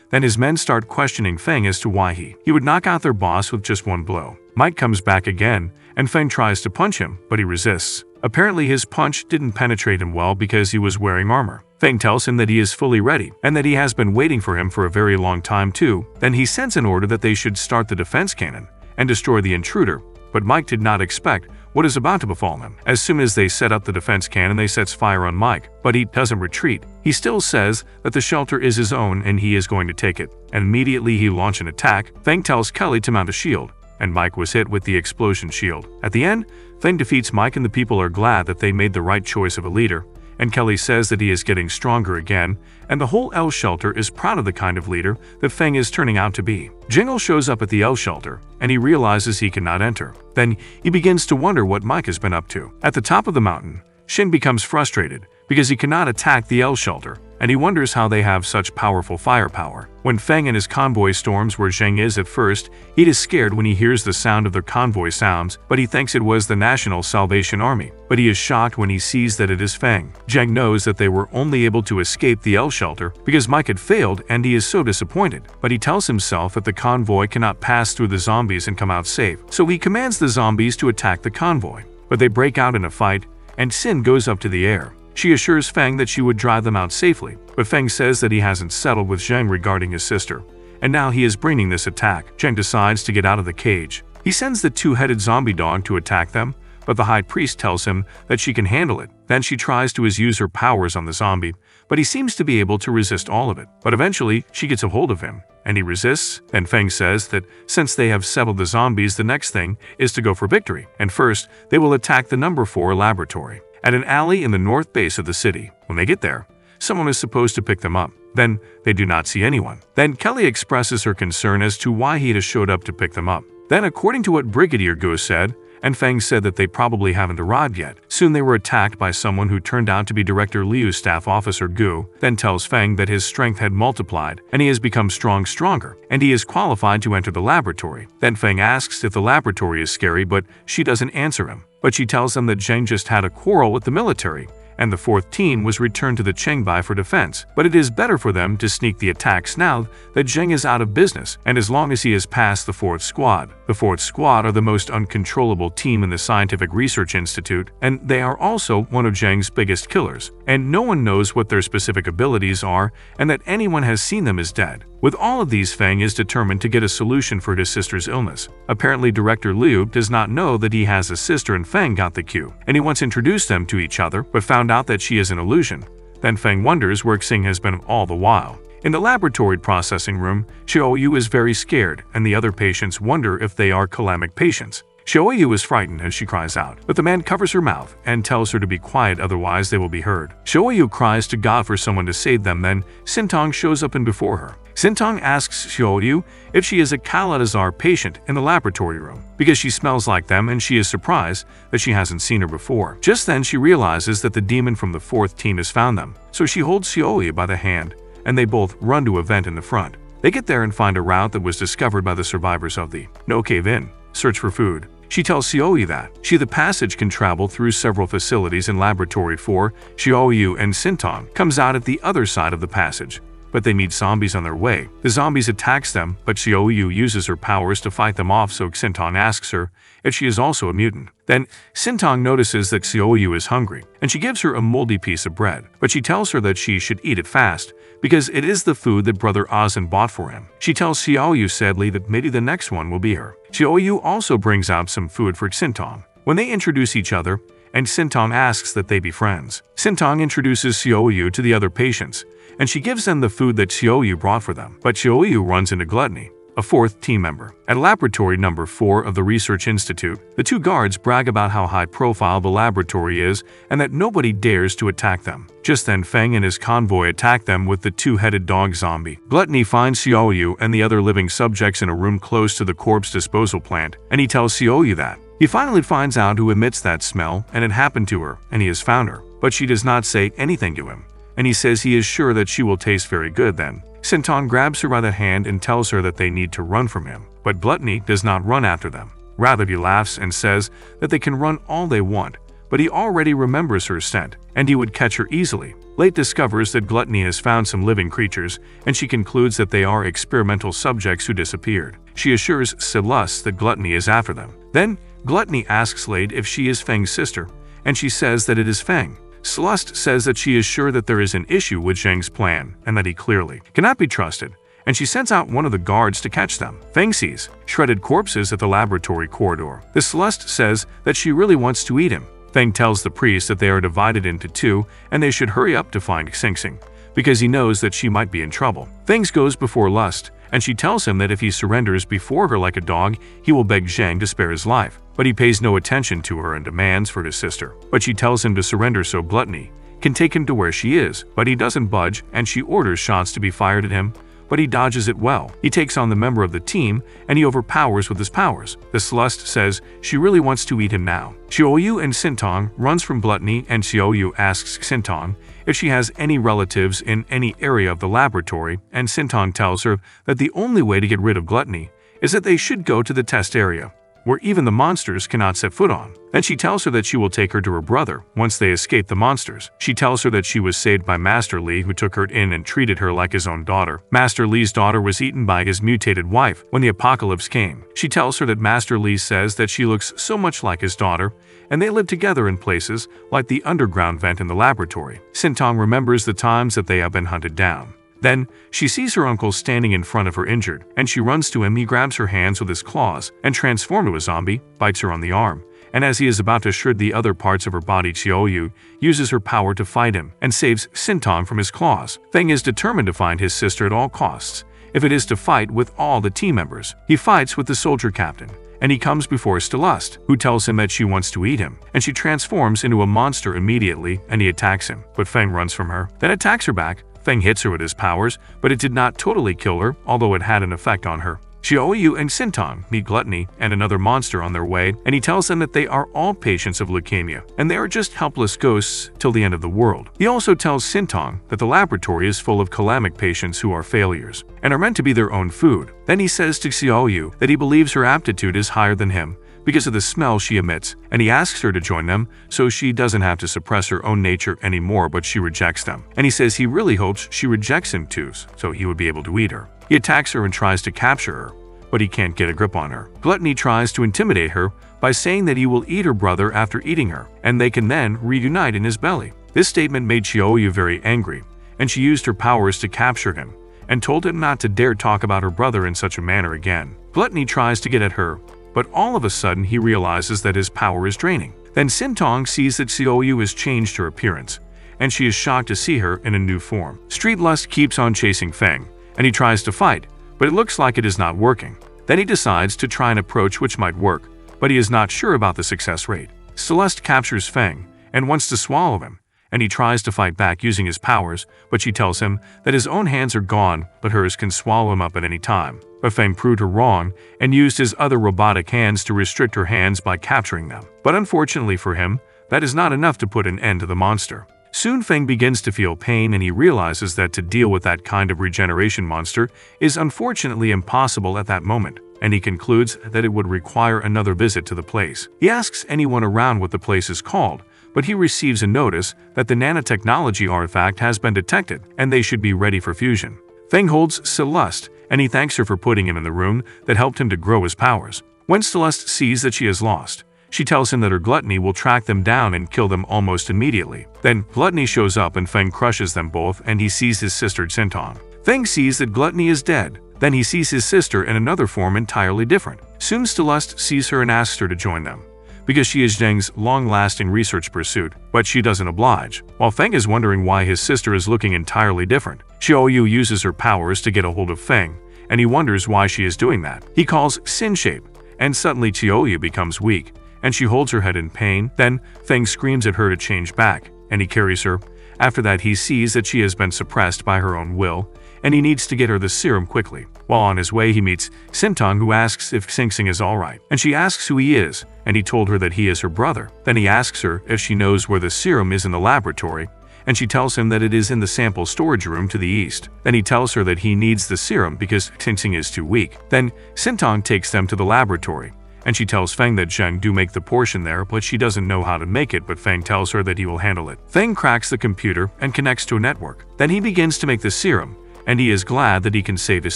Speaker 1: Then his men start questioning Feng as to why he would knock out their boss with just 1 blow. Mike comes back again, and Feng tries to punch him, but he resists. Apparently his punch didn't penetrate him well because he was wearing armor. Feng tells him that he is fully ready, and that he has been waiting for him for a very long time too. Then he sends an order that they should start the defense cannon and destroy the intruder, but Mike did not expect what is about to befall him. As soon as they set up the defense cannon, they sets fire on Mike, but he doesn't retreat. He still says that the shelter is his own and he is going to take it. And immediately he launches an attack. Feng tells Kelly to mount a shield, and Mike was hit with the explosion shield. At the end, Feng defeats Mike and the people are glad that they made the right choice of a leader. And Kelly says that he is getting stronger again, and the whole L shelter is proud of the kind of leader that Feng is turning out to be. Jingle shows up at the L shelter, and he realizes he cannot enter. Then he begins to wonder what Mike has been up to. At the top of the mountain, Shin becomes frustrated because he cannot attack the L shelter, and he wonders how they have such powerful firepower. When Feng and his convoy storms where Zheng is at first, he is scared when he hears the sound of their convoy sounds, but he thinks it was the National Salvation Army. But he is shocked when he sees that it is Feng. Zheng knows that they were only able to escape the L shelter because Mike had failed, and he is so disappointed. But he tells himself that the convoy cannot pass through the zombies and come out safe, so he commands the zombies to attack the convoy. But they break out in a fight, and Sin goes up to the air. She assures Feng that she would drive them out safely, but Feng says that he hasn't settled with Zheng regarding his sister, and now he is bringing this attack. Zheng decides to get out of the cage. He sends the two-headed zombie dog to attack them, but the high priest tells him that she can handle it. Then she tries to use her powers on the zombie, but he seems to be able to resist all of it. But eventually, she gets a hold of him, and he resists, and Feng says that since they have settled the zombies, the next thing is to go for victory, and first, they will attack the number 4 laboratory at an alley in the north base of the city. When they get there, someone is supposed to pick them up. Then they do not see anyone. Then Kelly expresses her concern as to why he has showed up to pick them up. Then, according to what Brigadier Go said, and Feng said that they probably haven't arrived yet. Soon they were attacked by someone who turned out to be Director Liu's staff officer. Gu then tells Feng that his strength had multiplied and he has become stronger, and he is qualified to enter the laboratory. Then Feng asks if the laboratory is scary, but she doesn't answer him. But she tells them that Zheng just had a quarrel with the military, and the 4th team was returned to the Chengbai for defense. But it is better for them to sneak the attacks now that Zheng is out of business, and as long as he has passed the 4th squad. The 4th squad are the most uncontrollable team in the Scientific Research Institute, and they are also one of Zheng's biggest killers, and no one knows what their specific abilities are, and that anyone has seen them is dead. With all of these, Feng is determined to get a solution for his sister's illness. Apparently, Director Liu does not know that he has a sister, and Feng got the cue, and he once introduced them to each other, but found out that she is an illusion. Then Feng wonders where Xing has been all the while. In the laboratory processing room, Xiaoyu is very scared, and the other patients wonder if they are calamic patients. Xiaoyu is frightened as she cries out, but the man covers her mouth and tells her to be quiet, otherwise they will be heard. Xiaoyu cries to God for someone to save them. Then Sintong shows up in before her. Sintong asks Xiaoyu if she is a Kalatazar patient in the laboratory room, because she smells like them, and she is surprised that she hasn't seen her before. Just then she realizes that the demon from the 4th team has found them, so she holds Xiaoyu by the hand, and they both run to a vent in the front. They get there and find a route that was discovered by the survivors of the No Cave Inn. Search for food. She tells Xiaoyu that the passage can travel through several facilities in Laboratory 4. Xiaoyu and Sintong comes out at the other side of the passage, but they meet zombies on their way. The zombies attacks them, but Xiaoyu uses her powers to fight them off, so Sintong asks her if she is also a mutant. Then Sintong notices that Xiaoyu is hungry, and she gives her a moldy piece of bread, but she tells her that she should eat it fast, because it is the food that Brother Ozan bought for him. She tells Xiaoyu sadly that maybe the next one will be her. Xiaoyu also brings out some food for Sintong. When they introduce each other, and Sintong asks that they be friends, Sintong introduces Xiaoyu to the other patients, and she gives them the food that Xiaoyu brought for them. But Xiaoyu runs into Gluttony, a 4th team member. At laboratory number 4 of the Research Institute, the 2 guards brag about how high-profile the laboratory is and that nobody dares to attack them. Just then, Feng and his convoy attack them with the 2-headed dog zombie. Gluttony finds Xiaoyu and the other living subjects in a room close to the corpse disposal plant, and he tells Xiaoyu that he finally finds out who emits that smell, and it happened to her, and he has found her. But she does not say anything to him, and he says he is sure that she will taste very good. Then Sintong grabs her by the hand and tells her that they need to run from him. But Gluttony does not run after them. Rather, he laughs and says that they can run all they want, but he already remembers her scent, and he would catch her easily. Late discovers that Gluttony has found some living creatures, and she concludes that they are experimental subjects who disappeared. She assures Celeste that Gluttony is after them. Then Gluttony asks Lade if she is Feng's sister, and she says that it is Feng. Celeste says that she is sure that there is an issue with Zheng's plan, and that he clearly cannot be trusted, and she sends out one of the guards to catch them. Feng sees shredded corpses at the laboratory corridor. The Celeste says that she really wants to eat him. Feng tells the priest that they are divided into two and they should hurry up to find Xingxing, because he knows that she might be in trouble. Feng goes before Lust, and she tells him that if he surrenders before her like a dog, he will beg Zhang to spare his life. But he pays no attention to her and demands for his sister. But she tells him to surrender so Gluttony can take him to where she is, but he doesn't budge, and she orders shots to be fired at him, but he dodges it well. He takes on the member of the team, and he overpowers with his powers. The Celeste says she really wants to eat him now. Xiaoyu and Xintong runs from Gluttony, and Xiaoyu asks Xintong if she has any relatives in any area of the laboratory, and Xintong tells her that the only way to get rid of Gluttony is that they should go to the test area, where even the monsters cannot set foot on. Then she tells her that she will take her to her brother once they escape the monsters. She tells her that she was saved by Master Li, who took her in and treated her like his own daughter. Master Li's daughter was eaten by his mutated wife when the apocalypse came. She tells her that Master Li says that she looks so much like his daughter, and they live together in places like the underground vent in the laboratory. Xintong remembers the times that they have been hunted down. Then, she sees her uncle standing in front of her injured, and she runs to him. He grabs her hands with his claws and transforms to a zombie, bites her on the arm, and as he is about to shred the other parts of her body, Xiaoyu uses her power to fight him and saves Xintong from his claws. Feng is determined to find his sister at all costs, if it is to fight with all the team members. He fights with the soldier captain, and he comes before Lust, who tells him that she wants to eat him, and she transforms into a monster immediately, and he attacks him, but Feng runs from her, then attacks her back. Feng hits her with his powers, but it did not totally kill her, although it had an effect on her. Xiaoyu and Xintong meet Gluttony and another monster on their way, and he tells them that they are all patients of leukemia, and they are just helpless ghosts till the end of the world. He also tells Xintong that the laboratory is full of Kalamic patients who are failures, and are meant to be their own food. Then he says to Xiaoyu that he believes her aptitude is higher than him, because of the smell she emits, and he asks her to join them so she doesn't have to suppress her own nature anymore, but she rejects them. And he says he really hopes she rejects him too, so he would be able to eat her. He attacks her and tries to capture her, but he can't get a grip on her. Gluttony tries to intimidate her by saying that he will eat her brother after eating her, and they can then reunite in his belly. This statement made Xiaoyu very angry, and she used her powers to capture him, and told him not to dare talk about her brother in such a manner again. Gluttony tries to get at her, but all of a sudden he realizes that his power is draining. Then Xintong sees that Xiaoyu has changed her appearance, and she is shocked to see her in a new form. Street Lust keeps on chasing Feng, and he tries to fight, but it looks like it is not working. Then he decides to try an approach which might work, but he is not sure about the success rate. Celeste captures Feng and wants to swallow him, and he tries to fight back using his powers, but she tells him that his own hands are gone, but hers can swallow him up at any time. But Feng proved her wrong and used his other robotic hands to restrict her hands by capturing them. But unfortunately for him, that is not enough to put an end to the monster. Soon Feng begins to feel pain, and he realizes that to deal with that kind of regeneration monster is unfortunately impossible at that moment, and he concludes that it would require another visit to the place. He asks anyone around what the place is called, but he receives a notice that the nanotechnology artifact has been detected and they should be ready for fusion. Feng holds Celeste, and he thanks her for putting him in the room that helped him to grow his powers. When Celeste sees that she is lost, she tells him that her Gluttony will track them down and kill them almost immediately. Then Gluttony shows up and Feng crushes them both, and he sees his sister Xintong. Feng sees that Gluttony is dead. Then he sees his sister in another form entirely different. Soon Celeste sees her and asks her to join them, because she is Zheng's long-lasting research pursuit, but she doesn't oblige. While Feng is wondering why his sister is looking entirely different, Xiaoyu uses her powers to get a hold of Feng, and he wonders why she is doing that. He calls Sin Shape, and suddenly Xiaoyu becomes weak, and she holds her head in pain. Then Feng screams at her to change back, and he carries her. After that, he sees that she has been suppressed by her own will, and he needs to get her the serum quickly. While on his way, he meets Xintong, who asks if Xingxing is alright, and she asks who he is, and he told her that he is her brother. Then he asks her if she knows where the serum is in the laboratory, and she tells him that it is in the sample storage room to the east. Then he tells her that he needs the serum because Xingxing is too weak. Then Xintong takes them to the laboratory, and she tells Feng that Zheng do make the portion there, but she doesn't know how to make it, but Feng tells her that he will handle it. Feng cracks the computer and connects to a network. Then he begins to make the serum, and he is glad that he can save his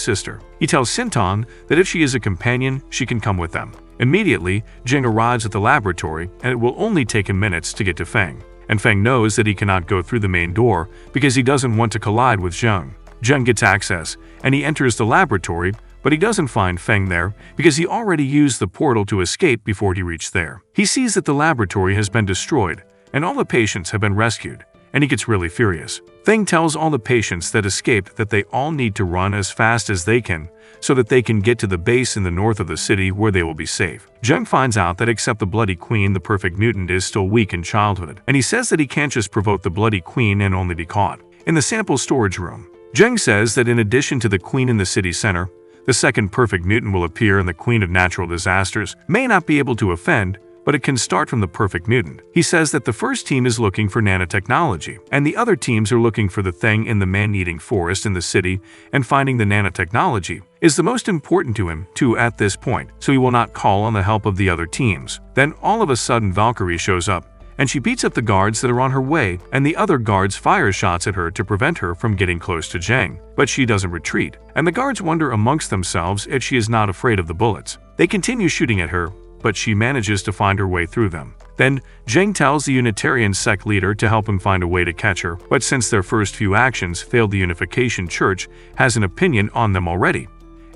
Speaker 1: sister. He tells Xintong that if she is a companion, she can come with them. Immediately, Zheng arrives at the laboratory, and it will only take him minutes to get to Feng. And Feng knows that he cannot go through the main door because he doesn't want to collide with Zheng. Zheng gets access, and he enters the laboratory, but he doesn't find Feng there because he already used the portal to escape before he reached there. He sees that the laboratory has been destroyed, and all the patients have been rescued, and he gets really furious. Feng tells all the patients that escaped that they all need to run as fast as they can so that they can get to the base in the north of the city where they will be safe. Zheng finds out that except the Bloody Queen, the perfect mutant is still weak in childhood, and he says that he can't just provoke the Bloody Queen and only be caught. In the sample storage room, Zheng says that in addition to the Queen in the city center, the second perfect mutant will appear, and the Queen of Natural Disasters may not be able to offend, but it can start from the perfect mutant. He says that the first team is looking for nanotechnology, and the other teams are looking for the thing in the man-eating forest in the city, and finding the nanotechnology is the most important to him, too, at this point, so he will not call on the help of the other teams. Then all of a sudden Valkyrie shows up, and she beats up the guards that are on her way, and the other guards fire shots at her to prevent her from getting close to Zheng, but she doesn't retreat, and the guards wonder amongst themselves if she is not afraid of the bullets. They continue shooting at her, but she manages to find her way through them. Then, Zheng tells the Unitarian sect leader to help him find a way to catch her, but since their first few actions failed, the Unification Church has an opinion on them already,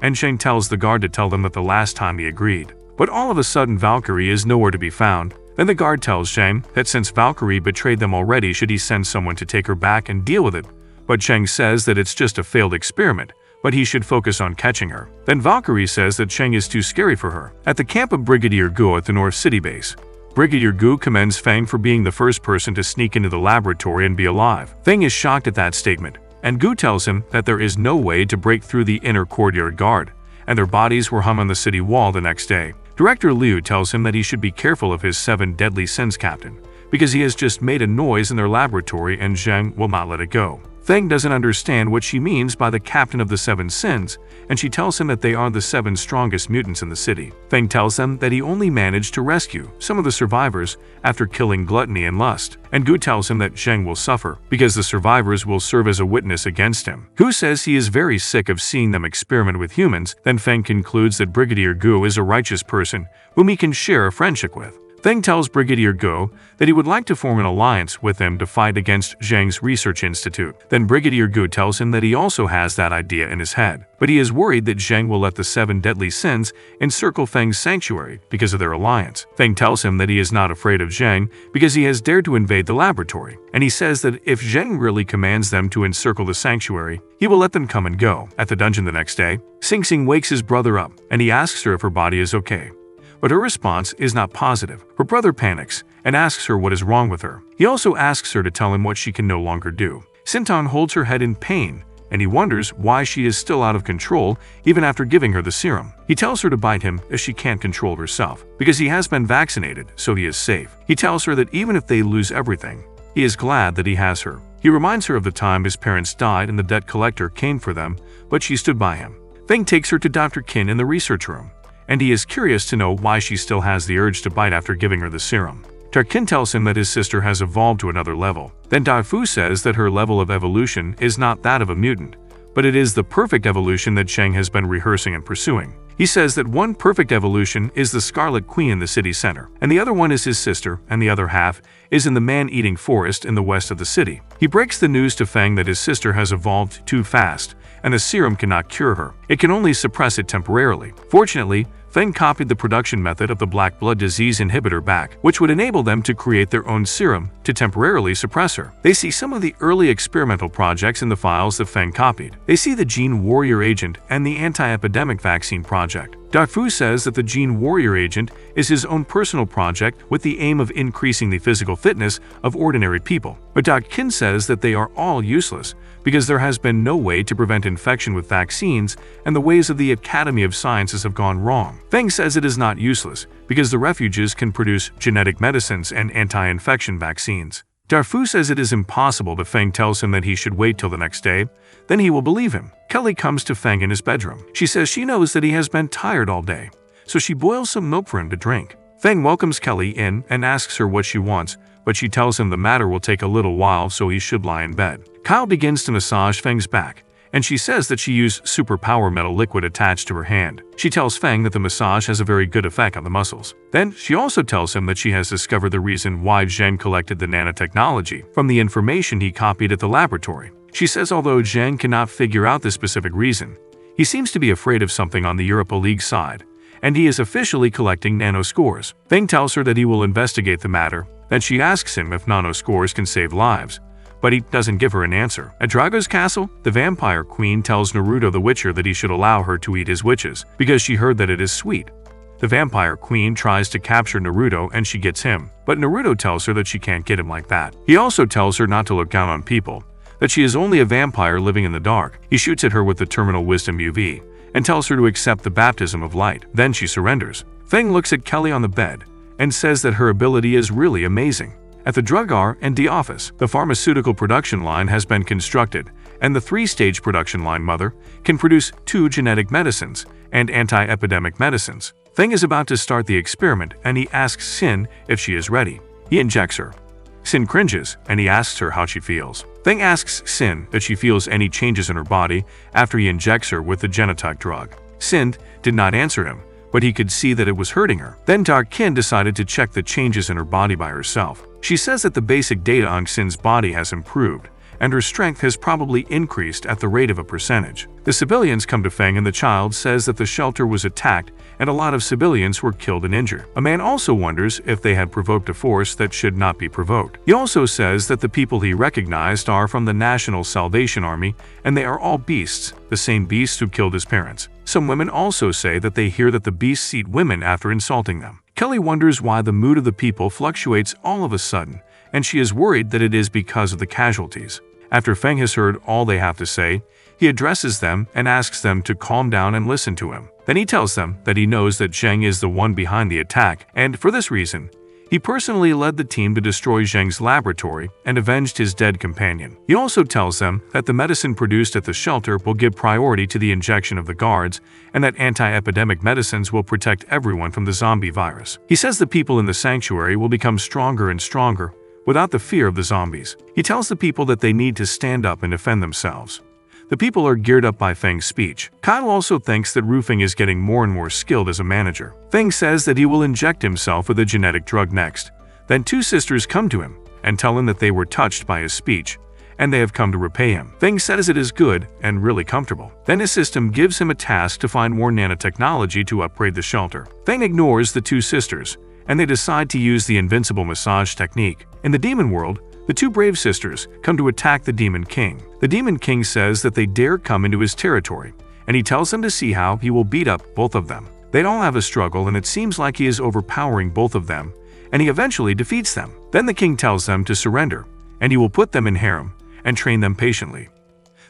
Speaker 1: and Zheng tells the guard to tell them that the last time he agreed. But all of a sudden Valkyrie is nowhere to be found. Then the guard tells Zheng that since Valkyrie betrayed them already, should he send someone to take her back and deal with it, but Zheng says that it's just a failed experiment, but he should focus on catching her. Then Valkyrie says that Zheng is too scary for her. At the camp of Brigadier Gu at the North City base, Brigadier Gu commends Feng for being the first person to sneak into the laboratory and be alive. Feng is shocked at that statement, and Gu tells him that there is no way to break through the inner courtyard guard, and their bodies were hung on the city wall the next day. Director Liu tells him that he should be careful of his 7 deadly sins captain, because he has just made a noise in their laboratory and Zheng will not let it go. Feng doesn't understand what she means by the captain of the 7 sins, and she tells him that they are the 7 strongest mutants in the city. Feng tells them that he only managed to rescue some of the survivors after killing gluttony and lust, and Gu tells him that Zheng will suffer because the survivors will serve as a witness against him. Gu says he is very sick of seeing them experiment with humans. Then Feng concludes that Brigadier Gu is a righteous person whom he can share a friendship with. Feng tells Brigadier Gu that he would like to form an alliance with him to fight against Zheng's research institute. Then Brigadier Gu tells him that he also has that idea in his head, but he is worried that Zheng will let the 7 deadly sins encircle Feng's sanctuary because of their alliance. Feng tells him that he is not afraid of Zheng because he has dared to invade the laboratory, and he says that if Zheng really commands them to encircle the sanctuary, he will let them come and go. At the dungeon the next day, Sing Sing wakes his brother up, and he asks her if her body is okay. But her response is not positive. Her brother panics and asks her what is wrong with her. He also asks her to tell him what she can no longer do. Sinton holds her head in pain, and he wonders why she is still out of control even after giving her the serum. He tells her to bite him as she can't control herself, because he has been vaccinated, so he is safe. He tells her that even if they lose everything, he is glad that he has her. He reminds her of the time his parents died and the debt collector came for them, but she stood by him. Feng takes her to Dr. Qin in the research room, and he is curious to know why she still has the urge to bite after giving her the serum. Tarkin tells him that his sister has evolved to another level. Then Daifu says that her level of evolution is not that of a mutant, but it is the perfect evolution that Zheng has been rehearsing and pursuing. He says that one perfect evolution is the Scarlet Queen in the city center, and the other one is his sister, and the other half is in the man-eating forest in the west of the city. He breaks the news to Feng that his sister has evolved too fast, and the serum cannot cure her. It can only suppress it temporarily. Fortunately, Feng copied the production method of the black blood disease inhibitor back, which would enable them to create their own serum to temporarily suppress her. They see some of the early experimental projects in the files that Feng copied. They see the Gene Warrior Agent and the anti-epidemic vaccine project. Fu says that the Gene Warrior Agent is his own personal project with the aim of increasing the physical fitness of ordinary people. But Qin says that they are all useless because there has been no way to prevent infection with vaccines and the ways of the Academy of Sciences have gone wrong. Feng says it is not useless because the refuges can produce genetic medicines and anti-infection vaccines. Fu says it is impossible, but Feng tells him that he should wait till the next day, then he will believe him. Kelly comes to Feng in his bedroom. She says she knows that he has been tired all day, so she boils some milk for him to drink. Feng welcomes Kelly in and asks her what she wants, but she tells him the matter will take a little while, so he should lie in bed. Kyle begins to massage Feng's back, and she says that she used superpower metal liquid attached to her hand. She tells Feng that the massage has a very good effect on the muscles. Then she also tells him that she has discovered the reason why Zheng collected the nanotechnology from the information he copied at the laboratory. She says although Zhang cannot figure out the specific reason, he seems to be afraid of something on the Europa League side, and he is officially collecting nano scores. Feng tells her that he will investigate the matter, then she asks him if nano scores can save lives, but he doesn't give her an answer. At Drago's castle, the vampire queen tells Naruto the Witcher that he should allow her to eat his witches, because she heard that it is sweet. The vampire queen tries to capture Naruto and she gets him, but Naruto tells her that she can't get him like that. He also tells her not to look down on people, that she is only a vampire living in the dark. He shoots at her with the terminal wisdom UV, and tells her to accept the baptism of light. Then she surrenders. Feng looks at Kelly on the bed, and says that her ability is really amazing. At the drug R&D office, the pharmaceutical production line has been constructed, and the 3-stage production line mother can produce 2 genetic medicines and anti-epidemic medicines. Feng is about to start the experiment and he asks Sin if she is ready. He injects her. Sin cringes and he asks her how she feels. Feng asks Sin if she feels any changes in her body after he injects her with the genotoxic drug. Sin did not answer him, but he could see that it was hurting her. Then Dark Kin decided to check the changes in her body by herself. She says that the basic data on Sin's body has improved, and her strength has probably increased at the rate of a percentage. The civilians come to Feng and the child says that the shelter was attacked and a lot of civilians were killed and injured. A man also wonders if they had provoked a force that should not be provoked. He also says that the people he recognized are from the National Salvation Army and they are all beasts, the same beasts who killed his parents. Some women also say that they hear that the beasts eat women after insulting them. Kelly wonders why the mood of the people fluctuates all of a sudden, and she is worried that it is because of the casualties. After Feng has heard all they have to say, he addresses them and asks them to calm down and listen to him. Then he tells them that he knows that Zheng is the one behind the attack, and for this reason, he personally led the team to destroy Zheng's laboratory and avenged his dead companion. He also tells them that the medicine produced at the shelter will give priority to the injection of the guards, and that anti-epidemic medicines will protect everyone from the zombie virus. He says the people in the sanctuary will become stronger and stronger, without the fear of the zombies. He tells the people that they need to stand up and defend themselves. The people are geared up by Feng's speech. Kyle also thinks that Rufeng is getting more and more skilled as a manager. Feng says that he will inject himself with a genetic drug next. Then 2 sisters come to him and tell him that they were touched by his speech, and they have come to repay him. Feng says it is good and really comfortable. Then his system gives him a task to find more nanotechnology to upgrade the shelter. Feng ignores the 2 sisters, and they decide to use the invincible massage technique. In the demon world, the 2 brave sisters come to attack the Demon King. The Demon King says that they dare come into his territory, and he tells them to see how he will beat up both of them. They all have a struggle and it seems like he is overpowering both of them, and he eventually defeats them. Then the king tells them to surrender, and he will put them in harem and train them patiently.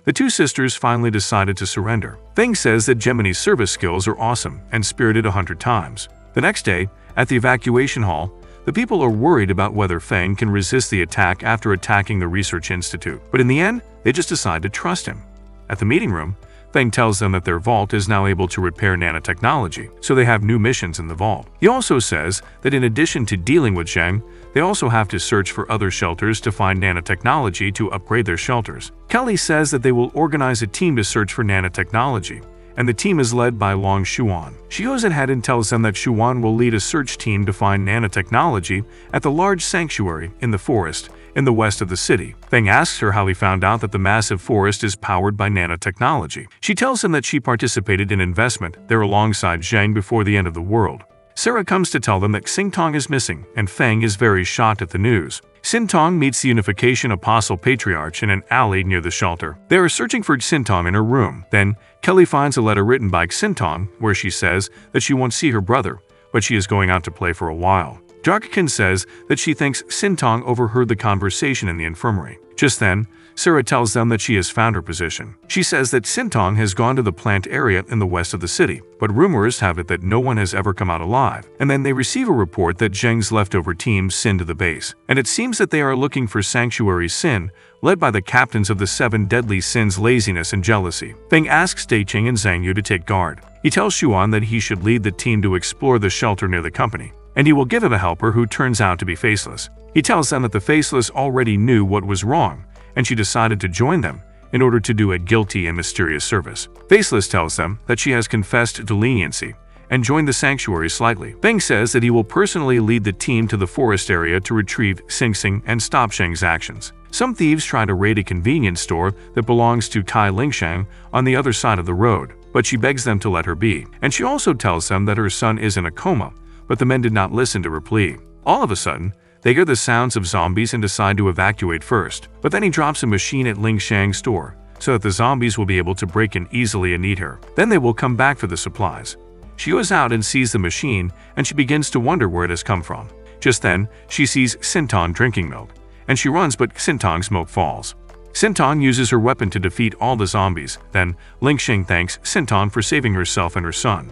Speaker 1: The 2 sisters finally decided to surrender. Feng says that Gemini's service skills are awesome and spirited 100 times. The next day, at the evacuation hall, the people are worried about whether Feng can resist the attack after attacking the research institute, but in the end, they just decide to trust him. At the meeting room, Feng tells them that their vault is now able to repair nanotechnology, so they have new missions in the vault. He also says that in addition to dealing with Zheng, they also have to search for other shelters to find nanotechnology to upgrade their shelters. Kelly says that they will organize a team to search for nanotechnology, and the team is led by Long Xuan. She goes ahead and tells them that Xuan will lead a search team to find nanotechnology at the large sanctuary in the forest in the west of the city. Feng asks her how he found out that the massive forest is powered by nanotechnology. She tells him that she participated in investment there alongside Zheng before the end of the world. Sarah comes to tell them that Xingtong is missing, and Feng is very shocked at the news. Xingtong meets the Unification Apostle Patriarch in an alley near the shelter. They are searching for Xingtong in her room. Then, Kelly finds a letter written by Xingtong where she says that she won't see her brother, but she is going out to play for a while. Darkkin says that she thinks Xingtong overheard the conversation in the infirmary. Just then, Sarah tells them that she has found her position. She says that Xingtong has gone to the plant area in the west of the city, but rumors have it that no one has ever come out alive. And then they receive a report that Zheng's leftover team Sin to the base, and it seems that they are looking for Sanctuary Sin, led by the captains of the 7 deadly sins laziness and jealousy. Feng asks Daiqing and Zhang Yu to take guard. He tells Xuan that he should lead the team to explore the shelter near the company, and he will give him a helper who turns out to be faceless. He tells them that the faceless already knew what was wrong, and she decided to join them in order to do a guilty and mysterious service. Faceless tells them that she has confessed to leniency and joined the sanctuary slightly. Feng says that he will personally lead the team to the forest area to retrieve Sing Sing and stop Sheng's actions. Some thieves try to raid a convenience store that belongs to Tai Lingsheng on the other side of the road, but she begs them to let her be. And she also tells them that her son is in a coma, but the men did not listen to her plea. All of a sudden, they hear the sounds of zombies and decide to evacuate first, but then he drops a machine at Lingsheng's store so that the zombies will be able to break in easily and eat her. Then they will come back for the supplies. She goes out and sees the machine, and she begins to wonder where it has come from. Just then, she sees Sintong drinking milk, and she runs, but Sintong's milk falls. Sintong uses her weapon to defeat all the zombies. Then, Lingsheng thanks Sintong for saving herself and her son.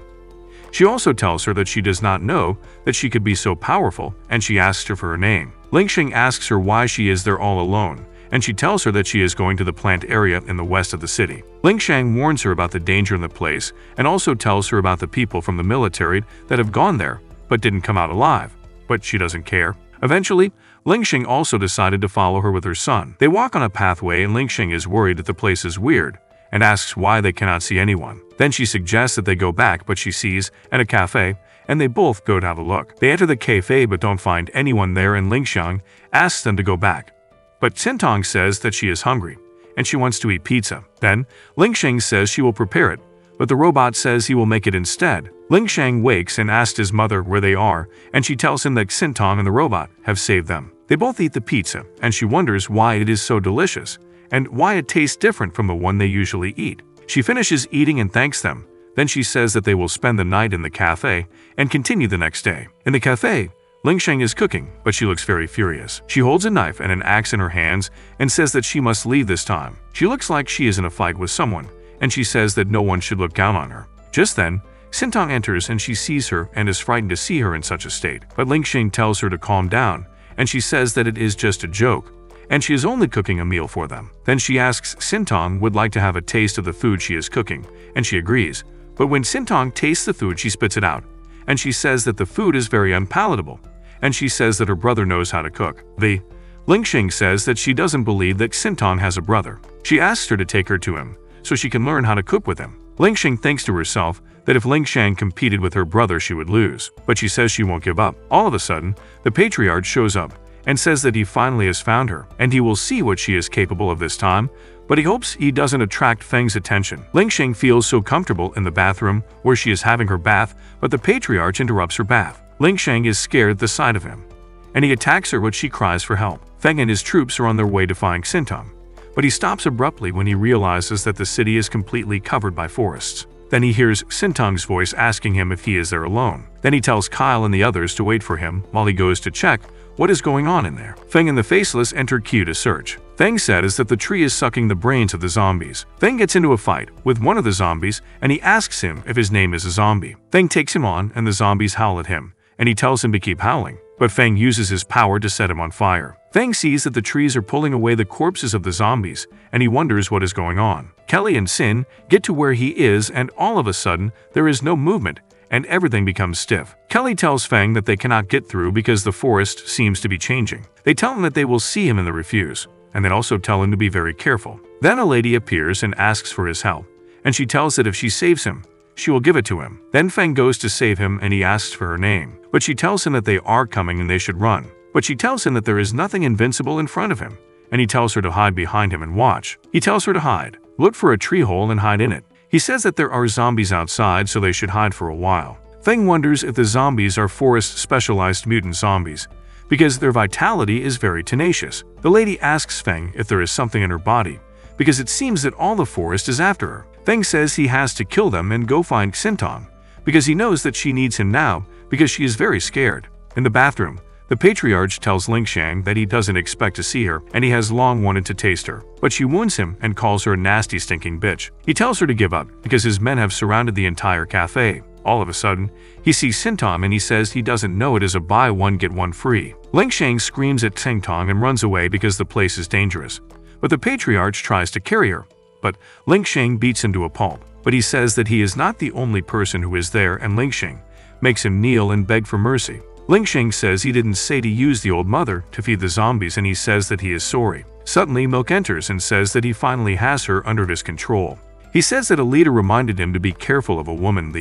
Speaker 1: She also tells her that she does not know that she could be so powerful, and she asks her for her name. Lingsheng asks her why she is there all alone, and she tells her that she is going to the plant area in the west of the city. Lingsheng warns her about the danger in the place and also tells her about the people from the military that have gone there but didn't come out alive. But she doesn't care. Eventually, Lingsheng also decided to follow her with her son. They walk on a pathway and Lingsheng is worried that the place is weird and asks why they cannot see anyone. Then she suggests that they go back, but she sees at a cafe, and they both go to have a look. They enter the cafe but don't find anyone there, and Lingsheng asks them to go back. But Sintong says that she is hungry, and she wants to eat pizza. Then, Lingsheng says she will prepare it, but the robot says he will make it instead. Lingsheng wakes and asks his mother where they are, and she tells him that Sintong and the robot have saved them. They both eat the pizza, and she wonders why it is so delicious, and why it tastes different from the one they usually eat. She finishes eating and thanks them. Then she says that they will spend the night in the cafe and continue the next day. In the cafe, Lingsheng is cooking, but she looks very furious. She holds a knife and an axe in her hands and says that she must leave this time. She looks like she is in a fight with someone, and she says that no one should look down on her. Just then, Sintong enters and she sees her and is frightened to see her in such a state. But Lingsheng tells her to calm down, and she says that it is just a joke, and she is only cooking a meal for them. Then she asks Sintong would like to have a taste of the food she is cooking, and she agrees. But when Sintong tastes the food, she spits it out, and she says that the food is very unpalatable, and she says that her brother knows how to cook. Lingsheng says that she doesn't believe that Sintong has a brother. She asks her to take her to him, so she can learn how to cook with him. Lingsheng thinks to herself that if Lingsheng competed with her brother, she would lose, but she says she won't give up. All of a sudden, the patriarch shows up and says that he finally has found her, and he will see what she is capable of this time, but he hopes he doesn't attract Feng's attention. Lingsheng feels so comfortable in the bathroom where she is having her bath, but the patriarch interrupts her bath. Lingsheng is scared at the sight of him, and he attacks her, but she cries for help. Feng and his troops are on their way to find Sintong, but he stops abruptly when he realizes that the city is completely covered by forests. Then he hears Sintong's voice asking him if he is there alone. Then he tells Kyle and the others to wait for him while he goes to check what is going on in there. Feng and the Faceless enter Q to search. Feng says that the tree is sucking the brains of the zombies. Feng gets into a fight with one of the zombies, and he asks him if his name is a zombie. Feng takes him on, and the zombies howl at him, and he tells him to keep howling. But Feng uses his power to set him on fire. Feng sees that the trees are pulling away the corpses of the zombies, and he wonders what is going on. Kelly and Sin get to where he is, and all of a sudden, there is no movement, and everything becomes stiff. Kelly tells Feng that they cannot get through because the forest seems to be changing. They tell him that they will see him and they refuse, and they also tell him to be very careful. Then a lady appears and asks for his help, and she tells that if she saves him, she will give it to him. Then Feng goes to save him and he asks for her name, but she tells him that they are coming and they should run. But she tells him that there is nothing invincible in front of him, and he tells her to hide behind him and watch. He tells her to hide, look for a tree hole and hide in it. He says that there are zombies outside, so they should hide for a while. Feng wonders if the zombies are forest-specialized mutant zombies, because their vitality is very tenacious. The lady asks Feng if there is something in her body, because it seems that all the forest is after her. Feng says he has to kill them and go find Sintong, because he knows that she needs him now because she is very scared. In the bathroom, the patriarch tells Lingsheng that he doesn't expect to see her and he has long wanted to taste her, but she wounds him and calls her a nasty stinking bitch. He tells her to give up because his men have surrounded the entire cafe. All of a sudden, he sees Sintong and he says he doesn't know it is a buy one get one free. Lingsheng screams at Sintong and runs away because the place is dangerous, but the patriarch tries to carry her, but Lingsheng beats him to a pulp. But he says that he is not the only person who is there, and Lingsheng makes him kneel and beg for mercy. Lingsheng says he didn't say to use the old mother to feed the zombies, and he says that he is sorry. Suddenly, Milk enters and says that he finally has her under his control. He says that a leader reminded him to be careful of a woman.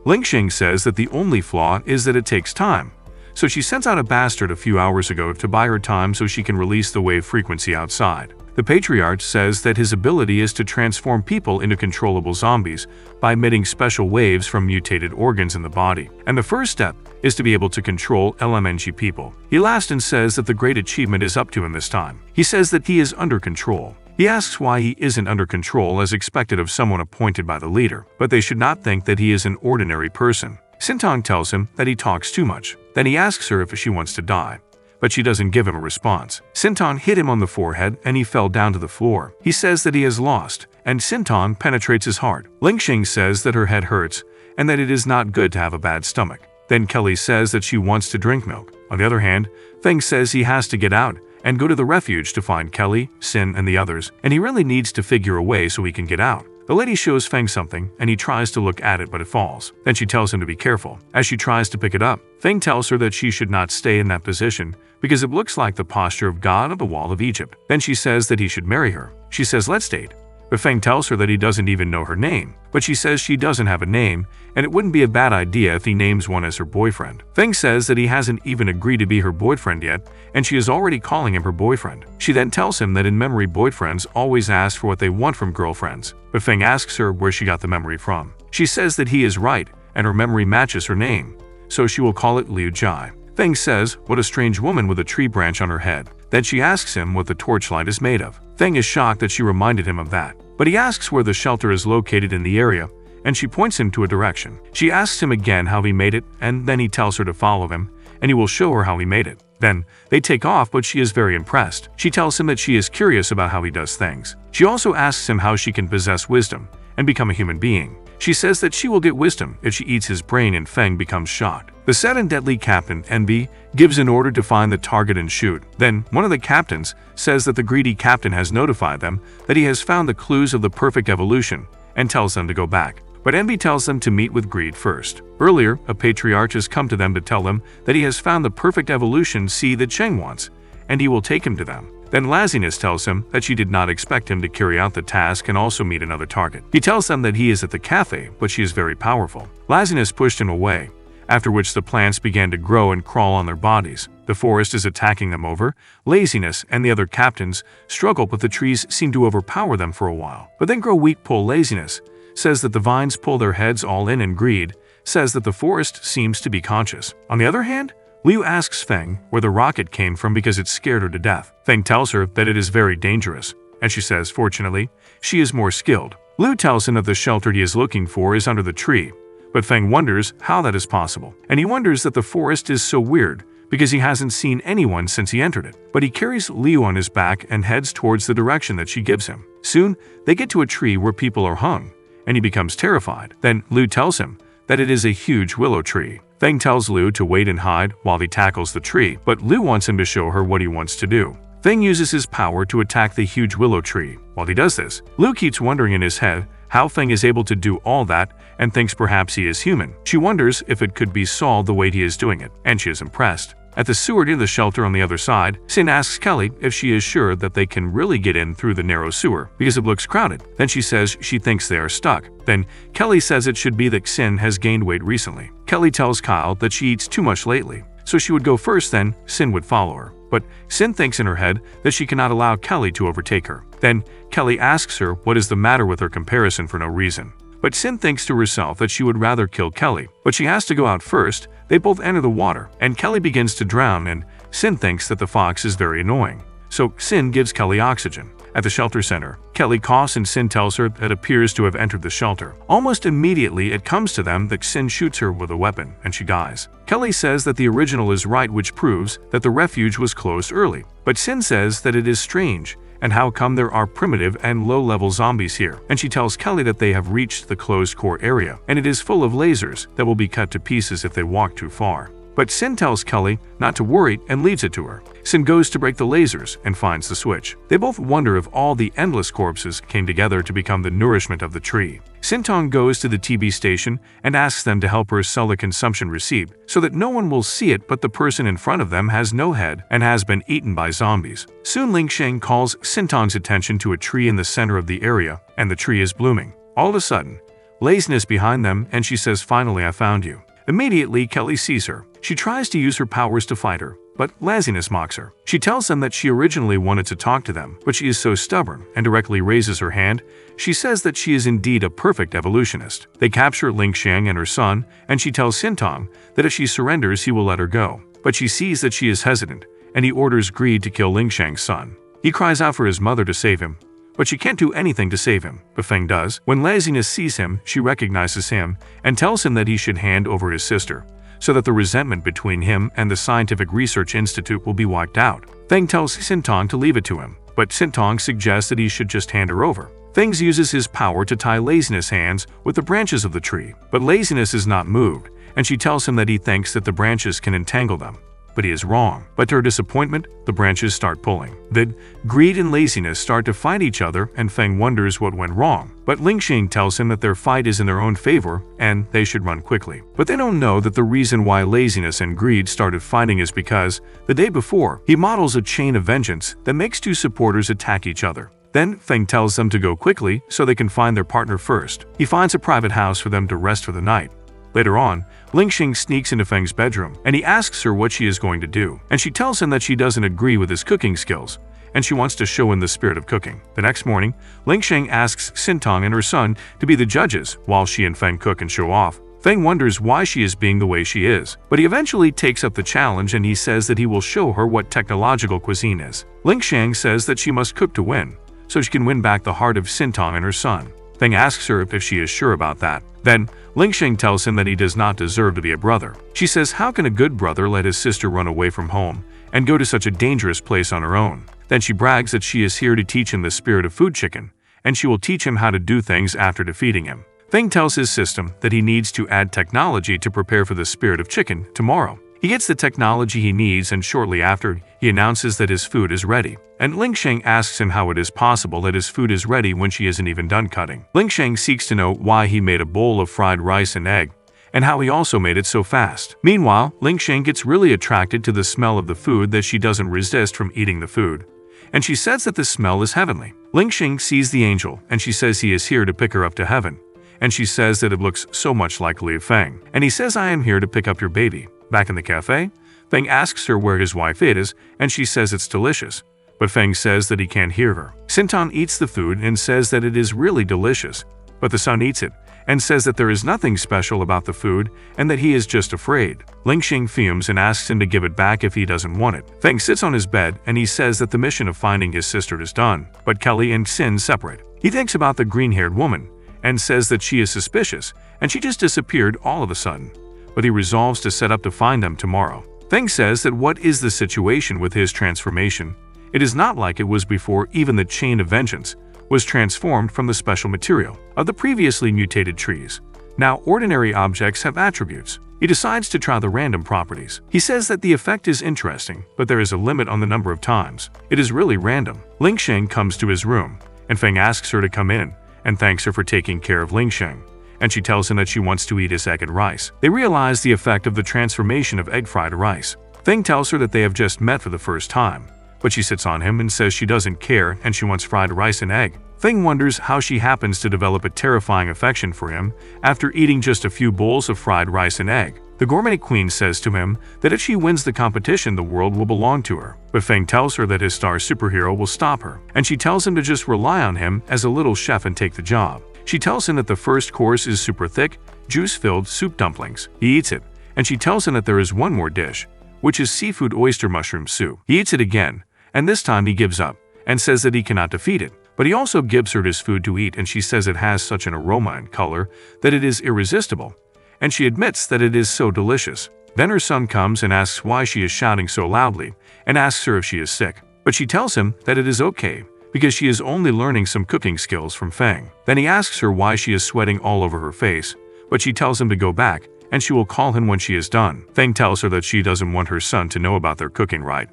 Speaker 1: Lingsheng says that the only flaw is that it takes time, So she sends out a bastard a few hours ago to buy her time so she can release the wave frequency outside. The patriarch says that his ability is to transform people into controllable zombies by emitting special waves from mutated organs in the body. And the first step is to be able to control LMNG people. He laughs and says that the great achievement is up to him this time. He says that he is under control. He asks why he isn't under control as expected of someone appointed by the leader, but they should not think that he is an ordinary person. Sintong tells him that he talks too much. Then he asks her if she wants to die, but she doesn't give him a response. Sintong hit him on the forehead and he fell down to the floor. He says that he has lost, and Sintong penetrates his heart. Lingxing says that her head hurts and that it is not good to have a bad stomach. Then Kelly says that she wants to drink milk. On the other hand, Feng says he has to get out and go to the refuge to find Kelly, Sin, and the others, and he really needs to figure a way so he can get out. The lady shows Feng something, and he tries to look at it but it falls. Then she tells him to be careful. As she tries to pick it up, Feng tells her that she should not stay in that position because it looks like the posture of God of the Wall of Egypt. Then she says that he should marry her. She says let's date. But Feng tells her that he doesn't even know her name. But she says she doesn't have a name, and it wouldn't be a bad idea if he names one as her boyfriend. Feng says that he hasn't even agreed to be her boyfriend yet, and she is already calling him her boyfriend. She then tells him that in memory boyfriends always ask for what they want from girlfriends. But Feng asks her where she got the memory from. She says that he is right, and her memory matches her name, so she will call it Liu Jai. Feng says, what a strange woman with a tree branch on her head. Then she asks him what the torchlight is made of. Feng is shocked that she reminded him of that. But he asks where the shelter is located in the area, and she points him to a direction. She asks him again how he made it, and then he tells her to follow him, and he will show her how he made it. Then, they take off, but she is very impressed. She tells him that she is curious about how he does things. She also asks him how she can possess wisdom and become a human being. She says that she will get wisdom if she eats his brain, and Feng becomes shocked. The sad and deadly captain, Envy, gives an order to find the target and shoot. Then, one of the captains says that the greedy captain has notified them that he has found the clues of the perfect evolution and tells them to go back. But Envy tells them to meet with Greed first. Earlier, a patriarch has come to them to tell them that he has found the perfect evolution seed that Cheng wants, and he will take him to them. Then Laziness tells him that she did not expect him to carry out the task and also meet another target. He tells them that he is at the cafe, but she is very powerful. Laziness pushed him away, after which the plants began to grow and crawl on their bodies. The forest is attacking them over. Laziness and the other captains struggle, but the trees seem to overpower them for a while. But then grow weak. Pull Laziness says that the vines pull their heads all in, and Greed says that the forest seems to be conscious. On the other hand, Liu asks Feng where the rocket came from because it scared her to death. Feng tells her that it is very dangerous, and she says fortunately, she is more skilled. Liu tells him that the shelter he is looking for is under the tree, but Feng wonders how that is possible. And he wonders that the forest is so weird because he hasn't seen anyone since he entered it. But he carries Liu on his back and heads towards the direction that she gives him. Soon, they get to a tree where people are hung, and he becomes terrified. Then Liu tells him that it is a huge willow tree. Feng tells Liu to wait and hide while he tackles the tree, but Liu wants him to show her what he wants to do. Feng uses his power to attack the huge willow tree. While he does this, Liu keeps wondering in his head how Feng is able to do all that and thinks perhaps he is human. She wonders if it could be Saul the way he is doing it, and she is impressed. At the sewer near the shelter on the other side, Sin asks Kelly if she is sure that they can really get in through the narrow sewer because it looks crowded. Then she says she thinks they are stuck. Then Kelly says it should be that Sin has gained weight recently. Kelly tells Kyle that she eats too much lately, so she would go first, then Sin would follow her. But Sin thinks in her head that she cannot allow Kelly to overtake her. Then Kelly asks her what is the matter with her comparison for no reason. But Sin thinks to herself that she would rather kill Kelly, but she has to go out first. They both enter the water, and Kelly begins to drown, and Sin thinks that the fox is very annoying. So Sin gives Kelly oxygen. At the shelter center, Kelly coughs and Sin tells her that it appears to have entered the shelter. Almost immediately, it comes to them that Sin shoots her with a weapon, and she dies. Kelly says that the original is right, which proves that the refuge was closed early. But Sin says that it is strange, and how come there are primitive and low-level zombies here. And she tells Kelly that they have reached the closed core area, and it is full of lasers that will be cut to pieces if they walk too far. But Sin tells Kelly not to worry and leaves it to her. Sin goes to break the lasers and finds the switch. They both wonder if all the endless corpses came together to become the nourishment of the tree. Sintong goes to the TB station and asks them to help her sell the consumption receipt so that no one will see it, but the person in front of them has no head and has been eaten by zombies. Soon Lingsheng calls Sintong's attention to a tree in the center of the area, and the tree is blooming. All of a sudden, Laziness behind them, and she says, "Finally, I found you." Immediately, Kelly sees her. She tries to use her powers to fight her, but laziness mocks her. She tells them that she originally wanted to talk to them, but she is so stubborn and directly raises her hand. She says that she is indeed a perfect evolutionist. They capture Lingsheng and her son, and she tells Sintong that if she surrenders, he will let her go. But she sees that she is hesitant, and he orders Greed to kill Lingsheng's son. He cries out for his mother to save him, but she can't do anything to save him, but Feng does. When Laziness sees him, she recognizes him and tells him that he should hand over his sister, so that the resentment between him and the Scientific Research Institute will be wiped out. Feng tells Sintong to leave it to him, but Sintong suggests that he should just hand her over. Feng uses his power to tie Laziness' hands with the branches of the tree, but Laziness is not moved, and she tells him that he thinks that the branches can entangle them. But he is wrong. But to her disappointment, the branches start pulling. Then, Greed and Laziness start to fight each other, and Feng wonders what went wrong. But Lingsheng tells him that their fight is in their own favor, and they should run quickly. But they don't know that the reason why Laziness and Greed started fighting is because, the day before, he models a chain of vengeance that makes two supporters attack each other. Then, Feng tells them to go quickly so they can find their partner first. He finds a private house for them to rest for the night. Later on, Lingsheng sneaks into Feng's bedroom, and he asks her what she is going to do, and she tells him that she doesn't agree with his cooking skills, and she wants to show him the spirit of cooking. The next morning, Lingsheng asks Sintong and her son to be the judges while she and Feng cook and show off. Feng wonders why she is being the way she is, but he eventually takes up the challenge and he says that he will show her what technological cuisine is. Lingsheng says that she must cook to win, so she can win back the heart of Sintong and her son. Feng asks her if she is sure about that. Then, Lingsheng tells him that he does not deserve to be a brother. She says how can a good brother let his sister run away from home and go to such a dangerous place on her own? Then she brags that she is here to teach him the spirit of food chicken, and she will teach him how to do things after defeating him. Feng tells his system that he needs to add technology to prepare for the spirit of chicken tomorrow. He gets the technology he needs, and shortly after, he announces that his food is ready. And Lingsheng asks him how it is possible that his food is ready when she isn't even done cutting. Lingsheng seeks to know why he made a bowl of fried rice and egg, and how he also made it so fast. Meanwhile, Lingsheng gets really attracted to the smell of the food that she doesn't resist from eating the food, and she says that the smell is heavenly. Lingsheng sees the angel, and she says he is here to pick her up to heaven, and she says that it looks so much like Liu Feng, and he says I am here to pick up your baby. Back in the cafe, Feng asks her where his wife is, and she says it's delicious. But Feng says that he can't hear her. Sintong eats the food and says that it is really delicious, but the son eats it and says that there is nothing special about the food and that he is just afraid. Lingsheng fumes and asks him to give it back if he doesn't want it. Feng sits on his bed and he says that the mission of finding his sister is done, but Kelly and Sin separate. He thinks about the green-haired woman and says that she is suspicious and she just disappeared all of a sudden, but he resolves to set up to find them tomorrow. Feng says that what is the situation with his transformation? It is not like it was before. Even the chain of vengeance was transformed from the special material of the previously mutated trees. Now ordinary objects have attributes. He decides to try the random properties. He says that the effect is interesting, but there is a limit on the number of times. It is really random. Lingsheng comes to his room, and Feng asks her to come in and thanks her for taking care of Lingsheng, and she tells him that she wants to eat his egg and rice. They realize the effect of the transformation of egg fried rice. Feng tells her that they have just met for the first time, but she sits on him and says she doesn't care and she wants fried rice and egg. Feng wonders how she happens to develop a terrifying affection for him after eating just a few bowls of fried rice and egg. The gourmet queen says to him that if she wins the competition, the world will belong to her. But Feng tells her that his star superhero will stop her, and she tells him to just rely on him as a little chef and take the job. She tells him that the first course is super thick, juice-filled soup dumplings. He eats it, and she tells him that there is one more dish, which is seafood oyster mushroom soup. He eats it again, and this time he gives up and says that he cannot defeat it. But he also gives her his food to eat, and she says it has such an aroma and color that it is irresistible, and she admits that it is so delicious. Then her son comes and asks why she is shouting so loudly and asks her if she is sick. But she tells him that it is okay because she is only learning some cooking skills from Feng. Then he asks her why she is sweating all over her face, but she tells him to go back and she will call him when she is done. Feng tells her that she doesn't want her son to know about their cooking right,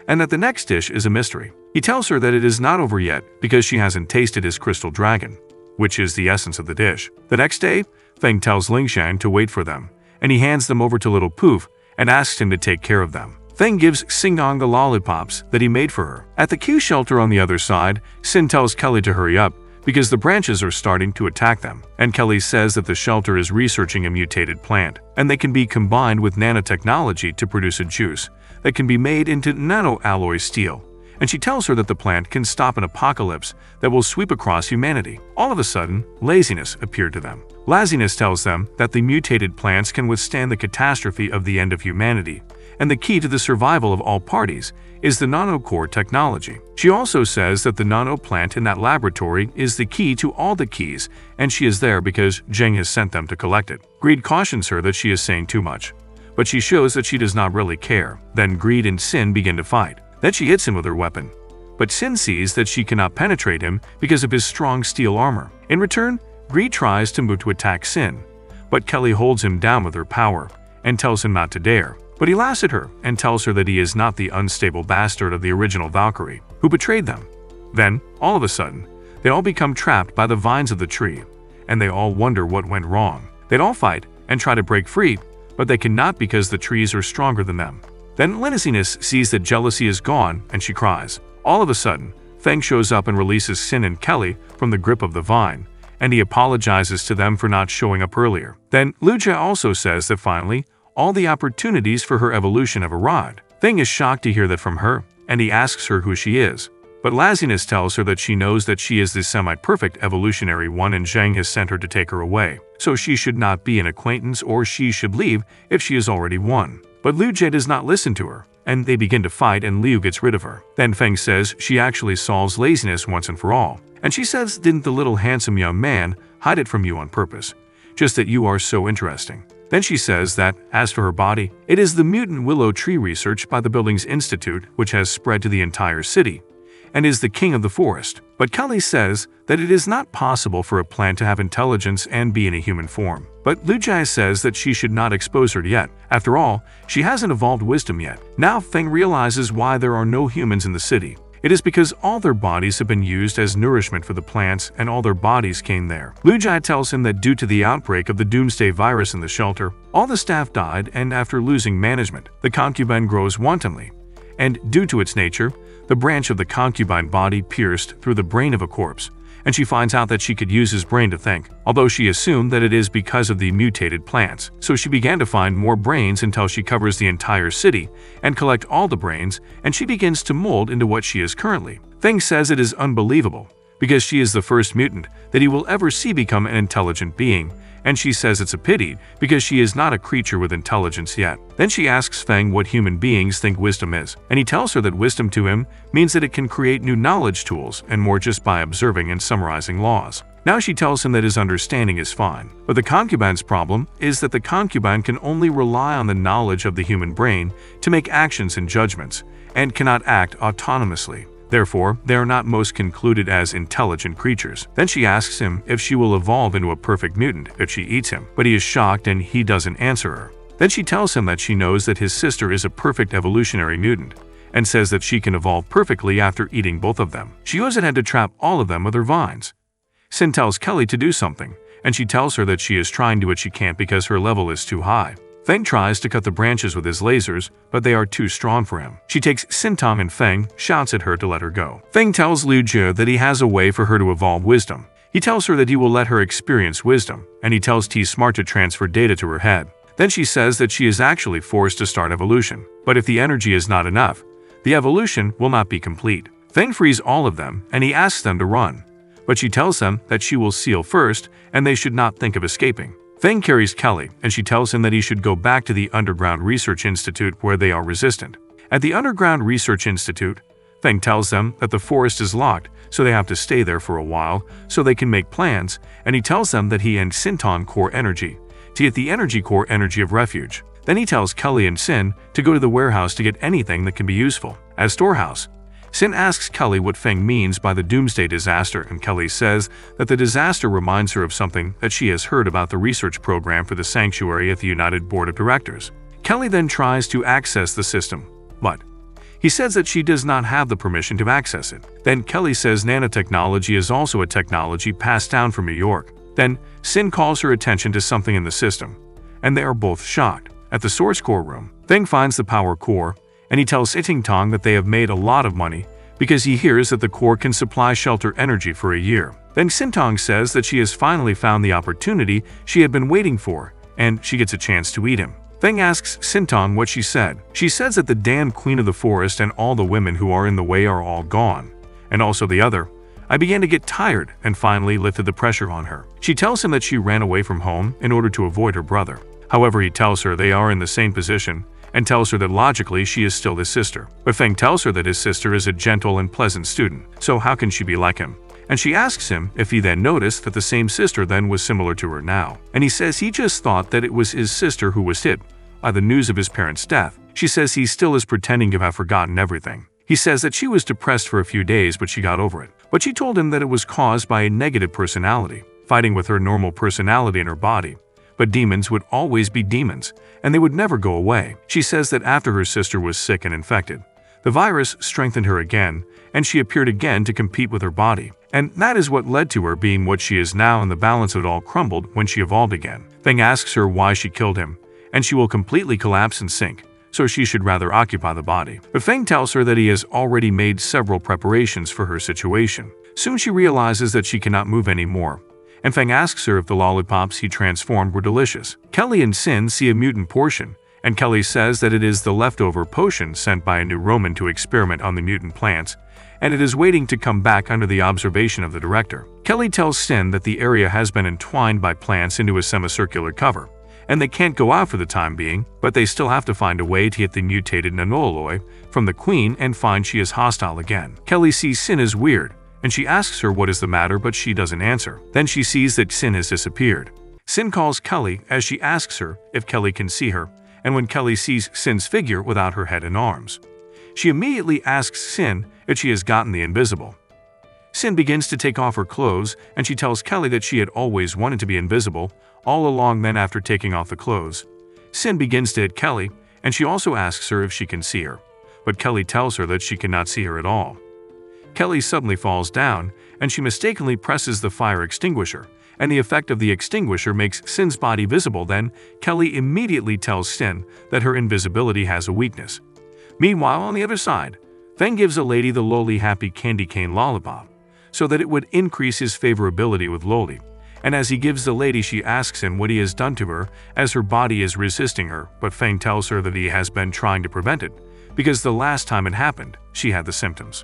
Speaker 1: and that the next dish is a mystery. He tells her that it is not over yet because she hasn't tasted his crystal dragon, which is the essence of the dish. The next day, Feng tells Lingsheng to wait for them, and he hands them over to little Poof and asks him to take care of them. Feng gives Xingdong the lollipops that he made for her. At the Q shelter on the other side, Sin tells Kelly to hurry up because the branches are starting to attack them. And Kelly says that the shelter is researching a mutated plant, and they can be combined with nanotechnology to produce a juice that can be made into nanoalloy steel. And she tells her that the plant can stop an apocalypse that will sweep across humanity. All of a sudden, laziness appeared to them. Laziness tells them that the mutated plants can withstand the catastrophe of the end of humanity, and the key to the survival of all parties is the nanocore technology. She also says that the nano plant in that laboratory is the key to all the keys, and she is there because Zheng has sent them to collect it. Greed cautions her that she is saying too much, but she shows that she does not really care. Then Greed and Sin begin to fight. Then she hits him with her weapon, but Sin sees that she cannot penetrate him because of his strong steel armor. In return, Greed tries to move to attack Sin, but Kelly holds him down with her power and tells him not to dare. But he laughs at her and tells her that he is not the unstable bastard of the original Valkyrie who betrayed them. Then, all of a sudden, they all become trapped by the vines of the tree, and they all wonder what went wrong. They'd all fight and try to break free, but they cannot because the trees are stronger than them. Then Laziness sees that jealousy is gone and she cries. All of a sudden, Feng shows up and releases Sin and Kelly from the grip of the vine, and he apologizes to them for not showing up earlier. Then Luja also says that finally, all the opportunities for her evolution have arrived. Feng is shocked to hear that from her, and he asks her who she is. But Laziness tells her that she knows that she is the semi-perfect evolutionary one and Zheng has sent her to take her away, so she should not be an acquaintance or she should leave if she is already one. But Liu Jie does not listen to her, and they begin to fight and Liu gets rid of her. Then Feng says she actually solves laziness once and for all. And she says, didn't the little handsome young man hide it from you on purpose? Just that you are so interesting. Then she says that, as for her body, it is the mutant willow tree research by the Buildings Institute which has spread to the entire city, and is the king of the forest. But Kelly says that it is not possible for a plant to have intelligence and be in a human form. But Liu Jie says that she should not expose her yet. After all, she hasn't evolved wisdom yet. Now Feng realizes why there are no humans in the city. It is because all their bodies have been used as nourishment for the plants and all their bodies came there. Liu Jie tells him that due to the outbreak of the doomsday virus in the shelter, all the staff died and after losing management, the concubine grows wantonly. And due to its nature, the branch of the concubine body pierced through the brain of a corpse, and she finds out that she could use his brain to think, although she assumed that it is because of the mutated plants. So she began to find more brains until she covers the entire city and collect all the brains, and she begins to mold into what she is currently. Feng says it is unbelievable, because she is the first mutant that he will ever see become an intelligent being, and she says it's a pity because she is not a creature with intelligence yet. Then she asks Feng what human beings think wisdom is, and he tells her that wisdom to him means that it can create new knowledge tools and more just by observing and summarizing laws. Now she tells him that his understanding is fine, but the concubine's problem is that the concubine can only rely on the knowledge of the human brain to make actions and judgments, and cannot act autonomously. Therefore, they are not most concluded as intelligent creatures. Then she asks him if she will evolve into a perfect mutant if she eats him, but he is shocked and he doesn't answer her. Then she tells him that she knows that his sister is a perfect evolutionary mutant, and says that she can evolve perfectly after eating both of them. She goes ahead to trap all of them with her vines. Sin tells Kelly to do something, and she tells her that she is trying to but she can't because her level is too high. Feng tries to cut the branches with his lasers, but they are too strong for him. She takes Sintong and Feng shouts at her to let her go. Feng tells Liu Jie that he has a way for her to evolve wisdom. He tells her that he will let her experience wisdom, and he tells T-Smart to transfer data to her head. Then she says that she is actually forced to start evolution, but if the energy is not enough, the evolution will not be complete. Feng frees all of them, and he asks them to run, but she tells them that she will seal first, and they should not think of escaping. Feng carries Kelly, and she tells him that he should go back to the Underground Research Institute where they are resistant. At the Underground Research Institute, Feng tells them that the forest is locked, so they have to stay there for a while so they can make plans, and he tells them that he and Sinton core energy to get the energy core energy of refuge. Then he tells Kelly and Sin to go to the warehouse to get anything that can be useful. At storehouse, Sin asks Kelly what Feng means by the doomsday disaster, and Kelly says that the disaster reminds her of something that she has heard about the research program for the sanctuary at the United Board of Directors. Kelly then tries to access the system, but he says that she does not have the permission to access it. Then Kelly says nanotechnology is also a technology passed down from New York. Then Sin calls her attention to something in the system, and they are both shocked. At the source core room, Feng finds the power core, and he tells Iting Tong that they have made a lot of money because he hears that the core can supply shelter energy for a year. Then Sintong says that she has finally found the opportunity she had been waiting for, and she gets a chance to eat him. Feng asks Sintong what she said. She says that the damn queen of the forest and all the women who are in the way are all gone. And also the other. I began to get tired and finally lifted the pressure on her. She tells him that she ran away from home in order to avoid her brother. However, he tells her they are in the same position and tells her that logically she is still his sister. But Feng tells her that his sister is a gentle and pleasant student, so how can she be like him? And she asks him if he then noticed that the same sister then was similar to her now. And he says he just thought that it was his sister who was hit by the news of his parents' death. She says he still is pretending to have forgotten everything. He says that she was depressed for a few days but she got over it. But she told him that it was caused by a negative personality, fighting with her normal personality in her body. But demons would always be demons, and they would never go away. She says that after her sister was sick and infected, the virus strengthened her again, and she appeared again to compete with her body. And that is what led to her being what she is now, and the balance of it all crumbled when she evolved again. Feng asks her why she killed him, and she will completely collapse and sink, so she should rather occupy the body. But Feng tells her that he has already made several preparations for her situation. Soon she realizes that she cannot move anymore, and Feng asks her if the lollipops he transformed were delicious. Kelly and Sin see a mutant portion, and Kelly says that it is the leftover potion sent by a new Roman to experiment on the mutant plants, and it is waiting to come back under the observation of the director. Kelly tells Sin that the area has been entwined by plants into a semicircular cover, and they can't go out for the time being, but they still have to find a way to get the mutated nanoloi from the queen and find she is hostile again. Kelly sees Sin as weird, and she asks her what is the matter, but she doesn't answer. Then she sees that Sin has disappeared. Sin calls Kelly as she asks her if Kelly can see her, and when Kelly sees Sin's figure without her head and arms, she immediately asks Sin if she has gotten the invisible. Sin begins to take off her clothes, and she tells Kelly that she had always wanted to be invisible all along. Then after taking off the clothes, Sin begins to hit Kelly, and she also asks her if she can see her, but Kelly tells her that she cannot see her at all. Kelly suddenly falls down, and she mistakenly presses the fire extinguisher, and the effect of the extinguisher makes Sin's body visible. Then Kelly immediately tells Sin that her invisibility has a weakness. Meanwhile, on the other side, Feng gives a lady the Loli Happy Candy Cane Lollipop, so that it would increase his favorability with Loli. And as he gives the lady, she asks him what he has done to her, as her body is resisting her, but Feng tells her that he has been trying to prevent it, because the last time it happened, she had the symptoms.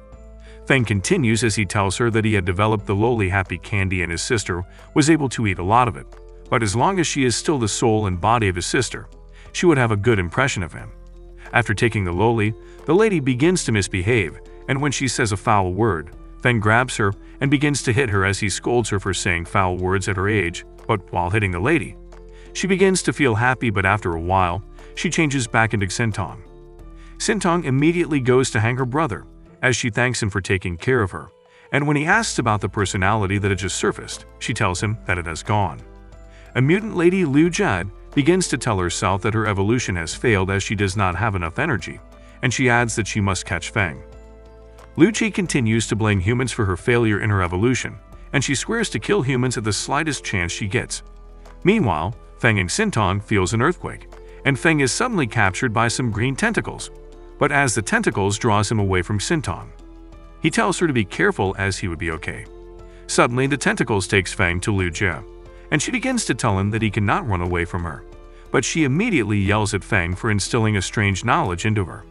Speaker 1: Feng continues as he tells her that he had developed the Loli Happy Candy and his sister was able to eat a lot of it, but as long as she is still the soul and body of his sister, she would have a good impression of him. After taking the Loli, the lady begins to misbehave, and when she says a foul word, Feng grabs her and begins to hit her as he scolds her for saying foul words at her age. But while hitting the lady, she begins to feel happy, but after a while, she changes back into Sintong. Sintong immediately goes to hang her brother, as she thanks him for taking care of her, and when he asks about the personality that had just surfaced, she tells him that it has gone. A mutant lady, Liu Jad, begins to tell herself that her evolution has failed as she does not have enough energy, and she adds that she must catch Feng. Liu Qi continues to blame humans for her failure in her evolution, and she swears to kill humans at the slightest chance she gets. Meanwhile, Feng and Sintong feels an earthquake, and Feng is suddenly captured by some green tentacles. But as the tentacles draws him away from Sintong, he tells her to be careful as he would be okay. Suddenly, the tentacles takes Feng to Liu Jia, and she begins to tell him that he cannot run away from her. But she immediately yells at Feng for instilling a strange knowledge into her.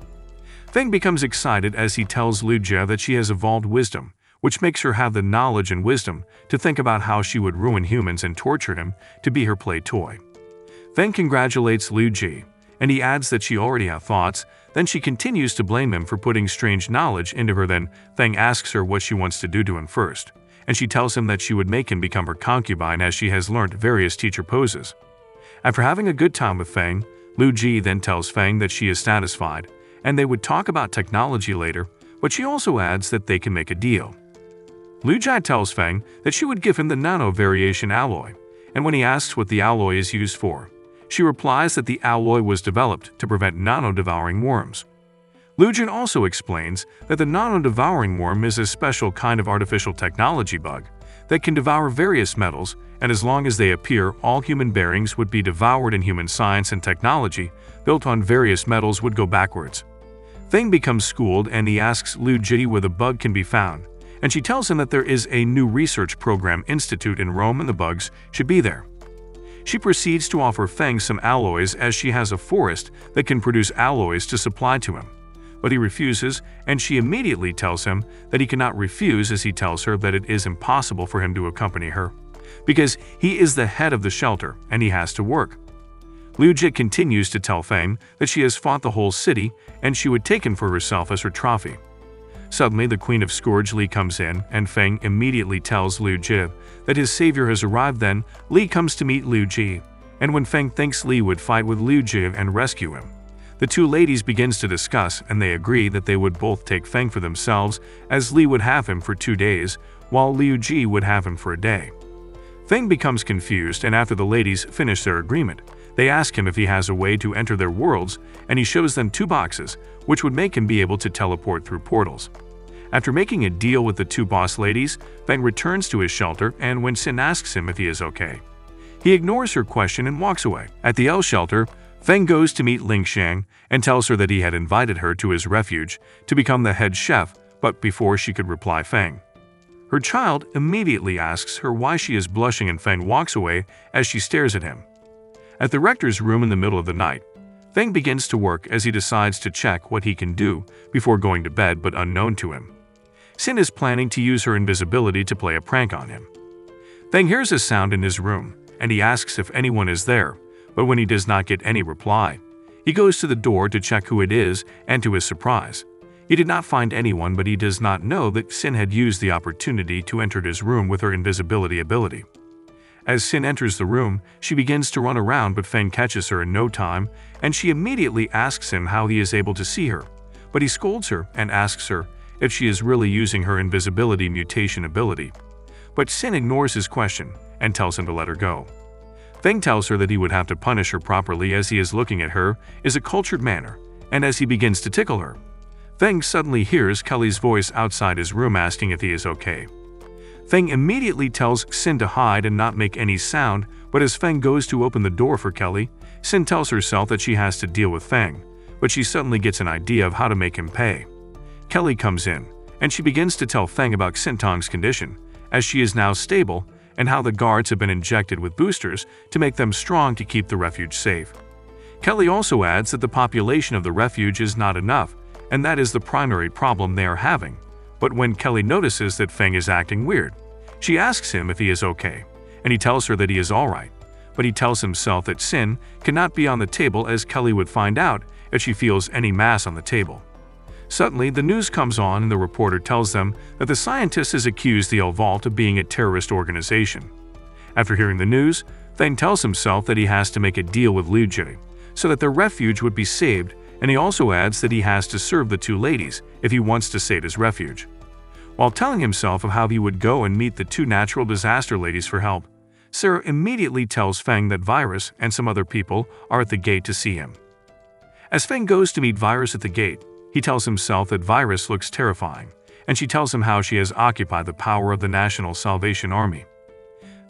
Speaker 1: Feng becomes excited as he tells Liu Jia that she has evolved wisdom, which makes her have the knowledge and wisdom to think about how she would ruin humans and torture him to be her play toy. Feng congratulates Liu Ji, and he adds that she already has thoughts. Then she continues to blame him for putting strange knowledge into her. Then Feng asks her what she wants to do to him first, and she tells him that she would make him become her concubine as she has learned various teacher poses. After having a good time with Feng, Liu Ji then tells Feng that she is satisfied, and they would talk about technology later, but she also adds that they can make a deal. Liu Jai tells Feng that she would give him the nano-variation alloy, and when he asks what the alloy is used for, she replies that the alloy was developed to prevent nano-devouring worms. Liu Jin also explains that the nano-devouring worm is a special kind of artificial technology bug that can devour various metals, and as long as they appear, all human bearings would be devoured, and human science and technology built on various metals would go backwards. Feng becomes schooled and he asks Liu Ji where the bug can be found, and she tells him that there is a new research program institute in Rome and the bugs should be there. She proceeds to offer Feng some alloys as she has a forest that can produce alloys to supply to him. But he refuses, and she immediately tells him that he cannot refuse as he tells her that it is impossible for him to accompany her, because he is the head of the shelter and he has to work. Liu Jie continues to tell Feng that she has fought the whole city and she would take him for herself as her trophy. Suddenly, the Queen of Scourge Li comes in, and Feng immediately tells Liu Jie that his savior has arrived. Then, Li comes to meet Liu Jie, and when Feng thinks Li would fight with Liu Jie and rescue him, the two ladies begins to discuss, and they agree that they would both take Feng for themselves, as Li would have him for 2 days, while Liu Jie would have him for a day. Feng becomes confused, and after the ladies finish their agreement, they ask him if he has a way to enter their worlds, and he shows them 2 boxes, which would make him be able to teleport through portals. After making a deal with the 2 boss ladies, Feng returns to his shelter, and when Sin asks him if he is okay, he ignores her question and walks away. At the L shelter, Feng goes to meet Ling Xiang and tells her that he had invited her to his refuge to become the head chef, but before she could reply, Feng, her child, immediately asks her why she is blushing, and Feng walks away as she stares at him. At the rector's room in the middle of the night, Feng begins to work as he decides to check what he can do before going to bed, but unknown to him, Sin is planning to use her invisibility to play a prank on him. Feng hears a sound in his room, and he asks if anyone is there, but when he does not get any reply, he goes to the door to check who it is, and to his surprise, he did not find anyone, but he does not know that Sin had used the opportunity to enter his room with her invisibility ability. As Sin enters the room, she begins to run around, but Feng catches her in no time, and she immediately asks him how he is able to see her, but he scolds her and asks her if she is really using her invisibility mutation ability. But Sin ignores his question and tells him to let her go. Feng tells her that he would have to punish her properly as he is looking at her in a cultured manner, and as he begins to tickle her, Feng suddenly hears Kelly's voice outside his room asking if he is okay. Feng immediately tells Sin to hide and not make any sound, but as Feng goes to open the door for Kelly, Sin tells herself that she has to deal with Feng, but she suddenly gets an idea of how to make him pay. Kelly comes in, and she begins to tell Feng about Xintong's condition, as she is now stable, and how the guards have been injected with boosters to make them strong to keep the refuge safe. Kelly also adds that the population of the refuge is not enough, and that is the primary problem they are having. But when Kelly notices that Feng is acting weird, she asks him if he is okay, and he tells her that he is alright, but he tells himself that Sin cannot be on the table as Kelly would find out if she feels any mass on the table. Suddenly, the news comes on and the reporter tells them that the scientist has accused the El Vault of being a terrorist organization. After hearing the news, Feng tells himself that he has to make a deal with Liu Jie so that their refuge would be saved, and he also adds that he has to serve the 2 ladies if he wants to save his refuge. While telling himself of how he would go and meet the 2 natural disaster ladies for help, Sarah immediately tells Feng that Virus and some other people are at the gate to see him. As Feng goes to meet Virus at the gate, he tells himself that Virus looks terrifying, and she tells him how she has occupied the power of the National Salvation Army.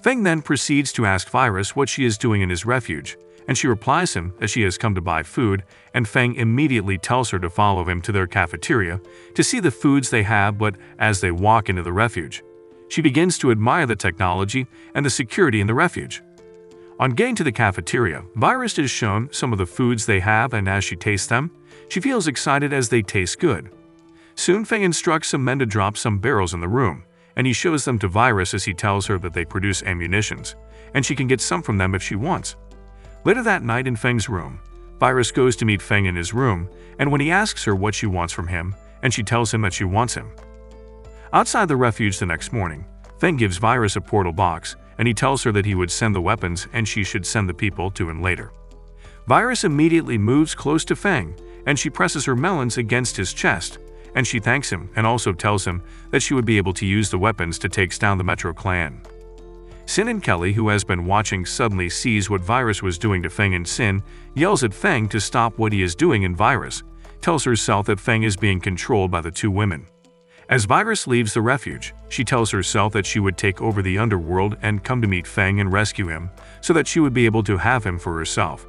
Speaker 1: Feng then proceeds to ask Virus what she is doing in his refuge, and she replies him that she has come to buy food, and Feng immediately tells her to follow him to their cafeteria to see the foods they have. But as they walk into the refuge, she begins to admire the technology and the security in the refuge. On getting to the cafeteria, Virus is shown some of the foods they have, and as she tastes them, she feels excited as they taste good. Soon Feng instructs some men to drop some barrels in the room, and he shows them to Virus as he tells her that they produce ammunitions, and she can get some from them if she wants. Later that night in Feng's room, Virus goes to meet Feng in his room, and when he asks her what she wants from him, and she tells him that she wants him. Outside the refuge the next morning, Feng gives Virus a portal box, and he tells her that he would send the weapons and she should send the people to him later. Virus immediately moves close to Feng, and she presses her melons against his chest, and she thanks him and also tells him that she would be able to use the weapons to take down the Metro clan. Sin and Kelly, who has been watching, suddenly sees what Virus was doing to Feng, and Sin yells at Feng to stop what he is doing, and Virus tells herself that Feng is being controlled by the 2 women. As Virus leaves the refuge, she tells herself that she would take over the underworld and come to meet Feng and rescue him so that she would be able to have him for herself.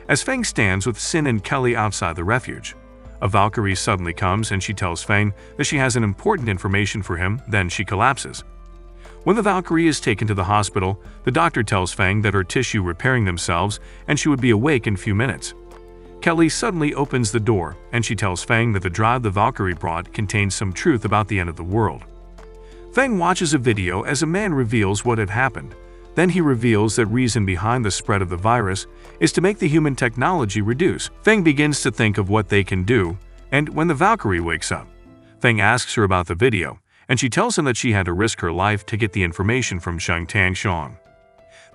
Speaker 1: As Feng stands with Sin and Kelly outside the refuge, A Valkyrie suddenly comes and she tells Feng that she has an important information for him, then she collapses. When the Valkyrie is taken to the hospital, the doctor tells Feng that her tissue repairing themselves and she would be awake in a few minutes. Kelly suddenly opens the door and she tells Feng that the drive the Valkyrie brought contains some truth about the end of the world. Feng watches a video as a man reveals what had happened. Then he reveals that reason behind the spread of the virus is to make the human technology reduce. Feng begins to think of what they can do, and when the Valkyrie wakes up, Feng asks her about the video, and she tells him that she had to risk her life to get the information from Zheng Tangxiang.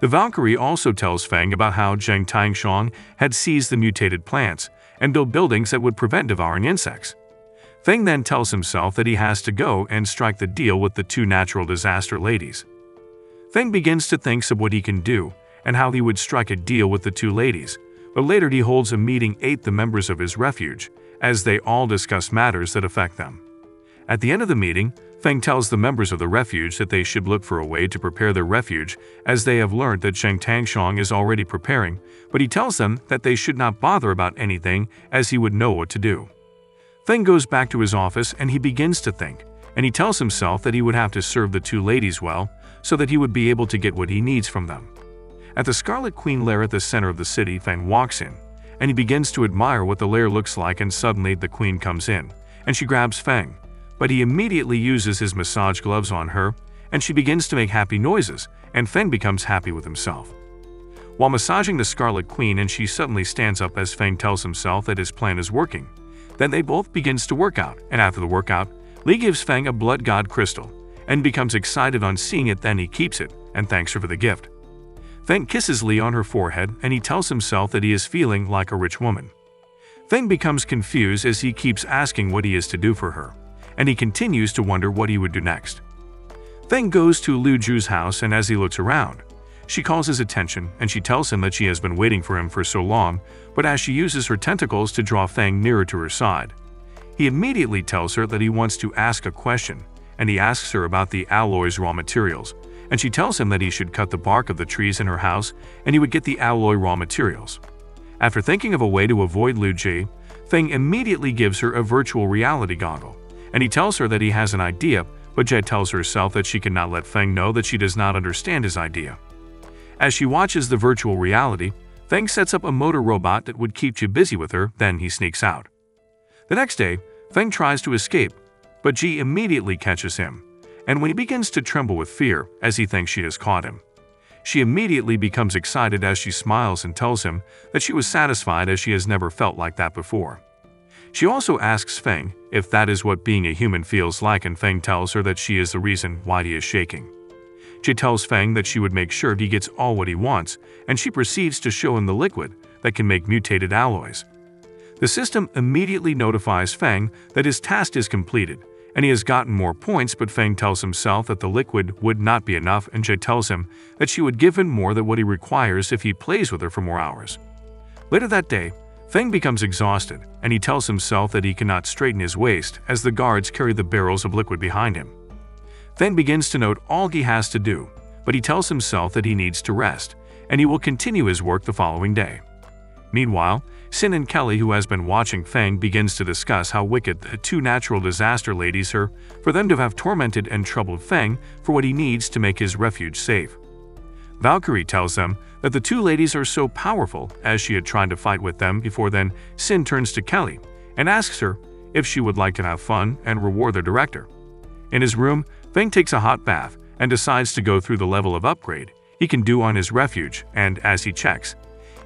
Speaker 1: The Valkyrie also tells Feng about how Zheng Tangxiang had seized the mutated plants and built buildings that would prevent devouring insects. Feng then tells himself that he has to go and strike the deal with the two natural disaster ladies. Feng begins to think of what he can do and how he would strike a deal with the two ladies, but later he holds a meeting with the members of his refuge, as they all discuss matters that affect them. At the end of the meeting, Feng tells the members of the refuge that they should look for a way to prepare their refuge, as they have learned that Zheng Tangxiang is already preparing, but he tells them that they should not bother about anything as he would know what to do. Feng goes back to his office and he begins to think, and he tells himself that he would have to serve the two ladies well, so that he would be able to get what he needs from them. At the Scarlet Queen lair at the center of the city, Feng walks in, and he begins to admire what the lair looks like, and suddenly the queen comes in, and she grabs Feng, but he immediately uses his massage gloves on her, and she begins to make happy noises, and Feng becomes happy with himself. While massaging the Scarlet Queen, and she suddenly stands up as Feng tells himself that his plan is working. Then they both begins to work out, and after the workout, Li gives Feng a blood god crystal, and becomes excited on seeing it. Then he keeps it and thanks her for the gift. Feng kisses Li on her forehead and he tells himself that he is feeling like a rich woman. Feng becomes confused as he keeps asking what he is to do for her, and he continues to wonder what he would do next. Feng goes to Lu Ju's house, and as he looks around, she calls his attention and she tells him that she has been waiting for him for so long, but as she uses her tentacles to draw Feng nearer to her side, he immediately tells her that he wants to ask a question, and he asks her about the alloy's raw materials, and she tells him that he should cut the bark of the trees in her house and he would get the alloy raw materials. After thinking of a way to avoid Lu Ji, Feng immediately gives her a virtual reality goggle, and he tells her that he has an idea, but Jie tells herself that she cannot let Feng know that she does not understand his idea. As she watches the virtual reality, Feng sets up a motor robot that would keep Ji busy with her, then he sneaks out. The next day, Feng tries to escape, but Ji immediately catches him, and when he begins to tremble with fear as he thinks she has caught him, she immediately becomes excited as she smiles and tells him that she was satisfied as she has never felt like that before. She also asks Feng if that is what being a human feels like, and Feng tells her that she is the reason why he is shaking. She tells Feng that she would make sure he gets all what he wants, and she proceeds to show him the liquid that can make mutated alloys. The system immediately notifies Feng that his task is completed, and he has gotten more points, but Feng tells himself that the liquid would not be enough, and Jie tells him that she would give him more than what he requires if he plays with her for more hours. Later that day, Feng becomes exhausted, and he tells himself that he cannot straighten his waist as the guards carry the barrels of liquid behind him. Feng begins to note all he has to do, but he tells himself that he needs to rest, and he will continue his work the following day. Meanwhile, Sin and Kelly, who has been watching Feng, begins to discuss how wicked the two natural disaster ladies are for them to have tormented and troubled Feng for what he needs to make his refuge safe. Valkyrie tells them that the two ladies are so powerful as she had tried to fight with them before. Then Sin turns to Kelly and asks her if she would like to have fun and reward the director. In his room, Feng takes a hot bath and decides to go through the level of upgrade he can do on his refuge, and as he checks,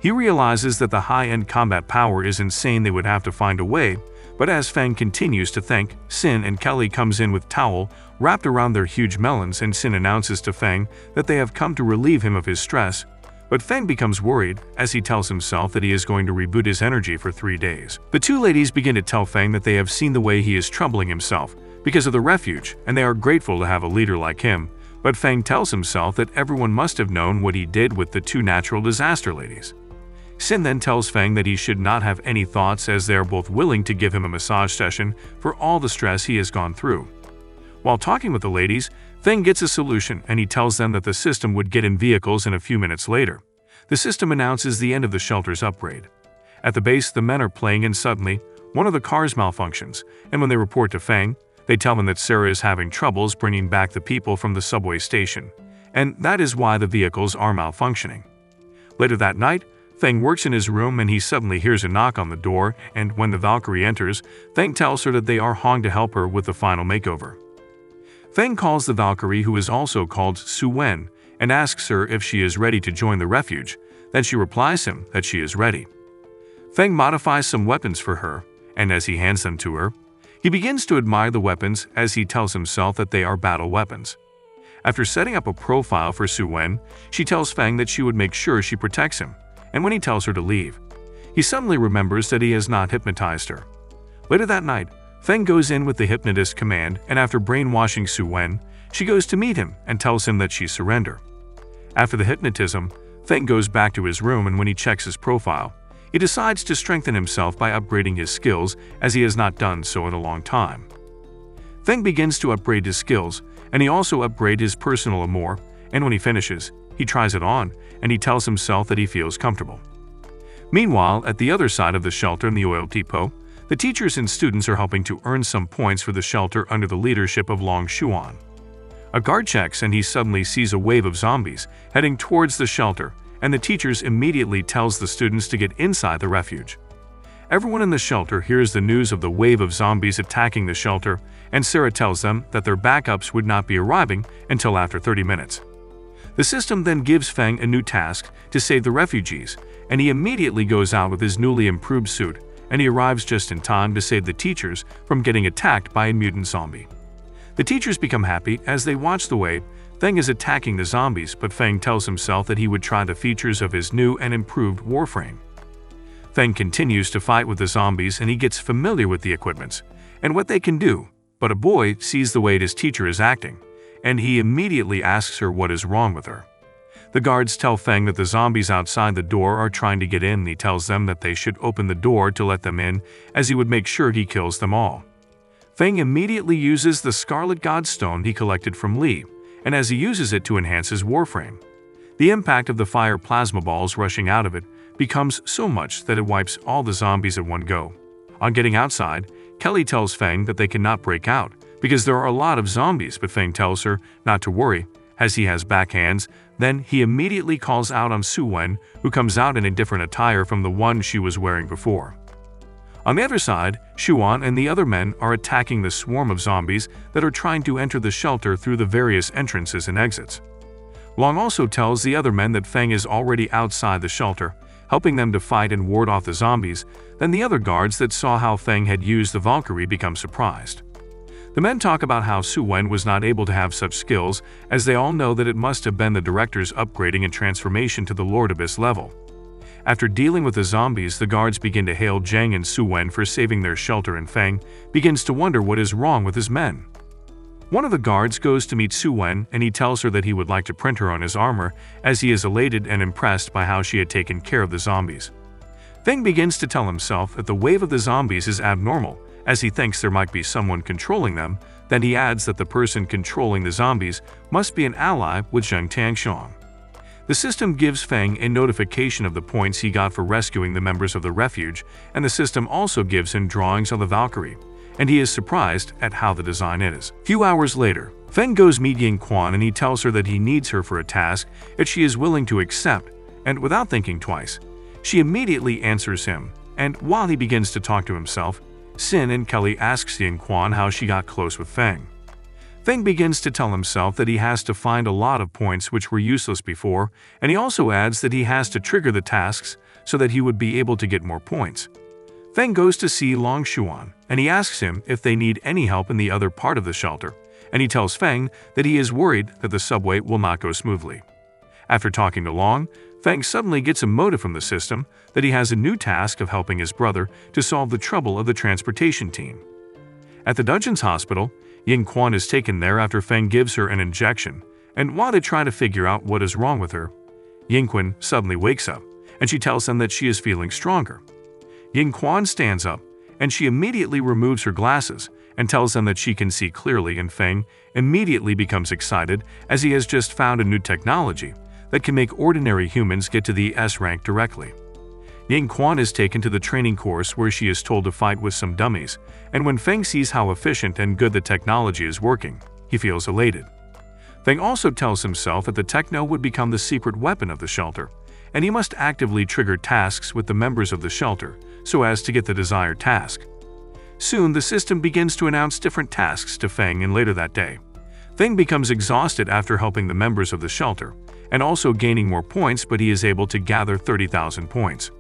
Speaker 1: he realizes that the high-end combat power is insane. They would have to find a way, but as Feng continues to think, Sin and Kelly comes in with towel wrapped around their huge melons, and Sin announces to Feng that they have come to relieve him of his stress, but Feng becomes worried as he tells himself that he is going to reboot his energy for 3 days. The two ladies begin to tell Feng that they have seen the way he is troubling himself because of the refuge, and they are grateful to have a leader like him, but Feng tells himself that everyone must have known what he did with the two natural disaster ladies. Sin then tells Feng that he should not have any thoughts as they are both willing to give him a massage session for all the stress he has gone through. While talking with the ladies, Feng gets a solution and he tells them that the system would get in vehicles in a few minutes later. The system announces the end of the shelter's upgrade. At the base, the men are playing, and suddenly, One of the cars malfunctions, and when they report to Feng, they tell him that Sarah is having troubles bringing back the people from the subway station, and that is why the vehicles are malfunctioning. Later that night, Feng works in his room and he suddenly hears a knock on the door, and when the Valkyrie enters, Feng tells her that they are Hong to help her with the final makeover. Feng calls the Valkyrie, who is also called Su Wen, and asks her if she is ready to join the refuge. Then she replies him that she is ready. Feng modifies some weapons for her, and as he hands them to her, he begins to admire the weapons as he tells himself that they are battle weapons. After setting up a profile for Su Wen, she tells Feng that she would make sure she protects him, and when he tells her to leave, he suddenly remembers that he has not hypnotized her. Later that night, Feng goes in with the hypnotist command, and after brainwashing Su Wen, she goes to meet him and tells him that she surrendered. After the hypnotism, Feng goes back to his room, and when he checks his profile, he decides to strengthen himself by upgrading his skills, as he has not done so in a long time. Feng begins to upgrade his skills, and he also upgrades his personal amour, and when he finishes, he tries it on, and he tells himself that he feels comfortable. Meanwhile, at the other side of the shelter in the oil depot, the teachers and students are helping to earn some points for the shelter under the leadership of Long Xuan. A guard checks and he suddenly sees a wave of zombies heading towards the shelter, and the teachers immediately tells the students to get inside the refuge. Everyone in the shelter hears the news of the wave of zombies attacking the shelter, and Sarah tells them that their backups would not be arriving until after 30 minutes. The system then gives Feng a new task to save the refugees, and he immediately goes out with his newly improved suit, and he arrives just in time to save the teachers from getting attacked by a mutant zombie. The teachers become happy as they watch the way Feng is attacking the zombies, but Feng tells himself that he would try the features of his new and improved warframe. Feng continues to fight with the zombies and he gets familiar with the equipments and what they can do, but a boy sees the way his teacher is acting, and he immediately asks her what is wrong with her. The guards tell Feng that the zombies outside the door are trying to get in, and he tells them that they should open the door to let them in, as he would make sure he kills them all. Feng immediately uses the Scarlet Godstone he collected from Li, and as he uses it to enhance his warframe, the impact of the fire plasma balls rushing out of it becomes so much that it wipes all the zombies at one go. On getting outside, Kelly tells Feng that they cannot break out because there are a lot of zombies, but Feng tells her not to worry as he has backhands. Then he immediately calls out on Su Wen, who comes out in a different attire from the one she was wearing before. On the other side, Xuan and the other men are attacking the swarm of zombies that are trying to enter the shelter through the various entrances and exits. Long also tells the other men that Feng is already outside the shelter, helping them to fight and ward off the zombies. Then the other guards that saw how Feng had used the Valkyrie become surprised. The men talk about how Su Wen was not able to have such skills, as they all know that it must have been the director's upgrading and transformation to the Lord Abyss level. After dealing with the zombies, the guards begin to hail Zheng and Su Wen for saving their shelter, and Feng begins to wonder what is wrong with his men. One of the guards goes to meet Su Wen, and he tells her that he would like to print her on his armor, as he is elated and impressed by how she had taken care of the zombies. Feng begins to tell himself that the wave of the zombies is abnormal, as he thinks there might be someone controlling them. Then he adds that the person controlling the zombies must be an ally with Zheng Tangxiang. The system gives Feng a notification of the points he got for rescuing the members of the refuge, and the system also gives him drawings of the Valkyrie, and he is surprised at how the design is. Few hours later, Feng goes meet Ying Quan, and he tells her that he needs her for a task that she is willing to accept, and without thinking twice, she immediately answers him, and while he begins to talk to himself, Sin and Kelly asks Ying Quan how she got close with Feng. Feng begins to tell himself that he has to find a lot of points which were useless before, and he also adds that he has to trigger the tasks so that he would be able to get more points. Feng goes to see Long Xuan, and he asks him if they need any help in the other part of the shelter, and he tells Feng that he is worried that the subway will not go smoothly. After talking to Long, Feng suddenly gets a motive from the system that he has a new task of helping his brother to solve the trouble of the transportation team. At the Dungeons Hospital, Ying Quan is taken there after Feng gives her an injection, and while they try to figure out what is wrong with her, Ying Quan suddenly wakes up, and she tells them that she is feeling stronger. Ying Quan stands up, and she immediately removes her glasses and tells them that she can see clearly, and Feng immediately becomes excited as he has just found a new technology that can make ordinary humans get to the S rank directly. Ying Quan is taken to the training course where she is told to fight with some dummies, and when Feng sees how efficient and good the technology is working, he feels elated. Feng also tells himself that the techno would become the secret weapon of the shelter, and he must actively trigger tasks with the members of the shelter so as to get the desired task. Soon, the system begins to announce different tasks to Feng, and later that day, Feng becomes exhausted after helping the members of the shelter, and also gaining more points, but he is able to gather 30,000 points.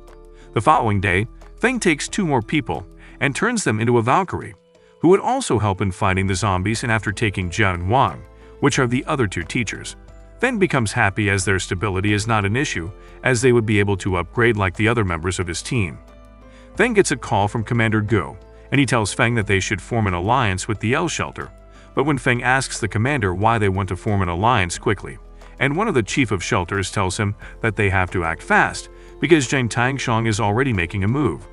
Speaker 1: The following day, Feng takes 2 more people and turns them into a Valkyrie, who would also help in fighting the zombies, and after taking Jia and Wang, which are the other 2 teachers, Feng becomes happy as their stability is not an issue, as they would be able to upgrade like the other members of his team. Feng gets a call from Commander Go, and he tells Feng that they should form an alliance with the L shelter, but when Feng asks the commander why they want to form an alliance quickly, and one of the chief of shelters tells him that they have to act fast because Zhang Tangshong is already making a move.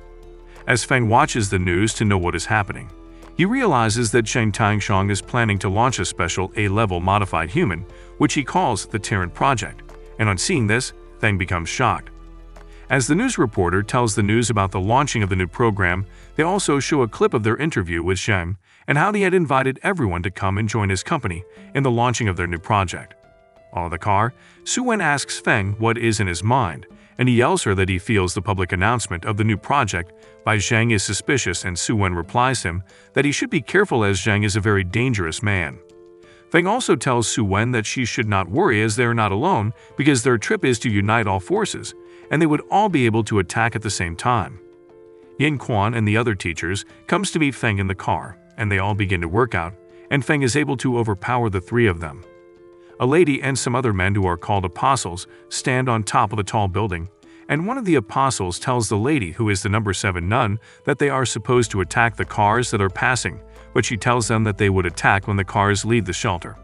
Speaker 1: As Feng watches the news to know what is happening, he realizes that Zhang Tangshong is planning to launch a special A-level modified human, which he calls the Tyrant Project, and on seeing this, Feng becomes shocked. As the news reporter tells the news about the launching of the new program, they also show a clip of their interview with Zhang and how he had invited everyone to come and join his company in the launching of their new project. While in the car, Su Wen asks Feng what is in his mind, and he yells her that he feels the public announcement of the new project by Zhang is suspicious, and Su Wen replies him that he should be careful as Zhang is a very dangerous man. Feng also tells Su Wen that she should not worry as they are not alone because their trip is to unite all forces, and they would all be able to attack at the same time. Ying Quan and the other teachers comes to meet Feng in the car, and they all begin to work out, and Feng is able to overpower the 3 of them. A lady and some other men who are called apostles stand on top of a tall building, and one of the apostles tells the lady, who is the number 7 nun, that they are supposed to attack the cars that are passing, but she tells them that they would attack when the cars leave the shelter.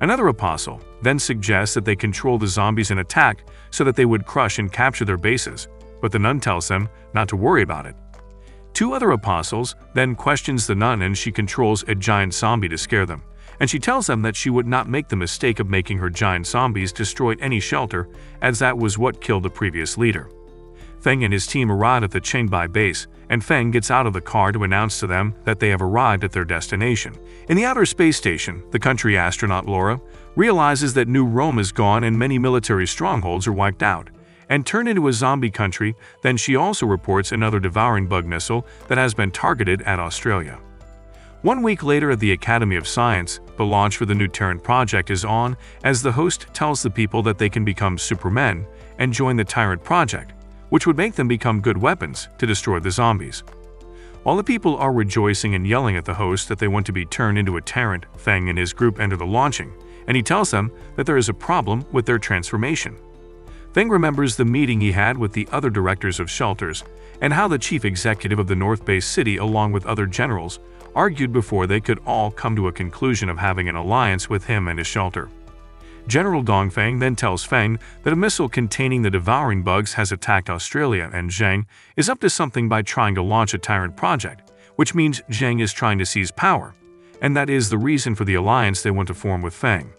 Speaker 1: Another apostle then suggests that they control the zombies and attack so that they would crush and capture their bases, but the nun tells them not to worry about it. 2 other apostles then questions the nun, and she controls a giant zombie to scare them, and she tells them that she would not make the mistake of making her giant zombies destroy any shelter, as that was what killed the previous leader. Feng and his team arrive at the Qingbai base, and Feng gets out of the car to announce to them that they have arrived at their destination. In the outer space station, the country astronaut Laura realizes that New Rome is gone and many military strongholds are wiped out and turned into a zombie country. Then she also reports another devouring bug missile that has been targeted at Australia. 1 week later at the Academy of Science, the launch for the new Tyrant Project is on, as the host tells the people that they can become supermen and join the Tyrant Project, which would make them become good weapons to destroy the zombies. While the people are rejoicing and yelling at the host that they want to be turned into a tyrant, Feng and his group enter the launching, and he tells them that there is a problem with their transformation. Feng remembers the meeting he had with the other directors of shelters and how the chief executive of the North Base City along with other generals argued before they could all come to a conclusion of having an alliance with him and his shelter. General Dongfang then tells Feng that a missile containing the devouring bugs has attacked Australia, and Zhang is up to something by trying to launch a Tyrant Project, which means Zhang is trying to seize power, and that is the reason for the alliance they want to form with Feng.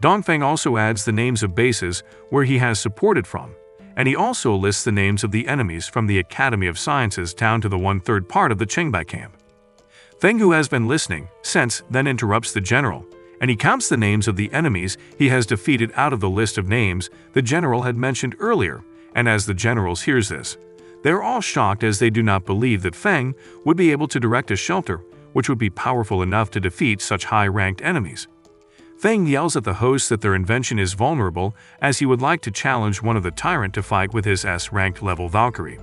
Speaker 1: Dongfang also adds the names of bases where he has supported from, and he also lists the names of the enemies from the Academy of Sciences down to the 1/3 part of the Qingbai camp. Feng, who has been listening since, then interrupts the general, and he counts the names of the enemies he has defeated out of the list of names the general had mentioned earlier, and as the generals hears this, they are all shocked as they do not believe that Feng would be able to direct a shelter which would be powerful enough to defeat such high-ranked enemies. Feng yells at the host that their invention is vulnerable as he would like to challenge one of the tyrant to fight with his S-ranked level Valkyrie.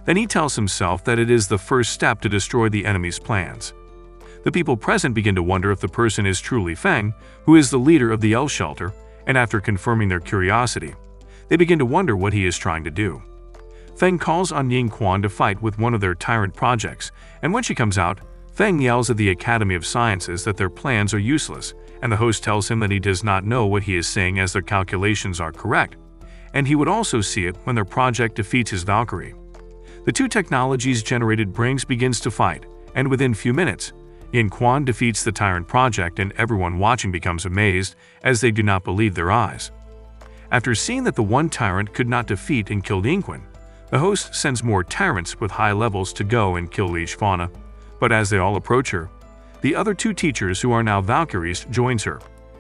Speaker 1: Then he tells himself that it is the first step to destroy the enemy's plans. The people present begin to wonder if the person is truly Feng, who is the leader of the L shelter, and after confirming their curiosity, they begin to wonder what he is trying to do. Feng calls on Ying Quan to fight with one of their tyrant projects, and when she comes out, Feng yells at the Academy of Sciences that their plans are useless, and the host tells him that he does not know what he is saying as their calculations are correct, and he would also see it when their project defeats his Valkyrie. The two technologies generated brings begins to fight, and within few minutes, Yin Quan defeats the Tyrant Project and everyone watching becomes amazed as they do not believe their eyes. After seeing that the one tyrant could not defeat and kill Yingquan, The host sends more tyrants with high levels to go and kill Liege Fauna, but as they all approach her, the other two teachers who are now Valkyries joins her,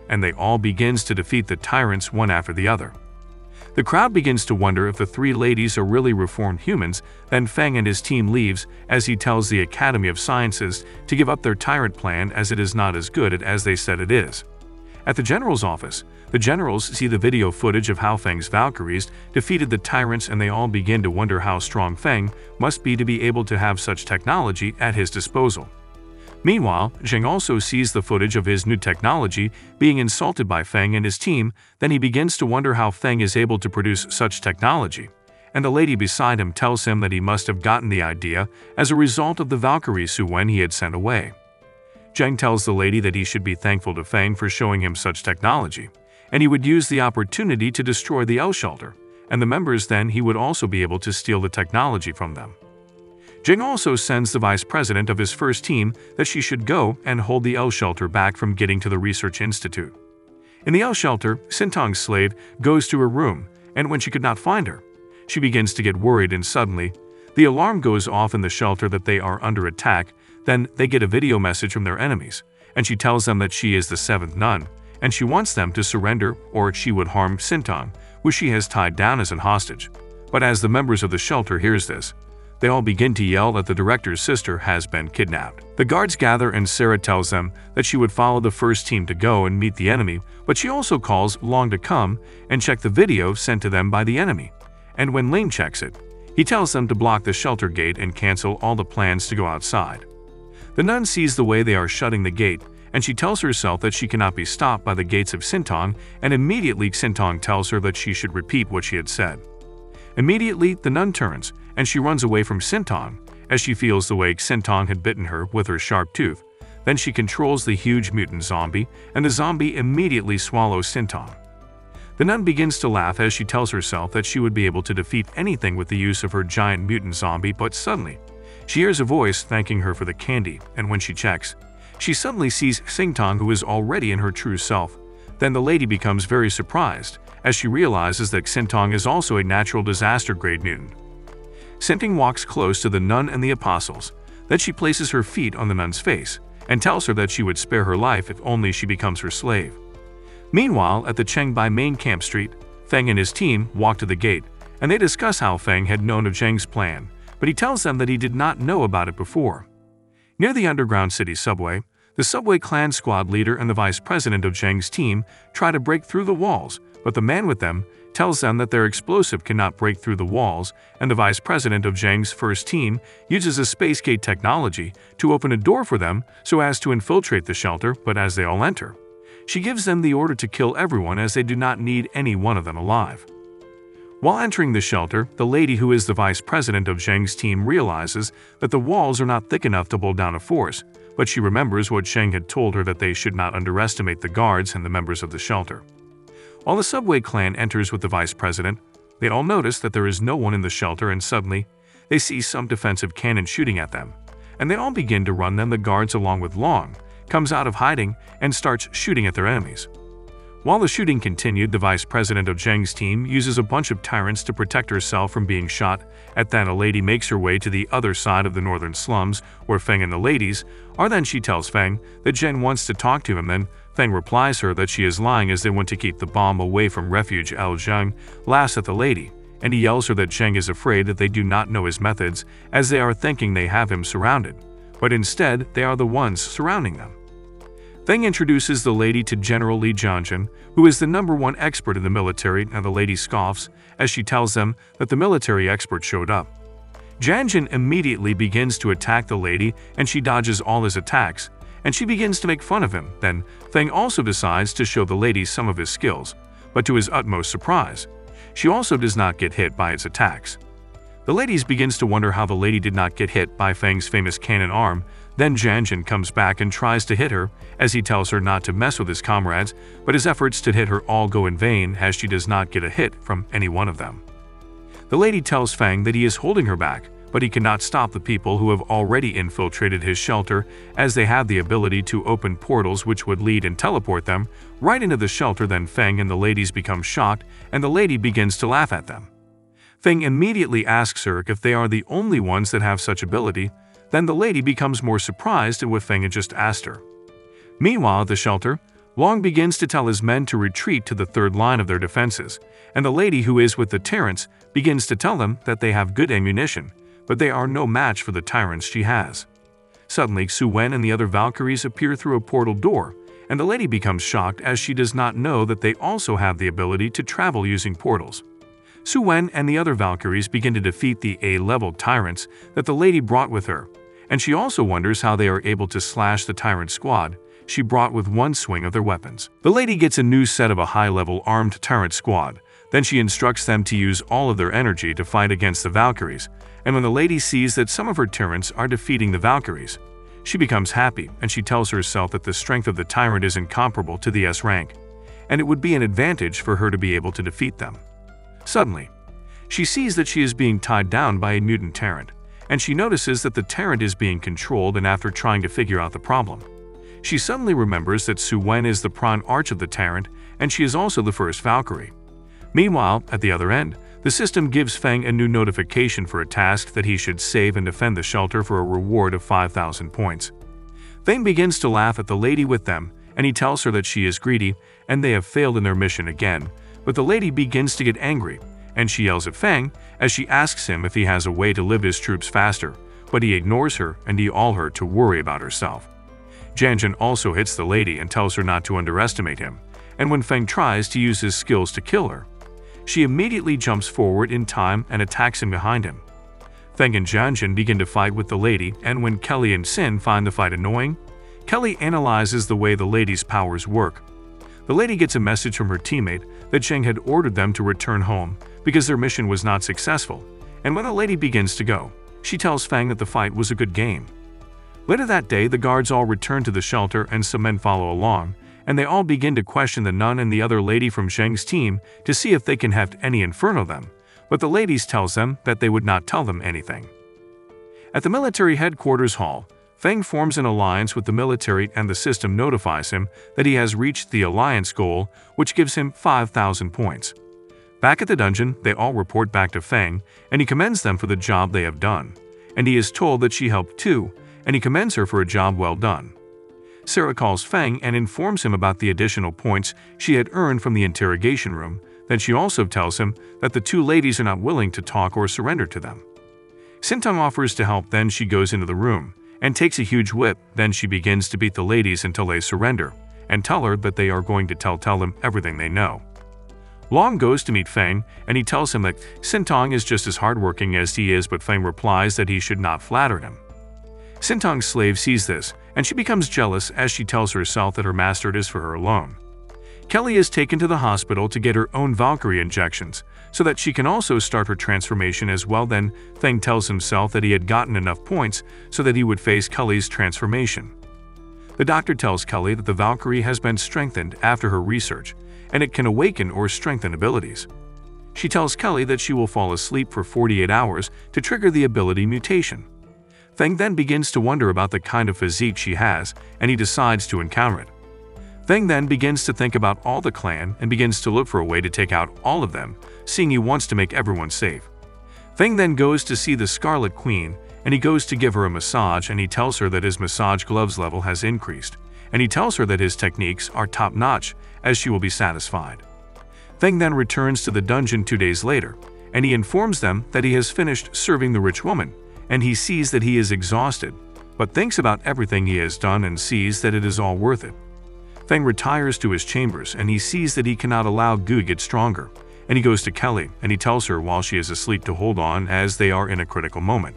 Speaker 1: and they all begins to defeat the tyrants one after the other. The crowd begins to wonder if the three ladies are really reformed humans. Then Feng and his team leaves as he tells the Academy of Sciences to give up their tyrant plan as it is not as good as they said it is. At the general's office, the generals see the video footage of how Feng's Valkyries defeated the tyrants, and they all begin to wonder how strong Feng must be to be able to have such technology at his disposal. Meanwhile, Zheng also sees the footage of his new technology being insulted by Feng and his team. Then he begins to wonder how Feng is able to produce such technology, and the lady beside him tells him that he must have gotten the idea as a result of the Valkyries who he had sent away. Zheng tells the lady that he should be thankful to Feng for showing him such technology, and he would use the opportunity to destroy the L shelter, and the members then he would also be able to steal the technology from them. Zheng also sends the vice president of his first team that she should go and hold the L shelter back from getting to the research institute. In the L shelter, Sintong's slave goes to her room, and when she could not find her, she begins to get worried, and suddenly, the alarm goes off in the shelter that they are under attack. Then they get a video message from their enemies, and she tells them that she is the seventh nun, and she wants them to surrender or she would harm Sintong, who she has tied down as an hostage. But as the members of the shelter hears this, they all begin to yell that the director's sister has been kidnapped. The guards gather, and Sarah tells them that she would follow the first team to go and meet the enemy, but she also calls Long to come and check the video sent to them by the enemy. And when Ling checks it, he tells them to block the shelter gate and cancel all the plans to go outside. The nun sees the way they are shutting the gate, and she tells herself that she cannot be stopped by the gates of Sintong, and immediately Sintong tells her that she should repeat what she had said. Immediately, the nun turns, and she runs away from Sintong, as she feels the way Sintong had bitten her with her sharp tooth. Then she controls the huge mutant zombie, and the zombie immediately swallows Sintong. The nun begins to laugh as she tells herself that she would be able to defeat anything with the use of her giant mutant zombie, but suddenly, she hears a voice thanking her for the candy, and when she checks, she suddenly sees Sintong, who is already in her true self. Then the lady becomes very surprised, as she realizes that Sintong is also a natural disaster-grade mutant. Sintong walks close to the nun and the apostles. Then she places her feet on the nun's face, and tells her that she would spare her life if only she becomes her slave. Meanwhile, at the Chengbai main camp street, Feng and his team walk to the gate, and they discuss how Feng had known of Zheng's plan, but he tells them that he did not know about it before. Near the underground city subway, the subway clan squad leader and the vice president of Zheng's team try to break through the walls, but the man with them tells them that their explosive cannot break through the walls, and the vice president of Zheng's first team uses a space gate technology to open a door for them so as to infiltrate the shelter. But as they all enter, she gives them the order to kill everyone, as they do not need any one of them alive. While entering the shelter, the lady who is the vice president of Zheng's team realizes that the walls are not thick enough to hold down a force, but she remembers what Zheng had told her, that they should not underestimate the guards and the members of the shelter. While the subway clan enters with the vice president, they all notice that there is no one in the shelter, and suddenly, they see some defensive cannon shooting at them, and they all begin to run. Then the guards, along with Long, comes out of hiding and starts shooting at their enemies. While the shooting continued, the vice president of Zheng's team uses a bunch of tyrants to protect herself from being shot. At that, a lady makes her way to the other side of the northern slums, where Feng and the ladies are. Then she tells Feng that Zheng wants to talk to him. Then Feng replies her that she is lying, as they want to keep the bomb away from refuge. Zheng laughs at the lady, and he yells her that Zheng is afraid that they do not know his methods, as they are thinking they have him surrounded, but instead they are the ones surrounding them. Feng introduces the lady to General Li Jianjun, who is the #1 expert in the military, and the lady scoffs as she tells them that the military expert showed up. Jianjun immediately begins to attack the lady, and she dodges all his attacks, and she begins to make fun of him. Then Feng also decides to show the lady some of his skills, but to his utmost surprise, she also does not get hit by its attacks. The ladies begins to wonder how the lady did not get hit by Feng's famous cannon arm. Then Jianjun comes back and tries to hit her, as he tells her not to mess with his comrades, but his efforts to hit her all go in vain, as she does not get a hit from any one of them. The lady tells Feng that he is holding her back, but he cannot stop the people who have already infiltrated his shelter, as they have the ability to open portals which would lead and teleport them right into the shelter. Then Feng and the ladies become shocked, and the lady begins to laugh at them. Feng immediately asks her if they are the only ones that have such ability. Then the lady becomes more surprised at what Feng had just asked her. Meanwhile, at the shelter, Long begins to tell his men to retreat to the third line of their defenses, and the lady who is with the tyrants begins to tell them that they have good ammunition, but they are no match for the tyrants she has. Suddenly, Su Wen and the other Valkyries appear through a portal door, and the lady becomes shocked as she does not know that they also have the ability to travel using portals. Su Wen and the other Valkyries begin to defeat the A-level tyrants that the lady brought with her, and she also wonders how they are able to slash the tyrant squad she brought with one swing of their weapons. The lady gets a new set of a high-level armed tyrant squad. Then she instructs them to use all of their energy to fight against the Valkyries, and when the lady sees that some of her tyrants are defeating the Valkyries, she becomes happy and she tells herself that the strength of the tyrant is incomparable to the S rank, and it would be an advantage for her to be able to defeat them. Suddenly, she sees that she is being tied down by a mutant tyrant, and she notices that the tyrant is being controlled, and after trying to figure out the problem, she suddenly remembers that Su Wen is the prime arch of the tyrant, and she is also the first Valkyrie. Meanwhile, at the other end, the system gives Feng a new notification for a task that he should save and defend the shelter for a reward of 5,000 points. Feng begins to laugh at the lady with them, and he tells her that she is greedy and they have failed in their mission again, but the lady begins to get angry, and she yells at Feng as she asks him if he has a way to live his troops faster, but he ignores her and he tells her to worry about herself. Janjin also hits the lady and tells her not to underestimate him, and when Feng tries to use his skills to kill her, she immediately jumps forward in time and attacks him behind him. Feng and Janjin begin to fight with the lady, and when Kelly and Sin find the fight annoying, Kelly analyzes the way the lady's powers work. The lady gets a message from her teammate that Zheng had ordered them to return home because their mission was not successful, and when the lady begins to go, she tells Feng that the fight was a good game. Later that day, the guards all return to the shelter and some men follow along, and they all begin to question the nun and the other lady from Zheng's team to see if they can have any inferno them, but the ladies tells them that they would not tell them anything. At the military headquarters hall, Feng forms an alliance with the military, and the system notifies him that he has reached the alliance goal, which gives him 5,000 points. Back at the dungeon, they all report back to Feng, and he commends them for the job they have done, and he is told that she helped too, and he commends her for a job well done. Sarah calls Feng and informs him about the additional points she had earned from the interrogation room. Then she also tells him that the two ladies are not willing to talk or surrender to them. Sintong offers to help, then she goes into the room and takes a huge whip. Then she begins to beat the ladies until they surrender and tell her that they are going to tell them everything they know. Long goes to meet Feng, and he tells him that Sintong is just as hardworking as he is, but Feng replies that he should not flatter him. Sintong's slave sees this, and she becomes jealous as she tells herself that her master is for her alone. Kelly is taken to the hospital to get her own Valkyrie injections, so that she can also start her transformation as well. Then Feng tells himself that he had gotten enough points so that he would face Kelly's transformation. The doctor tells Kelly that the Valkyrie has been strengthened after her research, and it can awaken or strengthen abilities. She tells Kelly that she will fall asleep for 48 hours to trigger the ability mutation. Feng then begins to wonder about the kind of physique she has, and he decides to encounter it. Feng then begins to think about all the clan and begins to look for a way to take out all of them, seeing he wants to make everyone safe. Feng then goes to see the Scarlet Queen, and he goes to give her a massage, and he tells her that his massage gloves level has increased, and he tells her that his techniques are top-notch, as she will be satisfied. Feng then returns to the dungeon 2 days later, and he informs them that he has finished serving the rich woman, and he sees that he is exhausted, but thinks about everything he has done and sees that it is all worth it. Feng retires to his chambers, and he sees that he cannot allow Gu to get stronger, and he goes to Kelly, and he tells her while she is asleep to hold on as they are in a critical moment.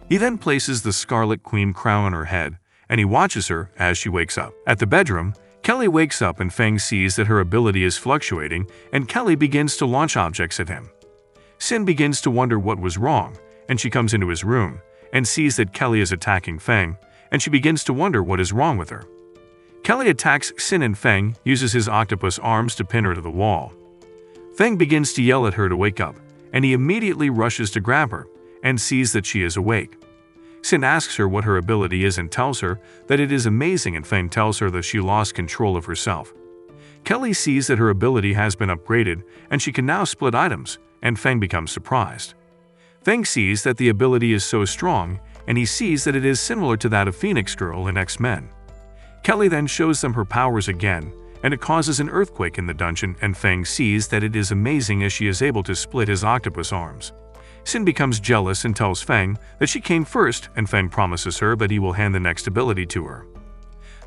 Speaker 1: He then places the Scarlet Queen crown on her head, and he watches her as she wakes up. At the bedroom, Kelly wakes up and Feng sees that her ability is fluctuating, and Kelly begins to launch objects at him. Sin begins to wonder what was wrong, and she comes into his room and sees that Kelly is attacking Feng, and she begins to wonder what is wrong with her. Kelly attacks Sin, and Feng uses his octopus arms to pin her to the wall. Feng begins to yell at her to wake up, and he immediately rushes to grab her and sees that she is awake. Sin asks her what her ability is and tells her that it is amazing, and Feng tells her that she lost control of herself. Kelly sees that her ability has been upgraded and she can now split items, and Feng becomes surprised. Feng sees that the ability is so strong, and he sees that it is similar to that of Phoenix Girl in X-Men. Kelly then shows them her powers again, and it causes an earthquake in the dungeon, and Feng sees that it is amazing as she is able to split his octopus arms. Sin becomes jealous and tells Feng that she came first, and Feng promises her that he will hand the next ability to her.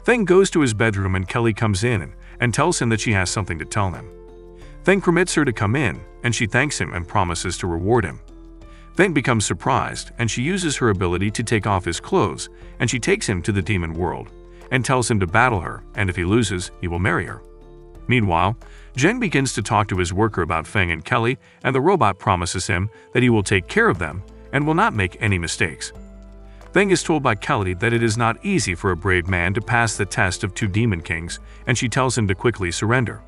Speaker 1: Feng goes to his bedroom and Kelly comes in and tells him that she has something to tell him. Feng permits her to come in, and she thanks him and promises to reward him. Feng becomes surprised, and she uses her ability to take off his clothes, and she takes him to the demon world, and tells him to battle her, and if he loses, he will marry her. Meanwhile, Zheng begins to talk to his worker about Feng and Kelly, and the robot promises him that he will take care of them and will not make any mistakes. Feng is told by Kelly that it is not easy for a brave man to pass the test of 2 demon kings, and she tells him to quickly surrender.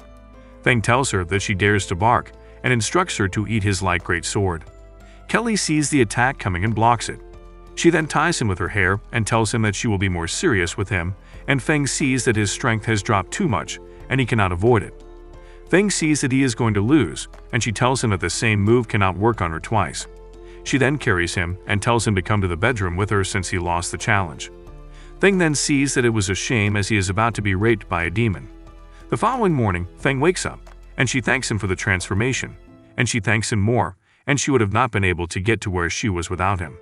Speaker 1: Feng tells her that she dares to bark, and instructs her to eat his light great sword. Kelly sees the attack coming and blocks it. She then ties him with her hair and tells him that she will be more serious with him, and Feng sees that his strength has dropped too much, and he cannot avoid it. Feng sees that he is going to lose, and she tells him that the same move cannot work on her twice. She then carries him and tells him to come to the bedroom with her since he lost the challenge. Feng then sees that it was a shame as he is about to be raped by a demon. The following morning, Feng wakes up, and she thanks him for the transformation, and she thanks him more, and she would have not been able to get to where she was without him.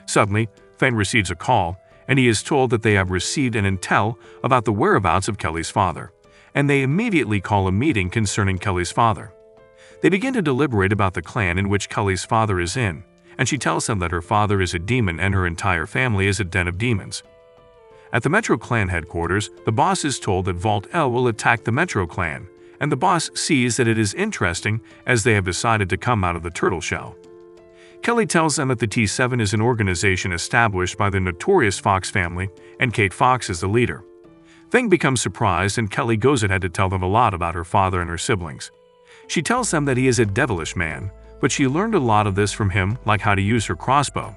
Speaker 1: Suddenly, Feng receives a call, and he is told that they have received an intel about the whereabouts of Kelly's father, and they immediately call a meeting concerning Kelly's father. They begin to deliberate about the clan in which Kelly's father is in, and she tells them that her father is a demon and her entire family is a den of demons. At the Metro Clan headquarters, the boss is told that Vault L will attack the Metro Clan, and the boss sees that it is interesting as they have decided to come out of the turtle shell. Kelly tells them that the T7 is an organization established by the notorious Fox family, and Kate Fox is the leader. Feng becomes surprised, and Kelly goes ahead to tell them a lot about her father and her siblings. She tells them that he is a devilish man, but she learned a lot of this from him, like how to use her crossbow.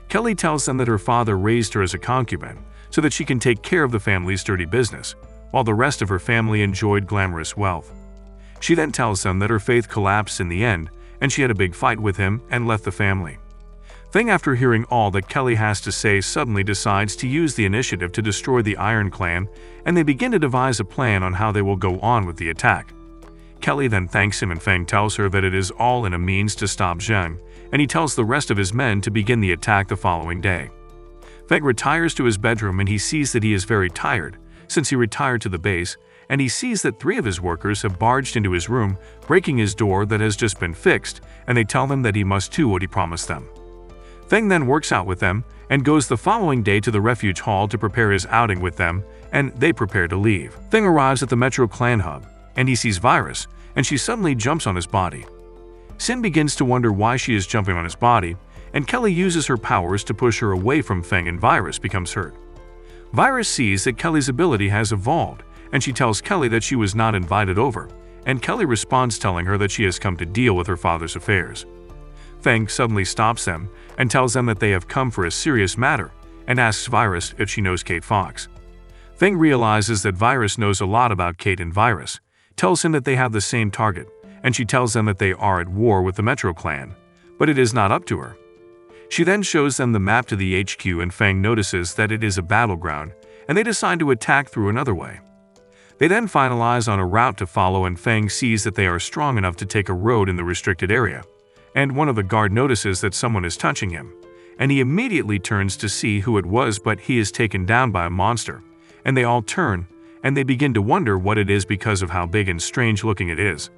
Speaker 1: Kelly tells them that her father raised her as a concubine, so that she can take care of the family's dirty business, while the rest of her family enjoyed glamorous wealth. She then tells them that her faith collapsed in the end, and she had a big fight with him and left the family. Feng, after hearing all that Kelly has to say, suddenly decides to use the initiative to destroy the Iron Clan, and they begin to devise a plan on how they will go on with the attack. Kelly then thanks him, and Feng tells her that it is all in a means to stop Zheng, and he tells the rest of his men to begin the attack the following day. Feng retires to his bedroom, and he sees that he is very tired, since he retired to the base, and he sees that 3 of his workers have barged into his room, breaking his door that has just been fixed, and they tell him that he must do what he promised them. Feng then works out with them, and goes the following day to the refuge hall to prepare his outing with them, and they prepare to leave. Feng arrives at the Metro Clan hub, and he sees Virus, and she suddenly jumps on his body. Sin begins to wonder why she is jumping on his body, and Kelly uses her powers to push her away from Feng, and Virus becomes hurt. Virus sees that Kelly's ability has evolved, and she tells Kelly that she was not invited over, and Kelly responds telling her that she has come to deal with her father's affairs. Feng suddenly stops them and tells them that they have come for a serious matter, and asks Virus if she knows Kate Fox. Feng realizes that Virus knows a lot about Kate, and Virus tells him that they have the same target, and she tells them that they are at war with the Metro Clan, but it is not up to her. She then shows them the map to the HQ, and Feng notices that it is a battleground, and they decide to attack through another way. They then finalize on a route to follow, and Feng sees that they are strong enough to take a road in the restricted area, and one of the guard notices that someone is touching him, and he immediately turns to see who it was, but he is taken down by a monster, and they all turn, and they begin to wonder what it is because of how big and strange looking it is.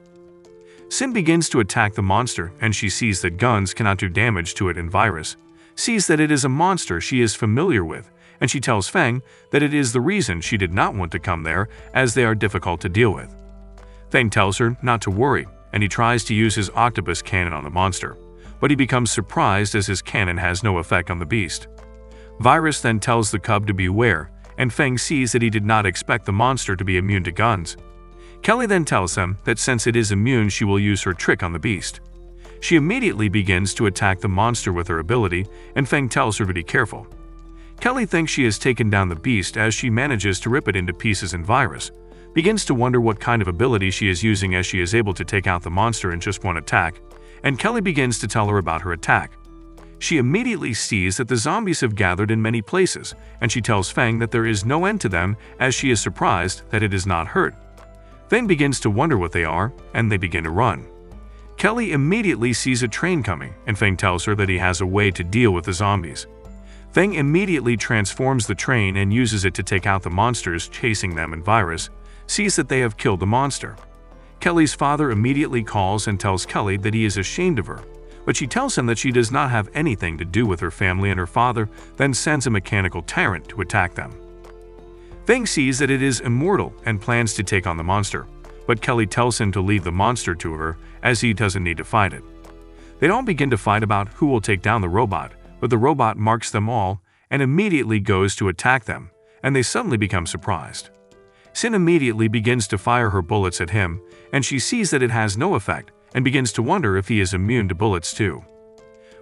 Speaker 1: Sin begins to attack the monster, and she sees that guns cannot do damage to it, and Virus sees that it is a monster she is familiar with, and she tells Feng that it is the reason she did not want to come there, as they are difficult to deal with. Feng tells her not to worry, and he tries to use his octopus cannon on the monster, but he becomes surprised as his cannon has no effect on the beast. Virus then tells the cub to beware, and Feng sees that he did not expect the monster to be immune to guns. Kelly then tells him that since it is immune, she will use her trick on the beast. She immediately begins to attack the monster with her ability, and Feng tells her to be careful. Kelly thinks she has taken down the beast as she manages to rip it into pieces, and Virus begins to wonder what kind of ability she is using as she is able to take out the monster in just one attack, and Kelly begins to tell her about her attack. She immediately sees that the zombies have gathered in many places, and she tells Feng that there is no end to them, as she is surprised that it is not hurt. Feng begins to wonder what they are, and they begin to run. Kelly immediately sees a train coming, and Feng tells her that he has a way to deal with the zombies. Feng immediately transforms the train and uses it to take out the monsters chasing them, and Virus sees that they have killed the monster. Kelly's father immediately calls and tells Kelly that he is ashamed of her, but she tells him that she does not have anything to do with her family, and her father then sends a mechanical tyrant to attack them. Feng sees that it is immortal and plans to take on the monster, but Kelly tells him to leave the monster to her as he doesn't need to fight it. They all begin to fight about who will take down the robot, but the robot marks them all and immediately goes to attack them, and they suddenly become surprised. Sin immediately begins to fire her bullets at him, and she sees that it has no effect and begins to wonder if he is immune to bullets too.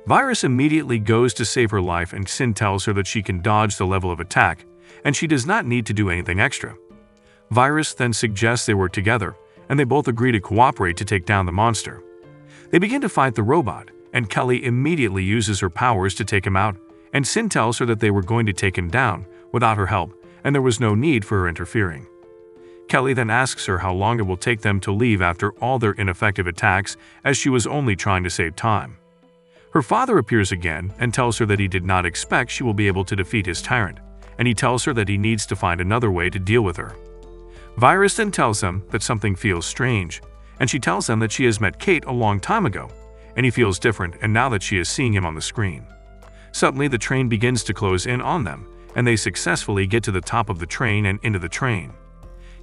Speaker 1: Virus immediately goes to save her life, and Sin tells her that she can dodge the level of attack and she does not need to do anything extra. Virus then suggests they work together, and they both agree to cooperate to take down the monster. They begin to fight the robot, and Kelly immediately uses her powers to take him out, and Sin tells her that they were going to take him down without her help, and there was no need for her interfering. Kelly then asks her how long it will take them to leave after all their ineffective attacks, as she was only trying to save time. Her father appears again and tells her that he did not expect she will be able to defeat his tyrant, and he tells her that he needs to find another way to deal with her. Virus then tells them that something feels strange, and she tells them that she has met Kate a long time ago, and he feels different and now that she is seeing him on the screen. Suddenly the train begins to close in on them, and they successfully get to the top of the train and into the train.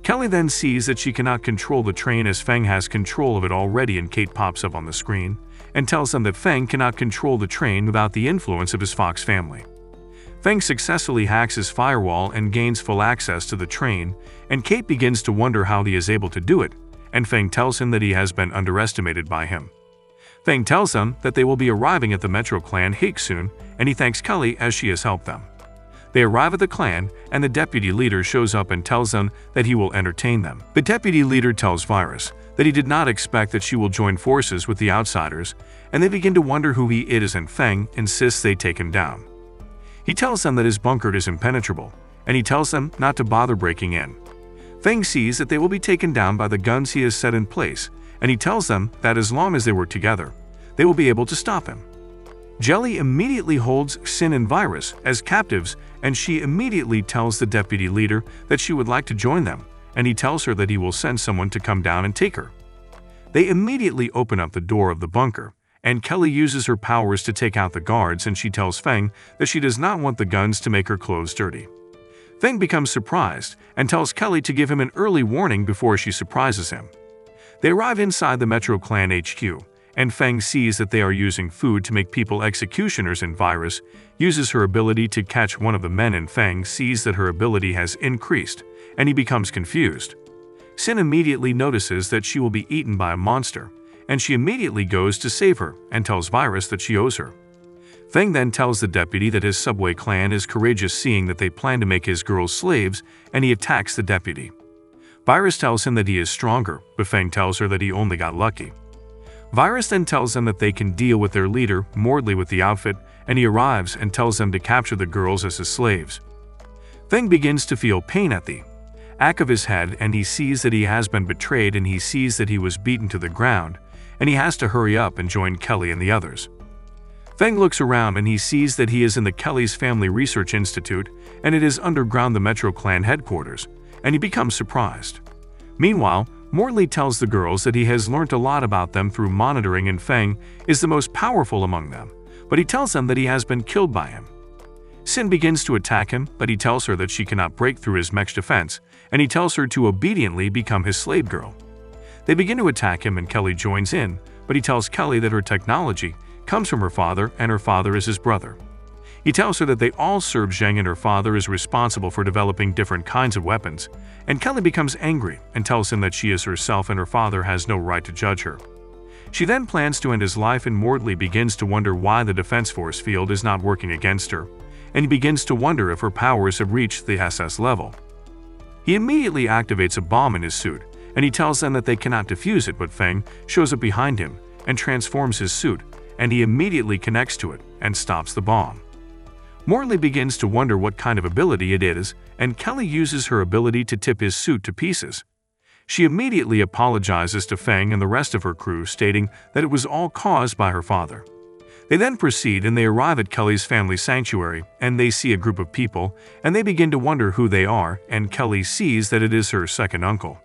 Speaker 1: Kelly then sees that she cannot control the train as Feng has control of it already, and Kate pops up on the screen and tells them that Feng cannot control the train without the influence of his Fox family. Feng successfully hacks his firewall and gains full access to the train, and Kate begins to wonder how he is able to do it, and Feng tells him that he has been underestimated by him. Feng tells them that they will be arriving at the Metro Clan Hake soon, and he thanks Kelly as she has helped them. They arrive at the clan, and the deputy leader shows up and tells them that he will entertain them. The deputy leader tells Virus that he did not expect that she will join forces with the outsiders, and they begin to wonder who he is, and Feng insists they take him down. He tells them that his bunker is impenetrable, and he tells them not to bother breaking in. Feng sees that they will be taken down by the guns he has set in place, and he tells them that as long as they work together, they will be able to stop him. Jelly immediately holds Sin and Virus as captives, and she immediately tells the deputy leader that she would like to join them, and he tells her that he will send someone to come down and take her. They immediately open up the door of the bunker, and Kelly uses her powers to take out the guards, and she tells Feng that she does not want the guns to make her clothes dirty. Feng becomes surprised and tells Kelly to give him an early warning before she surprises him. They arrive inside the Metro Clan HQ, and Feng sees that they are using food to make people executioners, and Virus uses her ability to catch one of the men, and Feng sees that her ability has increased, and he becomes confused. Sin immediately notices that she will be eaten by a monster, and she immediately goes to save her and tells Virus that she owes her. Feng then tells the deputy that his subway clan is courageous, seeing that they plan to make his girls slaves, and he attacks the deputy. Virus tells him that he is stronger, but Feng tells her that he only got lucky. Virus then tells them that they can deal with their leader, Mordley, with the outfit, and he arrives and tells them to capture the girls as his slaves. Feng begins to feel pain at the back of his head, and he sees that he has been betrayed, and he sees that he was beaten to the ground, and he has to hurry up and join Kelly and the others. Feng looks around and he sees that he is in the Kelly's Family Research Institute, and it is underground the Metro Clan headquarters, and he becomes surprised. Meanwhile, Morley tells the girls that he has learned a lot about them through monitoring, and Feng is the most powerful among them, but he tells them that he has been killed by him. Sin begins to attack him, but he tells her that she cannot break through his mech's defense, and he tells her to obediently become his slave girl. They begin to attack him, and Kelly joins in, but he tells Kelly that her technology comes from her father, and her father is his brother. He tells her that they all serve Zheng, and her father is responsible for developing different kinds of weapons, and Kelly becomes angry and tells him that she is herself and her father has no right to judge her. She then plans to end his life, and Mordley begins to wonder why the Defense Force field is not working against her, and he begins to wonder if her powers have reached the SS level. He immediately activates a bomb in his suit, and he tells them that they cannot defuse it, but Feng shows up behind him, and transforms his suit, and he immediately connects to it and stops the bomb. Morley begins to wonder what kind of ability it is, and Kelly uses her ability to tip his suit to pieces. She immediately apologizes to Feng and the rest of her crew, stating that it was all caused by her father. They then proceed and they arrive at Kelly's family sanctuary, and they see a group of people, and they begin to wonder who they are, and Kelly sees that it is her second uncle.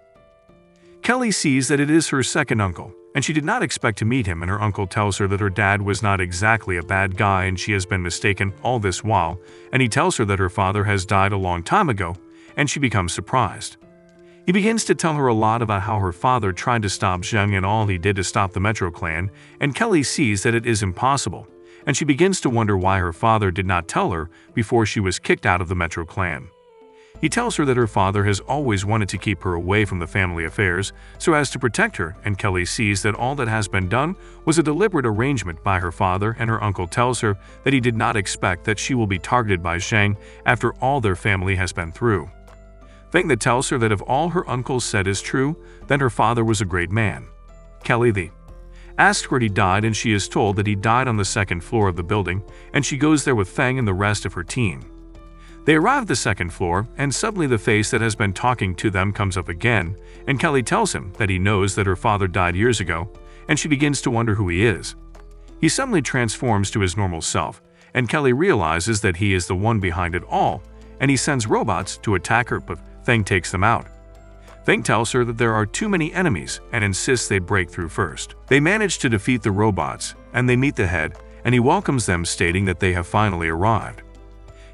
Speaker 1: And she did not expect to meet him, and her uncle tells her that her dad was not exactly a bad guy and she has been mistaken all this while, and he tells her that her father has died a long time ago, and she becomes surprised. He begins to tell her a lot about how her father tried to stop Zheng and all he did to stop the Metro clan, and Kelly sees that it is impossible, and she begins to wonder why her father did not tell her before she was kicked out of the Metro clan. He tells her that her father has always wanted to keep her away from the family affairs so as to protect her, and Kelly sees that all that has been done was a deliberate arrangement by her father, and her uncle tells her that he did not expect that she will be targeted by Zheng after all their family has been through. Feng that tells her that if all her uncle said is true, then her father was a great man. Kelly asks where he died, and she is told that he died on the second floor of the building, and she goes there with Feng and the rest of her team. They arrive at the second floor, and suddenly the face that has been talking to them comes up again, and Kelly tells him that he knows that her father died years ago, and she begins to wonder who he is. He suddenly transforms to his normal self, and Kelly realizes that he is the one behind it all, and he sends robots to attack her, but Feng takes them out. Feng tells her that there are too many enemies and insists they break through first. They manage to defeat the robots, and they meet the head, and he welcomes them, stating that they have finally arrived.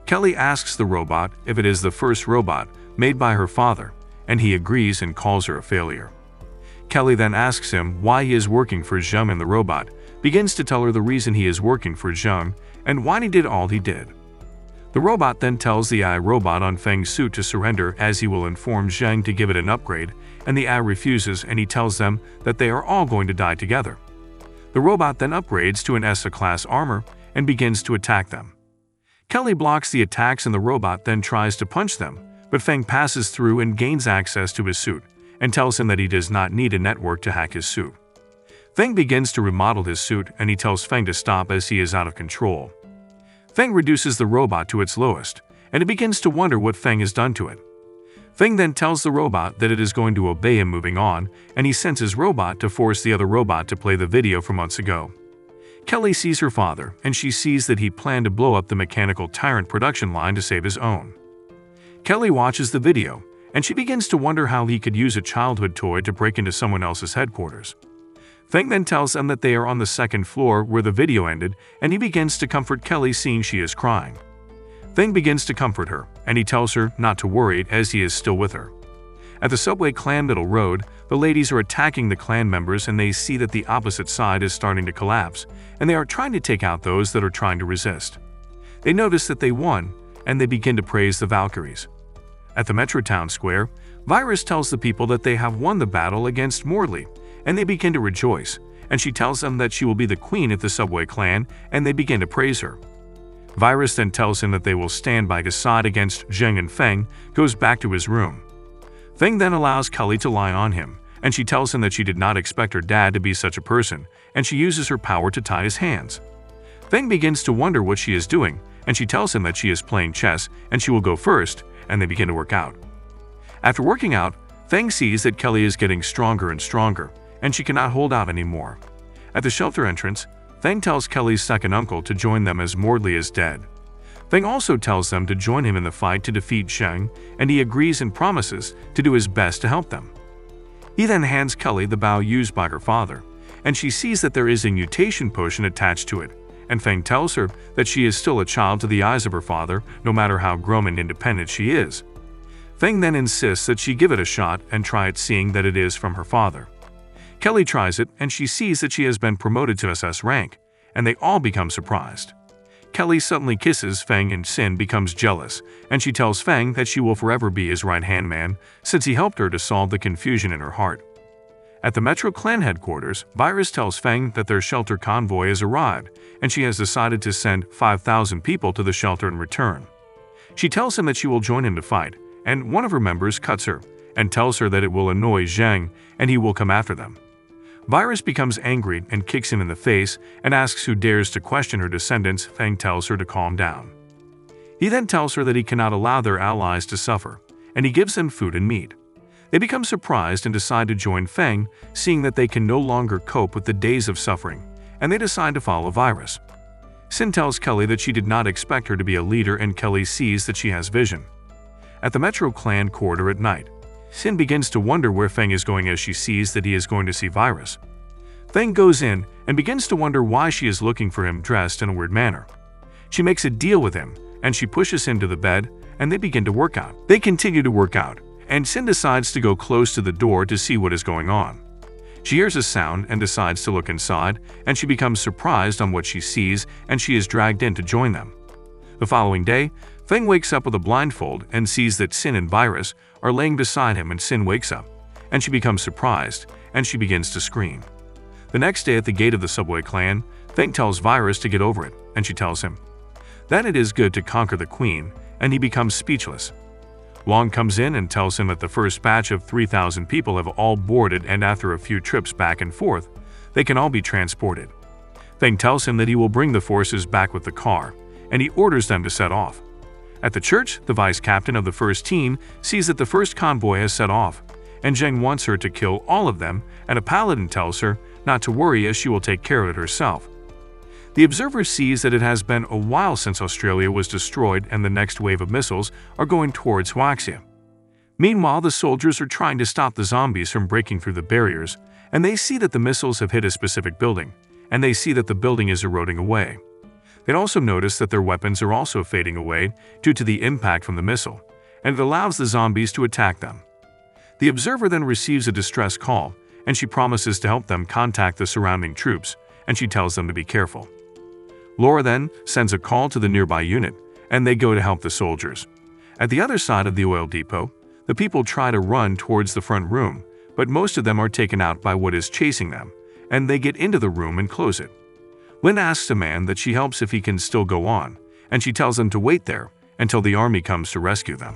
Speaker 1: Kelly asks the robot if it is the first robot made by her father, and he agrees and calls her a failure. Kelly then asks him why he is working for Zheng, and the robot begins to tell her the reason he is working for Zheng and why he did all he did. The robot then tells the AI robot on Feng's suit to surrender, as he will inform Zheng to give it an upgrade, and the AI refuses, and he tells them that they are all going to die together. The robot then upgrades to an ESA-class armor and begins to attack them. Kelly blocks the attacks, and the robot then tries to punch them, but Feng passes through and gains access to his suit, and tells him that he does not need a network to hack his suit. Feng begins to remodel his suit, and he tells Feng to stop as he is out of control. Feng reduces the robot to its lowest, and it begins to wonder what Feng has done to it. Feng then tells the robot that it is going to obey him moving on, and he sends his robot to force the other robot to play the video from months ago. Kelly sees her father, and she sees that he planned to blow up the mechanical tyrant production line to save his own. Kelly watches the video, and she begins to wonder how he could use a childhood toy to break into someone else's headquarters. Feng then tells them that they are on the second floor where the video ended, and he begins to comfort Kelly, seeing she is crying. Feng begins to comfort her, and he tells her not to worry as he is still with her. At the subway clan Middle Road, the ladies are attacking the clan members, and they see that the opposite side is starting to collapse, and they are trying to take out those that are trying to resist. They notice that they won, and they begin to praise the Valkyries. At the Metro Town Square, Virus tells the people that they have won the battle against Morley, and they begin to rejoice, and she tells them that she will be the queen at the subway clan, and they begin to praise her. Virus then tells him that they will stand by his side against Zheng, and Feng goes back to his room. Feng then allows Kelly to lie on him, and she tells him that she did not expect her dad to be such a person, and she uses her power to tie his hands. Feng begins to wonder what she is doing, and she tells him that she is playing chess and she will go first, and they begin to work out. After working out, Feng sees that Kelly is getting stronger and stronger, and she cannot hold out anymore. At the shelter entrance, Feng tells Kelly's second uncle to join them as Morley is dead. Feng also tells them to join him in the fight to defeat Zheng, and he agrees and promises to do his best to help them. He then hands Kelly the bow used by her father, and she sees that there is a mutation potion attached to it, and Feng tells her that she is still a child to the eyes of her father, no matter how grown and independent she is. Feng then insists that she give it a shot and try it, seeing that it is from her father. Kelly tries it, and she sees that she has been promoted to SS rank, and they all become surprised. Kelly suddenly kisses Feng, and Sin becomes jealous, and she tells Feng that she will forever be his right-hand man since he helped her to solve the confusion in her heart. At the Metro Clan headquarters, Virus tells Feng that their shelter convoy has arrived, and she has decided to send 5,000 people to the shelter in return. She tells him that she will join him to fight, and one of her members cuts her and tells her that it will annoy Zheng and he will come after them. Virus becomes angry and kicks him in the face and asks who dares to question her descendants. Feng tells her to calm down. He then tells her that he cannot allow their allies to suffer, and he gives them food and meat. They become surprised and decide to join Feng, seeing that they can no longer cope with the days of suffering, and they decide to follow Virus. Sin tells Kelly that she did not expect her to be a leader, and Kelly sees that she has vision. At the Metro Clan quarter at night, Sin begins to wonder where Feng is going as she sees that he is going to see Virus. Feng goes in and begins to wonder why she is looking for him dressed in a weird manner. She makes a deal with him, and she pushes him to the bed, and they begin to work out. They continue to work out, and Sin decides to go close to the door to see what is going on. She hears a sound and decides to look inside, and she becomes surprised on what she sees, and she is dragged in to join them. The following day, Feng wakes up with a blindfold and sees that Sin and Virus are laying beside him, and Sin wakes up, and she becomes surprised, and she begins to scream. The next day at the gate of the subway clan, Feng tells Virus to get over it, and she tells him that it is good to conquer the queen, and he becomes speechless. Long comes in and tells him that the first batch of 3,000 people have all boarded, and after a few trips back and forth, they can all be transported. Feng tells him that he will bring the forces back with the car, and he orders them to set off. At the church, the vice captain of the first team sees that the first convoy has set off, and Zheng wants her to kill all of them, and a paladin tells her not to worry as she will take care of it herself. The observer sees that it has been a while since Australia was destroyed, and the next wave of missiles are going towards Huaxia. Meanwhile, the soldiers are trying to stop the zombies from breaking through the barriers, and they see that the missiles have hit a specific building, and they see that the building is eroding away. They also notice that their weapons are also fading away due to the impact from the missile, and it allows the zombies to attack them. The observer then receives a distress call, and she promises to help them contact the surrounding troops, and she tells them to be careful. Laura then sends a call to the nearby unit, and they go to help the soldiers. At the other side of the oil depot, the people try to run towards the front room, but most of them are taken out by what is chasing them, and they get into the room and close it. Lin asks a man that she helps if he can still go on, and she tells him to wait there until the army comes to rescue them.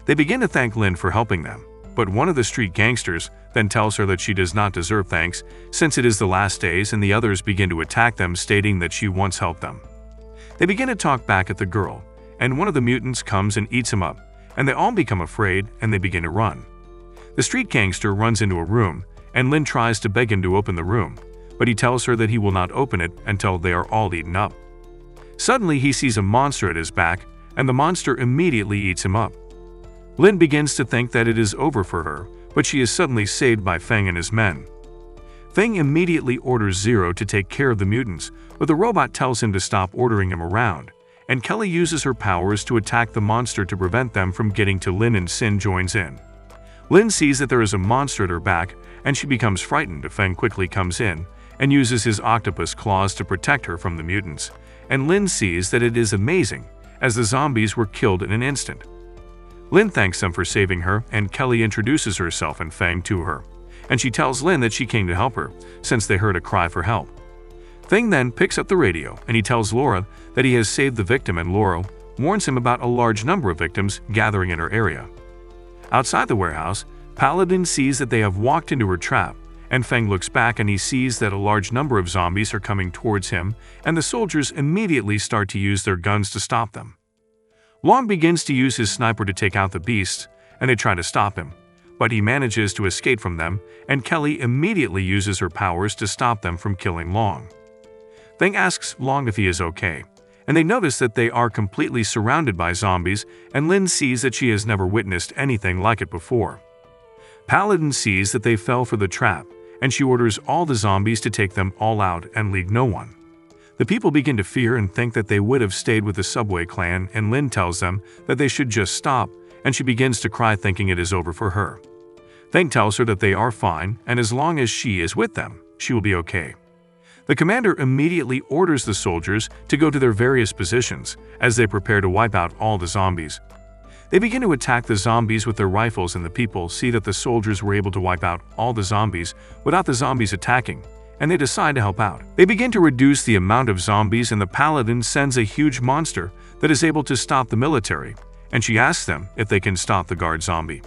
Speaker 1: They begin to thank Lin for helping them, but one of the street gangsters then tells her that she does not deserve thanks since it is the last days, and the others begin to attack them, stating that she once helped them. They begin to talk back at the girl, and one of the mutants comes and eats him up, and they all become afraid and they begin to run. The street gangster runs into a room, and Lin tries to beg him to open the room, but he tells her that he will not open it until they are all eaten up. Suddenly he sees a monster at his back, and the monster immediately eats him up. Lin begins to think that it is over for her, but she is suddenly saved by Feng and his men. Feng immediately orders Zero to take care of the mutants, but the robot tells him to stop ordering him around, and Kelly uses her powers to attack the monster to prevent them from getting to Lin, and Sin joins in. Lin sees that there is a monster at her back, and she becomes frightened. Feng quickly comes in and uses his octopus claws to protect her from the mutants, and Lin sees that it is amazing, as the zombies were killed in an instant. Lin thanks them for saving her, and Kelly introduces herself and Feng to her, and she tells Lin that she came to help her, since they heard a cry for help. Feng then picks up the radio, and he tells Laura that he has saved the victim, and Laura warns him about a large number of victims gathering in her area. Outside the warehouse, Paladin sees that they have walked into her trap, and Feng looks back and he sees that a large number of zombies are coming towards him, and the soldiers immediately start to use their guns to stop them. Long begins to use his sniper to take out the beasts, and they try to stop him, but he manages to escape from them, and Kelly immediately uses her powers to stop them from killing Long. Feng asks Long if he is okay, and they notice that they are completely surrounded by zombies, and Lin sees that she has never witnessed anything like it before. Paladin sees that they fell for the trap, and she orders all the zombies to take them all out and leave no one. The people begin to fear and think that they would have stayed with the subway clan, and Lin tells them that they should just stop, and she begins to cry thinking it is over for her. Feng tells her that they are fine, and as long as she is with them, she will be okay. The commander immediately orders the soldiers to go to their various positions as they prepare to wipe out all the zombies. They begin to attack the zombies with their rifles, and the people see that the soldiers were able to wipe out all the zombies without the zombies attacking, and they decide to help out. They begin to reduce the amount of zombies, and the paladin sends a huge monster that is able to stop the military, and she asks them if they can stop the guard zombie.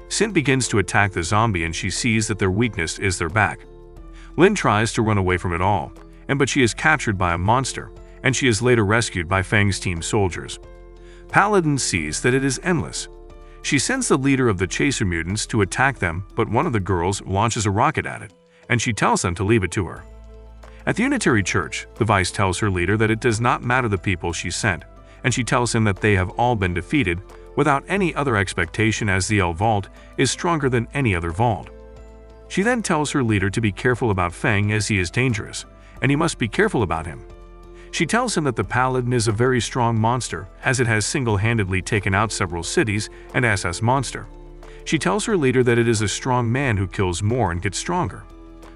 Speaker 1: Sin begins to attack the zombie, and she sees that their weakness is their back. Lin tries to run away from it all, but she is captured by a monster, and she is later rescued by Feng's team soldiers. Paladin sees that it is endless. She sends the leader of the chaser mutants to attack them, but one of the girls launches a rocket at it, and she tells them to leave it to her. At the Unitary Church, the Vice tells her leader that it does not matter the people she sent, and she tells him that they have all been defeated without any other expectation, as the L Vault is stronger than any other vault. She then tells her leader to be careful about Feng, as he is dangerous, and he must be careful about him. She tells him that the Paladin is a very strong monster, as it has single-handedly taken out several cities and SS monster. She tells her leader that it is a strong man who kills more and gets stronger.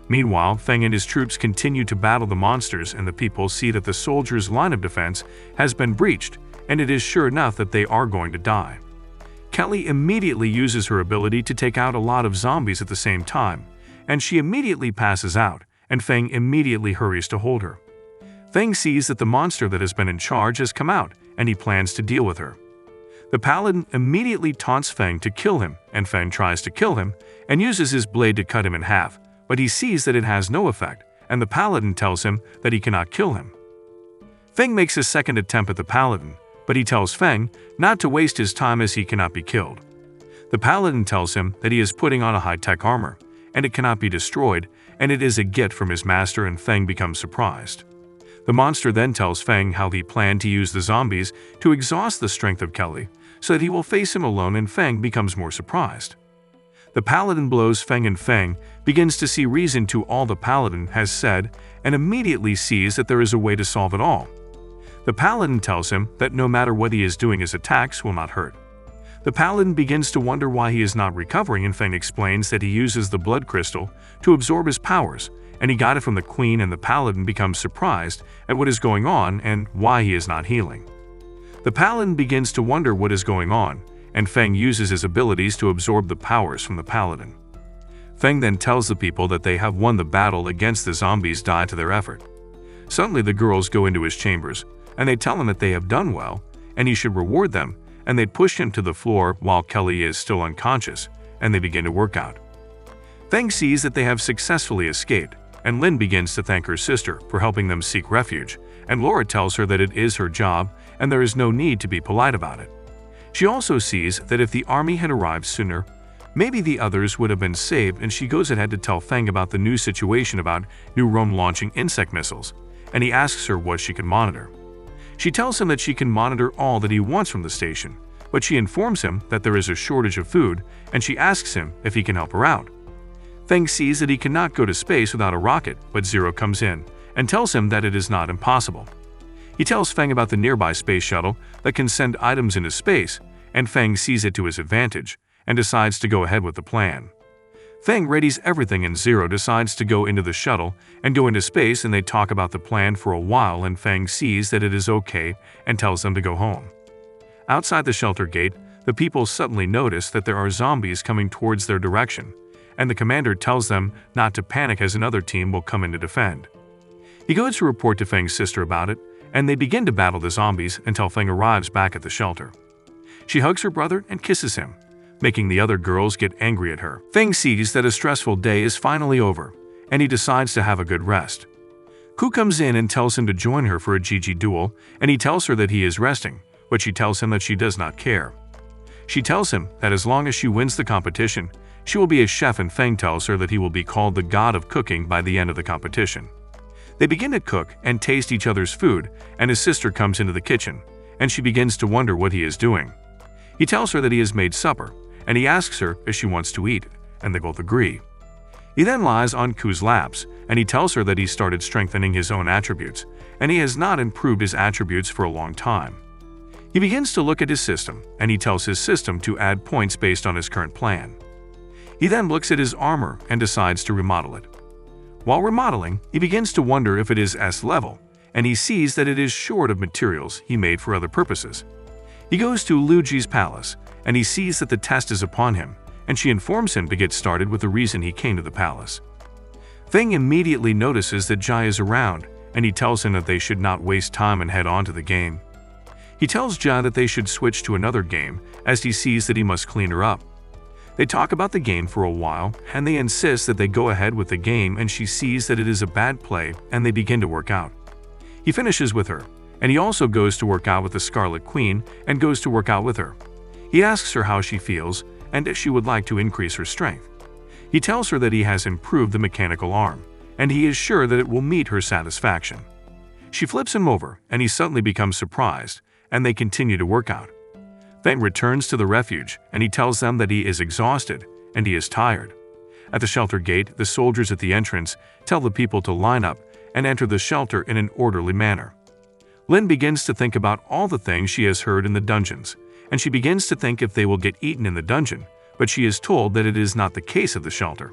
Speaker 1: Meanwhile, Feng and his troops continue to battle the monsters, and the people see that the soldiers' line of defense has been breached, and it is sure enough that they are going to die. Kelly immediately uses her ability to take out a lot of zombies at the same time, and she immediately passes out, and Feng immediately hurries to hold her. Feng sees that the monster that has been in charge has come out, and he plans to deal with her. The Paladin immediately taunts Feng to kill him, and Feng tries to kill him and uses his blade to cut him in half, but he sees that it has no effect, and the Paladin tells him that he cannot kill him. Feng makes a second attempt at the Paladin, but he tells Feng not to waste his time, as he cannot be killed. The Paladin tells him that he is putting on a high-tech armor, and it cannot be destroyed, and it is a gift from his master, and Feng becomes surprised. The monster then tells Feng how he planned to use the zombies to exhaust the strength of Kelly, so that he will face him alone, and Feng becomes more surprised. The Paladin blows Feng, and Feng begins to see reason to all the Paladin has said, and immediately sees that there is a way to solve it all. The Paladin tells him that no matter what he is doing, his attacks will not hurt. The Paladin begins to wonder why he is not recovering, and Feng explains that he uses the blood crystal to absorb his powers, and he got it from the Queen, and the Paladin becomes surprised at what is going on and why he is not healing. The Paladin begins to wonder what is going on, and Feng uses his abilities to absorb the powers from the Paladin. Feng then tells the people that they have won the battle against the zombies due to their effort. Suddenly the girls go into his chambers, and they tell him that they have done well, and he should reward them, and they push him to the floor while Kelly is still unconscious, and they begin to work out. Feng sees that they have successfully escaped, and Lin begins to thank her sister for helping them seek refuge, and Laura tells her that it is her job and there is no need to be polite about it. She also sees that if the army had arrived sooner, maybe the others would have been saved, and she goes ahead to tell Feng about the new situation about New Rome launching insect missiles, and he asks her what she can monitor. She tells him that she can monitor all that he wants from the station, but she informs him that there is a shortage of food, and she asks him if he can help her out. Feng sees that he cannot go to space without a rocket, but Zero comes in and tells him that it is not impossible. He tells Feng about the nearby space shuttle that can send items into space, and Feng sees it to his advantage and decides to go ahead with the plan. Feng readies everything, and Zero decides to go into the shuttle and go into space, and they talk about the plan for a while, and Feng sees that it is okay and tells them to go home. Outside the shelter gate, the people suddenly notice that there are zombies coming towards their direction, and the commander tells them not to panic, as another team will come in to defend. He goes to report to Feng's sister about it, and they begin to battle the zombies until Feng arrives back at the shelter. She hugs her brother and kisses him, making the other girls get angry at her. Feng sees that a stressful day is finally over, and he decides to have a good rest. Ku comes in and tells him to join her for a GG duel, and he tells her that he is resting, but she tells him that she does not care. She tells him that as long as she wins the competition, she will be a chef, and Feng tells her that he will be called the god of cooking by the end of the competition. They begin to cook and taste each other's food, and his sister comes into the kitchen, and she begins to wonder what he is doing. He tells her that he has made supper, and he asks her if she wants to eat, and they both agree. He then lies on Ku's laps, and he tells her that he started strengthening his own attributes, and he has not improved his attributes for a long time. He begins to look at his system, and he tells his system to add points based on his current plan. He then looks at his armor and decides to remodel it. While remodeling, he begins to wonder if it is S level, and he sees that it is short of materials he made for other purposes. He goes to Luigi's palace, and he sees that the test is upon him, and she informs him to get started with the reason he came to the palace. Feng immediately notices that Jai is around, and he tells him that they should not waste time and head on to the game. He tells Jai that they should switch to another game, as he sees that he must clean her up. They talk about the game for a while, and they insist that they go ahead with the game, and she sees that it is a bad play, and they begin to work out. He finishes with her, and he also goes to work out with the Scarlet Queen and goes to work out with her. He asks her how she feels and if she would like to increase her strength. He tells her that he has improved the mechanical arm, and he is sure that it will meet her satisfaction. She flips him over, and he suddenly becomes surprised, and they continue to work out. Feng returns to the refuge, and he tells them that he is exhausted and he is tired. At the shelter gate, the soldiers at the entrance tell the people to line up and enter the shelter in an orderly manner. Lin begins to think about all the things she has heard in the dungeons, and she begins to think if they will get eaten in the dungeon, but she is told that it is not the case of the shelter.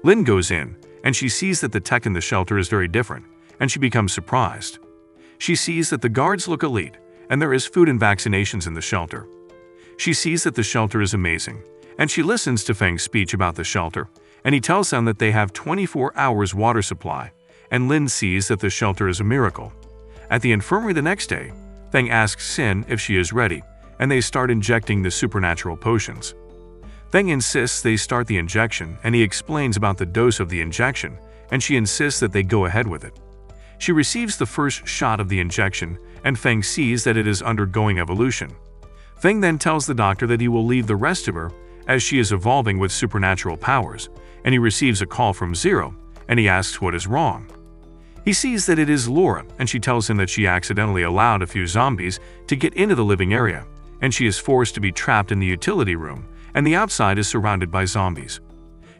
Speaker 1: Lin goes in, and she sees that the tech in the shelter is very different, and she becomes surprised. She sees that the guards look elite, and there is food and vaccinations in the shelter. She sees that the shelter is amazing, and she listens to Feng's speech about the shelter, and he tells them that they have 24 hours water supply, and Lin sees that the shelter is a miracle. At the infirmary the next day, Feng asks Sin if she is ready, and they start injecting the supernatural potions. Feng insists they start the injection, and he explains about the dose of the injection, and she insists that they go ahead with it. She receives the first shot of the injection, and Feng sees that it is undergoing evolution. Feng then tells the doctor that he will leave the rest of her as she is evolving with supernatural powers, and he receives a call from Zero, and he asks what is wrong. He sees that it is Laura, and she tells him that she accidentally allowed a few zombies to get into the living area, and she is forced to be trapped in the utility room, and the outside is surrounded by zombies.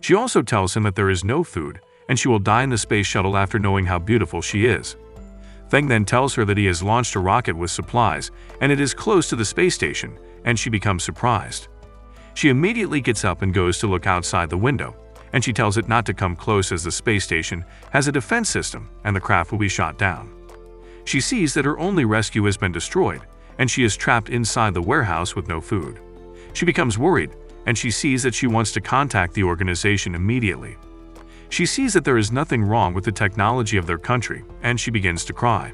Speaker 1: She also tells him that there is no food, and she will die in the space shuttle after knowing how beautiful she is. Feng then tells her that he has launched a rocket with supplies, and it is close to the space station, and she becomes surprised. She immediately gets up and goes to look outside the window, and she tells it not to come close as the space station has a defense system and the craft will be shot down. She sees that her only rescue has been destroyed, and she is trapped inside the warehouse with no food. She becomes worried, and she sees that she wants to contact the organization immediately. She sees that there is nothing wrong with the technology of their country, and she begins to cry.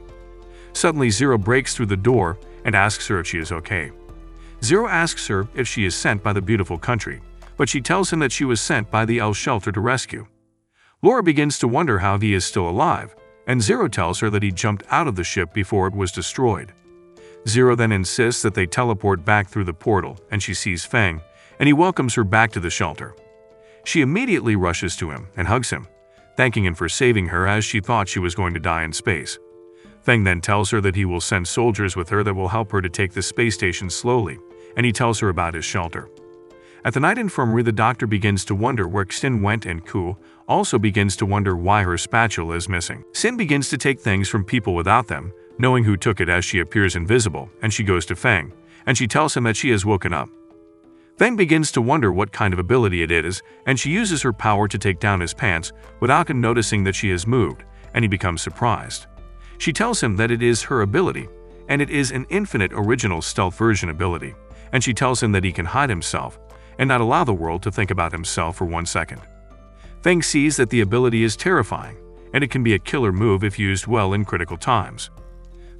Speaker 1: Suddenly, Zero breaks through the door and asks her if she is okay. Zero asks her if she is sent by the beautiful country, but she tells him that she was sent by the L shelter to rescue. Laura begins to wonder how he is still alive, and Zero tells her that he jumped out of the ship before it was destroyed. Zero then insists that they teleport back through the portal, and she sees Feng, and he welcomes her back to the shelter. She immediately rushes to him and hugs him, thanking him for saving her as she thought she was going to die in space. Feng then tells her that he will send soldiers with her that will help her to take the space station slowly, and he tells her about his shelter. At the night infirmary, the doctor begins to wonder where Xin went, and Ku also begins to wonder why her spatula is missing. Xin begins to take things from people without them, knowing who took it as she appears invisible, and she goes to Feng, and she tells him that she has woken up. Feng begins to wonder what kind of ability it is, and she uses her power to take down his pants without him noticing that she has moved, and he becomes surprised. She tells him that it is her ability, and it is an infinite original stealth version ability, and she tells him that he can hide himself and not allow the world to think about himself for 1 second. Feng sees that the ability is terrifying, and it can be a killer move if used well in critical times.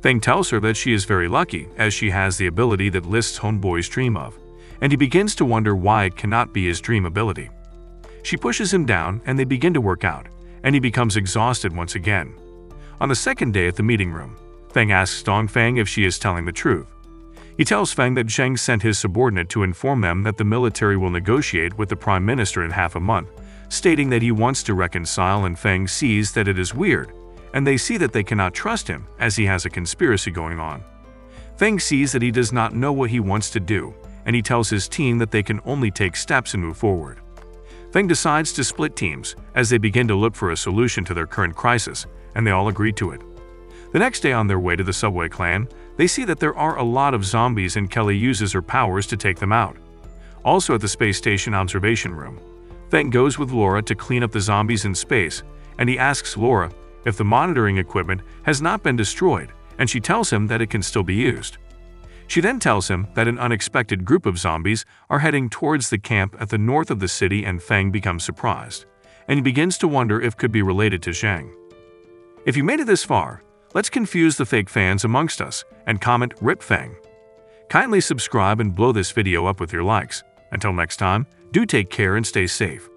Speaker 1: Feng tells her that she is very lucky as she has the ability that List's homeboys dream of, and he begins to wonder why it cannot be his dream ability. She pushes him down, and they begin to work out, and he becomes exhausted once again. On the second day at the meeting room, Feng asks Dongfang if she is telling the truth. He tells Feng that Zheng sent his subordinate to inform them that the military will negotiate with the prime minister in half a month, stating that he wants to reconcile, and Feng sees that it is weird, and they see that they cannot trust him as he has a conspiracy going on. Feng sees that he does not know what he wants to do, and he tells his team that they can only take steps and move forward. Feng decides to split teams as they begin to look for a solution to their current crisis, and they all agree to it. The next day, on their way to the subway clan, they see that there are a lot of zombies, and Kelly uses her powers to take them out. Also at the space station observation room, Feng goes with Laura to clean up the zombies in space, and he asks Laura if the monitoring equipment has not been destroyed, and she tells him that it can still be used. She then tells him that an unexpected group of zombies are heading towards the camp at the north of the city, and Feng becomes surprised, and he begins to wonder if it could be related to Zhang. If you made it this far, let's confuse the fake fans amongst us and comment "Rip Feng." Kindly subscribe and blow this video up with your likes. Until next time, Do take care and stay safe.